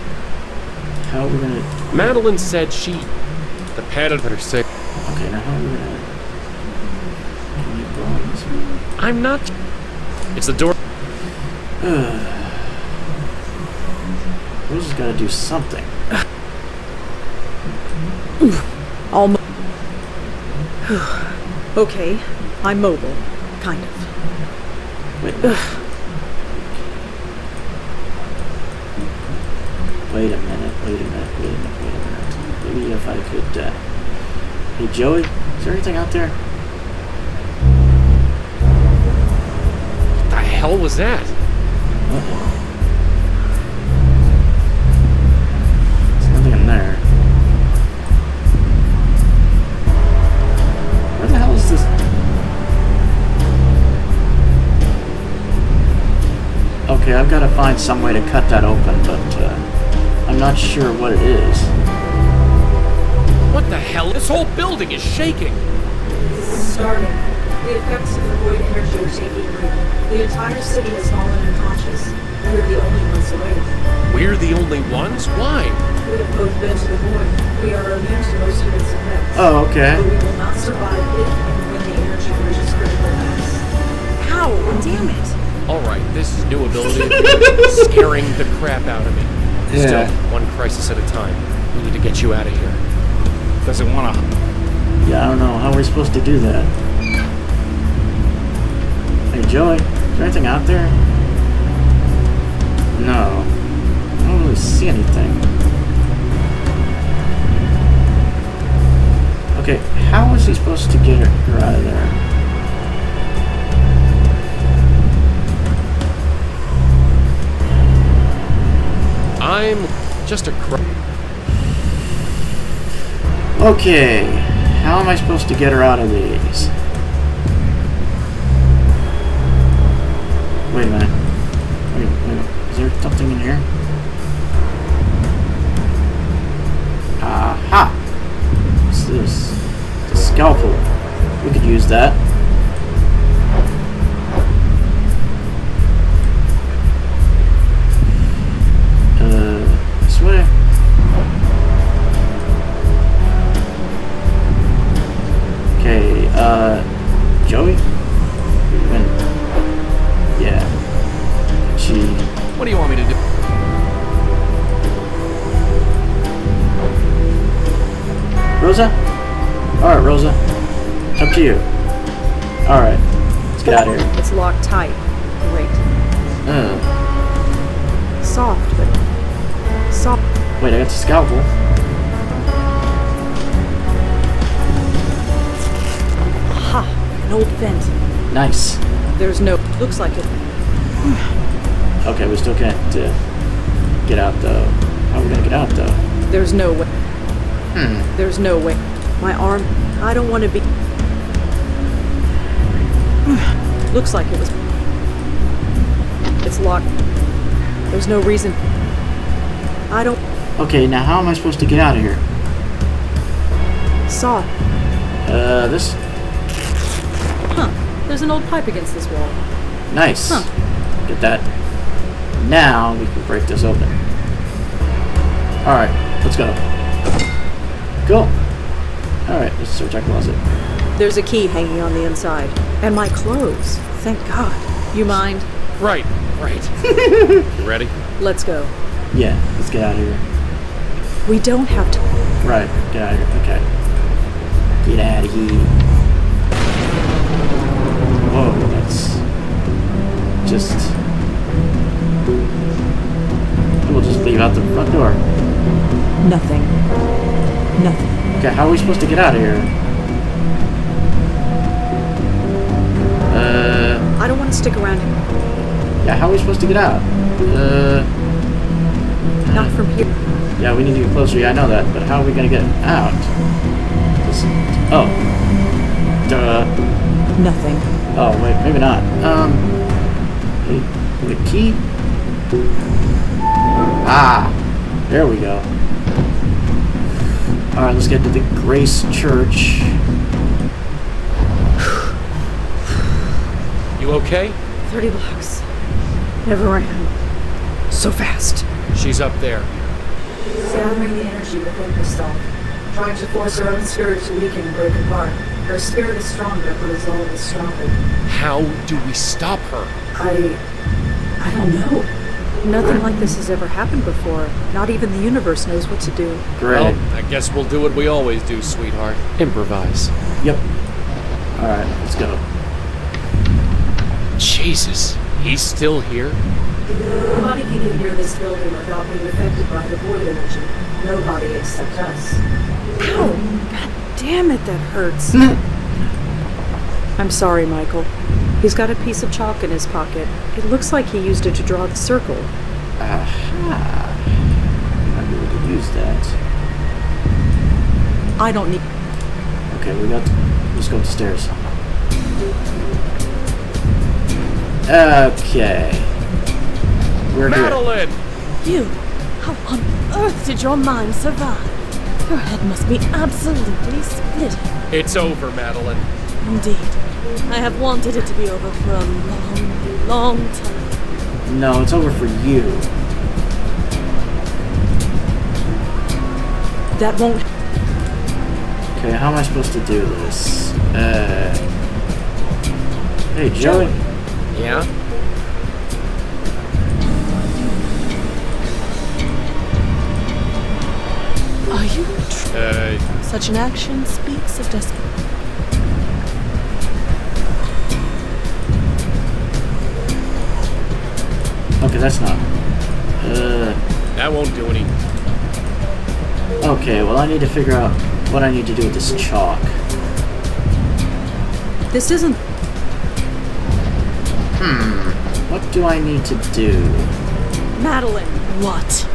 Speaker 1: How are we gonna...
Speaker 12: Madeline said the pad at her safe.
Speaker 1: Okay, now how are we gonna... Can we blow on this one?
Speaker 12: I'm not... It's the door.
Speaker 1: We just gotta do something.
Speaker 3: Almost. Okay, I'm mobile. Kind of.
Speaker 1: Wait. Wait a minute. Maybe if I could, Hey, Joey, is there anything out there?
Speaker 12: What the hell was that?
Speaker 1: Uh-oh. There's nothing in there. Where the hell is this? Okay, I've got to find some way to cut that open, but I'm not sure what it is.
Speaker 12: What the hell? This whole building is shaking.
Speaker 3: Starting. The effects of the void energy are taking root. The entire city has fallen unconscious. We're the only ones awake.
Speaker 12: We're the only ones? Why?
Speaker 3: We have both been to the void. We are immune to most of its effects.
Speaker 1: Oh, okay.
Speaker 3: But we will not survive it when the energy reaches critical mass.
Speaker 17: Ow, damn it.
Speaker 12: Alright, this new ability is scaring the crap out of me.
Speaker 1: Yeah.
Speaker 12: Still, one crisis at a time. We need to get you out of here.
Speaker 4: Doesn't want to...
Speaker 1: Yeah, I don't know. How are we supposed to do that? Hey, Joey, is there anything out there? No. I don't really see anything. Okay, how is he supposed to get her out of there?
Speaker 12: I'm just a
Speaker 1: Okay, how am I supposed to get her out of these? Wait a minute. Wait. Is there something in here? Aha! What's this? It's a scalpel. We could use that. This way. Okay, Joey? When? Yeah. She...
Speaker 12: What do you want me to do?
Speaker 1: Rosa? Alright, Rosa. It's up to you. Alright. Let's get out of here.
Speaker 3: It's locked tight. Great. Soft, but... soft.
Speaker 1: Wait, I got the scalpel.
Speaker 3: Ha! An old vent.
Speaker 1: Nice.
Speaker 3: There's no... looks like it.
Speaker 1: Okay, we still can't get out, though. How are we gonna get out, though?
Speaker 3: There's no way. There's no way. My arm... I don't want to be... Looks like it was... It's locked. There's no reason... I don't...
Speaker 1: Okay, now how am I supposed to get out of here?
Speaker 3: Saw.
Speaker 1: This...
Speaker 3: Huh. There's an old pipe against this wall.
Speaker 1: Nice.
Speaker 3: Huh.
Speaker 1: Get that. Now we can break this open. Alright, let's go. Cool. Alright, let's search our closet.
Speaker 3: There's a key hanging on the inside. And my clothes. Thank God. You mind?
Speaker 12: Right. You ready?
Speaker 3: Let's go.
Speaker 1: Yeah, let's get out of here.
Speaker 3: We don't have to...
Speaker 1: Right, get out of here. Okay. Get out of here. Whoa, that's... just... We'll just leave out the front door.
Speaker 3: Nothing.
Speaker 1: Okay, how are we supposed to get out of here?
Speaker 3: I don't want want to stick around?
Speaker 1: Yeah, how are we supposed to get out?
Speaker 3: Not from here.
Speaker 1: Yeah, we need to get closer. Yeah, I know that. But how are we gonna get out? Oh. Duh.
Speaker 3: Nothing.
Speaker 1: Oh, wait, maybe not. The key? Ah! There we go. Alright, let's get to the Grace Church.
Speaker 12: You okay?
Speaker 3: 30 blocks. Never ran. So fast.
Speaker 12: She's up there.
Speaker 7: Gathering the energy within herself, trying to force her own spirit to weaken and break apart. Her spirit is stronger, her resolve is stronger.
Speaker 12: How do we stop her?
Speaker 7: I don't know.
Speaker 3: Nothing like this has ever happened before. Not even the universe knows what to do.
Speaker 1: Great.
Speaker 12: Well, I guess we'll do what we always do, sweetheart. Improvise.
Speaker 1: Yep. Alright, let's go.
Speaker 12: Jesus, he's still here?
Speaker 7: Nobody can get near this building without being affected by the void energy. Nobody except us.
Speaker 3: Ow! God damn it, that hurts. I'm sorry, Michael. He's got a piece of chalk in his pocket. It looks like he used it to draw the circle.
Speaker 1: Aha. Might be able to use that.
Speaker 3: I don't need...
Speaker 1: Okay, let's go upstairs. Okay. We're
Speaker 17: Madeline! You! How on earth did your mind survive? Your head must be absolutely split.
Speaker 12: It's over, Madeline.
Speaker 17: Indeed. I have wanted it to be over for a long, long time.
Speaker 1: No, it's over for you.
Speaker 3: That won't...
Speaker 1: Okay, how am I supposed to do this? Hey, Joey.
Speaker 12: Yeah?
Speaker 17: Are you... Such an action speaks of desperation.
Speaker 1: Okay, that's not.
Speaker 12: That won't do any.
Speaker 1: Okay, well, I need to figure out what I need to do with this chalk.
Speaker 3: This isn't...
Speaker 1: What do I need to do?
Speaker 17: Madeline, what?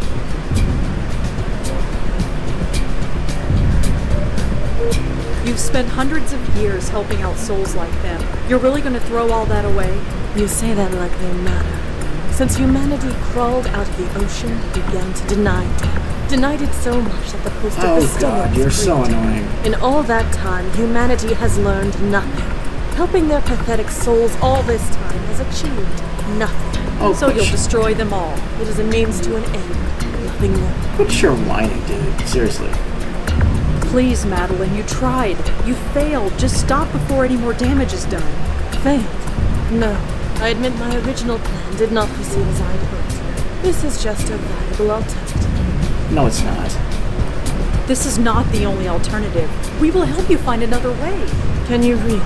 Speaker 3: You've spent hundreds of years helping out souls like them. You're really going to throw all that away?
Speaker 17: You say that like they matter. Since humanity crawled out of the ocean, it began to deny death. Denied it so much that the post office still
Speaker 1: God, you're so annoying.
Speaker 17: In all that time, humanity has learned nothing. Helping their pathetic souls all this time has achieved nothing.
Speaker 1: Oh,
Speaker 3: so you'll destroy them all.
Speaker 17: It is a means to an end, nothing more.
Speaker 1: Quit your whining, dude. Seriously.
Speaker 3: Please, Madeline, you tried. You failed. Just stop before any more damage is done.
Speaker 17: Failed? No. I admit my original plan did not proceed as I'd hoped. This is just a viable alternative.
Speaker 1: No, it's not.
Speaker 3: This is not the only alternative. We will help you find another way.
Speaker 17: Can you read?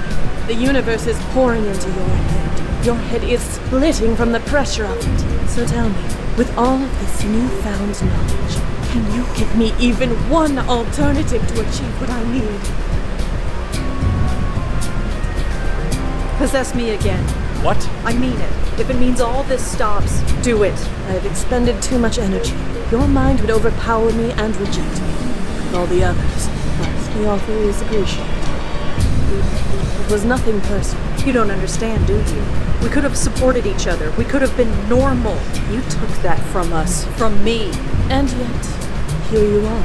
Speaker 17: The universe is pouring into your head. Your head is splitting from the pressure of it. So tell me, with all of this newfound knowledge, can you give me even one alternative to achieve what I need?
Speaker 3: Possess me again.
Speaker 12: What?
Speaker 3: I mean it. If it means all this stops, do it.
Speaker 17: I have expended too much energy. Your mind would overpower me and reject me. Like all the others. But the offer is appreciated. It was nothing personal.
Speaker 3: You don't understand, do you? We could have supported each other. We could have been normal. You took that from us. From me.
Speaker 17: And yet, here you are.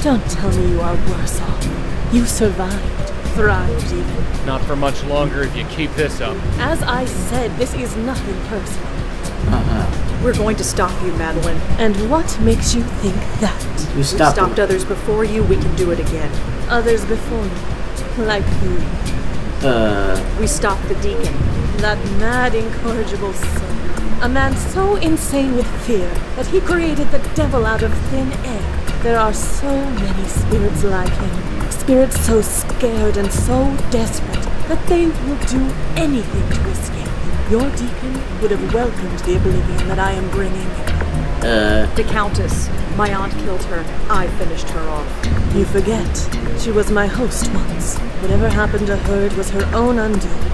Speaker 17: Don't tell me you are worse off. You survived. Thrived, even.
Speaker 12: Not for much longer if you keep this up.
Speaker 17: As I said, this is nothing personal.
Speaker 3: We're going to stop you, Madeline.
Speaker 17: And what makes you think that?
Speaker 1: You
Speaker 3: We
Speaker 1: stopped
Speaker 3: stopped others before you. We can do it again.
Speaker 17: Others before me. Like who?
Speaker 3: We stopped the deacon.
Speaker 17: That mad, incorrigible soul. A man so insane with fear that he created the devil out of thin air. There are so many spirits like him. Spirits so scared and so desperate that they will do anything to escape. Your deacon would have welcomed the oblivion that I am bringing.
Speaker 3: The Countess. My aunt killed her. I finished her off.
Speaker 17: You forget. She was my host once. Whatever happened to her, it was her own undoing.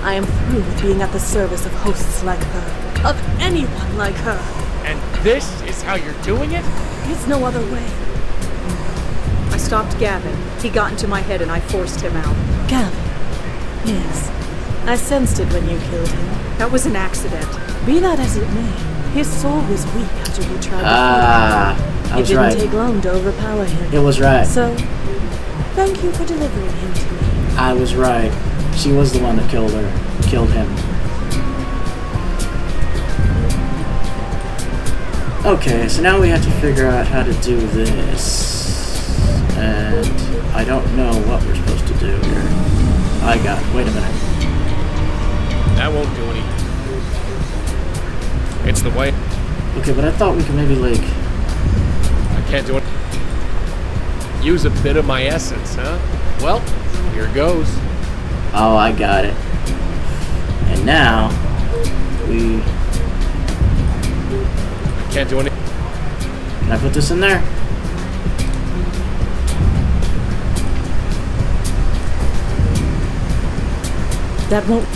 Speaker 17: I am through with being at the service of hosts like her. Of anyone like her.
Speaker 12: And this is how you're doing it?
Speaker 17: There's no other way.
Speaker 3: I stopped Gavin. He got into my head and I forced him out.
Speaker 17: Gavin? Yes. I sensed it when you killed him.
Speaker 3: That was an accident.
Speaker 17: Be that as it may, his soul was weak after he tried to
Speaker 1: I was right.
Speaker 17: It didn't take long to overpower him.
Speaker 1: It was right.
Speaker 17: So, thank you for delivering him to me.
Speaker 1: I was right. She was the one that killed him. Okay, so now we have to figure out how to do this. And I don't know what we're supposed to do here. Wait a minute.
Speaker 12: That won't do anything. It's the way.
Speaker 1: Okay, but I thought we could maybe, like...
Speaker 12: I can't do it. Use a bit of my essence, huh? Well, here goes.
Speaker 1: Oh, I got it. And now, we...
Speaker 12: I can't do anything.
Speaker 1: Can I put this in there?
Speaker 17: That won't...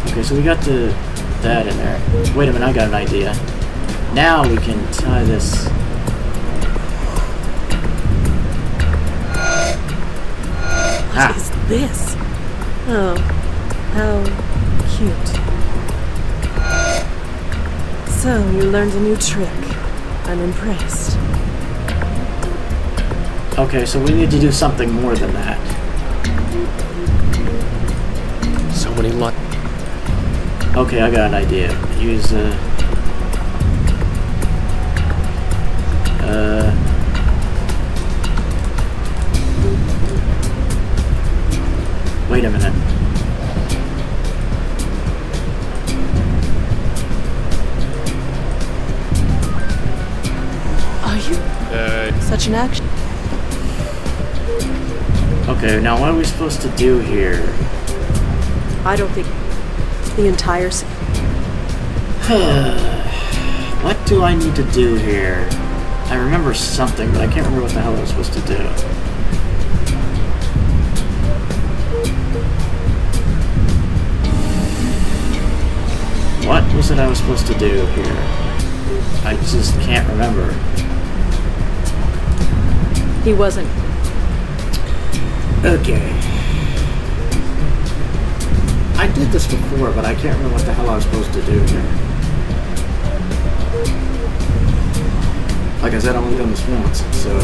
Speaker 1: Okay, so we got that in there. Wait a minute, I got an idea. Now we can tie this...
Speaker 17: What is this? Oh, how cute. So, you learned a new trick. I'm impressed.
Speaker 1: Okay, so we need to do something more than that.
Speaker 12: So many luck.
Speaker 1: Okay, I got an idea. Use wait a minute.
Speaker 17: Are you? Such an action.
Speaker 1: Okay, now what are we supposed to do here?
Speaker 3: I don't think the entire...
Speaker 1: What do I need to do here? I remember something, but I can't remember what the hell I was supposed to do. What was it I was supposed to do here? I just can't remember.
Speaker 3: He wasn't.
Speaker 1: Okay. I did this before, but I can't remember what the hell I was supposed to do here. Like I said, I've only done this once, so...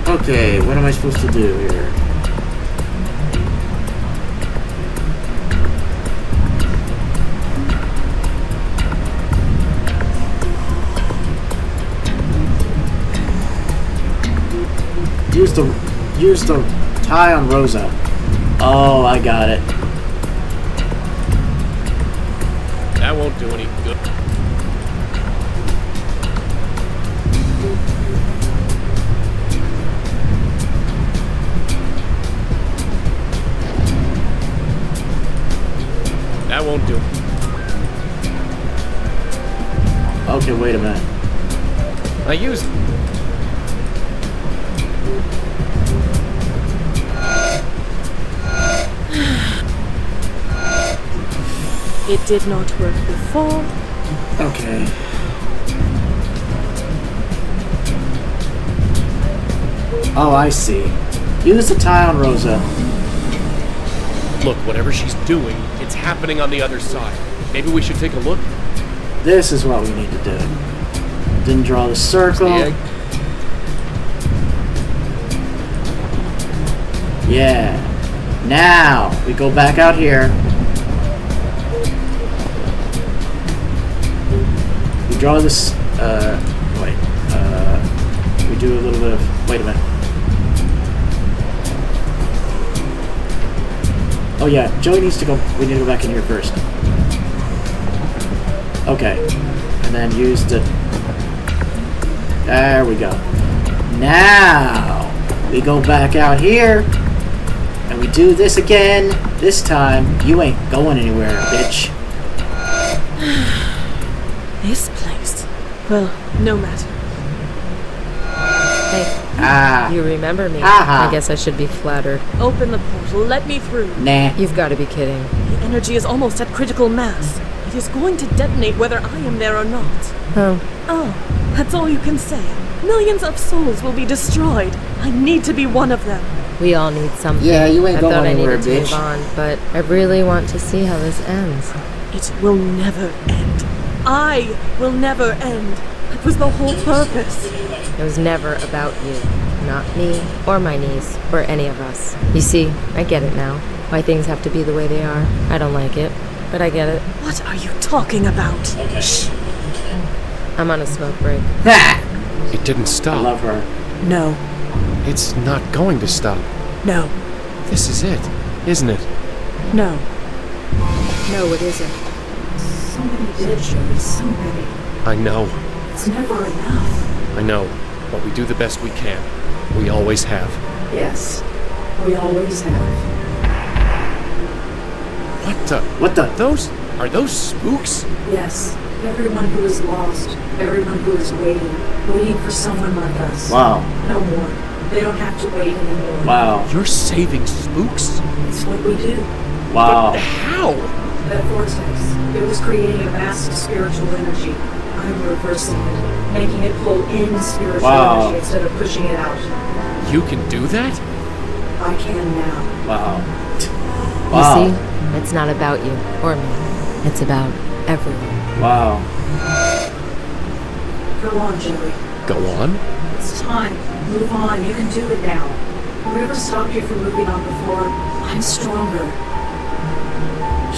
Speaker 1: Okay, what am I supposed to do here? Use the tie on Rosa. Oh, I got it.
Speaker 12: That won't do any good. That won't do.
Speaker 1: Okay, wait a minute.
Speaker 12: I used...
Speaker 17: It did not work before.
Speaker 1: Okay. Oh, I see. Use the tie on Rosa.
Speaker 12: Look, whatever she's doing, it's happening on the other side. Maybe we should take a look?
Speaker 1: This is what we need to do. Didn't draw the circle. Yeah. Now, we go back out here. We draw this, we do a little bit of, wait a minute. Oh yeah, Joey needs to go, we need to go back in here first. Okay. And then use the There we go. Now, we go back out here, and we do this again. This time, you ain't going anywhere, bitch.
Speaker 17: This place. Well, no matter.
Speaker 11: Hey, you remember me.
Speaker 1: Aha.
Speaker 11: I guess I should be flattered.
Speaker 17: Open the portal. Let me through.
Speaker 1: Nah.
Speaker 11: You've got to be kidding.
Speaker 17: The energy is almost at critical mass. It is going to detonate whether I am there or not. Oh, that's all you can say. Millions of souls will be destroyed. I need to be one of them.
Speaker 11: We all need something.
Speaker 1: Yeah, you ain't
Speaker 11: I
Speaker 1: going
Speaker 11: thought
Speaker 1: anywhere,
Speaker 11: I needed to
Speaker 1: bitch.
Speaker 11: move on, but I really want to see how this ends.
Speaker 17: It will never end. I will never end. That was the whole purpose.
Speaker 11: It was never about you. Not me, or my niece, or any of us. You see, I get it now. Why things have to be the way they are. I don't like it, but I get it.
Speaker 17: What are you talking about?
Speaker 11: Shh. I'm on a smoke break.
Speaker 12: It didn't stop.
Speaker 1: I love her.
Speaker 17: No.
Speaker 12: It's not going to stop.
Speaker 17: No.
Speaker 12: This is it, isn't it?
Speaker 17: No.
Speaker 3: No, it isn't.
Speaker 7: Somebody did, Joey. Somebody.
Speaker 12: I know.
Speaker 7: It's never enough.
Speaker 12: I know. But we do the best we can. We always have.
Speaker 7: Yes. We always have.
Speaker 12: What the? Are those spooks?
Speaker 7: Yes. Everyone who is lost. Everyone who is waiting for someone like us.
Speaker 1: Wow.
Speaker 7: No more. They don't have to wait anymore.
Speaker 1: Wow.
Speaker 12: You're saving spooks?
Speaker 7: It's what we do.
Speaker 1: Wow.
Speaker 12: But how?
Speaker 7: That vortex, it was creating a massive spiritual energy. I'm reversing it, making it pull in spiritual energy instead of pushing it out.
Speaker 12: You can do that?
Speaker 7: I can now.
Speaker 1: Wow.
Speaker 11: You see, it's not about you or me. It's about everyone.
Speaker 1: Wow.
Speaker 7: Go on, Joey.
Speaker 12: Go on?
Speaker 7: It's time. Move on. You can do it now. Whatever stopped you from moving on before, I'm stronger.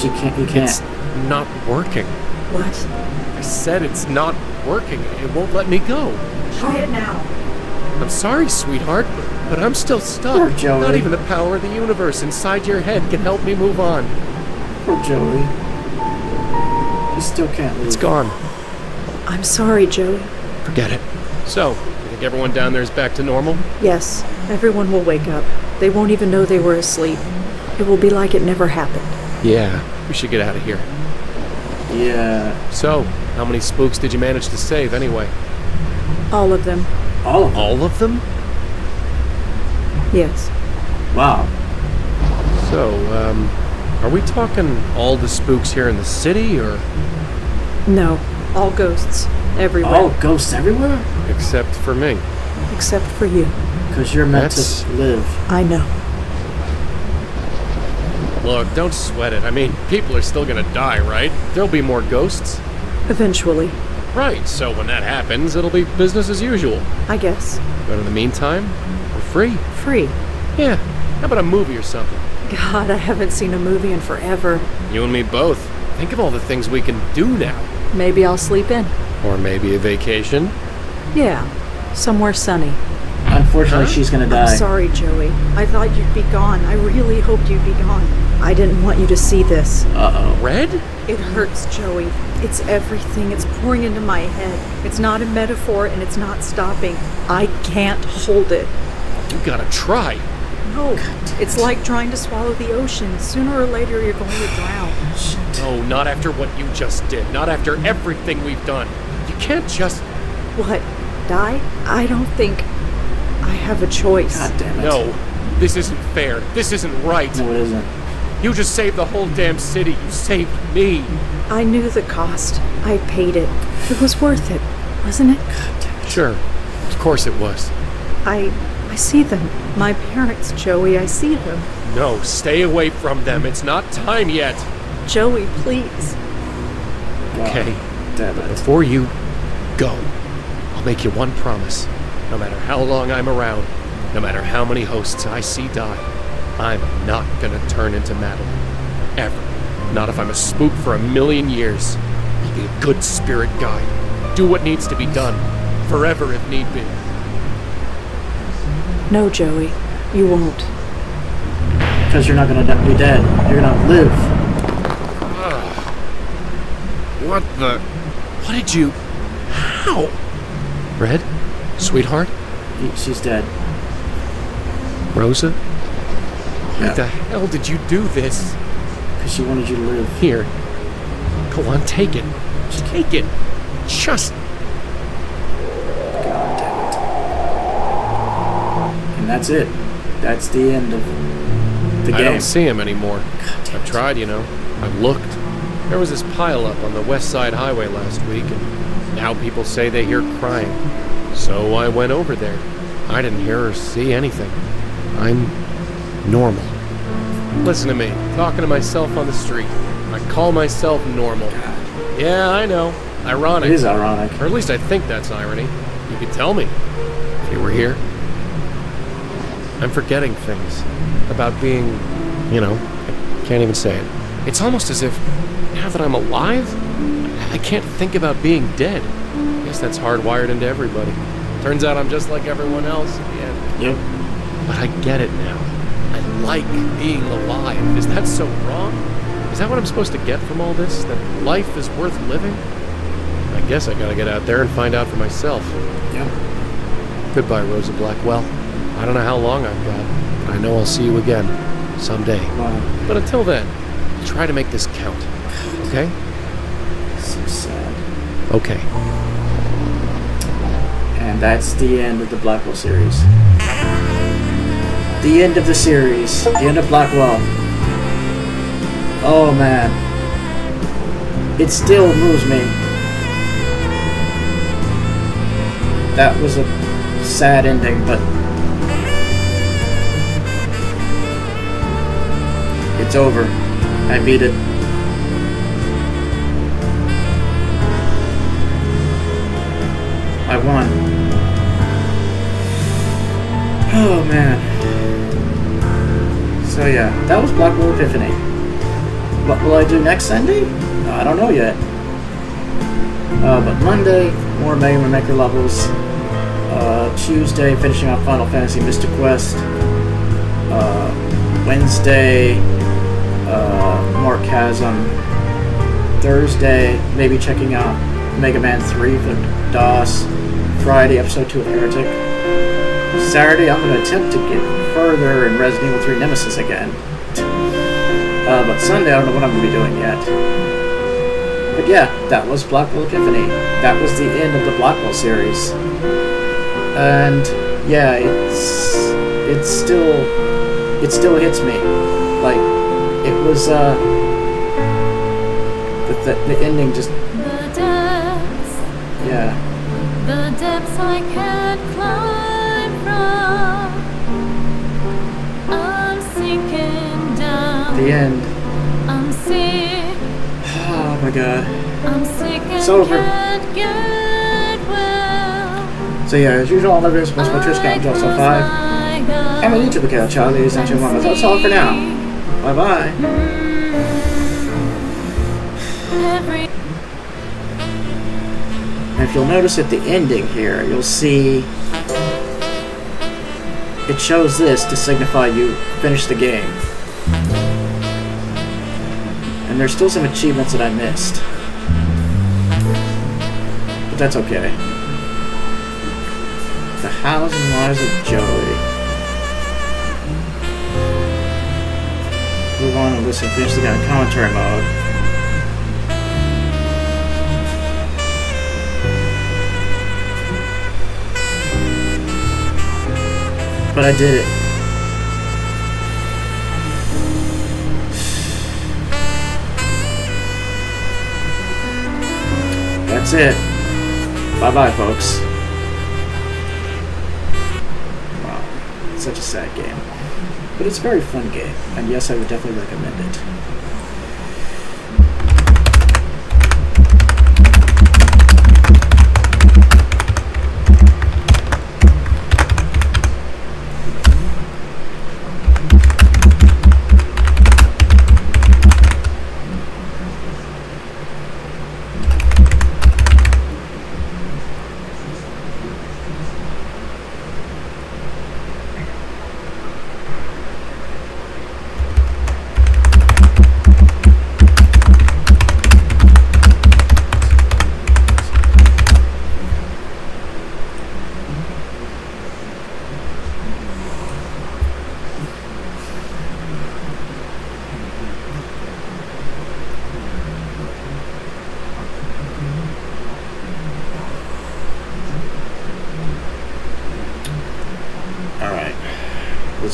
Speaker 1: You can't.
Speaker 12: It's not working.
Speaker 7: What?
Speaker 12: I said it's not working. It won't let me go.
Speaker 7: Try it now.
Speaker 12: I'm sorry, sweetheart, but I'm still stuck.
Speaker 1: Poor Joey.
Speaker 12: Not even the power of the universe inside your head can help me move on.
Speaker 1: Poor Joey. He still can't leave.
Speaker 12: It's gone.
Speaker 3: I'm sorry, Joey.
Speaker 12: Forget it. So, you think everyone down there is back to normal?
Speaker 3: Yes, everyone will wake up. They won't even know they were asleep. It will be like it never happened.
Speaker 12: Yeah, we should get out of here.
Speaker 1: Yeah.
Speaker 12: So, how many spooks did you manage to save anyway?
Speaker 3: All of them.
Speaker 1: All of them?
Speaker 12: All of them?
Speaker 3: Yes.
Speaker 1: Wow.
Speaker 12: So, are we talking all the spooks here in the city, or?
Speaker 3: No, all ghosts. Everywhere.
Speaker 1: All ghosts everywhere?
Speaker 12: Except for me.
Speaker 3: Except for you.
Speaker 1: Because you're meant to live.
Speaker 3: I know.
Speaker 12: Look, don't sweat it. I mean, people are still gonna die, right? There'll be more ghosts.
Speaker 3: Eventually.
Speaker 12: Right, so when that happens, it'll be business as usual.
Speaker 3: I guess.
Speaker 12: But in the meantime, we're free.
Speaker 3: Free.
Speaker 12: Yeah, how about a movie or something?
Speaker 3: God, I haven't seen a movie in forever.
Speaker 12: You and me both. Think of all the things we can do now.
Speaker 3: Maybe I'll sleep in.
Speaker 12: Or maybe a vacation.
Speaker 3: Yeah, somewhere sunny.
Speaker 1: Unfortunately, she's gonna die.
Speaker 3: I'm sorry, Joey. I thought you'd be gone. I really hoped you'd be gone. I didn't want you to see this.
Speaker 1: Uh-oh.
Speaker 12: Red?
Speaker 3: It hurts, Joey. It's everything. It's pouring into my head. It's not a metaphor, and it's not stopping. I can't hold it.
Speaker 12: You gotta try.
Speaker 3: No, it's like trying to swallow the ocean. Sooner or later, you're going to drown.
Speaker 12: No, not after what you just did. Not after everything we've done. You can't just...
Speaker 3: What? Die? I don't think I have a choice.
Speaker 1: God damn it.
Speaker 12: No, this isn't fair. This isn't right.
Speaker 1: No, it isn't.
Speaker 12: You just saved the whole damn city. You saved me.
Speaker 3: I knew the cost. I paid it. It was worth it, wasn't it?
Speaker 1: God damn it.
Speaker 12: Sure. Of course it was.
Speaker 3: I see them. My parents, Joey, I see them.
Speaker 12: No, stay away from them. It's not time yet.
Speaker 3: Joey, please.
Speaker 12: Okay.
Speaker 1: Damn it.
Speaker 12: Before you go, I'll make you one promise. No matter how long I'm around, no matter how many hosts I see die, I'm not gonna turn into Madeline. Ever. Not if I'm a spook for 1,000,000 years. I'll be a good spirit guide. Do what needs to be done. Forever if need be.
Speaker 3: No, Joey, you won't.
Speaker 1: Because you're not gonna be dead. You're gonna live.
Speaker 12: What the... What did you... How? Red? Sweetheart?
Speaker 1: She's dead.
Speaker 12: Rosa?
Speaker 1: Yeah.
Speaker 12: Why the hell did you do this?
Speaker 1: Because she wanted you to live.
Speaker 12: Here. Go on, take it. Take it. Just...
Speaker 1: God damn it. And that's it. That's the end of the game.
Speaker 12: I don't see him anymore. I've tried, I've looked. There was this pileup on the West Side Highway last week, and now people say they hear crying. So I went over there. I didn't hear or see anything. I'm normal. Listen to me, talking to myself on the street. I call myself normal. Yeah, I know. Ironic.
Speaker 1: It is ironic.
Speaker 12: Or at least I think that's irony. You could tell me if you were here. I'm forgetting things about being, I can't even say it. It's almost as if, now that I'm alive, I can't think about being dead. I guess that's hardwired into everybody. Turns out I'm just like everyone else at the end.
Speaker 1: Yep.
Speaker 12: But I get it now. I like being alive. Is that so wrong? Is that what I'm supposed to get from all this? That life is worth living? I guess I gotta get out there and find out for myself.
Speaker 1: Yep.
Speaker 12: Goodbye, Rosa Blackwell. I don't know how long I've got, but I know I'll see you again someday.
Speaker 1: Wow.
Speaker 12: But until then, try to make this count. Okay?
Speaker 1: So sad.
Speaker 12: Okay.
Speaker 1: And that's the end of the Blackwell series. The end of the series. The end of Blackwell. Oh man. It still moves me. That was a sad ending, but it's over. I beat it. I won. Oh man. So yeah, that was Blackwell Epiphany. What will I do next Sunday? I don't know yet. But Monday, more Mega Man Maker levels. Tuesday, finishing off Final Fantasy Mystic Quest. Wednesday, more Chasm. Thursday, maybe checking out Mega Man 3 for DOS. Friday, episode 2 of Heretic. Saturday, I'm going to attempt to get further in Resident Evil 3 Nemesis again. But Sunday, I don't know what I'm going to be doing yet. But yeah, that was Blackwell Epiphany. That was the end of the Blackwell series. And yeah, it still hits me. Like, it was, the ending just... Yeah.
Speaker 23: The depths I can't climb from. I'm sinking down.
Speaker 1: The end.
Speaker 23: I'm sick.
Speaker 1: Oh my god.
Speaker 23: I'm sick and
Speaker 1: It's over.
Speaker 23: can't get well.
Speaker 1: So yeah, as usual, all my videos post my Twitch account, Joel5, and my YouTube account, Child Ladies and Two Mamas. That's all for now. Bye bye. And if you'll notice at the ending here, you'll see it shows this to signify you finished the game. And there's still some achievements that I missed. But that's okay. The Hows and Lives of Joey. Move on and listen, finish the game in commentary mode. But I did it. That's it. Bye-bye, folks. Wow. It's such a sad game. But it's a very fun game. And yes, I would definitely recommend it.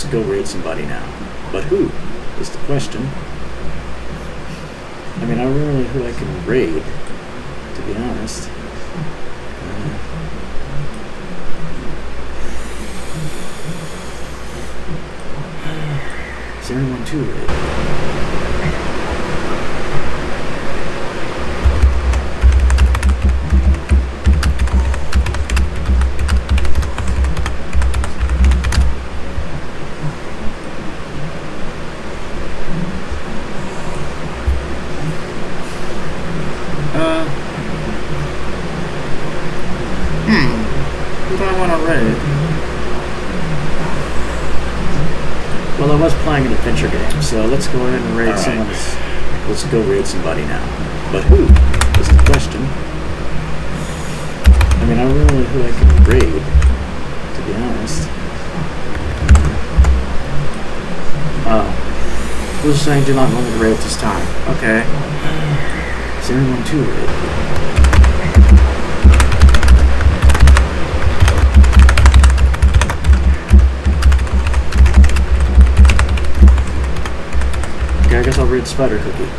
Speaker 1: let's go raid somebody now. But who is the question? I mean, I don't really know who I can raid, to be honest. Is there anyone to raid? Who do I want to raid? Well, I was playing an adventure game, so let's go ahead and raid someone. Let's go raid somebody now. But who is the question? I mean, I don't really know who I can raid, to be honest. Who's saying do not want me to raid this time? Okay. Is there anyone to raid? Okay, I guess I'll read Spider Cookie.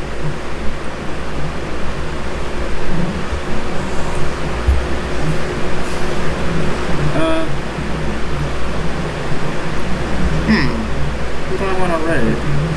Speaker 1: Who do I want to raid?